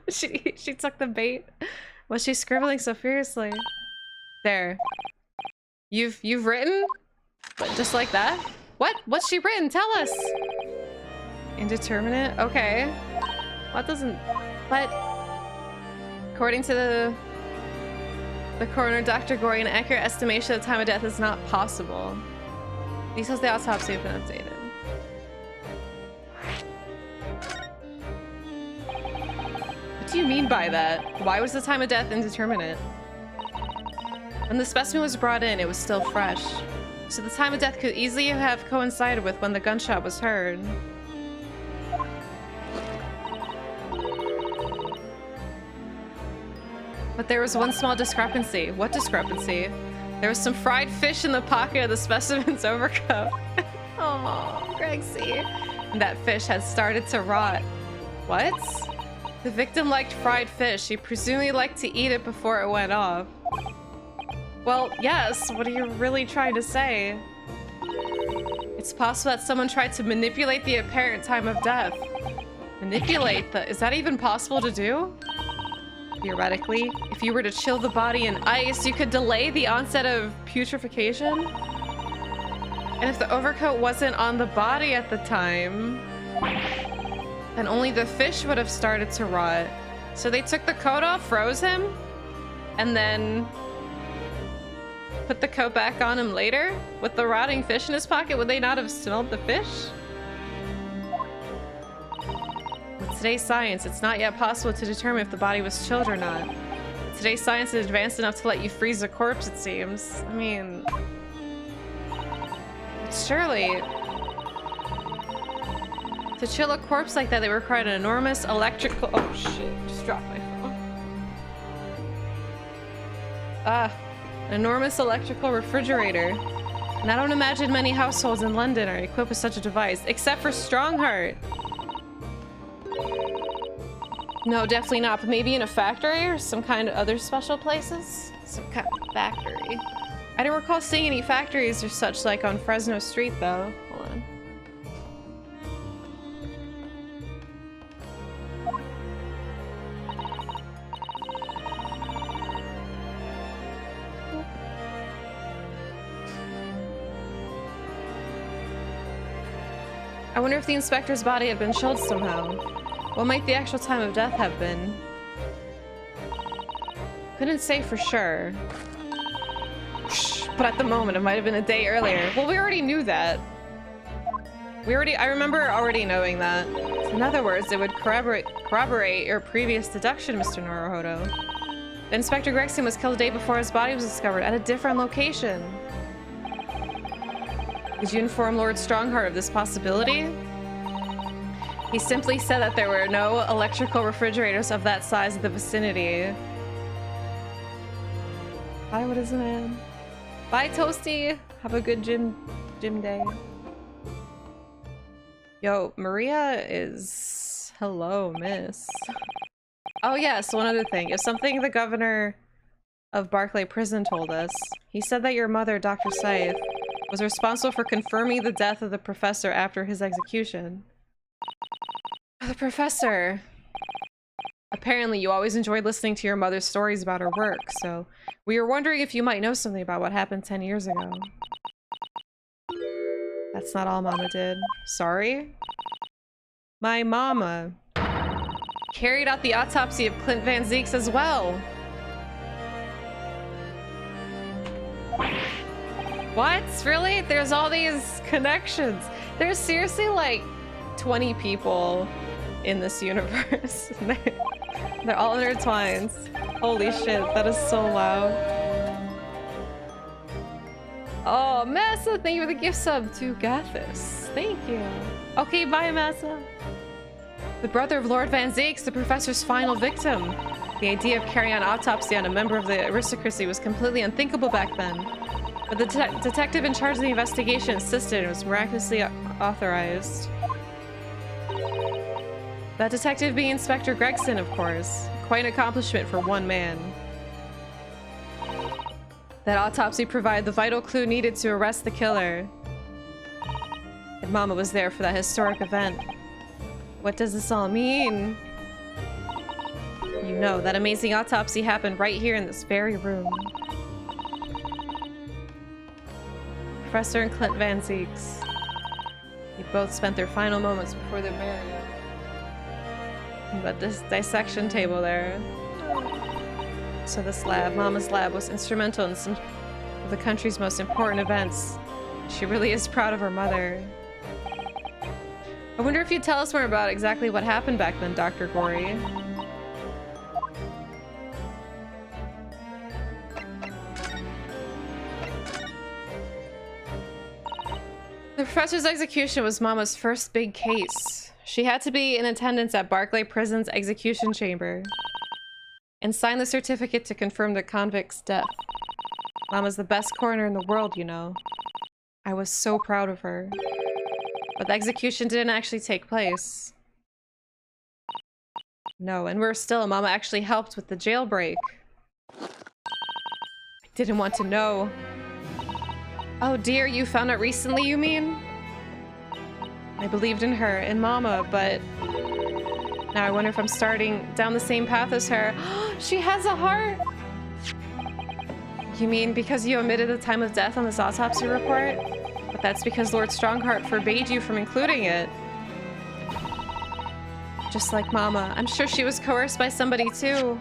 she took the bait. Was she scribbling so furiously? There. You've written? But just like that? What? What's she written? Tell us! Indeterminate? Okay. What doesn't... But... According to the coroner, Dr. Gory, an accurate estimation of the time of death is not possible. Details of the autopsy have been updated. What do you mean by that? Why was the time of death indeterminate? When the specimen was brought in, it was still fresh. So the time of death could easily have coincided with when the gunshot was heard. But there was one small discrepancy. What discrepancy? There was some fried fish in the pocket of the specimen's overcoat. Oh, Gregsy. And that fish had started to rot. What? The victim liked fried fish. He presumably liked to eat it before it went off. Well, yes. What are you really trying to say? It's possible that someone tried to manipulate the apparent time of death. Manipulate the... Is that even possible to do? Theoretically, if you were to chill the body in ice, you could delay the onset of putrefaction. And if the overcoat wasn't on the body at the time, then only the fish would have started to rot. So they took the coat off, froze him, and then put the coat back on him later? With the rotting fish in his pocket, would they not have smelled the fish? With today's science, it's not yet possible to determine if the body was chilled or not. Today's science is advanced enough to let you freeze a corpse, it seems. I mean... Surely... To chill a corpse like that, they required an enormous electrical... Oh shit, just dropped my phone. An enormous electrical refrigerator. And I don't imagine many households in London are equipped with such a device, except for Strongheart. No, definitely not, but maybe in a factory or some kind of other special places? Some kind of factory. I don't recall seeing any factories or such like on Fresno Street, though. Hold on. I wonder if the inspector's body had been chilled somehow. What might the actual time of death have been? Couldn't say for sure. But at the moment, it might have been a day earlier. Well, we already knew that. I remember already knowing that. In other words, it would corroborate your previous deduction, Mr. Naruhodo. Inspector Gregson was killed a day before his body was discovered at a different location. Did you inform Lord Strongheart of this possibility? He simply said that there were no electrical refrigerators of that size in the vicinity. Bye, what is it, man? Bye, Toasty. Have a good gym day. Yo, Maria is... Hello, miss. Oh yes, one other thing. It's something the governor of Barclay Prison told us. He said that your mother, Dr. Scythe, was responsible for confirming the death of the professor after his execution. The professor. Apparently, you always enjoyed listening to your mother's stories about her work, so we were wondering if you might know something about what happened 10 years ago. That's not all Mama did. Sorry? My mama carried out the autopsy of Clint Van Zeeks as well. What? Really? There's all these connections. There's seriously like 20 people in this universe. They're all intertwined. Holy shit, that is so loud. Oh, Massa, thank you for the gift sub to Gathis. Thank you. Okay, bye, Massa. The brother of Lord Van Zeeks, the professor's final victim. The idea of carrying out autopsy on a member of the aristocracy was completely unthinkable back then. But the detective in charge of the investigation insisted and was miraculously authorized. That detective being Inspector Gregson, of course. Quite an accomplishment for one man. That autopsy provided the vital clue needed to arrest the killer. And Mama was there for that historic event. What does this all mean? You know, that amazing autopsy happened right here in this very room. Professor and Clint Van Zieks. They both spent their final moments before their marriage. But this dissection table there. So this lab, Mama's lab, was instrumental in some of the country's most important events. She really is proud of her mother. I wonder if you'd tell us more about exactly what happened back then, Dr. Gory. The professor's execution was Mama's first big case. She had to be in attendance at Barclay Prison's execution chamber and sign the certificate to confirm the convict's death. Mama's the best coroner in the world, you know. I was so proud of her. But the execution didn't actually take place. No, and worse still, Mama actually helped with the jailbreak. I didn't want to know. Oh dear, you found out recently, you mean? I believed in her and Mama, but now I wonder if I'm starting down the same path as her. She has a heart! You mean because you omitted the time of death on this autopsy report? But that's because Lord Strongheart forbade you from including it. Just like Mama, I'm sure she was coerced by somebody too.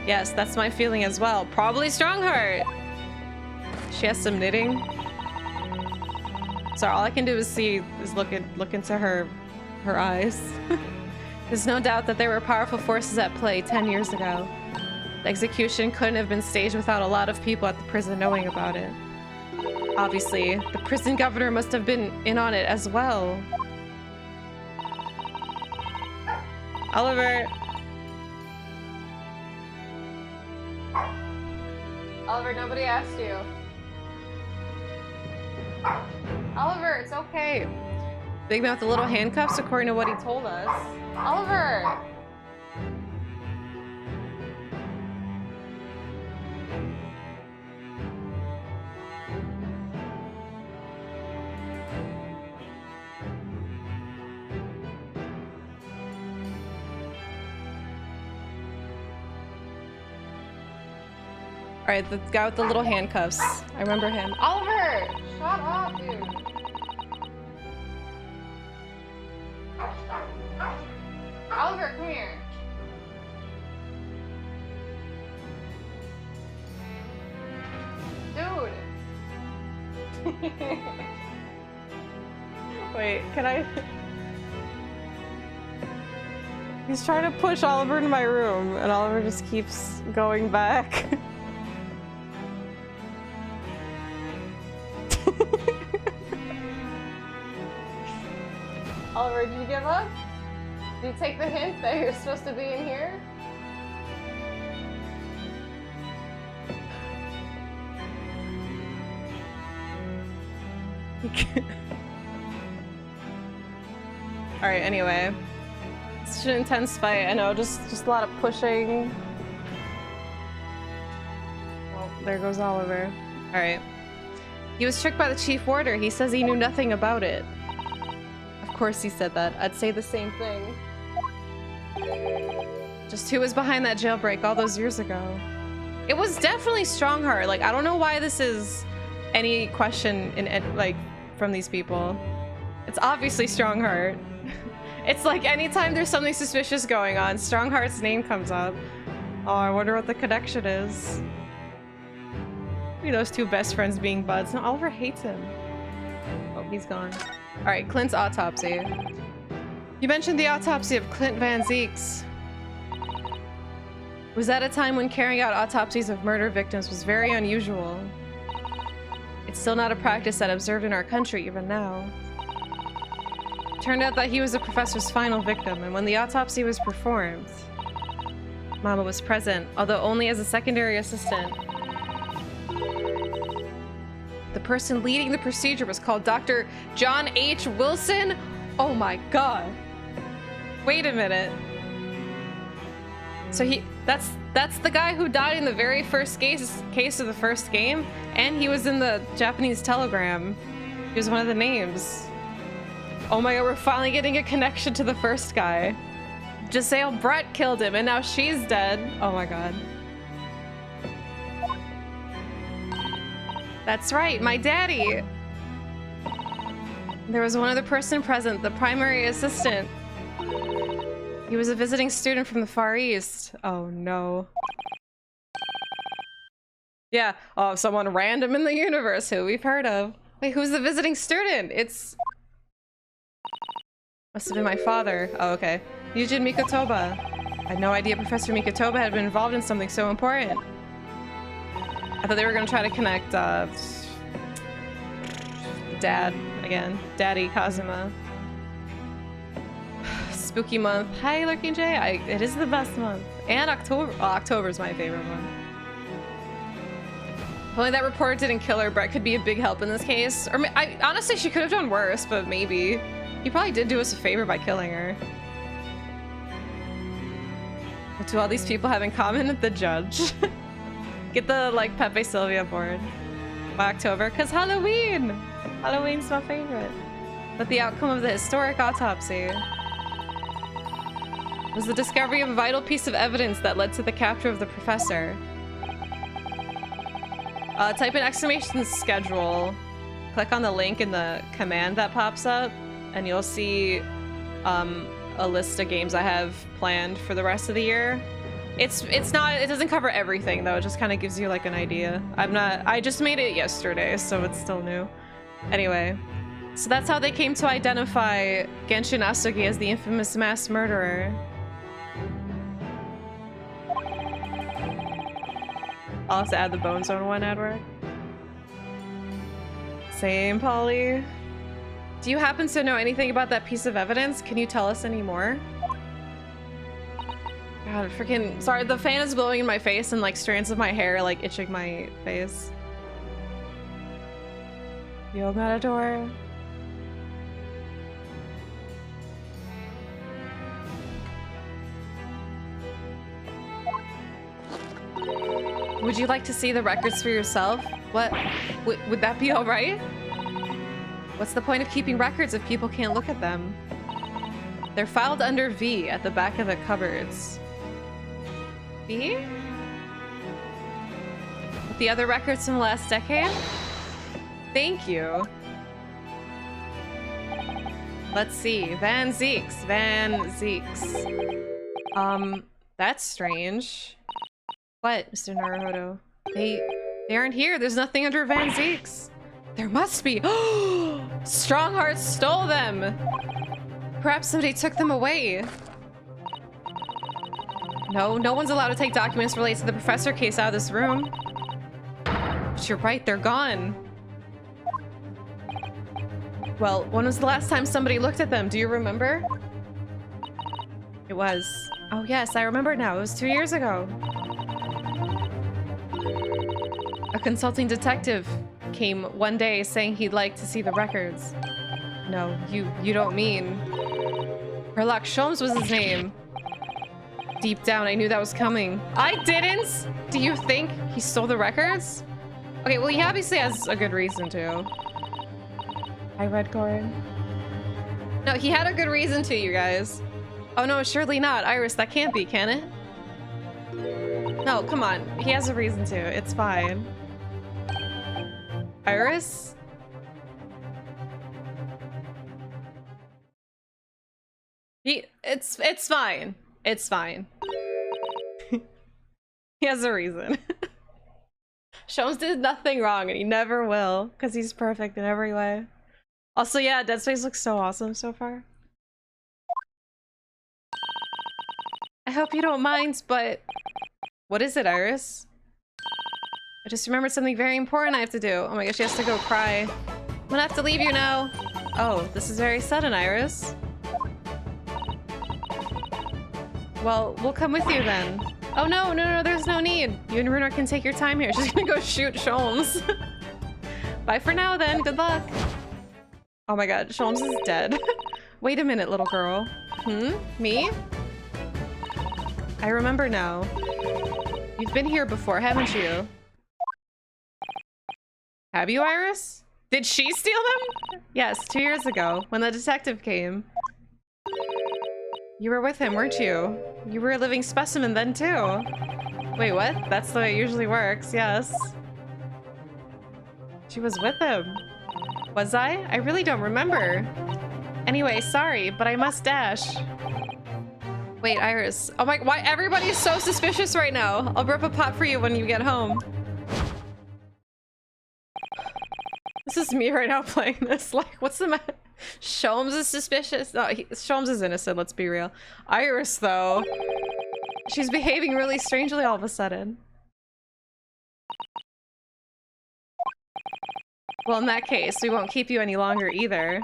Yes, that's my feeling as well. Probably Strongheart! She has some knitting. So all I can do is look into her eyes. There's no doubt that there were powerful forces at play 10 years ago. The execution couldn't have been staged without a lot of people at the prison knowing about it. Obviously, the prison governor must have been in on it as well. Oliver! Oliver, nobody asked you. Oliver, it's okay. Big Mouth the little handcuffs according to what he told us. Oliver! Alright, the guy with the little handcuffs. I remember him. Oliver! Shut up, dude. Oliver, come here. Dude. Wait, can I... He's trying to push Oliver into my room, and Oliver just keeps going back. Oliver, did you give up? Did you take the hint that you're supposed to be in here? Alright, anyway. It's such an intense fight, I know, just a lot of pushing. Well, there goes Oliver. Alright. He was tricked by the chief warder. He says he knew nothing about it. Of course he said that. I'd say the same thing. Just who was behind that jailbreak all those years ago? It was definitely Strongheart. Like, I don't know why this is any question in like from these people. It's obviously Strongheart. It's like anytime there's something suspicious going on, Strongheart's name comes up. Oh, I wonder what the connection is. Those two best friends being buds. No, Oliver hates him. Oh, he's gone. Alright, Clint's autopsy. You mentioned the autopsy of Clint Van Zieks. Was at a time when carrying out autopsies of murder victims was very unusual. It's still not a practice that observed in our country even now. It turned out that he was the professor's final victim, and when the autopsy was performed, Mama was present, although only as a secondary assistant. The person leading the procedure was called Dr. John H. Wilson? Oh my god. Wait a minute. So that's the guy who died in the very first case of the first game, and he was in the Japanese telegram. He was one of the names. Oh my god, we're finally getting a connection to the first guy. Giselle Brett killed him, and now she's dead. Oh my god. That's right, my daddy. There was one other person present, the primary assistant. He was a visiting student from the Far East. Oh no. Yeah, oh, someone random in the universe who we've heard of. Wait, who's the visiting student? It's... Must have been my father. Oh, okay. Yujin Mikotoba. I had no idea Professor Mikotoba had been involved in something so important. I thought they were gonna try to connect, Dad, again. Daddy Kazuma. Spooky month. Hi, Lurking Jay. It is the best month. And October. Oh, October's my favorite month. If only that reporter didn't kill her, Brett could be a big help in this case. Or honestly, she could have done worse, but maybe. He probably did do us a favor by killing her. What do all these people have in common? The judge. Get the, like, Pepe Sylvia board. By October, because Halloween! Halloween's my favorite. But the outcome of the historic autopsy was the discovery of a vital piece of evidence that led to the capture of the professor. Type in exclamation schedule. Click on the link in the command that pops up, and you'll see a list of games I have planned for the rest of the year. It doesn't cover everything though, it just kind of gives you like an idea. I just made it yesterday, so it's still new. Anyway, so that's how they came to identify Genshin Asugi as the infamous mass murderer. I'll have to add the Bone Zone one, Edward. Same, Polly. Do you happen to know anything about that piece of evidence? Can you tell us any more? God, freaking sorry, the fan is blowing in my face and like strands of my hair like itching my face. Yo, Matador. Would you like to see the records for yourself? What? Would that be all right? What's the point of keeping records if people can't look at them? They're filed under V at the back of the cupboards. V? With the other records from the last decade? Thank you. Let's see. Van Zeeks. That's strange. What, Mr. Naruhodo? They aren't here. There's nothing under Van Zeeks. There must be. Strongheart stole them. Perhaps somebody took them away. No one's allowed to take documents related to the professor case out of this room. But you're right, they're gone. Well, when was the last time somebody looked at them? Do you remember? It was. Oh yes, I remember now. It was 2 years ago. A consulting detective came one day saying he'd like to see the records. No, you don't mean... Herlock Sholmes was his name. Deep down, I knew that was coming. I didn't! Do you think he stole the records? Okay, well, he obviously has a good reason to. Hi, Redcorn. No, he had a good reason to, you guys. Oh no, surely not. Iris, that can't be, can it? No, come on. He has a reason to. It's fine. Iris? It's fine. It's fine. He has a reason. Sholmes did nothing wrong and he never will, because he's perfect in every way. Also, yeah, Dead Space looks so awesome so far. I hope you don't mind, but... What is it, Iris? I just remembered something very important I have to do. Oh my gosh, she has to go cry. I'm gonna have to leave you now. Oh, this is very sudden, Iris. Well, we'll come with you then. Oh no, there's no need. You and Runar can take your time here. She's gonna go shoot Sholmes. Bye for now then, good luck. Oh my god, Sholmes is dead. Wait a minute, little girl. Me? I remember now. You've been here before, haven't you? Have you, Iris? Did she steal them? Yes, 2 years ago, when the detective came. You were with him, weren't you? You were a living specimen then, too. Wait, what? That's the way it usually works, yes. She was with him. Was I? I really don't remember. Anyway, sorry, but I must dash. Wait, Iris. Oh my, why everybody's so suspicious right now? I'll rip a pot for you when you get home. This is me right now playing this. Like, what's the matter? Sholmes is suspicious. No, Sholmes is innocent, let's be real. Iris, though. She's behaving really strangely all of a sudden. Well, in that case, we won't keep you any longer either.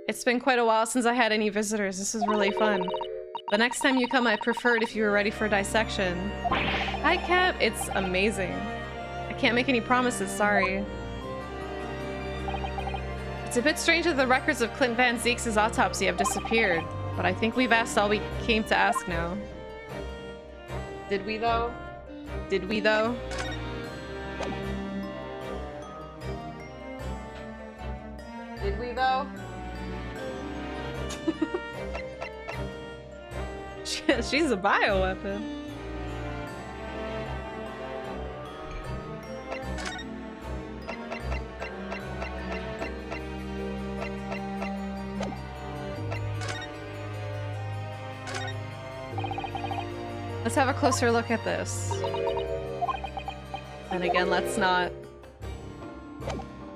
It's been quite a while since I had any visitors. This is really fun. The next time you come, I preferred if you were ready for dissection. Hi, Cap. It's amazing. I can't make any promises, sorry. It's a bit strange that the records of Clint Van Zeek's autopsy have disappeared, but I think we've asked all we came to ask now. Did we, though? Did we, though? Did we, though? She's a bioweapon. Let's have a closer look at this. And again, let's not.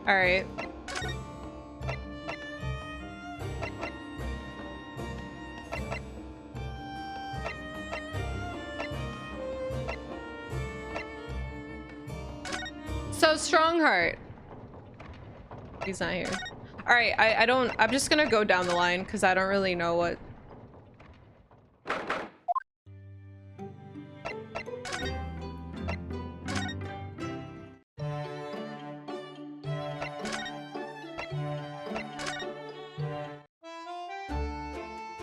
All right. So Strongheart. He's not here. All right, I'm just gonna go down the line because I don't really know what.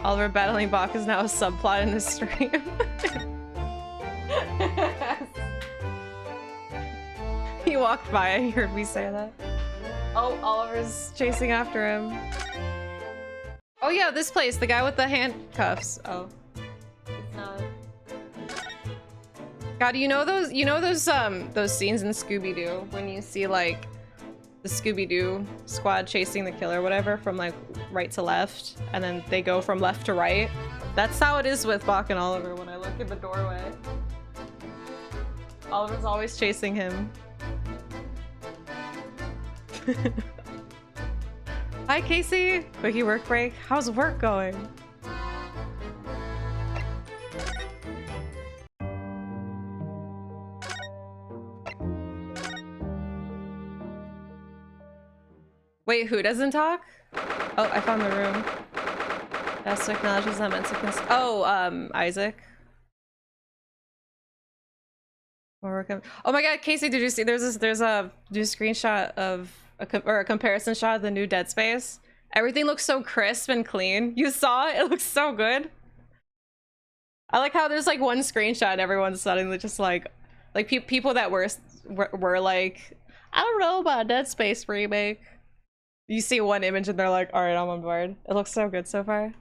Oliver battling Bach is now a subplot in this stream. He walked by and he heard me say that. Oh, Oliver's chasing after him. Oh yeah, this place, the guy with the handcuffs. Oh. It's not. God, you know those scenes in Scooby-Doo when you see like the Scooby-Doo squad chasing the killer, whatever, from like right to left, and then they go from left to right. That's how it is with Bach and Oliver when I look in the doorway. Oliver's always chasing him. Hi, Casey. Quickie work break. How's work going? Wait, who doesn't talk? Oh, I found the room. That's to acknowledge is not meant to Isaac. Oh my god, Casey, did you see there's a new screenshot of a comparison shot of the new Dead Space? Everything looks so crisp and clean. You saw it? It looks so good. I like how there's like one screenshot and everyone's suddenly just like people that were like, I don't know about a Dead Space remake. You see one image and they're like, all right, I'm on board. It looks so good so far.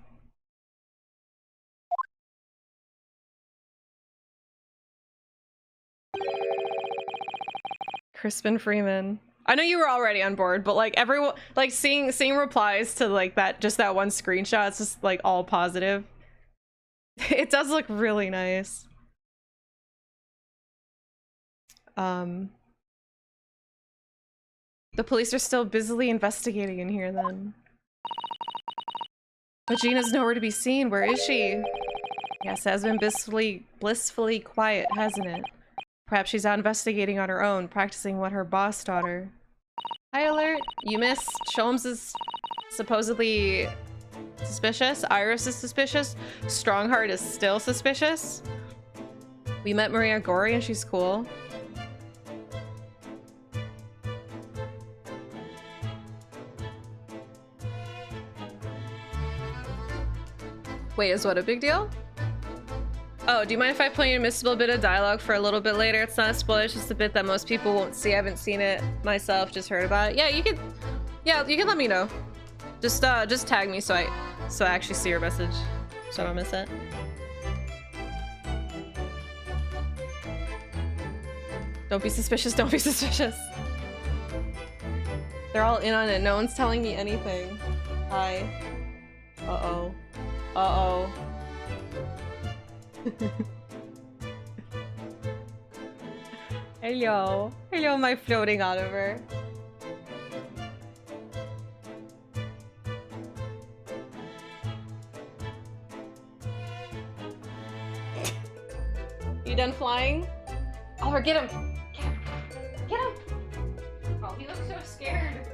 Crispin Freeman. I know you were already on board, but like everyone, like seeing replies to like that one screenshot, it's just like all positive. It does look really nice. The police are still busily investigating in here then. But Gina's nowhere to be seen. Where is she? Yes, it has been blissfully quiet, hasn't it? Perhaps she's out investigating on her own, practicing what her boss taught her. High alert! You missed. Sholmes is supposedly Suspicious. Iris is suspicious. Strongheart is still suspicious. We met Maria Gori and she's cool. Wait, is what a big deal? Oh, do you mind if I play a missable bit of dialogue for a little bit later? It's not a spoiler, it's just a bit that most people won't see. I haven't seen it myself, just heard about it. Yeah, you can let me know. Just tag me so I actually see your message, so I don't miss it. Don't be suspicious, don't be suspicious. They're all in on it, no one's telling me anything. Hi. Uh-oh. Uh-oh. Hello. Hello, my floating Oliver. You done flying? Oliver, get him! Get him! Get him! Oh, he looks so scared.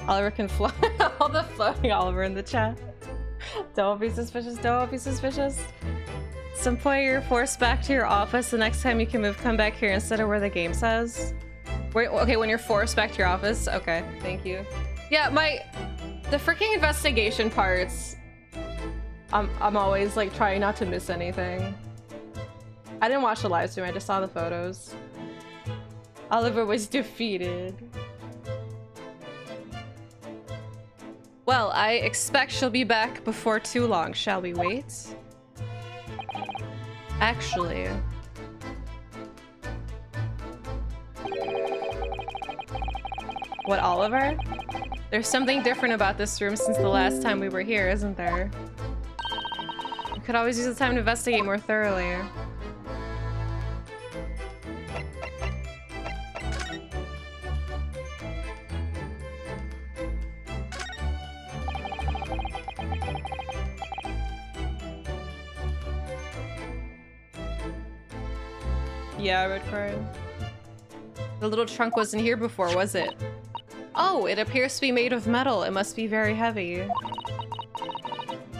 Oliver can fly. All the floating Oliver in the chat. Don't be suspicious, don't be suspicious. Some point you're forced back to your office. The next time you can move, come back here instead of where the game says. Wait, okay, when you're forced back to your office. Okay, thank you. Yeah, the freaking investigation parts. I'm always like trying not to miss anything. I didn't watch the live stream, I just saw the photos. Oliver was defeated. Well, I expect she'll be back before too long. Shall we wait? Actually... What, Oliver? There's something different about this room since the last time we were here, isn't there? We could always use the time to investigate more thoroughly. Yeah, red card. The little trunk wasn't here before, was it? Oh, it appears to be made of metal. It must be very heavy.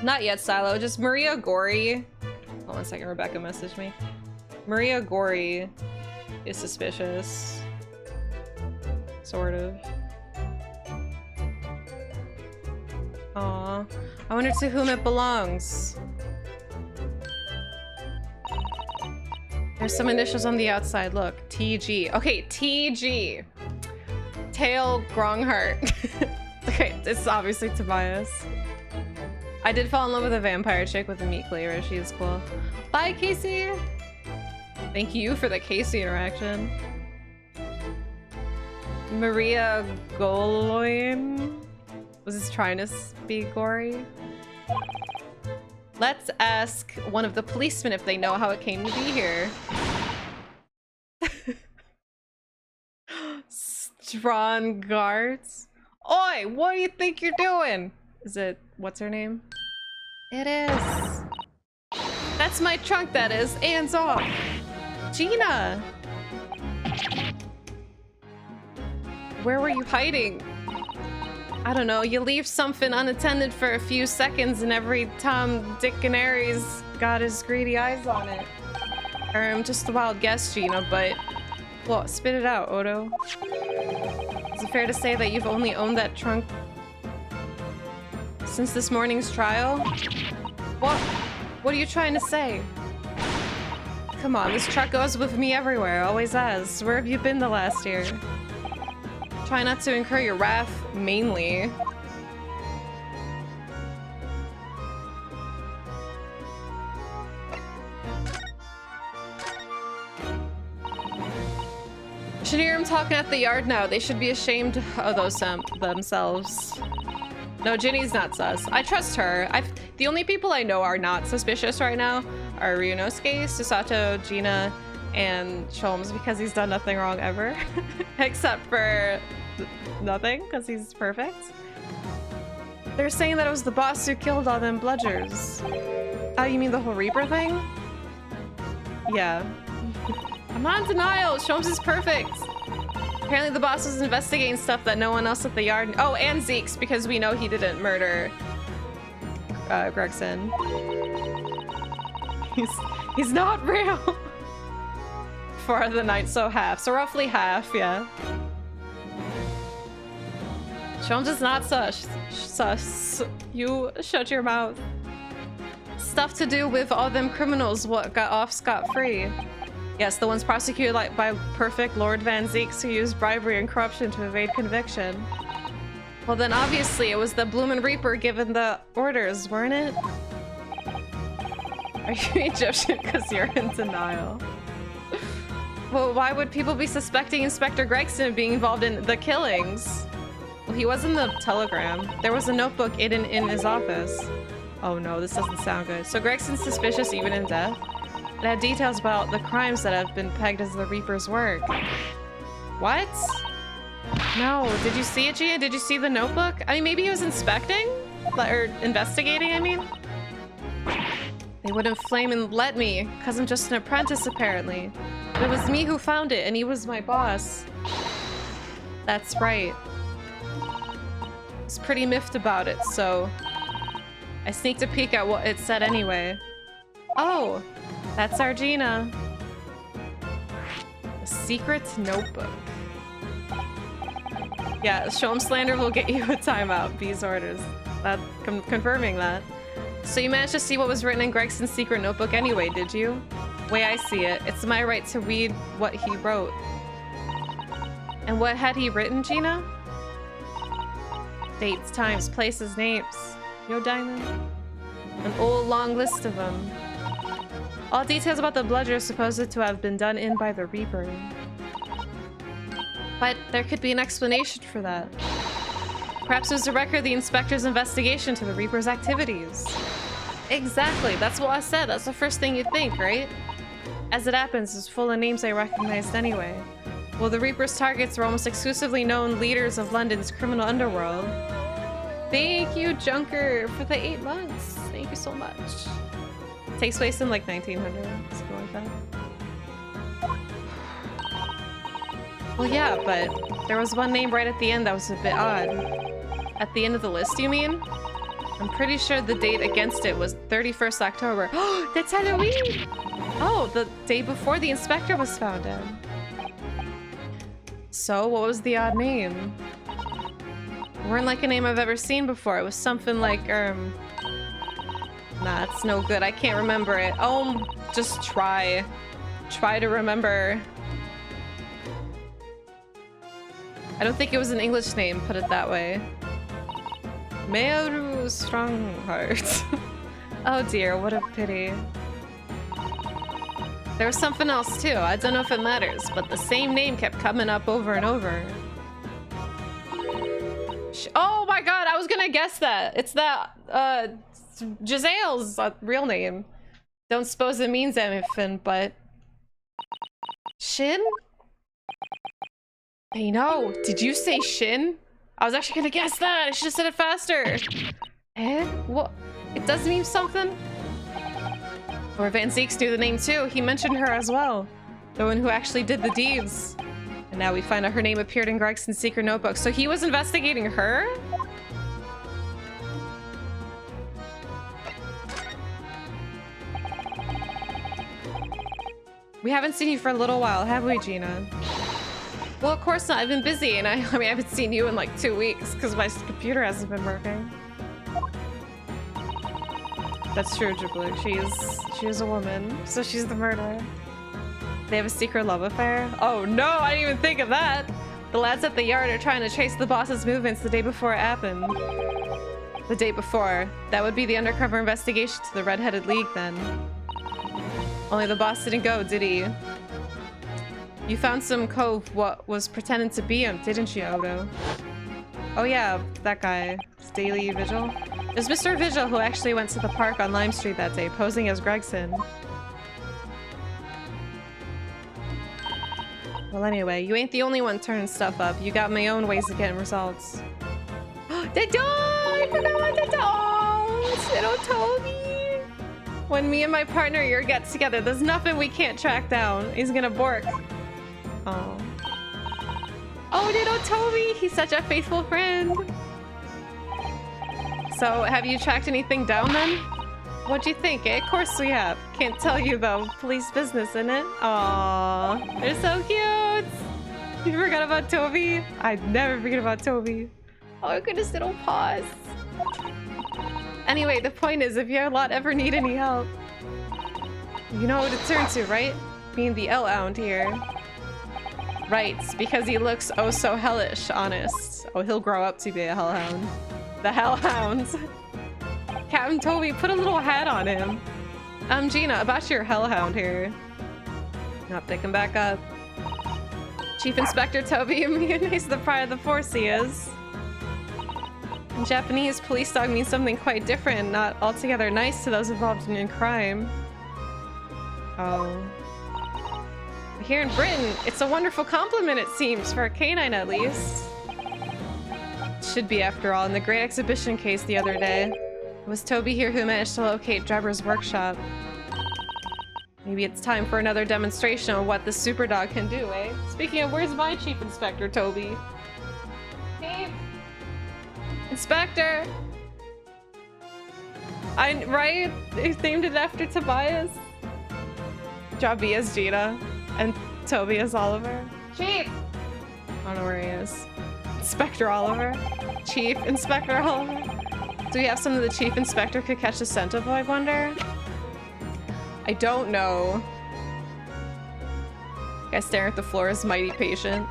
Not yet, Silo. Just Maria Gori. Hold on a second, Rebecca messaged me. Maria Gori is suspicious. Sort of. Aw. I wonder to whom it belongs. There's some initials on the outside. Look, TG. Okay, TG. Tail Grongheart. Okay, it's obviously Tobias. I did fall in love with a vampire chick with a meat cleaver. She is cool. Bye, Casey. Thank you for the Casey interaction. Maria Goloin was this trying to be gory. Let's ask one of the policemen if they know how it came to be here. Strong guards. Oi, what do you think you're doing? Is it, what's her name? It is. That's my trunk, that is. Hands off. Gina. Where were you hiding? I don't know, you leave something unattended for a few seconds and every time Dick and Harry's got his greedy eyes on it. I'm just a wild guess, Gina, but... Well, spit it out, Odo. Is it fair to say that you've only owned that trunk since this morning's trial? What? What are you trying to say? Come on, this truck goes with me everywhere, always has. Where have you been the last year? Try not to incur your wrath, mainly. Should hear him talking at the yard now. They should be ashamed of those themselves. No, Ginny's not sus. I trust her. The only people I know are not suspicious right now are Ryunosuke, Susato, Gina, and Sholmes because he's done nothing wrong ever. Except for nothing, because he's perfect. They're saying that it was the boss who killed all them bludgers. Oh, you mean the whole Reaper thing? Yeah. I'm not in denial. Sholmes is perfect. Apparently the boss was investigating stuff that no one else at the yard... Oh, and Zeke's, because we know he didn't murder Gregson. He's not real. For the night, so half. So roughly half, yeah. Sholmes is not sus. You shut your mouth. Stuff to do with all them criminals what got off scot-free. Yes, the ones prosecuted by perfect Lord Van Zeeks who used bribery and corruption to evade conviction. Well then obviously it was the Bloomin' Reaper given the orders, weren't it? Are you Egyptian because you're in denial? Well, why would people be suspecting Inspector Gregson of being involved in the killings? Well, he was in the telegram. There was a notebook hidden in his office. Oh no, this doesn't sound good. So Gregson's suspicious even in death? It had details about the crimes that have been pegged as the Reaper's work. What? No, did you see it, Gia? Did you see the notebook? I mean, maybe he was inspecting? Or investigating, I mean? They wouldn't flame and let me, because I'm just an apprentice, apparently. But it was me who found it, and he was my boss. That's right. I was pretty miffed about it, so... I sneaked a peek at what it said anyway. Oh! That's Argina. A secret notebook. Yeah, Sholmes slander will get you a timeout. B's orders. Confirming that. So you managed to see what was written in Gregson's secret notebook anyway, did you? Way I see it, it's my right to read what he wrote. And what had he written, Gina? Dates, times, places, names. Yo, Diamond? An old long list of them. All details about the bludger supposed to have been done in by the Reaper. But there could be an explanation for that. Perhaps it was a record of the inspector's investigation to the Reaper's activities. Exactly, that's what I said. That's the first thing you'd think, right? As it happens, it's full of names I recognized anyway. Well, the Reaper's targets were almost exclusively known leaders of London's criminal underworld. Thank you, Junker, for the 8 months. Thank you so much. Takes place in like 1900, something like that. Well, yeah, but there was one name right at the end that was a bit odd. At the end of the list, you mean? I'm pretty sure the date against it was 31st October. Oh, that's Halloween! Oh, the day before the inspector was found in. So, what was the odd name? It weren't like a name I've ever seen before. It was something like, Nah, it's no good. I can't remember it. Oh, just try. Try to remember. I don't think it was an English name, put it that way. Meru Strongheart. Oh dear, what a pity. There was something else too. I don't know if it matters, but the same name kept coming up over and over. Oh my god, I was gonna guess that. It's that, Gisele's real name. Don't suppose it means anything, but... Shin? Hey, no. Did you say Shin? I was actually gonna guess that. I should have said it faster. Eh? What? It does mean something? Or Van Zeeks knew the name too. He mentioned her as well. The one who actually did the deeds. And now we find out her name appeared in Gregson's secret notebook. So he was investigating her? We haven't seen you for a little while, have we, Gina? Well, of course not. I've been busy, and I mean, I haven't seen you in like 2 weeks because my computer hasn't been working. That's true, Ghibli. She is a woman, so she's the murderer. They have a secret love affair? Oh no, I didn't even think of that! The lads at the yard are trying to trace the boss's movements the day before it happened. The day before. That would be the undercover investigation to the Red-Headed League, then. Only the boss didn't go, did he? You found some cove what was pretending to be him, didn't you, Odo? Oh yeah, that guy. It's Daily Vigil. It was Mr. Vigil who actually went to the park on Lime Street that day, posing as Gregson. Well anyway, you ain't the only one turning stuff up. You got my own ways of getting results. They don't! I forgot what they don't! They don't tell me! When me and my partner here get together, there's nothing we can't track down. He's gonna bork. Oh. Oh, ditto Toby! He's such a faithful friend. So, have you tracked anything down then? What'd you think, eh? Of course we have. Can't tell you though. Police business, innit? Aww. They're so cute! You forgot about Toby? I'd never forget about Toby. Oh goodness, little paws. Anyway, the point is, if your lot ever need any help, you know who to turn to, right? Being the L-hound here. Right, because he looks oh so hellish, honest. Oh, he'll grow up to be a hellhound. The Hellhound. Captain Toby, put a little hat on him. Gina, about your Hellhound here. Not picking back up. Chief Inspector Toby, he's the pride of the force, he is. In Japanese, police dog means something quite different, not altogether nice to those involved in crime. Oh. Here in Britain, it's a wonderful compliment, it seems, for a canine at least. Should be, after all. In the great exhibition case the other day, it was Toby here who managed to locate Drebber's workshop. Maybe it's time for another demonstration of what the super dog can do, eh? Speaking of, where's my Chief Inspector, Toby? Chief! Inspector! Right? They named it after Tobias? Jobby as Gina, and Toby as Oliver. Chief! I don't know where he is. Inspector Oliver? Chief Inspector Oliver? Do we have something the Chief Inspector could catch the scent of, I wonder? I don't know. Guy staring at the floor is mighty patient.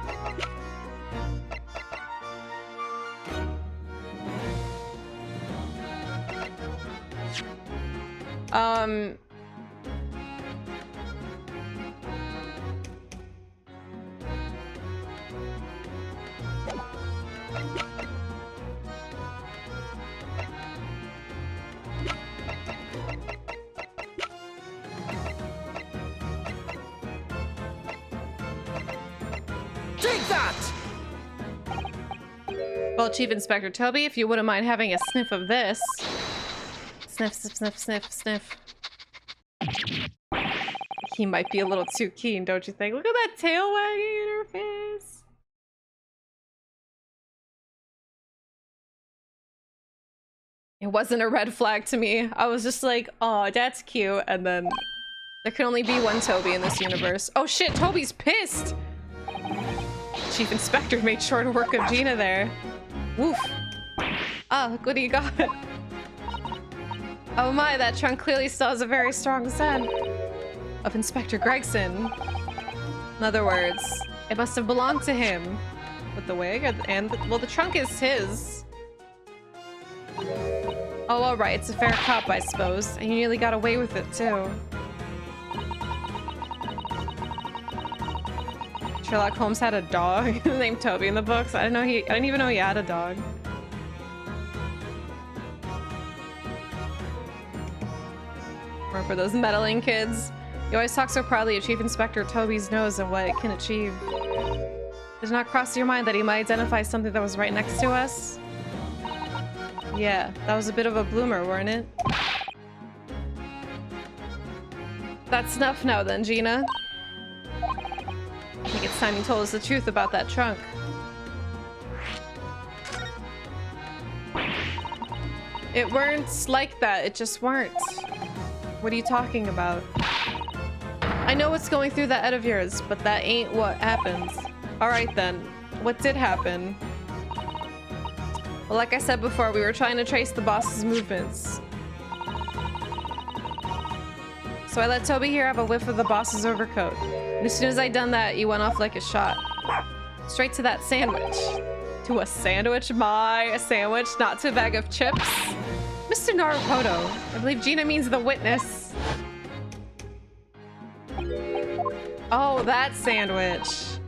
Take that! Well, Chief Inspector Toby, if you wouldn't mind having a sniff of this. Sniff, sniff, sniff, sniff, sniff. He might be a little too keen, don't you think? Look at that tail wagging in her face. It wasn't a red flag to me. I was just like, oh, that's cute. And then there can only be one Toby in this universe. Oh shit, Toby's pissed! Chief Inspector made short work of Gina there. Woof. Ah, look what he got. Oh my, that trunk clearly still has a very strong scent of Inspector Gregson. In other words, it must have belonged to him. With the wig well, the trunk is his. Oh, alright, it's a fair cop, I suppose. And you nearly got away with it, too. Sherlock Holmes had a dog named Toby in the books. I didn't even know he had a dog. Or for those meddling kids. You always talk so proudly of Chief Inspector Toby's nose and what it can achieve. Did it not cross your mind that he might identify something that was right next to us? Yeah, that was a bit of a bloomer, weren't it? That's enough now then, Gina. I think it's time you told us the truth about that trunk. It weren't like that, it just weren't. What are you talking about? I know what's going through that head of yours, but that ain't what happens. Alright then, what did happen? Well, like I said before, we were trying to trace the boss's movements. So I let Toby here have a whiff of the boss's overcoat. And as soon as I'd done that, he went off like a shot. Straight to that sandwich. To a sandwich? A sandwich, not to a bag of chips? Mr. Naruhodo, I believe Gina means the witness. Oh, that sandwich.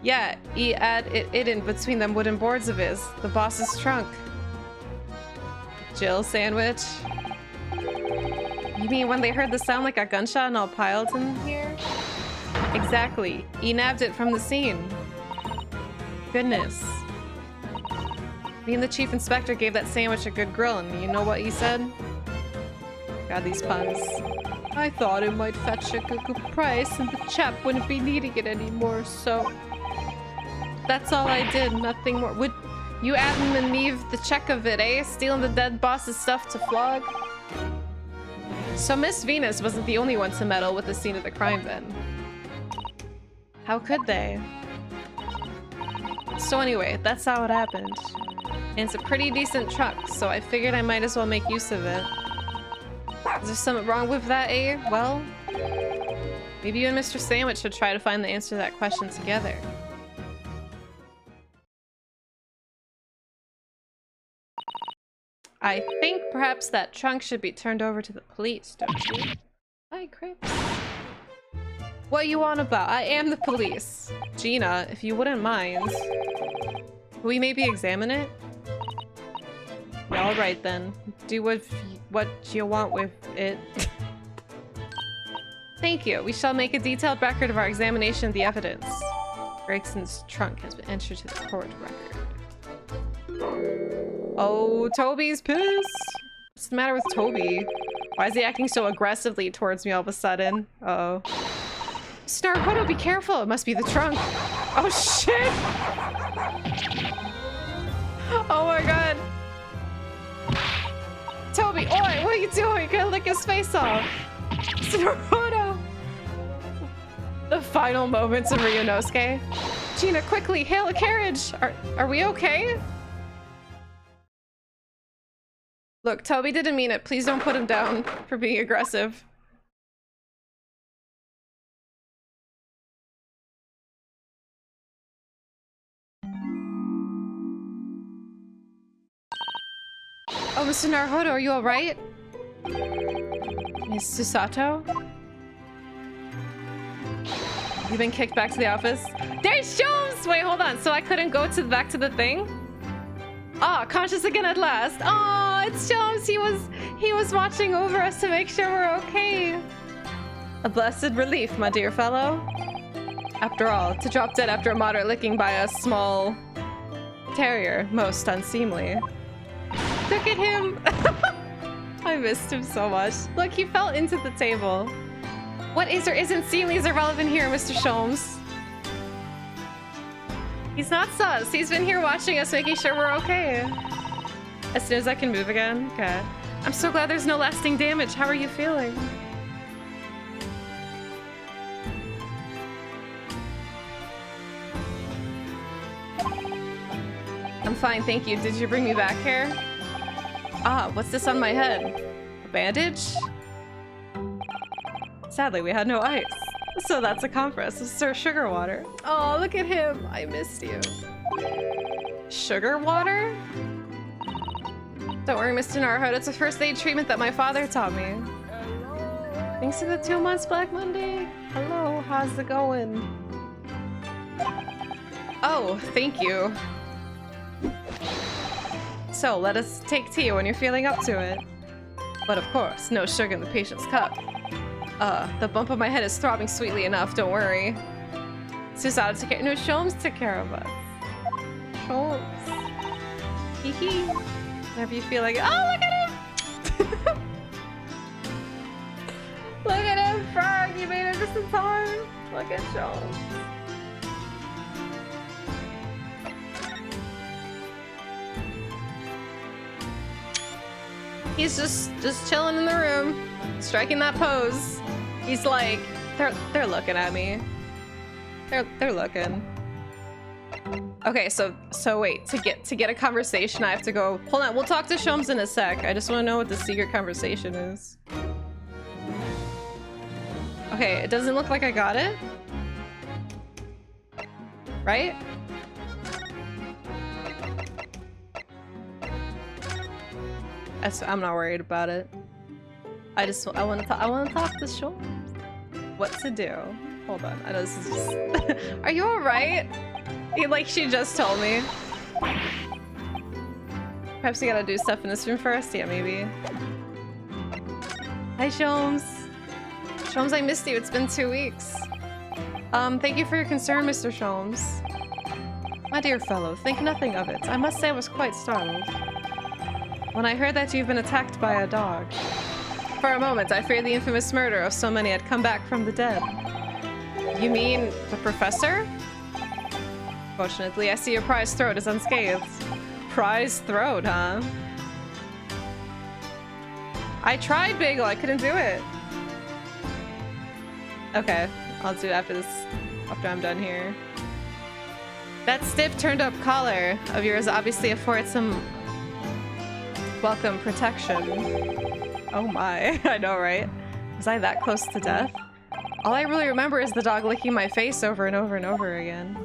Yeah, he had it in between them wooden boards of his. The boss's trunk. Jill sandwich. You mean when they heard the sound like a gunshot and all piled in here? Exactly. He nabbed it from the scene. Goodness. Me and the Chief Inspector gave that sandwich a good grill, and you know what he said? God, these puns. I thought it might fetch a good price, and the chap wouldn't be needing it anymore, so... That's all I did, nothing more. Would you Adam and Eve the check of it, eh? Stealing the dead boss's stuff to flog? So Miss Venus wasn't the only one to meddle with the scene of the crime then. How could they? So anyway, that's how it happened. And it's a pretty decent truck, so I figured I might as well make use of it. Is there something wrong with that, eh? Well, maybe you and Mr. Sandwich should try to find the answer to that question together. I think perhaps that trunk should be turned over to the police, don't you? Hi, Crips. What you on about? I am the police. Gina, if you wouldn't mind, will we maybe examine it? Yeah, all right then. Do what you want with it. Thank you. We shall make a detailed record of our examination of the evidence. Gregson's trunk has been entered to the court record. Oh, Toby's pissed. What's the matter with Toby? Why is he acting so aggressively towards me all of a sudden? Uh-oh. Snarkoto, be careful. It must be the trunk. Oh, shit. Oh, my God. Toby, oi, what are you doing? You're gonna lick his face off. Snarkoto. The final moments of Ryunosuke. Gina, quickly, hail a carriage. Are we okay? Look, Toby didn't mean it. Please don't put him down for being aggressive. Oh, Mr. Naruhodo, are you alright? Miss Susato? You've been kicked back to the office? There's Jones! Wait, hold on. So I couldn't go back to the thing? Ah, conscious again at last. Oh, it's Jones. He was watching over us to make sure we're okay. A blessed relief, my dear fellow. After all, to drop dead after a moderate licking by a small terrier, most unseemly. Look at him. I missed him so much. Look, he fell into the table. What is or isn't seemly is irrelevant here, Mr. Sholmes. He's not sus. He's been here watching us, making sure we're okay. As soon as I can move again? Okay. I'm so glad there's no lasting damage. How are you feeling? I'm fine, thank you. Did you bring me back here? Ah, what's this on my head? A bandage? Sadly, we had no ice. So that's a compress of Sir Sugar Water. Oh, look at him. I missed you. Sugar water? Don't worry, Mr. Naruhodo. It's a first aid treatment that my father taught me. Thanks to the 2 months Black Monday. Hello, how's it going? Oh, thank you. So, let us take tea when you're feeling up to it. But of course, no sugar in the patient's cup. The bump on my head is throbbing sweetly enough, don't worry. Susato took care— no, Sholmes took care of us. Sholmes. Hee hee. Whenever you feel like it. Oh, look at him! Look at him, Frog! You made it just in time! Look at Sholmes. He's just chilling in the room, striking that pose. He's like, they're looking at me. They're looking. Okay, so wait, to get a conversation, I have to go. Hold on, we'll talk to Sholmes in a sec. I just want to know what the secret conversation is. Okay, it doesn't look like I got it. Right? I'm not worried about it. I want to talk to Sholmes. What to do? Hold on. I know this is just. Are you alright? Like she just told me. Perhaps we gotta do stuff in this room first. Yeah, maybe. Hi, Sholmes. Sholmes, I missed you. It's been 2 weeks. Thank you for your concern, Mr. Sholmes. My dear fellow, think nothing of it. I must say I was quite startled when I heard that you've been attacked by a dog. For a moment, I feared the infamous murder of so many had come back from the dead. You mean the professor? unfortunately. I see your prized throat is unscathed. Prized throat, huh? I tried, Bagel. I couldn't do it. Okay, I'll do it after this. After I'm done here. That stiff turned-up collar of yours obviously affords some welcome protection. Oh my, I know, right? Was I that close to death? All I really remember is the dog licking my face over and over and over again.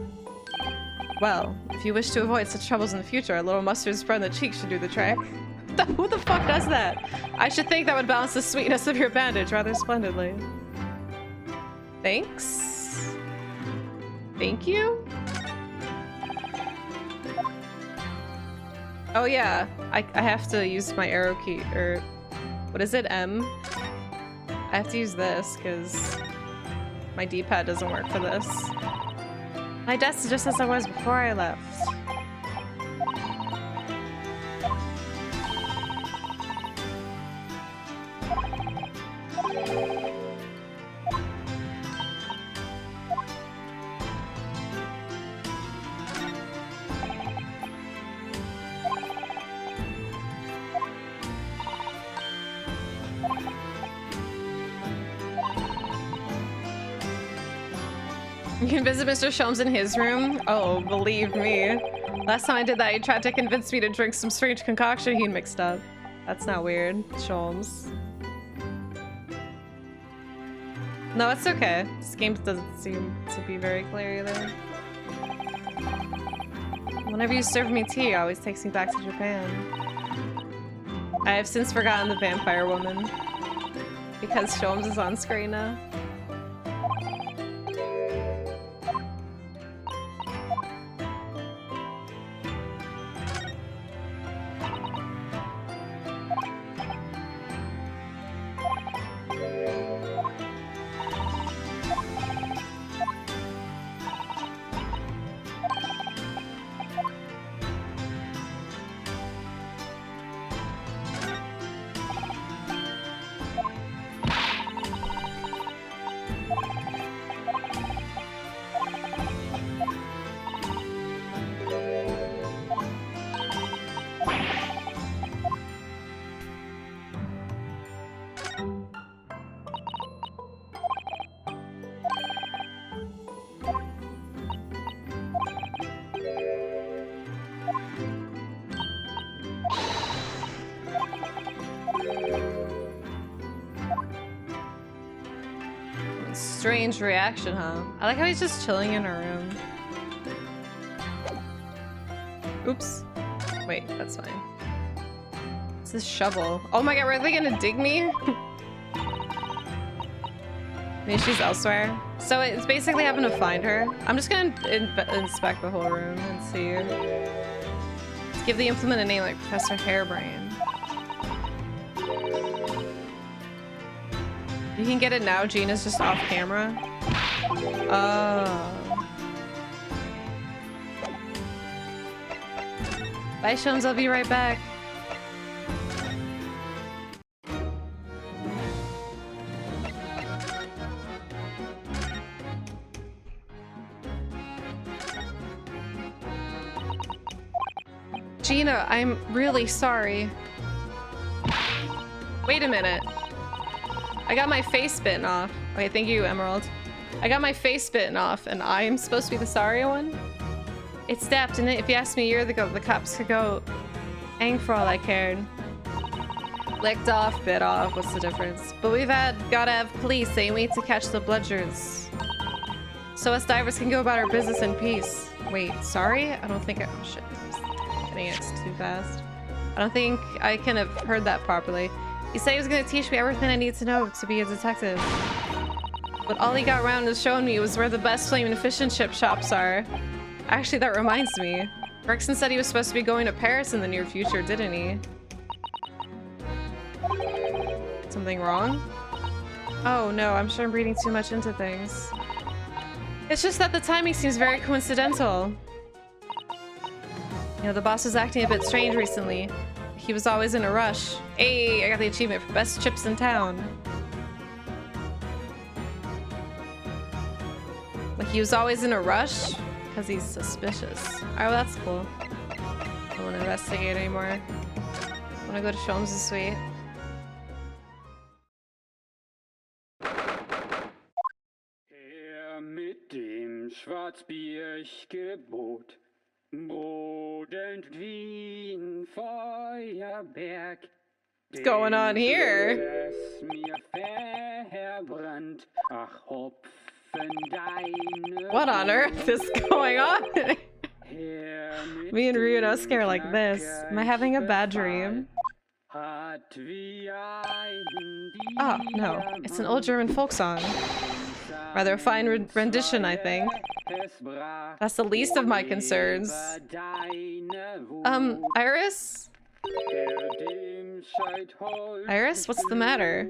Well, if you wish to avoid such troubles in the future, a little mustard spread on the cheek should do the trick. Who the fuck does that? I should think that would balance the sweetness of your bandage rather splendidly. Thanks. Thank you? Oh yeah, I have to use my arrow key, or what is it, M? I have to use this because my D-pad doesn't work for this. My desk is just as I was before I left. You can visit Mr. Sholmes in his room? Oh, believe me. Last time I did that, he tried to convince me to drink some strange concoction he'd mixed up. That's not weird, Sholmes. No, it's okay. This game doesn't seem to be very clear either. Whenever you serve me tea, it always takes me back to Japan. I have since forgotten the vampire woman. Because Sholmes is on screen now. Strange reaction, huh? I like how he's just chilling in her room. Oops. Wait, that's fine. It's this shovel. Oh my god, are they gonna dig me? Maybe she's elsewhere. So it's basically having to find her. I'm just gonna inspect the whole room and see. Let's give the implement a name like Professor Hairbrain. You can get it now, Gina's just off camera. Oh. Bye, Sholmes, I'll be right back. Gina, I'm really sorry. Wait a minute. I got my face bitten off. Okay, thank you, Emerald. I got my face bitten off, and I'm supposed to be the sorry one? It snapped, and if you asked me a year ago, the cops could go hang for all I cared. Licked off, bit off, what's the difference? But gotta have police, ain't we, to catch the bludgers. So us divers can go about our business in peace. Wait, sorry? I don't think oh shit, I'm getting it too fast. I don't think I can have heard that properly. He said he was gonna teach me everything I need to know to be a detective. But all he got around to showing me was where the best flame and fish and chip shops are. Actually, that reminds me. Gregson said he was supposed to be going to Paris in the near future, didn't he? Something wrong? Oh no, I'm sure I'm reading too much into things. It's just that the timing seems very coincidental. You know, the boss was acting a bit strange recently. He was always in a rush. Hey, I got the achievement for best chips in town. Like he was always in a rush? Because he's suspicious. Alright, well that's cool. I don't want to investigate anymore. I want to go to Sholmes' suite. Mit dem Schwarzbiergebot, brodend wie ein Feuerberg. What's going on here? What on earth is going on? Me and Ryu don't scare like this. Am I having a bad dream? Oh, no. It's an old German folk song. Rather a fine rendition, I think. That's the least of my concerns. Iris? Iris, what's the matter?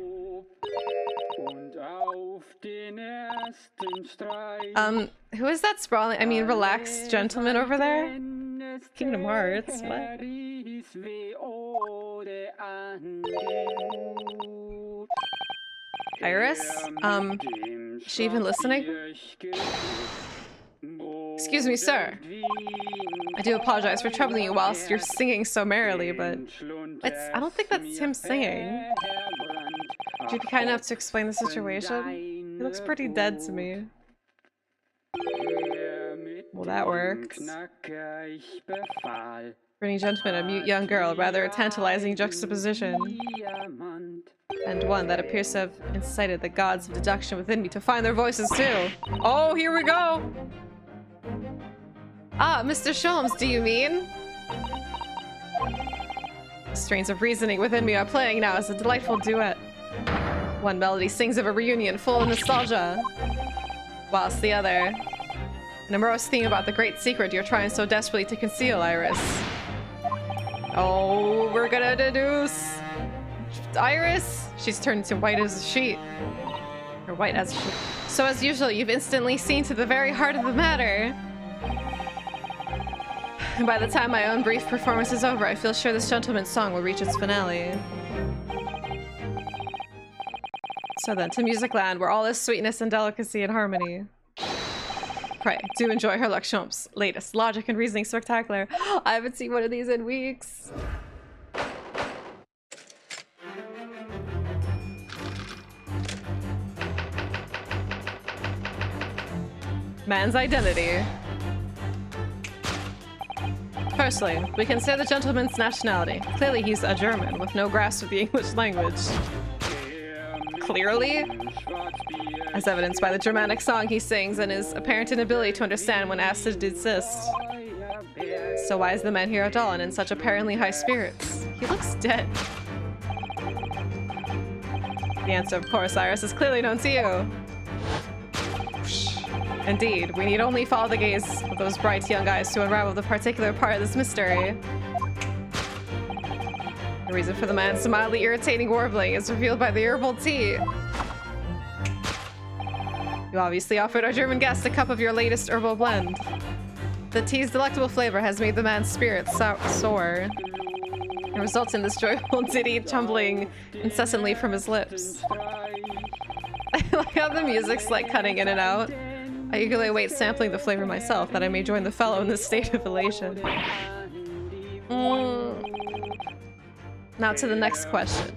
Who is that sprawling, relaxed gentleman over there? Kingdom Hearts, what? Iris? Is she even listening? Excuse me, sir. I do apologize for troubling you whilst you're singing so merrily, but I don't think that's him singing. Would you be kind enough to explain the situation? He looks pretty dead to me. Well, that worked. Grinning gentleman, a mute young girl, rather a tantalizing juxtaposition. And one that appears to have incited the gods of deduction within me to find their voices too. Oh, here we go! Ah, Mr. Sholmes, do you mean? Strains of reasoning within me are playing now as a delightful duet. One melody sings of a reunion full of nostalgia, whilst the other, an amorous theme about the great secret you're trying so desperately to conceal, Iris. Oh, we're gonna deduce. Iris? She's turned to white as a sheet. Or white as a sheet. So as usual, you've instantly seen to the very heart of the matter. And by the time my own brief performance is over, I feel sure this gentleman's song will reach its finale. So then, to Music Land, where all is sweetness and delicacy and harmony. Pray, do enjoy Herlock Sholmes' latest logic and reasoning spectacular. I haven't seen one of these in weeks. Man's identity. Firstly, we consider the gentleman's nationality. Clearly he's a German with no grasp of the English language. Clearly? As evidenced by the Germanic song he sings and his apparent inability to understand when asked to desist. So why is the man here at all and in such apparently high spirits? He looks dead. The answer, of course, Iris, is clearly known to you. Indeed, we need only follow the gaze of those bright young eyes to unravel the particular part of this mystery. The reason for the man's mildly irritating warbling is revealed by the herbal tea. You obviously offered our German guest a cup of your latest herbal blend. The tea's delectable flavor has made the man's spirits soar. It results in this joyful ditty tumbling incessantly from his lips. I like how the music's like cutting in and out. I eagerly await sampling the flavor myself, that I may join the fellow in this state of elation. Now to the next question.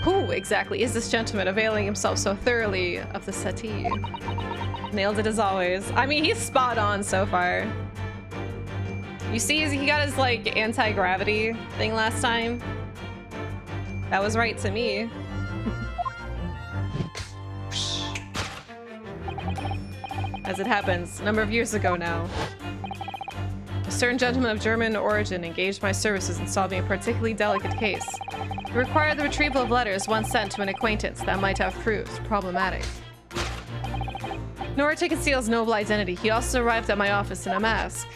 Who exactly is this gentleman availing himself so thoroughly of the settee? Nailed it as always. I mean, he's spot on so far. You see, he got his, like, anti-gravity thing last time. That was right to me. As it happens, a number of years ago now, a certain gentleman of German origin engaged my services in solving a particularly delicate case. It required the retrieval of letters once sent to an acquaintance that might have proved problematic. In order to conceal his noble identity, he also arrived at my office in a mask.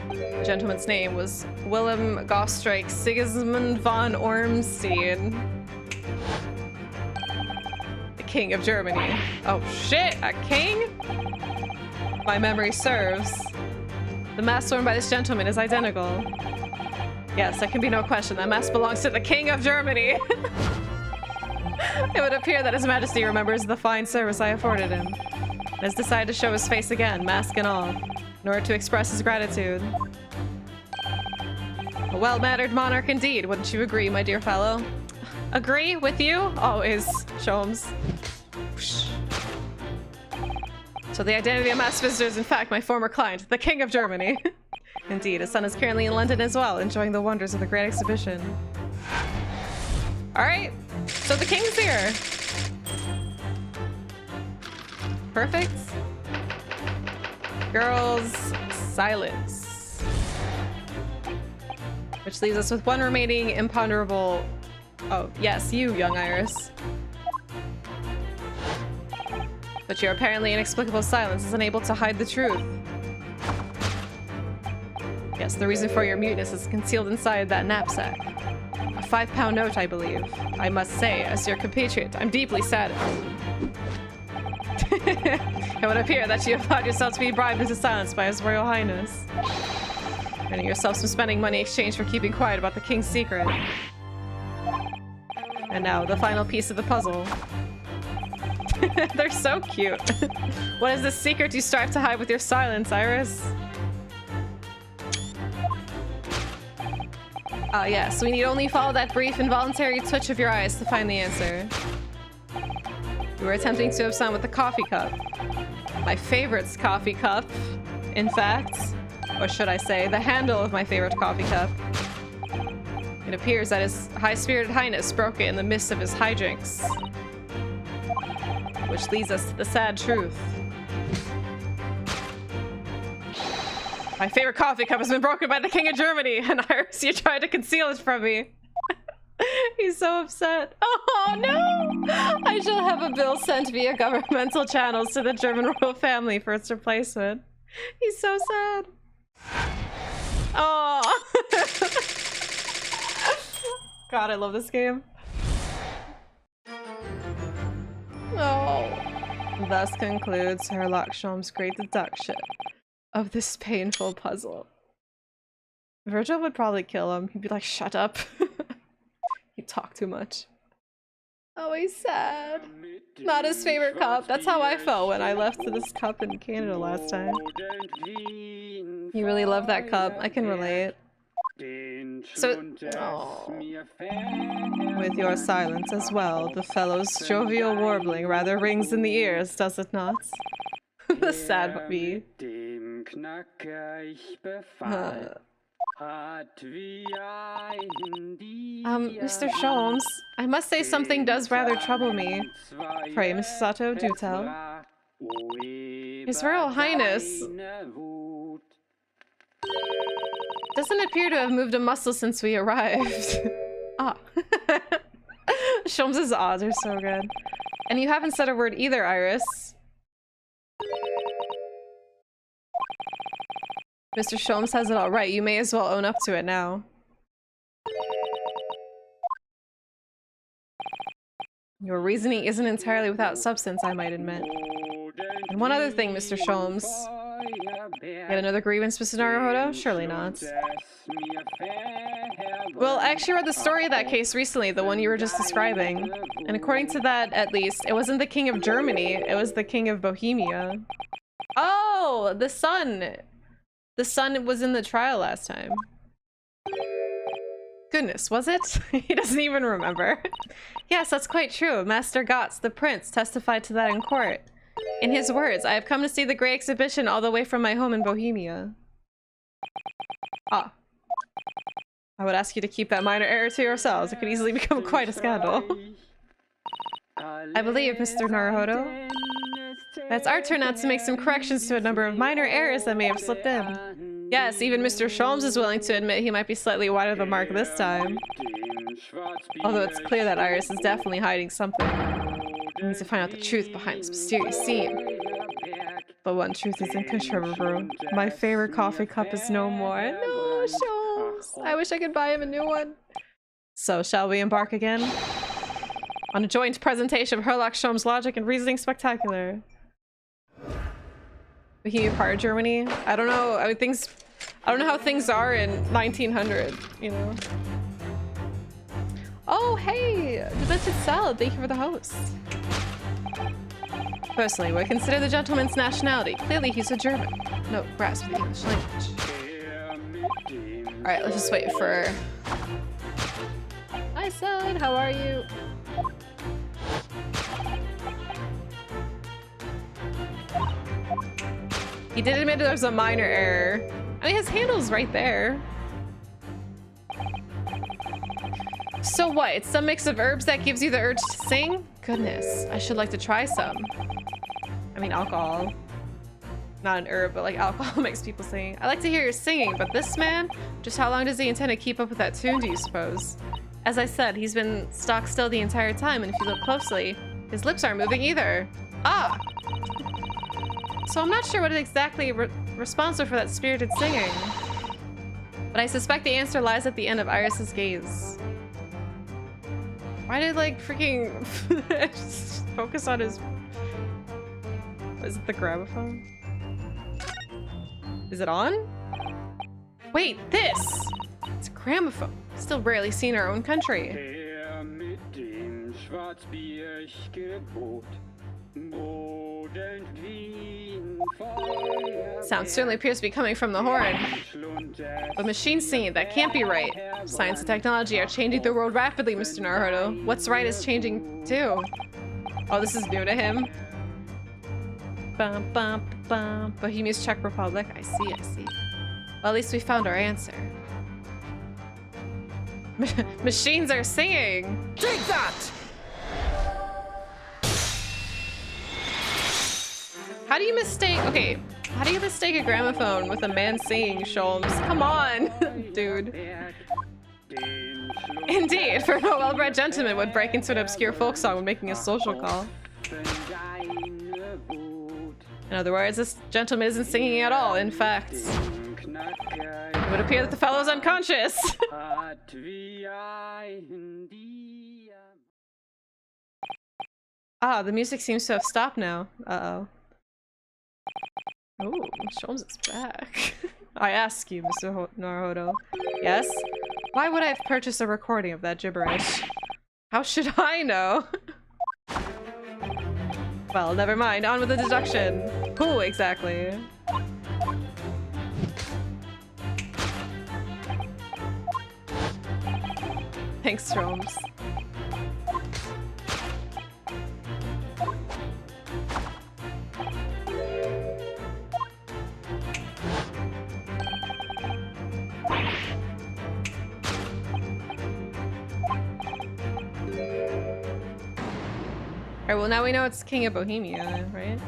The gentleman's name was Willem Gostreich Sigismund von Ormstein. King of Germany. Oh shit, a king? My memory serves. The mask worn by this gentleman is identical. Yes, there can be no question. That mask belongs to the King of Germany. It would appear that His Majesty remembers the fine service I afforded him. has decided to show his face again, mask and all, in order to express his gratitude. A well-mannered monarch indeed, wouldn't you agree, my dear fellow? Agree with you? Always, Sholmes. So the identity of mass visitor is in fact my former client, the King of Germany. Indeed, his son is currently in London as well, enjoying the wonders of the Great Exhibition. Alright, so the King's here. Perfect. Girls, silence. Which leaves us with one remaining imponderable... Oh, yes, you, young Iris. But your apparently inexplicable silence is unable to hide the truth. Yes, the reason for your muteness is concealed inside that knapsack. A 5-pound note, I believe. I must say, as your compatriot, I'm deeply saddened. It would appear that you have allowed yourself to be bribed into silence by His Royal Highness. Earning yourself some spending money in exchange for keeping quiet about the King's secret. And now, the final piece of the puzzle. They're so cute. What is this secret you strive to hide with your silence, Iris? Yes, we need only follow that brief involuntary twitch of your eyes to find the answer. You were attempting to have some with the coffee cup. My favorite coffee cup, in fact. Or should I say, the handle of my favorite coffee cup. It appears that His High-Spirited Highness broke it in the midst of his hijinks. Which leads us to the sad truth. My favorite coffee cup has been broken by the King of Germany, and Iris, you tried to conceal it from me. He's so upset. Oh no! I shall have a bill sent via governmental channels to the German royal family for its replacement. He's so sad. Oh. God, I love this game. Oh. Thus concludes Herlock Sholmes' great deduction of this painful puzzle. Virgil would probably kill him. He'd be like, shut up. You talk too much. Oh, he's sad. Not his favorite cup. That's how I felt when I left this cup in Canada last time. You really love that cup. I can relate. So, oh. With your silence as well, the fellow's jovial warbling rather rings in the ears, does it not? The sad me. Mr. Sholmes, I must say something does rather trouble me. Pray, Mrs. Sato, do tell. His Royal Highness doesn't appear to have moved a muscle since we arrived. Ah. Sholmes' odds are so good. And you haven't said a word either, Iris. Mr. Sholmes has it all right. You may as well own up to it now. Your reasoning isn't entirely without substance, I might admit. And one other thing, Mr. Sholmes. Yet another grievance, Mrs. Naruhodo? Surely not. Well, I actually read the story of that case recently, the one you were just describing. And according to that, at least, it wasn't the King of Germany, it was the King of Bohemia. Oh! The son! The son was in the trial last time. Goodness, was it? He doesn't even remember. Yes, that's quite true. Master Gotz, the prince, testified to that in court. In his words, I have come to see the Great Exhibition all the way from my home in Bohemia. Ah. I would ask you to keep that minor error to yourselves. It could easily become quite a scandal. I believe, Mr. Naruhodo. It's our turn now to make some corrections to a number of minor errors that may have slipped in. Yes, even Mr. Sholmes is willing to admit he might be slightly wide of the mark this time. Although it's clear that Iris is definitely hiding something. We need to find out the truth behind this mysterious scene. But one truth is incontrovertible. My favorite coffee cup is no more. No, Sholmes! I wish I could buy him a new one. So, shall we embark again? On a joint presentation of Herlock Sholmes' logic and reasoning spectacular. Bohemia part of Germany? I don't know. I mean, I don't know how things are in 1900, you know? Oh, hey! Demented Salad, thank you for the host. Personally, we consider the gentleman's nationality. Clearly, he's a German. No grasp of the English language. Alright, let's just wait for... Hi, son. How are you? He did admit there was a minor error. I mean, his handle's right there. So what? It's some mix of herbs that gives you the urge to sing? Goodness, I should like to try some. I mean, alcohol. Not an herb, but like alcohol makes people sing. I like to hear your singing, but this man? Just how long does he intend to keep up with that tune, do you suppose? As I said, he's been stock still the entire time, and if you look closely, his lips aren't moving either. Ah! So I'm not sure what is exactly responsible for that spirited singing. But I suspect the answer lies at the end of Iris's gaze. Why did, like, freaking just focus on his... Is it the gramophone? Is it on? Wait, this! It's a gramophone. Still rarely seen in our own country. Sound certainly appears to be coming from the horn. But machine singing, that can't be right. Science and technology are changing the world rapidly, Mr. Naruto. What's right is changing too. Oh, this is new to him. Bum, bum, bum. Bohemia's Czech Republic. I see, I see. Well, at least we found our answer. Machines are singing! Take that! How do you mistake... Okay, how do you mistake a gramophone with a man singing, Sholmes? Come on, dude. Indeed, for no well-bred gentleman would break into an obscure folk song when making a social call. In other words, this gentleman isn't singing at all. In fact, it would appear that the fellow's unconscious. Ah, the music seems to have stopped now. Uh-oh. Oh, Sholmes is back. I ask you, Mr. Naruto. Yes? Why would I have purchased a recording of that gibberish? How should I know? Well, never mind. On with the deduction. Who exactly? Thanks, Sholmes. Alright, well now we know it's King of Bohemia, right?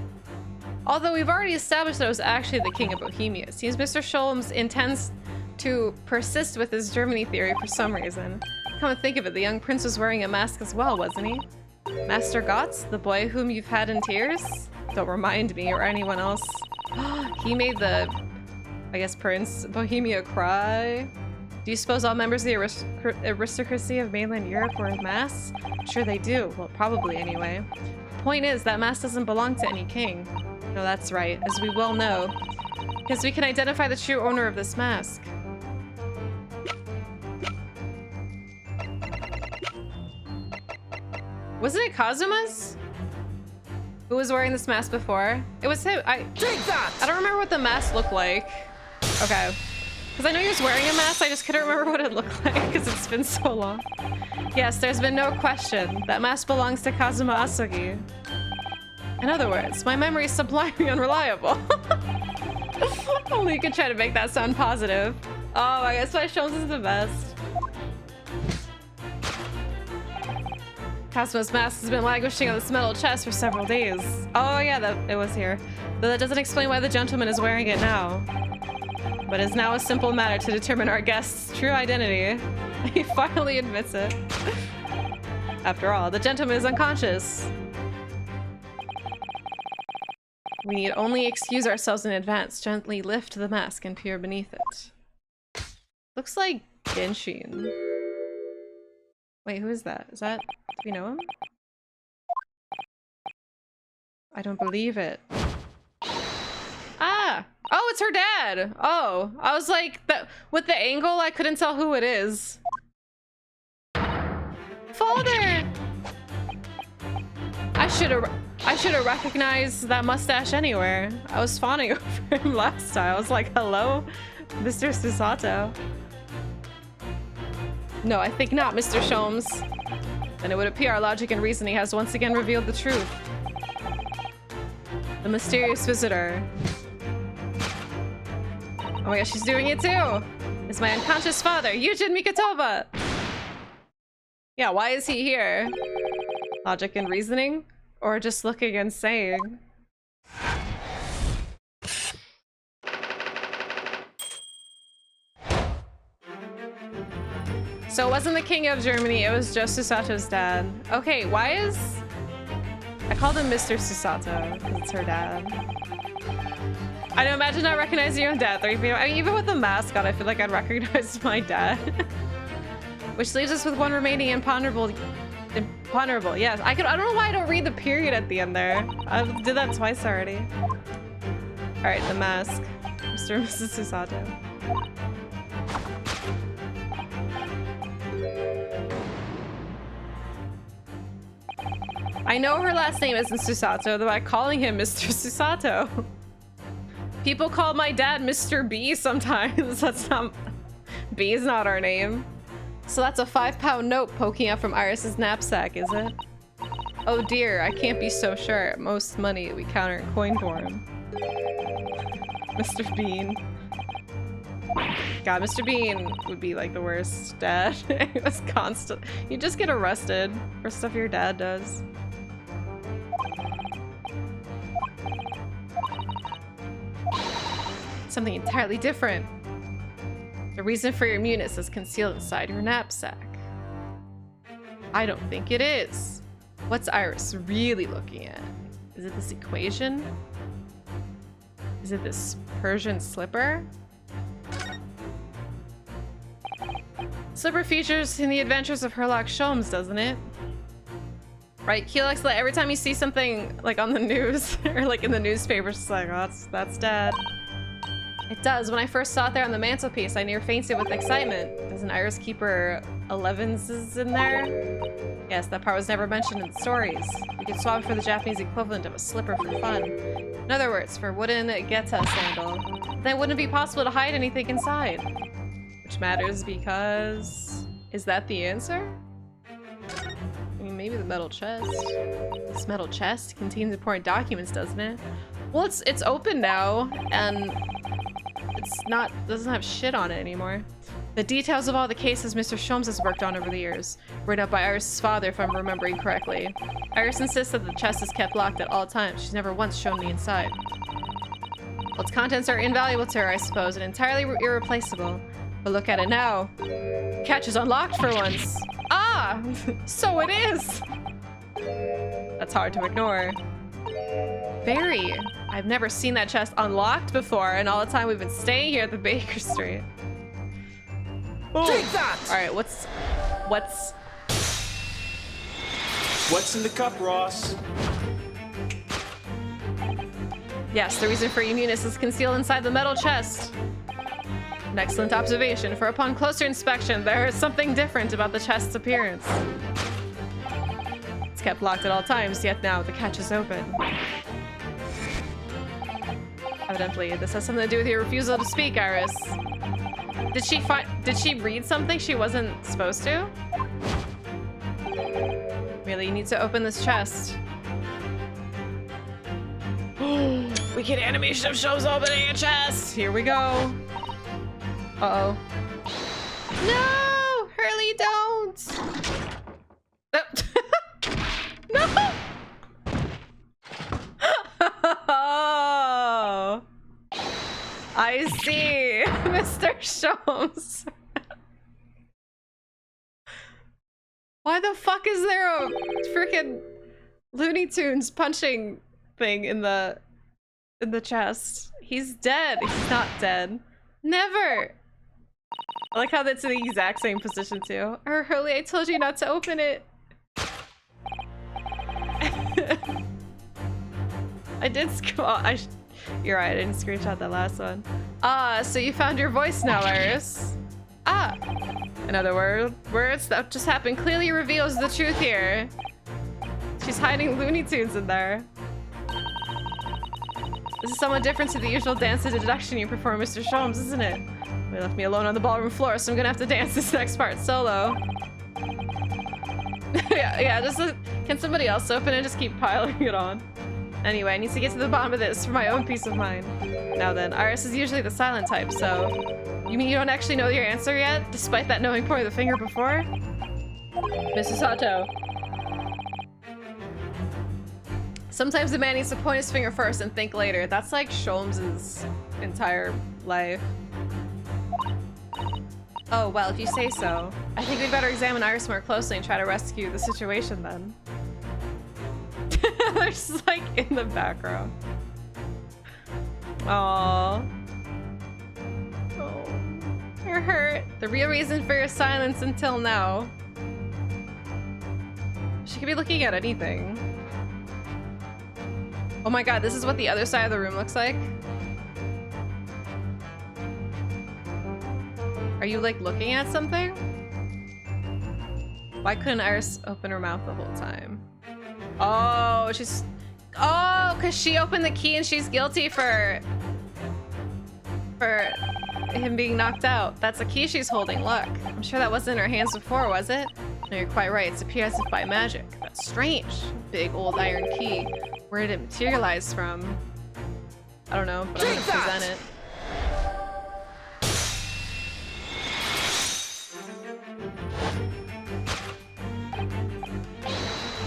Although we've already established that it was actually the King of Bohemia. It seems Mr. Sholmes intends to persist with his Germany theory for some reason. Come to think of it, the young prince was wearing a mask as well, wasn't he? Master Gotz, the boy whom you've had in tears? Don't remind me or anyone else. He made the, I guess, Prince Bohemia cry. Do you suppose all members of the aristocracy of mainland Europe wear masks? I'm sure they do. Well, probably anyway. The point is, that mask doesn't belong to any king. No, that's right, as we well know. Because we can identify the true owner of this mask. Wasn't it Kazuma's? Who was wearing this mask before? It was him. Take that! I don't remember what the mask looked like. Okay. Because I know he was wearing a mask, I just couldn't remember what it looked like because it's been so long. Yes, there's been no question. That mask belongs to Kazuma Asugi. In other words, my memory is sublimely unreliable. Only you could try to make that sound positive. Oh, I guess my Sholmes is the best. Kazuma's mask has been languishing on this metal chest for several days. Oh yeah, it was here. Though that doesn't explain why the gentleman is wearing it now. But it's now a simple matter to determine our guest's true identity. He finally admits it. After all, the gentleman is unconscious. We need only excuse ourselves in advance, gently lift the mask and peer beneath it. Looks like Genshin. Wait, who is that? Is that... Do we know him? I don't believe it. Ah! Oh, it's her dad! Oh, I was like, with the angle, I couldn't tell who it is. Father! I should have... I should have recognized that mustache anywhere. I was fawning over him last time. I was like, hello, Mr. Susato. No, I think not, Mr. Sholmes. Then it would appear our logic and reasoning has once again revealed the truth. The mysterious visitor. Oh my gosh, she's doing it too! It's my unconscious father, Yujin Mikitova! Yeah, why is he here? Logic and reasoning? Or just looking and saying? So it wasn't the king of Germany, it was just Susato's dad. Okay, why is... I called him Mr. Susato, because it's her dad. I know, imagine not recognizing your own dad 3 feet. I mean, even with the mask on, I feel like I'd recognize my dad. Which leaves us with one remaining imponderable, yes. I don't know why I don't read the period at the end there. I did that twice already. Alright, the mask. Mr. and Mrs. Susato. I know her last name isn't Susato, though I'm calling him Mr. Susato. People call my dad Mr. B sometimes. That's not... B is not our name. So that's a £5 note poking out from Iris's knapsack, is it? Oh dear, I can't be so sure. Most money we counter in coin form. Mr. Bean. God, Mr. Bean would be like the worst dad. It was constant. You just get arrested for stuff your dad does. Something entirely different. The reason for your muteness is concealed inside your knapsack. I don't think it is. What's Iris really looking at? Is it this equation? Is it this Persian slipper? Slipper features in the adventures of Herlock Sholmes, doesn't it? Right, Keelix, like every time you see something like on the news or like in the newspaper, it's like, oh, that's dad. It does. When I first saw it there on the mantelpiece, I near fainted with excitement. Doesn't Iris keep her 11s in there? Yes, that part was never mentioned in the stories. You could swap for the Japanese equivalent of a slipper for fun. In other words, for wooden Geta sandal. Then it wouldn't be possible to hide anything inside. Which matters because... Is that the answer? I mean, maybe the metal chest. This metal chest contains important documents, doesn't it? Well, it's open now, and doesn't have shit on it anymore. The details of all the cases Mr. Sholmes has worked on over the years, written up by Iris' father, if I'm remembering correctly. Iris insists that the chest is kept locked at all times. She's never once shown me inside. Well, its contents are invaluable to her, I suppose, and entirely irreplaceable. But look at it now. The catch is unlocked for once. Ah! So it is! That's hard to ignore. Very. I've never seen that chest unlocked before, and all the time we've been staying here at the Baker Street. Ooh. Take that! Alright, what's in the cup, Ross? Yes, the reason for your muteness is concealed inside the metal chest. An excellent observation, for upon closer inspection, there is something different about the chest's appearance. It's kept locked at all times, yet now the catch is open. Evidently, this has something to do with your refusal to speak, Iris. Did she read something she wasn't supposed to? Really, you need to open this chest. We get animation of Sholmes opening a chest! Here we go. Uh-oh. No! Hurley, don't! No! Oh! I see! Mr. Sholmes! Why the fuck is there a freaking Looney Tunes punching thing in the chest? He's dead. He's not dead. Never! I like how that's in the exact same position too. Hurley, I told you not to open it. I did you're right, I didn't screenshot that last one. Ah, so you found your voice now, Iris. Ah! In other words, that just happened clearly reveals the truth here. She's hiding Looney Tunes in there. This is somewhat different to the usual dance of deduction you perform, Mr. Sholmes, isn't it? You left me alone on the ballroom floor, so I'm gonna have to dance this next part solo. yeah, just can somebody else open it? Just keep piling it on. Anyway, I need to get to the bottom of this for my own peace of mind. Now then, Iris is usually the silent type, so... You mean you don't actually know your answer yet, despite that knowing pointing the finger before? Mrs. Sato. Sometimes a man needs to point his finger first and think later. That's like Sholmes' entire life. Oh, well, if you say so. I think we'd better examine Iris more closely and try to rescue the situation then. They're just like in the background. Aww. Oh, you're hurt. The real reason for your silence until now. She could be looking at anything. Oh my god, this is what the other side of the room looks like. Are you like looking at something? Why couldn't Iris open her mouth the whole time? Oh, she's... Oh, because she opened the key and she's guilty for him being knocked out. That's a key she's holding, look. I'm sure that wasn't in her hands before, was it? No, you're quite right. It's appeared as if by magic. That's strange. Big old iron key. Where did it materialize from? I don't know, but I'm gonna present it.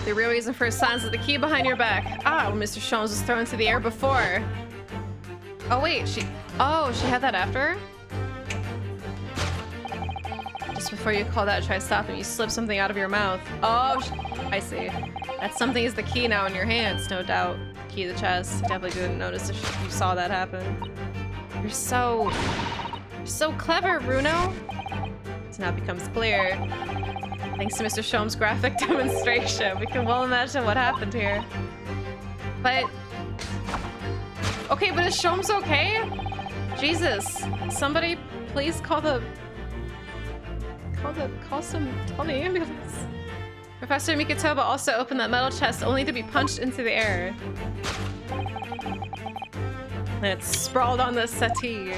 The real reason for his silence is the key behind your back. Ah, when Mr. Sholmes was thrown into the air before. Oh wait, she had that after? Just before you called out to try to stop him, you slipped something out of your mouth. Oh, I see. That something is the key now in your hands, no doubt. Key to the chest. Definitely didn't notice if you saw that happen. You're so clever, Bruno. So now it becomes clear. Thanks to Mr. Sholmes' graphic demonstration, we can well imagine what happened here. But... Okay, but is Sholmes okay? Jesus. Somebody please call the ambulance. Professor Mikitoba also opened that metal chest only to be punched into the air. And it's sprawled on the settee.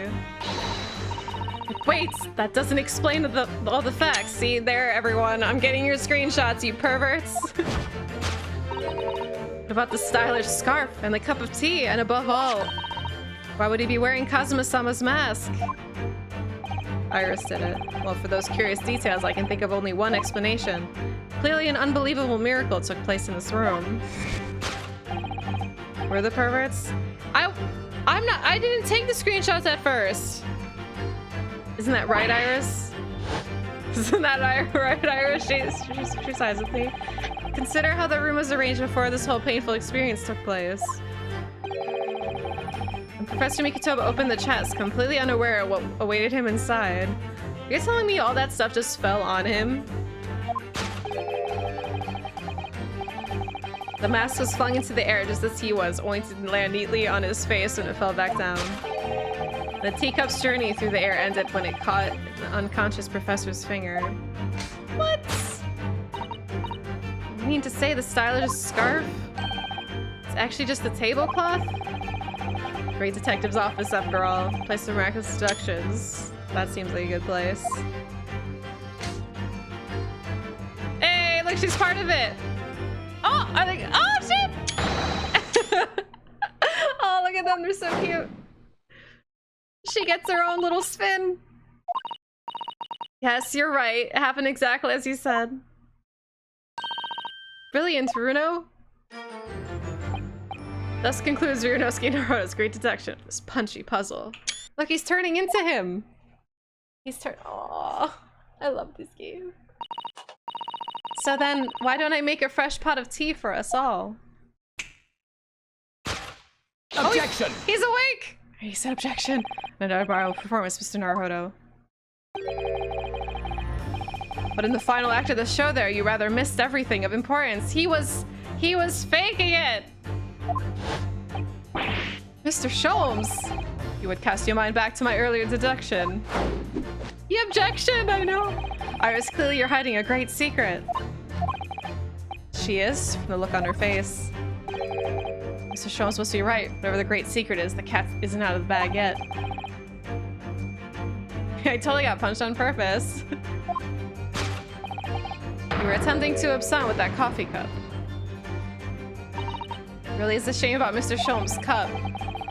Wait, that doesn't explain all the facts. See there, everyone. I'm getting your screenshots, you perverts. What about the stylish scarf and the cup of tea? And above all, why would he be wearing Kazuma-sama's mask? Iris did it. Well, for those curious details, I can think of only one explanation. Clearly an unbelievable miracle took place in this room. We're the perverts? I didn't take the screenshots at first. Isn't that right, Iris? Isn't that right, Iris? She sides with me. Consider how the room was arranged before this whole painful experience took place. When Professor Mikitoba opened the chest, completely unaware of what awaited him inside. You're telling me all that stuff just fell on him? The mask was flung into the air just as he was, only to land neatly on his face when it fell back down. The teacup's journey through the air ended when it caught the unconscious professor's finger. What? You mean to say the stylish scarf? It's actually just a tablecloth? Great detective's office, after all. Place of miraculous deductions. That seems like a good place. Hey, look, she's part of it! Oh, oh, shit! Oh, look at them, they're so cute. She gets her own little spin. Yes, you're right. It happened exactly as you said. Brilliant, Runo. Thus concludes Ryunosuke Naruto's great detection of this punchy puzzle. Look, he's turning into him. Aww, I love this game. So then, why don't I make a fresh pot of tea for us all? Objection! Oh, he's awake! He said objection. And I borrow performance, Mr. Naruto. But in the final act of the show there, you rather missed everything of importance. He was faking it! Mr. Sholmes! You would cast your mind back to my earlier deduction. The objection, I know! Iris, clearly you're hiding a great secret. She is, from the look on her face. Mr. Sholmes must be right. Whatever the great secret is, the cat isn't out of the bag yet. I totally got punched on purpose. You were attempting to absent with that coffee cup. Really is a shame about Mr. Sholmes' cup.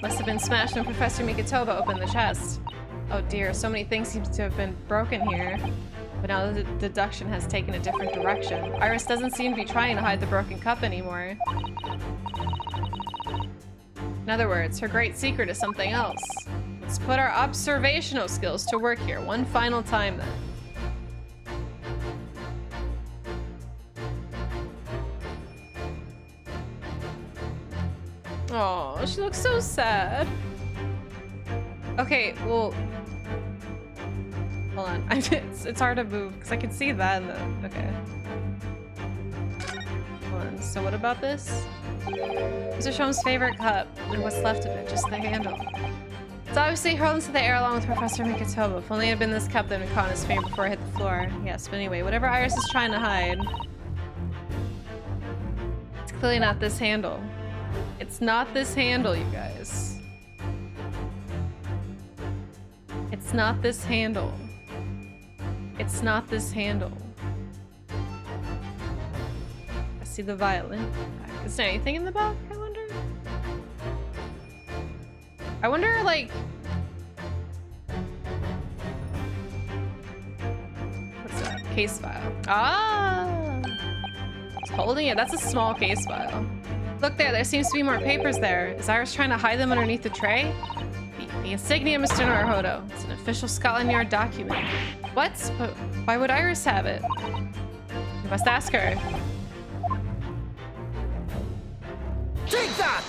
Must have been smashed when Professor Mikitawa opened the chest. Oh dear, so many things seem to have been broken here. But now the deduction has taken a different direction. Iris doesn't seem to be trying to hide the broken cup anymore. In other words, her great secret is something else. Let's put our observational skills to work here one final time then. Oh, she looks so sad. Okay, well... Hold on. It's hard to move because I can see that. Okay. Hold on. So what about this? Mr. Sholmes' favorite cup, and what's left of it, just the handle. It's obviously hurled into the air along with Professor Mikitawa. If only it had been this cup that had caught in his finger before it hit the floor. Yes, but anyway, whatever Iris is trying to hide, it's clearly not this handle. It's not this handle, you guys. It's not this handle. It's not this handle. I see the violin. Is there anything in the back, I wonder? I wonder, like... What's that? Case file. Ah! It's holding it. That's a small case file. Look there seems to be more papers there. Is Iris trying to hide them underneath the tray? The insignia, Mr. Naruhodo. It's an official Scotland Yard document. What? But why would Iris have it? You must ask her. Take that!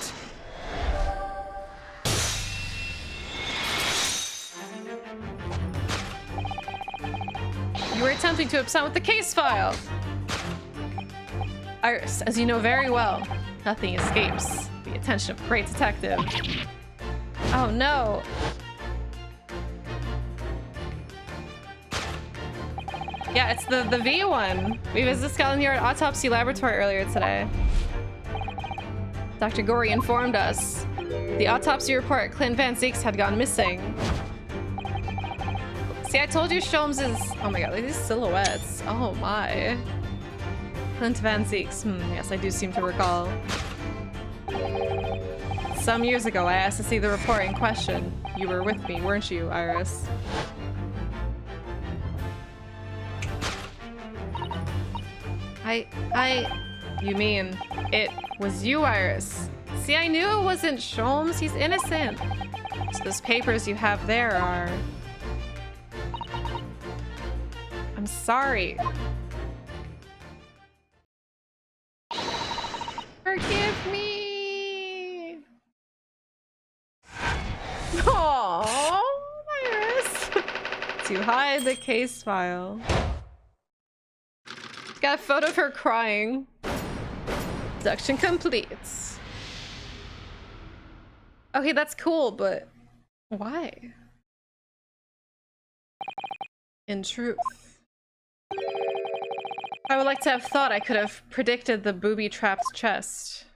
You were attempting to absent with the case file. Iris, as you know very well, nothing escapes the attention of a great detective. Oh no. Yeah, it's the V one. We visited Scotland Yard Autopsy Laboratory earlier today. Dr. Gorey informed us the autopsy report Clint Van Zeeks had gone missing. See, I told you Sholmes is... Oh my god, look at these silhouettes. Oh my. Clint Van Zeeks. Yes, I do seem to recall. Some years ago, I asked to see the report in question. You were with me, weren't you, Iris? You mean it was you, Iris? See, I knew it wasn't Sholmes. He's innocent. So those papers you have there are... I'm sorry. Forgive me. Aww, Iris. To hide the case file. Got a photo of her crying. Deduction complete. Okay, that's cool, but why? In truth, I would like to have thought I could have predicted the booby-trapped chest,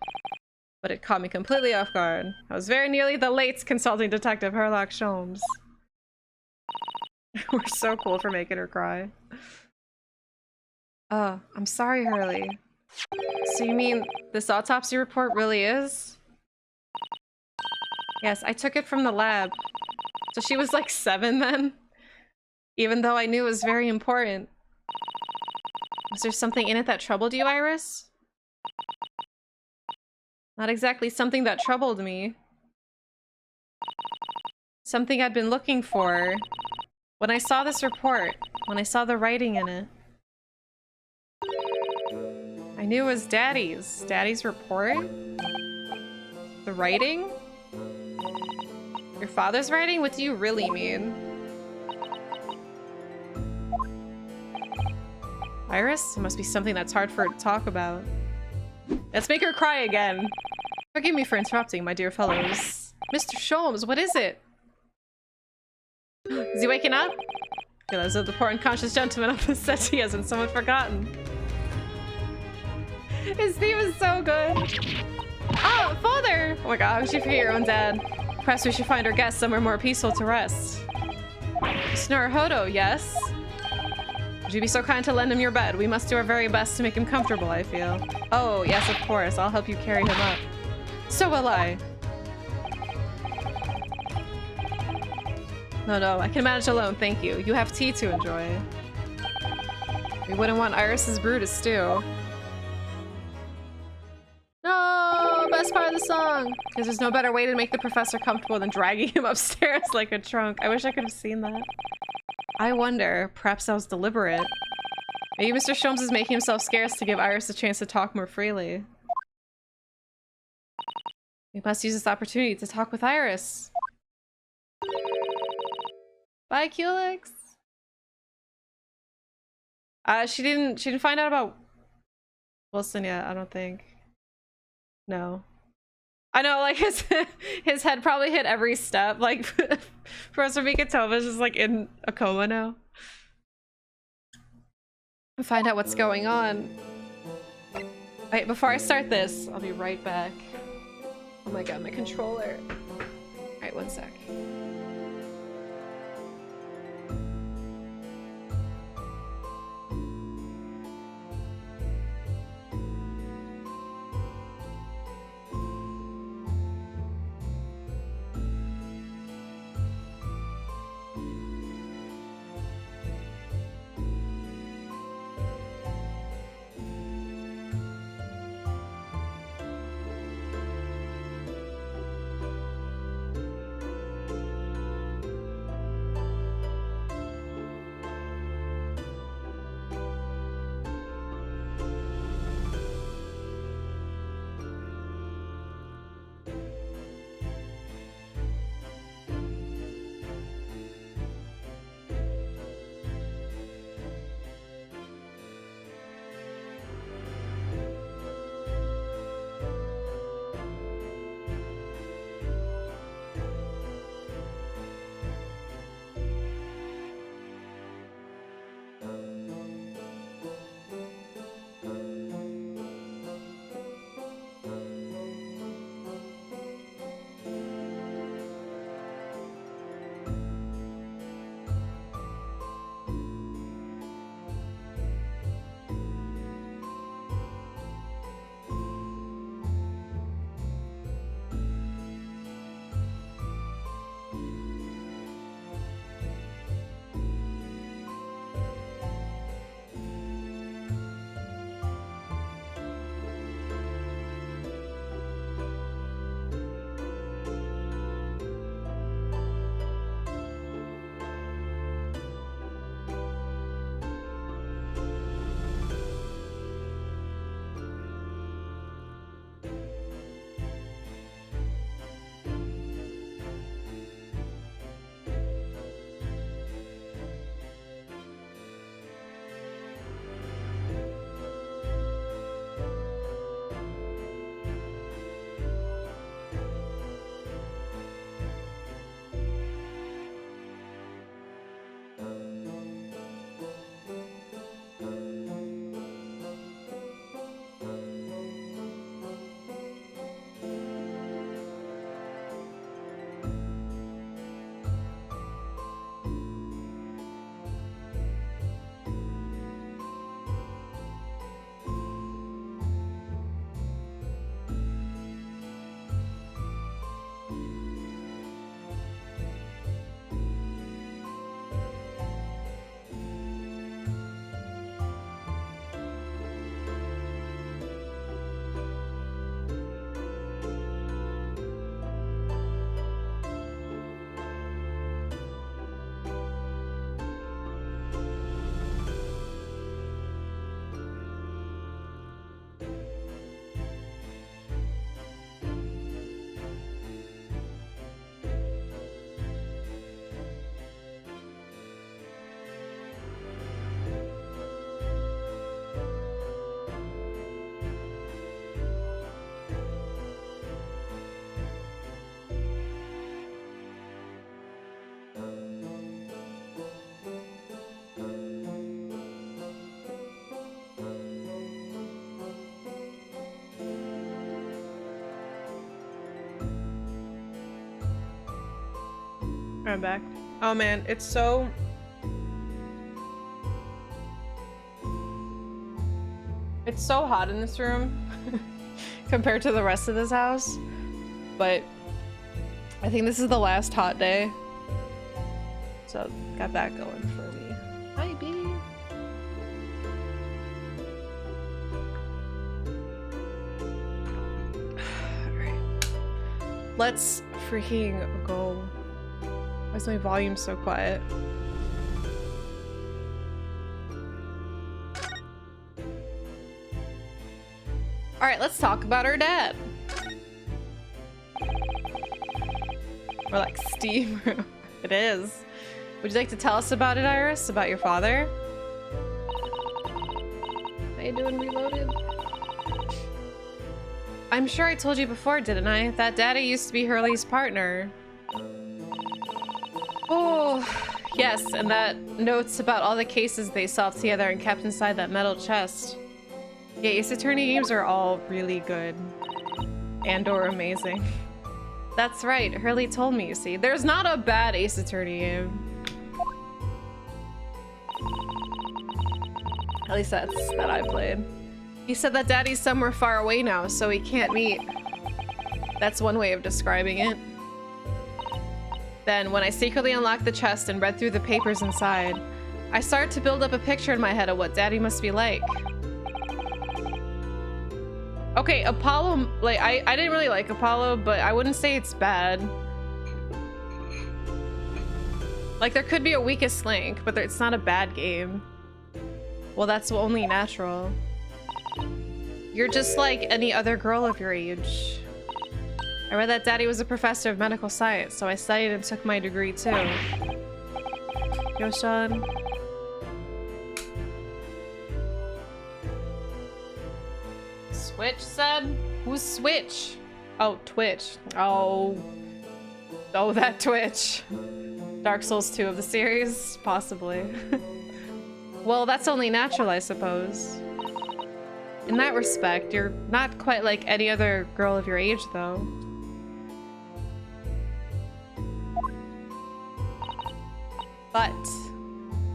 but it caught me completely off guard. I was very nearly the late consulting detective Herlock Sholmes. We're so cool for making her cry. Oh, I'm sorry, Hurley. So you mean this autopsy report really is? Yes, I took it from the lab. So she was like 7 then? Even though I knew it was very important. Was there something in it that troubled you, Iris? Not exactly something that troubled me. Something I'd been looking for. When I saw this report, when I saw the writing in it, I knew it was Daddy's. Daddy's report? The writing? Your father's writing? What do you really mean? Iris? It must be something that's hard for her to talk about. Let's make her cry again. Forgive me for interrupting, my dear fellows. Mr. Sholmes, what is it? Is he waking up? Okay, those are the poor unconscious gentleman on the settee has been somewhat forgotten. His theme is so good. Oh, father! Oh my god, how could you forget your own dad? Perhaps we should find our guest somewhere more peaceful to rest. Naruhodo, yes? Would you be so kind to lend him your bed? We must do our very best to make him comfortable, I feel. Oh, yes, of course. I'll help you carry him up. So will I. No, I can manage alone, thank you. You have tea to enjoy. We wouldn't want Iris's brew to stew. No, best part of the song. Because there's no better way to make the professor comfortable than dragging him upstairs like a trunk. I wish I could have seen that. I wonder, perhaps that was deliberate. Maybe Mr. Sholmes is making himself scarce to give Iris a chance to talk more freely. We must use this opportunity to talk with Iris. Bye, Culex. She didn't find out about Wilson yet, I don't think. No. I know, like, his head probably hit every step. Like, Professor Mikitawa is just, like, in a coma now. Find out what's going on. Wait, before I start this, I'll be right back. Oh my god, my controller. Alright, one sec. I'm back. Oh man, it's so... It's so hot in this room compared to the rest of this house, but I think this is the last hot day, so got that going for me. Hi, B. Alright. Let's freaking go. Why is my volume so quiet? Alright, let's talk about her dad. Or like Steam room. It is. Would you like to tell us about it, Iris? About your father? How you doing, Reloaded? I'm sure I told you before, didn't I? That Daddy used to be Hurley's partner. Oh, yes, and that notes about all the cases they solved together and kept inside that metal chest. Yeah, Ace Attorney games are all really good. And/or amazing. That's right, Hurley told me, you see. There's not a bad Ace Attorney game. At least that's that I played. He said that Daddy's somewhere far away now, so he can't meet. That's one way of describing it. Then, when I secretly unlocked the chest and read through the papers inside, I started to build up a picture in my head of what Daddy must be like. Okay, Apollo, like, I didn't really like Apollo, but I wouldn't say it's bad. Like, there could be a weakest link, but it's not a bad game. Well, that's only natural. You're just like any other girl of your age. I read that Daddy was a professor of medical science, so I studied and took my degree too. Yo, Sean. Switch said? Who's Switch? Oh, Twitch. Oh. Oh, that Twitch. Dark Souls 2 of the series? Possibly. Well, that's only natural, I suppose. In that respect, you're not quite like any other girl of your age, though. But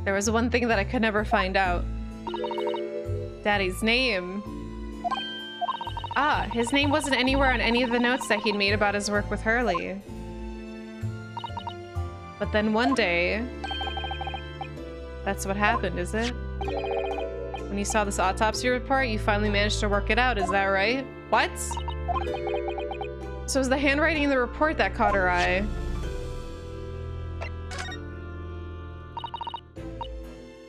there was one thing that I could never find out. Daddy's name. Ah, his name wasn't anywhere on any of the notes that he'd made about his work with Hurley. But then one day... That's what happened, is it? When you saw this autopsy report, you finally managed to work it out, is that right? What? So it was the handwriting in the report that caught her eye.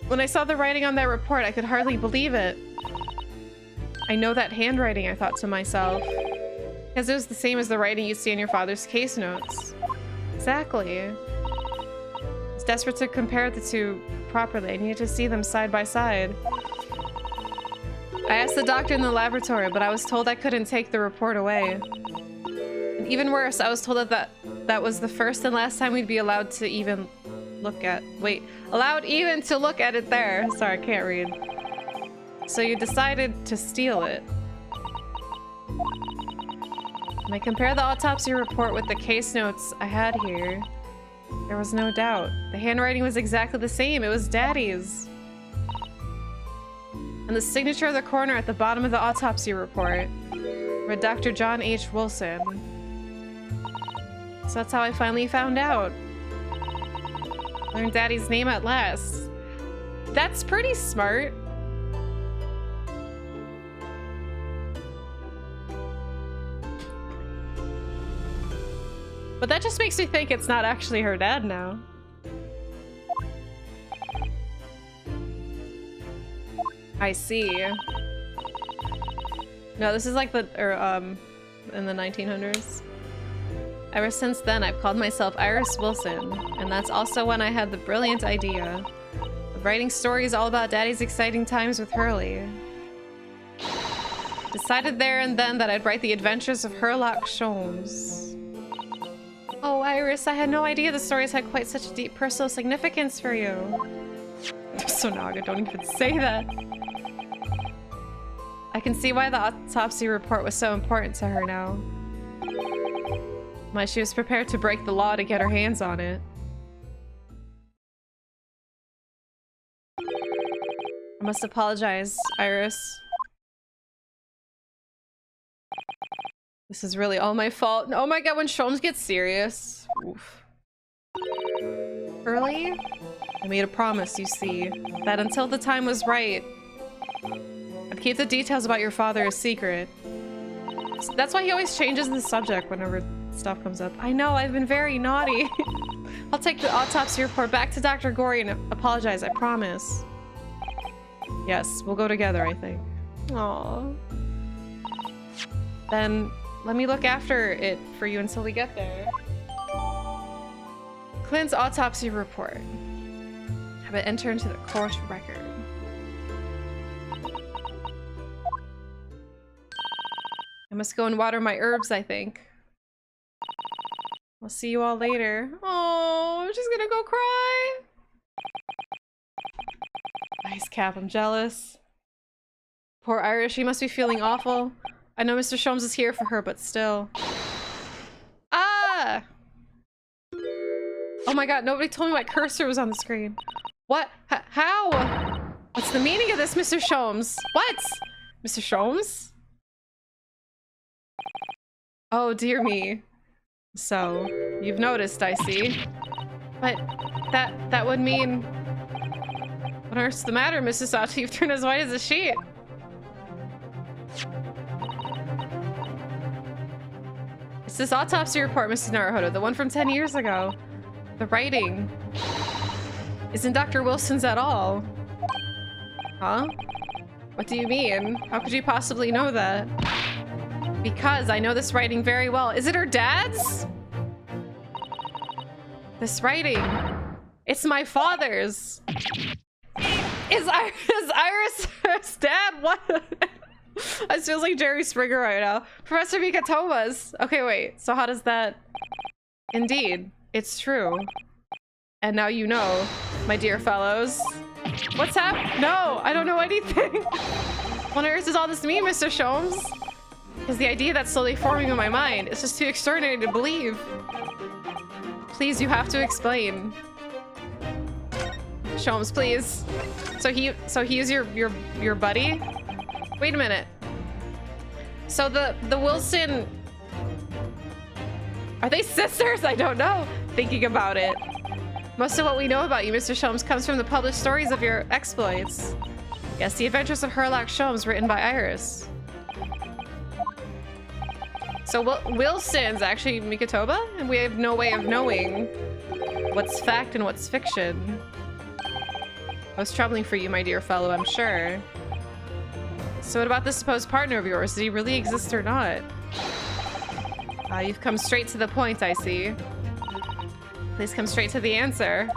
When I saw the writing on that report, I could hardly believe it. I know that handwriting, I thought to myself. Because it was the same as the writing you see in your father's case notes. Exactly. I was desperate to compare the two properly. I needed to see them side by side. I asked the doctor in the laboratory, but I was told I couldn't take the report away. And even worse, I was told that was the first and last time we'd be allowed to even look at... Wait, allowed even to look at it there. Sorry, I can't read. So you decided to steal it. When I compare the autopsy report with the case notes I had here, there was no doubt. The handwriting was exactly the same. It was Daddy's. And the signature of the coroner at the bottom of the autopsy report read Dr. John H. Wilson. So that's how I finally found out. Learned Daddy's name at last. That's pretty smart. But that just makes me think it's not actually her dad now. I see. No, this is like the, in the 1900s. Ever since then, I've called myself Iris Wilson, and that's also when I had the brilliant idea of writing stories all about Daddy's exciting times with Hurley. Decided there and then that I'd write the adventures of Herlock Sholmes. Oh, Iris, I had no idea the stories had quite such a deep personal significance for you. So Naga, don't even say that. I can see why the autopsy report was so important to her now. Why she was prepared to break the law to get her hands on it. I must apologize, Iris. This is really all my fault. Oh my god, when Sholmes gets serious. Oof. Early? I made a promise, you see, that until the time was right, I'd keep the details about your father a secret. That's why he always changes the subject whenever stuff comes up. I know, I've been very naughty. I'll take the autopsy report back to Dr. Gory and apologize, I promise. Yes, we'll go together, I think. Aww. Then let me look after it for you until we get there. Clint's autopsy report. Have it entered into the court record. I must go and water my herbs, I think. I'll see you all later. Oh, she's gonna go cry. Nice cap, I'm jealous. Poor Iris, she must be feeling awful. I know Mr. Sholmes is here for her, but still. Ah! Oh my god, nobody told me my cursor was on the screen. What? How? What's the meaning of this, Mr. Sholmes? What? Mr. Sholmes? Oh, dear me. So, you've noticed, I see. But that would mean... What on earth's the matter, Mrs. Sato? You've turned as white as a sheet. It's this autopsy report, Mrs. Naruhodo, the one from 10 years ago. The writing isn't Dr. Wilson's at all. Huh? What do you mean? How could you possibly know that? Because I know this writing very well. Is it her dad's? This writing. It's my father's. Is Iris her dad? What? It feels like Jerry Springer right now. Professor Mikatoma's. Okay, wait. So how does that... Indeed, it's true. And now you know, my dear fellows. What's happening? No, I don't know anything. What on earth does all this mean, Mr. Sholmes? Because the idea that's slowly forming in my mind is just too extraordinary to believe. Please, you have to explain. Sholmes, please. So he is your buddy? Wait a minute. So the Wilson... Are they sisters? I don't know. Thinking about it. Most of what we know about you, Mr. Sholmes, comes from the published stories of your exploits. Yes, The Adventures of Herlock Sholmes, written by Iris. So Wilson's actually Mikatoba, and we have no way of knowing what's fact and what's fiction. I was troubling for you, my dear fellow, I'm sure. So what about this supposed partner of yours? Did he really exist or not? You've come straight to the point, I see. Please come straight to the answer.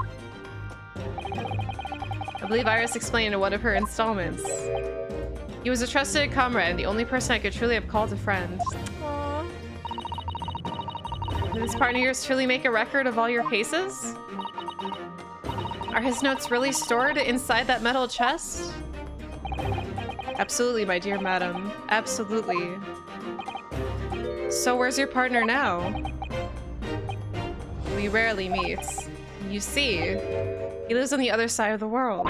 I believe Iris explained in one of her installments. He was a trusted comrade and the only person I could truly have called a friend. Aww. Did this partner of yours truly make a record of all your cases? Are his notes really stored inside that metal chest? Absolutely, my dear madam. Absolutely. So where's your partner now? We rarely meet. You see, he lives on the other side of the world.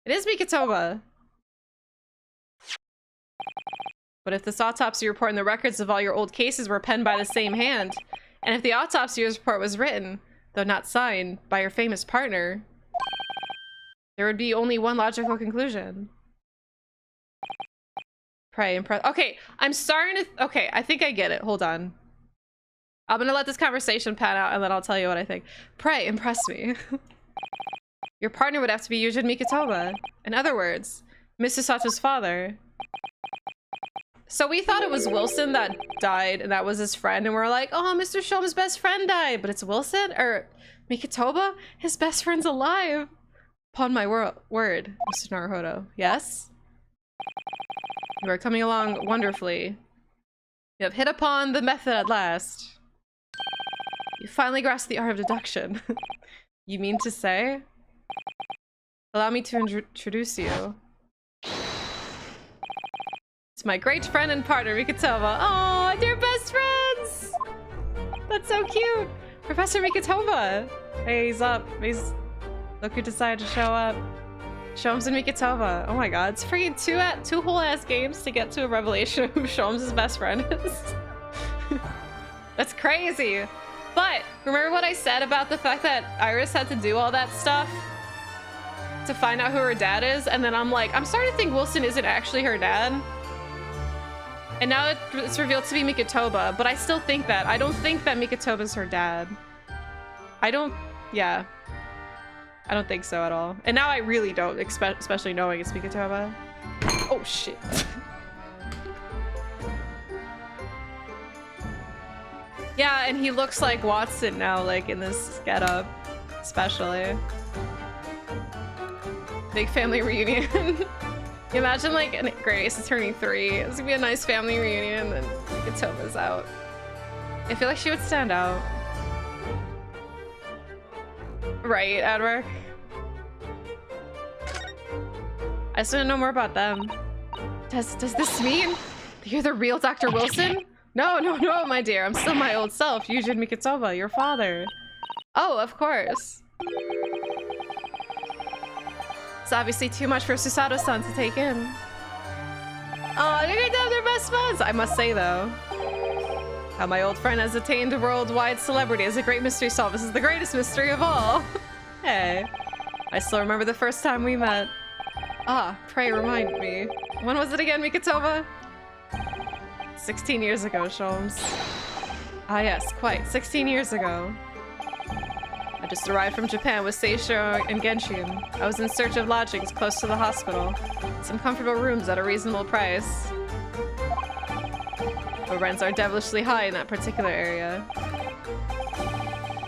It is Mikatoba. But if this autopsy report and the records of all your old cases were penned by the same hand, and if the autopsy report was written, though not signed, by your famous partner, there would be only one logical conclusion. Pray, impress. Okay, I'm starting to... Okay, I think I get it. Hold on. I'm gonna let this conversation pan out and then I'll tell you what I think. Pray, impress me. Your partner would have to be Yujin Mikatoba. In other words, Mr. Sato's father. So we thought it was Wilson that died and that was his friend, and we're like, oh, Mr. Sholmes' best friend died, but it's Wilson? Or Mikatoba? His best friend's alive. Upon my word, Mr. Naruhodo. Yes? You are coming along wonderfully. You have hit upon the method at last. You finally grasped the art of deduction. You mean to say? Allow me to introduce you. It's my great friend and partner, Mikatoba. Oh, they're best friends! That's so cute! Professor Mikatoba! Hey, he's up. Look who decided to show up. Sholmes and Mikitova. Oh my god, it's freaking two whole ass games to get to a revelation of who Sholmes' best friend is. That's crazy. But remember what I said about the fact that Iris had to do all that stuff to find out who her dad is? And then I'm like, I'm starting to think Wilson isn't actually her dad. And now it's revealed to be Mikitoba, but I still think that. I don't think that Mikitoba's her dad. Yeah. I don't think so at all. And now I really don't, especially knowing it's Mikitoba. Oh shit. Yeah, and he looks like Watson now, like in this getup, especially. Big family reunion. Imagine like Grace is turning 3. It's gonna be a nice family reunion, and Mikitoba's out. I feel like she would stand out. Right, Edward? I still don't know more about them. Does this mean that you're the real Dr. Wilson? No, my dear. I'm still my old self, Yujin Mikitova, your father. Oh, of course. It's obviously too much for Susato-san to take in. Oh, they're going to have their best buds, I must say, though. How my old friend has attained worldwide celebrity as a great mystery solver. This is the greatest mystery of all. Hey, I still remember the first time we met. Ah, pray remind me. When was it again, Mikitova? 16 years ago, Sholmes. Ah yes, quite. 16 years ago. I just arrived from Japan with Seishiro and Genshin. I was in search of lodgings close to the hospital. Some comfortable rooms at a reasonable price. The rents are devilishly high in that particular area.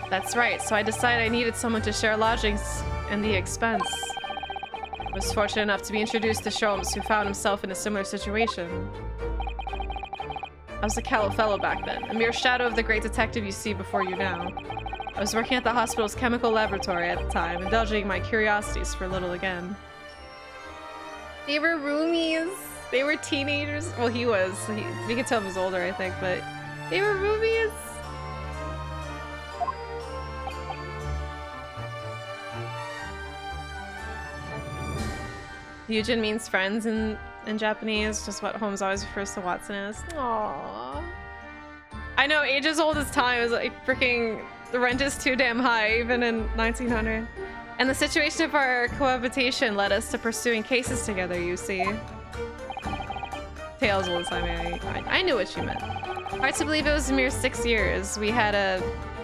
That's right, so I decided I needed someone to share lodgings and the expense. I was fortunate enough to be introduced to Sholmes, who found himself in a similar situation. I was a callow fellow back then, a mere shadow of the great detective you see before you now. I was working at the hospital's chemical laboratory at the time, indulging my curiosities for little again. They were roomies. They were teenagers. Well, he was. Mikitova was older, I think, but they were roomies. Yujin means friends in Japanese, just what Holmes always refers to Watson as. Aww. I know, age as old as time is like freaking, the rent is too damn high, even in 1900. And the situation of our cohabitation led us to pursuing cases together, you see. Tales old as time, I knew what you meant. Hard to believe it was a mere 6 years. We had a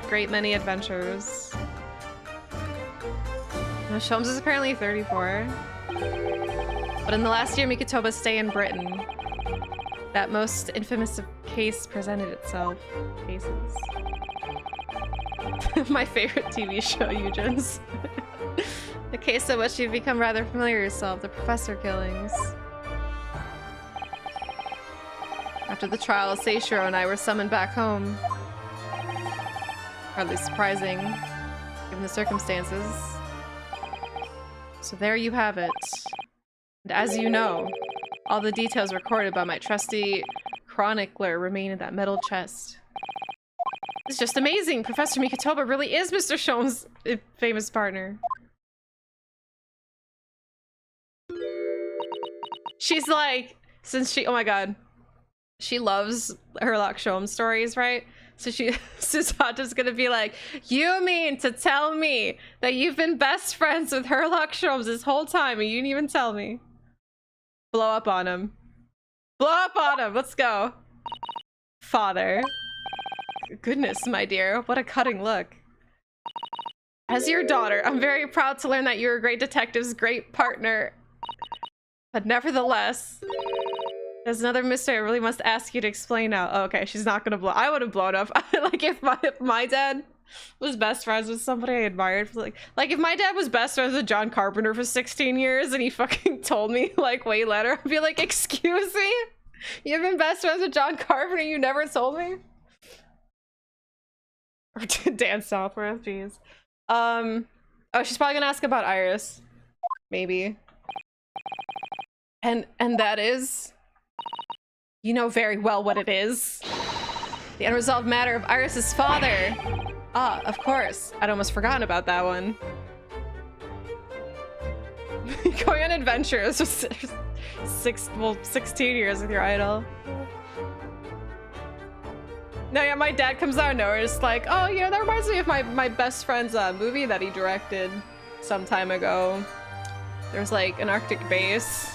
great many adventures. Now, Sholmes is apparently 34. But in the last year, Mikitoba's stay in Britain, that most infamous case presented itself. Cases. My favorite TV show, Eugen's. The case of which you've become rather familiar yourself, the professor killings. After the trial, Seishiro and I were summoned back home. Hardly surprising, given the circumstances. So there you have it. And as you know, all the details recorded by my trusty chronicler remain in that metal chest. It's just amazing! Professor Mikitoba really is Mr. Sholmes' famous partner. She's like, since she, oh my god. She loves Herlock Sholmes stories, right? So Susato's gonna be like, you mean to tell me that you've been best friends with Herlock Sholmes this whole time and you didn't even tell me? Blow up on him. Blow up on him! Let's go. Father. Goodness, my dear. What a cutting look. As your daughter, I'm very proud to learn that you're a great detective's great partner. But nevertheless, there's another mystery I really must ask you to explain now. Oh, okay, she's not gonna blow. I would have blown up. Like if my dad was best friends with somebody I admired for like if my dad was best friends with John Carpenter for 16 years and he fucking told me like way later, I'd be like, excuse me? You've been best friends with John Carpenter, you never told me? Or Dan Southworth, jeez. Oh, she's probably gonna ask about Iris. Maybe. And that is, you know very well what it is. The unresolved matter of Iris's father. Ah, of course. I'd almost forgotten about that one. Going on adventures for 16 years with your idol. No, yeah, my dad comes out of nowhere, just like, oh, you know, that reminds me of my best friend's movie that he directed some time ago. There's like an Arctic base.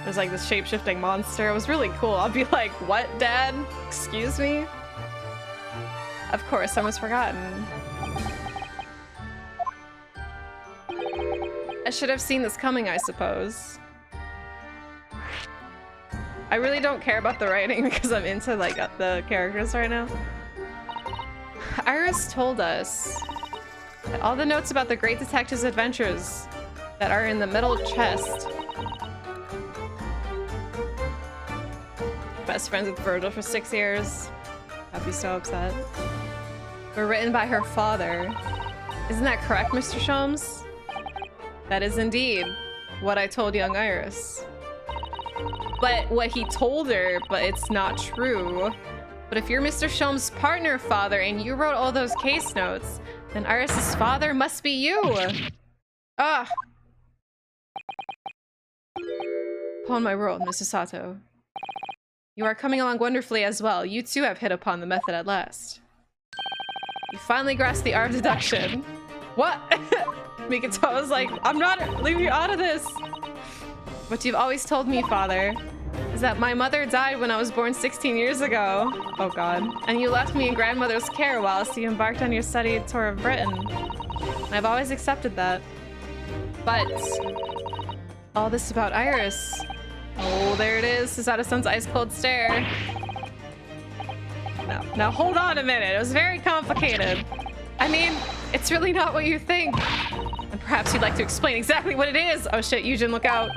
There's like this shape-shifting monster. It was really cool. I'll be like, what, Dad? Excuse me? Of course, I was forgotten. I should have seen this coming, I suppose. I really don't care about the writing because I'm into like the characters right now. Iris told us that all the notes about the great detective's adventures that are in the middle chest. Best friends with Virgil for 6 years. I'd be so upset. Were written by her father. Isn't that correct, Mr. Sholmes? That is indeed what I told young Iris. But what he told her, but it's not true. But if you're Mr. Sholmes' partner father and you wrote all those case notes, then Iris's father must be you. Ah. Upon my word, Mrs. Sato. You are coming along wonderfully as well. You too have hit upon the method at last. You finally grasped the art of deduction. What? Mikito was like, I'm not leaving you out of this. What you've always told me, father, is that my mother died when I was born 16 years ago. Oh god. And you left me in grandmother's care whilst you embarked on your study tour of Britain. And I've always accepted that. But all this about Iris. Oh, there it is. Susato-san's ice-cold stare. Now hold on a minute. It was very complicated. I mean, it's really not what you think. And perhaps you'd like to explain exactly what it is. Oh shit, Yujin, look out.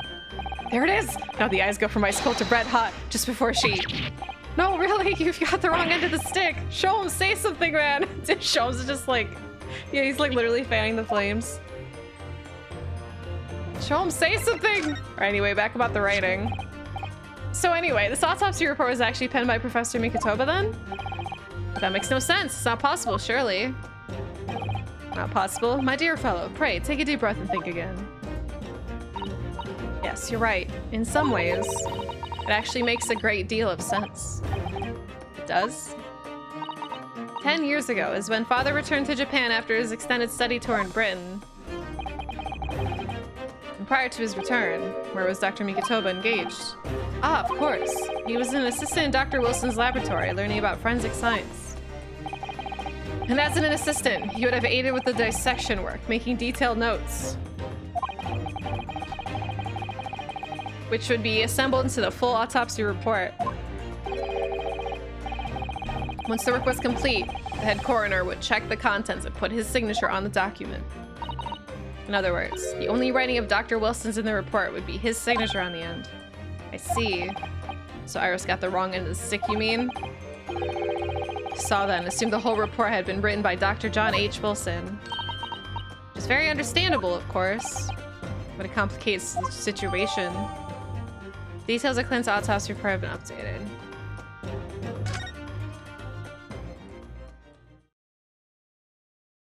There it is! Now the eyes go from ice cold to red hot just before she... No, really? You've got the wrong end of the stick! Show him, say something, man! Sholmes is just like... Yeah, he's like literally fanning the flames. Show him, say something! Or anyway, back about the writing. So anyway, this autopsy report was actually penned by Professor Mikitoba then? That makes no sense. It's not possible, surely. Not possible? My dear fellow, pray, take a deep breath and think again. Yes, you're right. In some ways, it actually makes a great deal of sense. It does? 10 years ago is when Father returned to Japan after his extended study tour in Britain. And prior to his return, where was Dr. Mikitoba engaged? Ah, of course. He was an assistant in Dr. Wilson's laboratory, learning about forensic science. And as an assistant, he would have aided with the dissection work, making detailed notes, which would be assembled into the full autopsy report. Once the work was complete, the head coroner would check the contents and put his signature on the document. In other words, the only writing of Dr. Wilson's in the report would be his signature on the end. I see. So Iris got the wrong end of the stick, you mean? Saw that and assumed the whole report had been written by Dr. John H. Wilson. Which is very understandable, of course, but it complicates the situation. Details of Clint's autopsy report have been updated.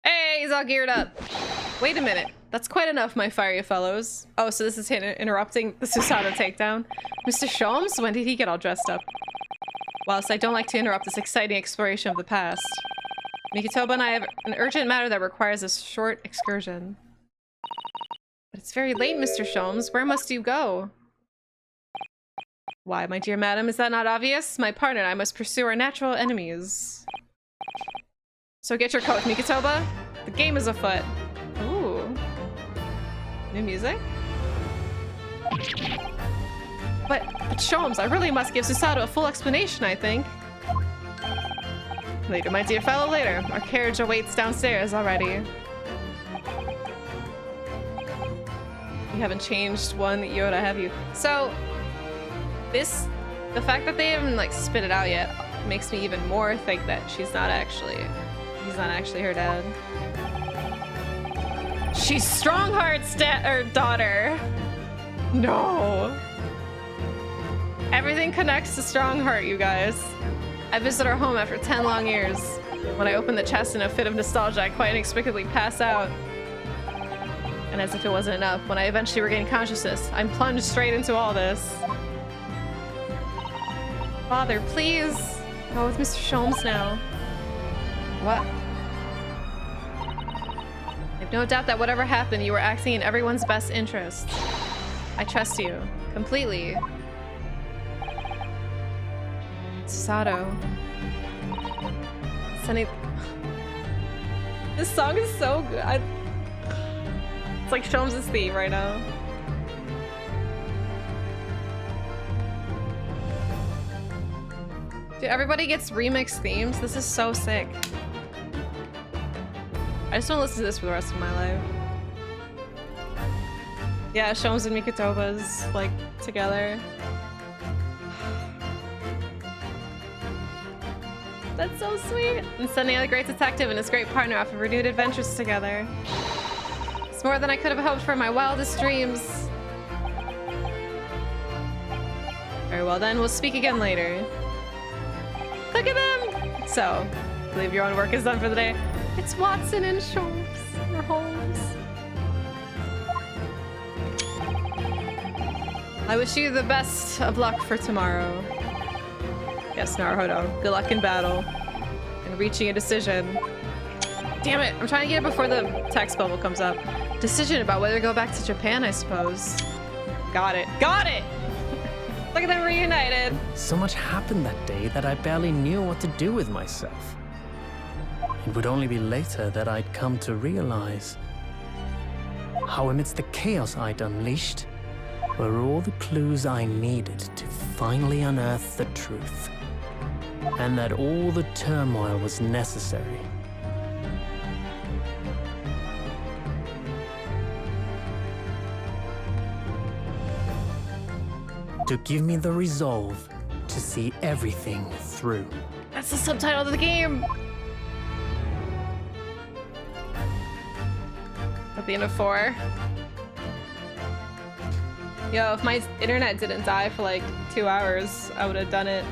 Hey, he's all geared up. Wait a minute. That's quite enough, my fiery fellows. Oh, so this is him interrupting the Susato takedown. Mr. Sholmes, when did he get all dressed up? Whilst I don't like to interrupt this exciting exploration of the past, Mikitoba and I have an urgent matter that requires a short excursion. But it's very late, Mr. Sholmes. Where must you go? Why, my dear madam, is that not obvious? My partner and I must pursue our natural enemies. So get your coat, Mikitoba. The game is afoot. Ooh. New music? But Sholmes, I really must give Susato a full explanation, I think. Later, my dear fellow, later. Our carriage awaits downstairs already. You haven't changed one Yoda, have you? So, the fact that they haven't like spit it out yet makes me even more think that he's not actually her dad. She's Strongheart's daughter. No. Everything connects to Strongheart, you guys. I visit our home after 10 long years. When I open the chest in a fit of nostalgia, I quite inexplicably pass out. And as if it wasn't enough, when I eventually regained consciousness, I'm plunged straight into all this. Father, please! Go with Mr. Sholmes now. What? I've no doubt that whatever happened, you were acting in everyone's best interest. I trust you. Completely. Sato. Sunny. This song is so good. It's like Sholmes' theme right now. Dude, everybody gets remixed themes. This is so sick. I just want to listen to this for the rest of my life. Yeah, Sholmes and Mikotoba's like together. That's so sweet. And sending out a great detective and his great partner off of renewed adventures together. It's more than I could have hoped for in my wildest dreams. Very well then, we'll speak again later. Look at them! So, I believe your own work is done for the day. It's Watson and Sholmes, or Holmes. I wish you the best of luck for tomorrow. Yes, Naruhodo. Good luck in battle. And reaching a decision. Damn it! I'm trying to get it before the text bubble comes up. Decision about whether to go back to Japan, I suppose. Got it. Got it! Look at them reunited. So much happened that day that I barely knew what to do with myself. It would only be later that I'd come to realize how amidst the chaos I'd unleashed were all the clues I needed to finally unearth the truth. And that all the turmoil was necessary. To give me the resolve to see everything through. That's the subtitle of the game. At the end of 4. Yo, if my internet didn't die for like 2 hours, I would have done it.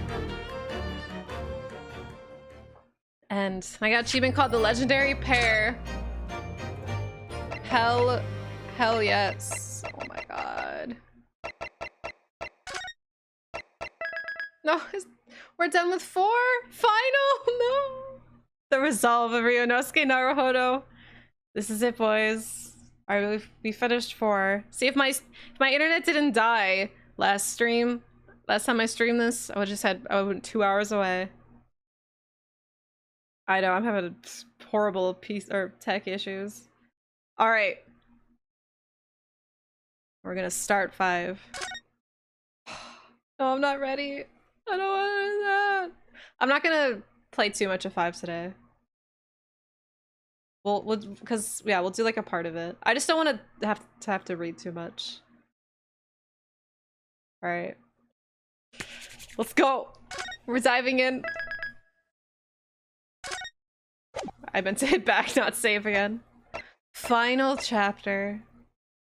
And I got achievement called the Legendary Pair. Hell yes. Oh my god. No, we're done with 4? Final? No. The resolve of Ryunosuke Naruhodo. This is it, boys. Alright, we finished 4. See, if my internet didn't die last time I streamed this, I went 2 hours away. I know, I'm having a horrible tech issues. Alright. We're gonna start 5. No, I'm not ready. I don't want to do that. I'm not gonna play too much of 5 today. We'll because yeah, we'll do like a part of it. I just don't want to have to read too much. All right, let's go. We're diving in. I meant to hit back, not save again. Final chapter.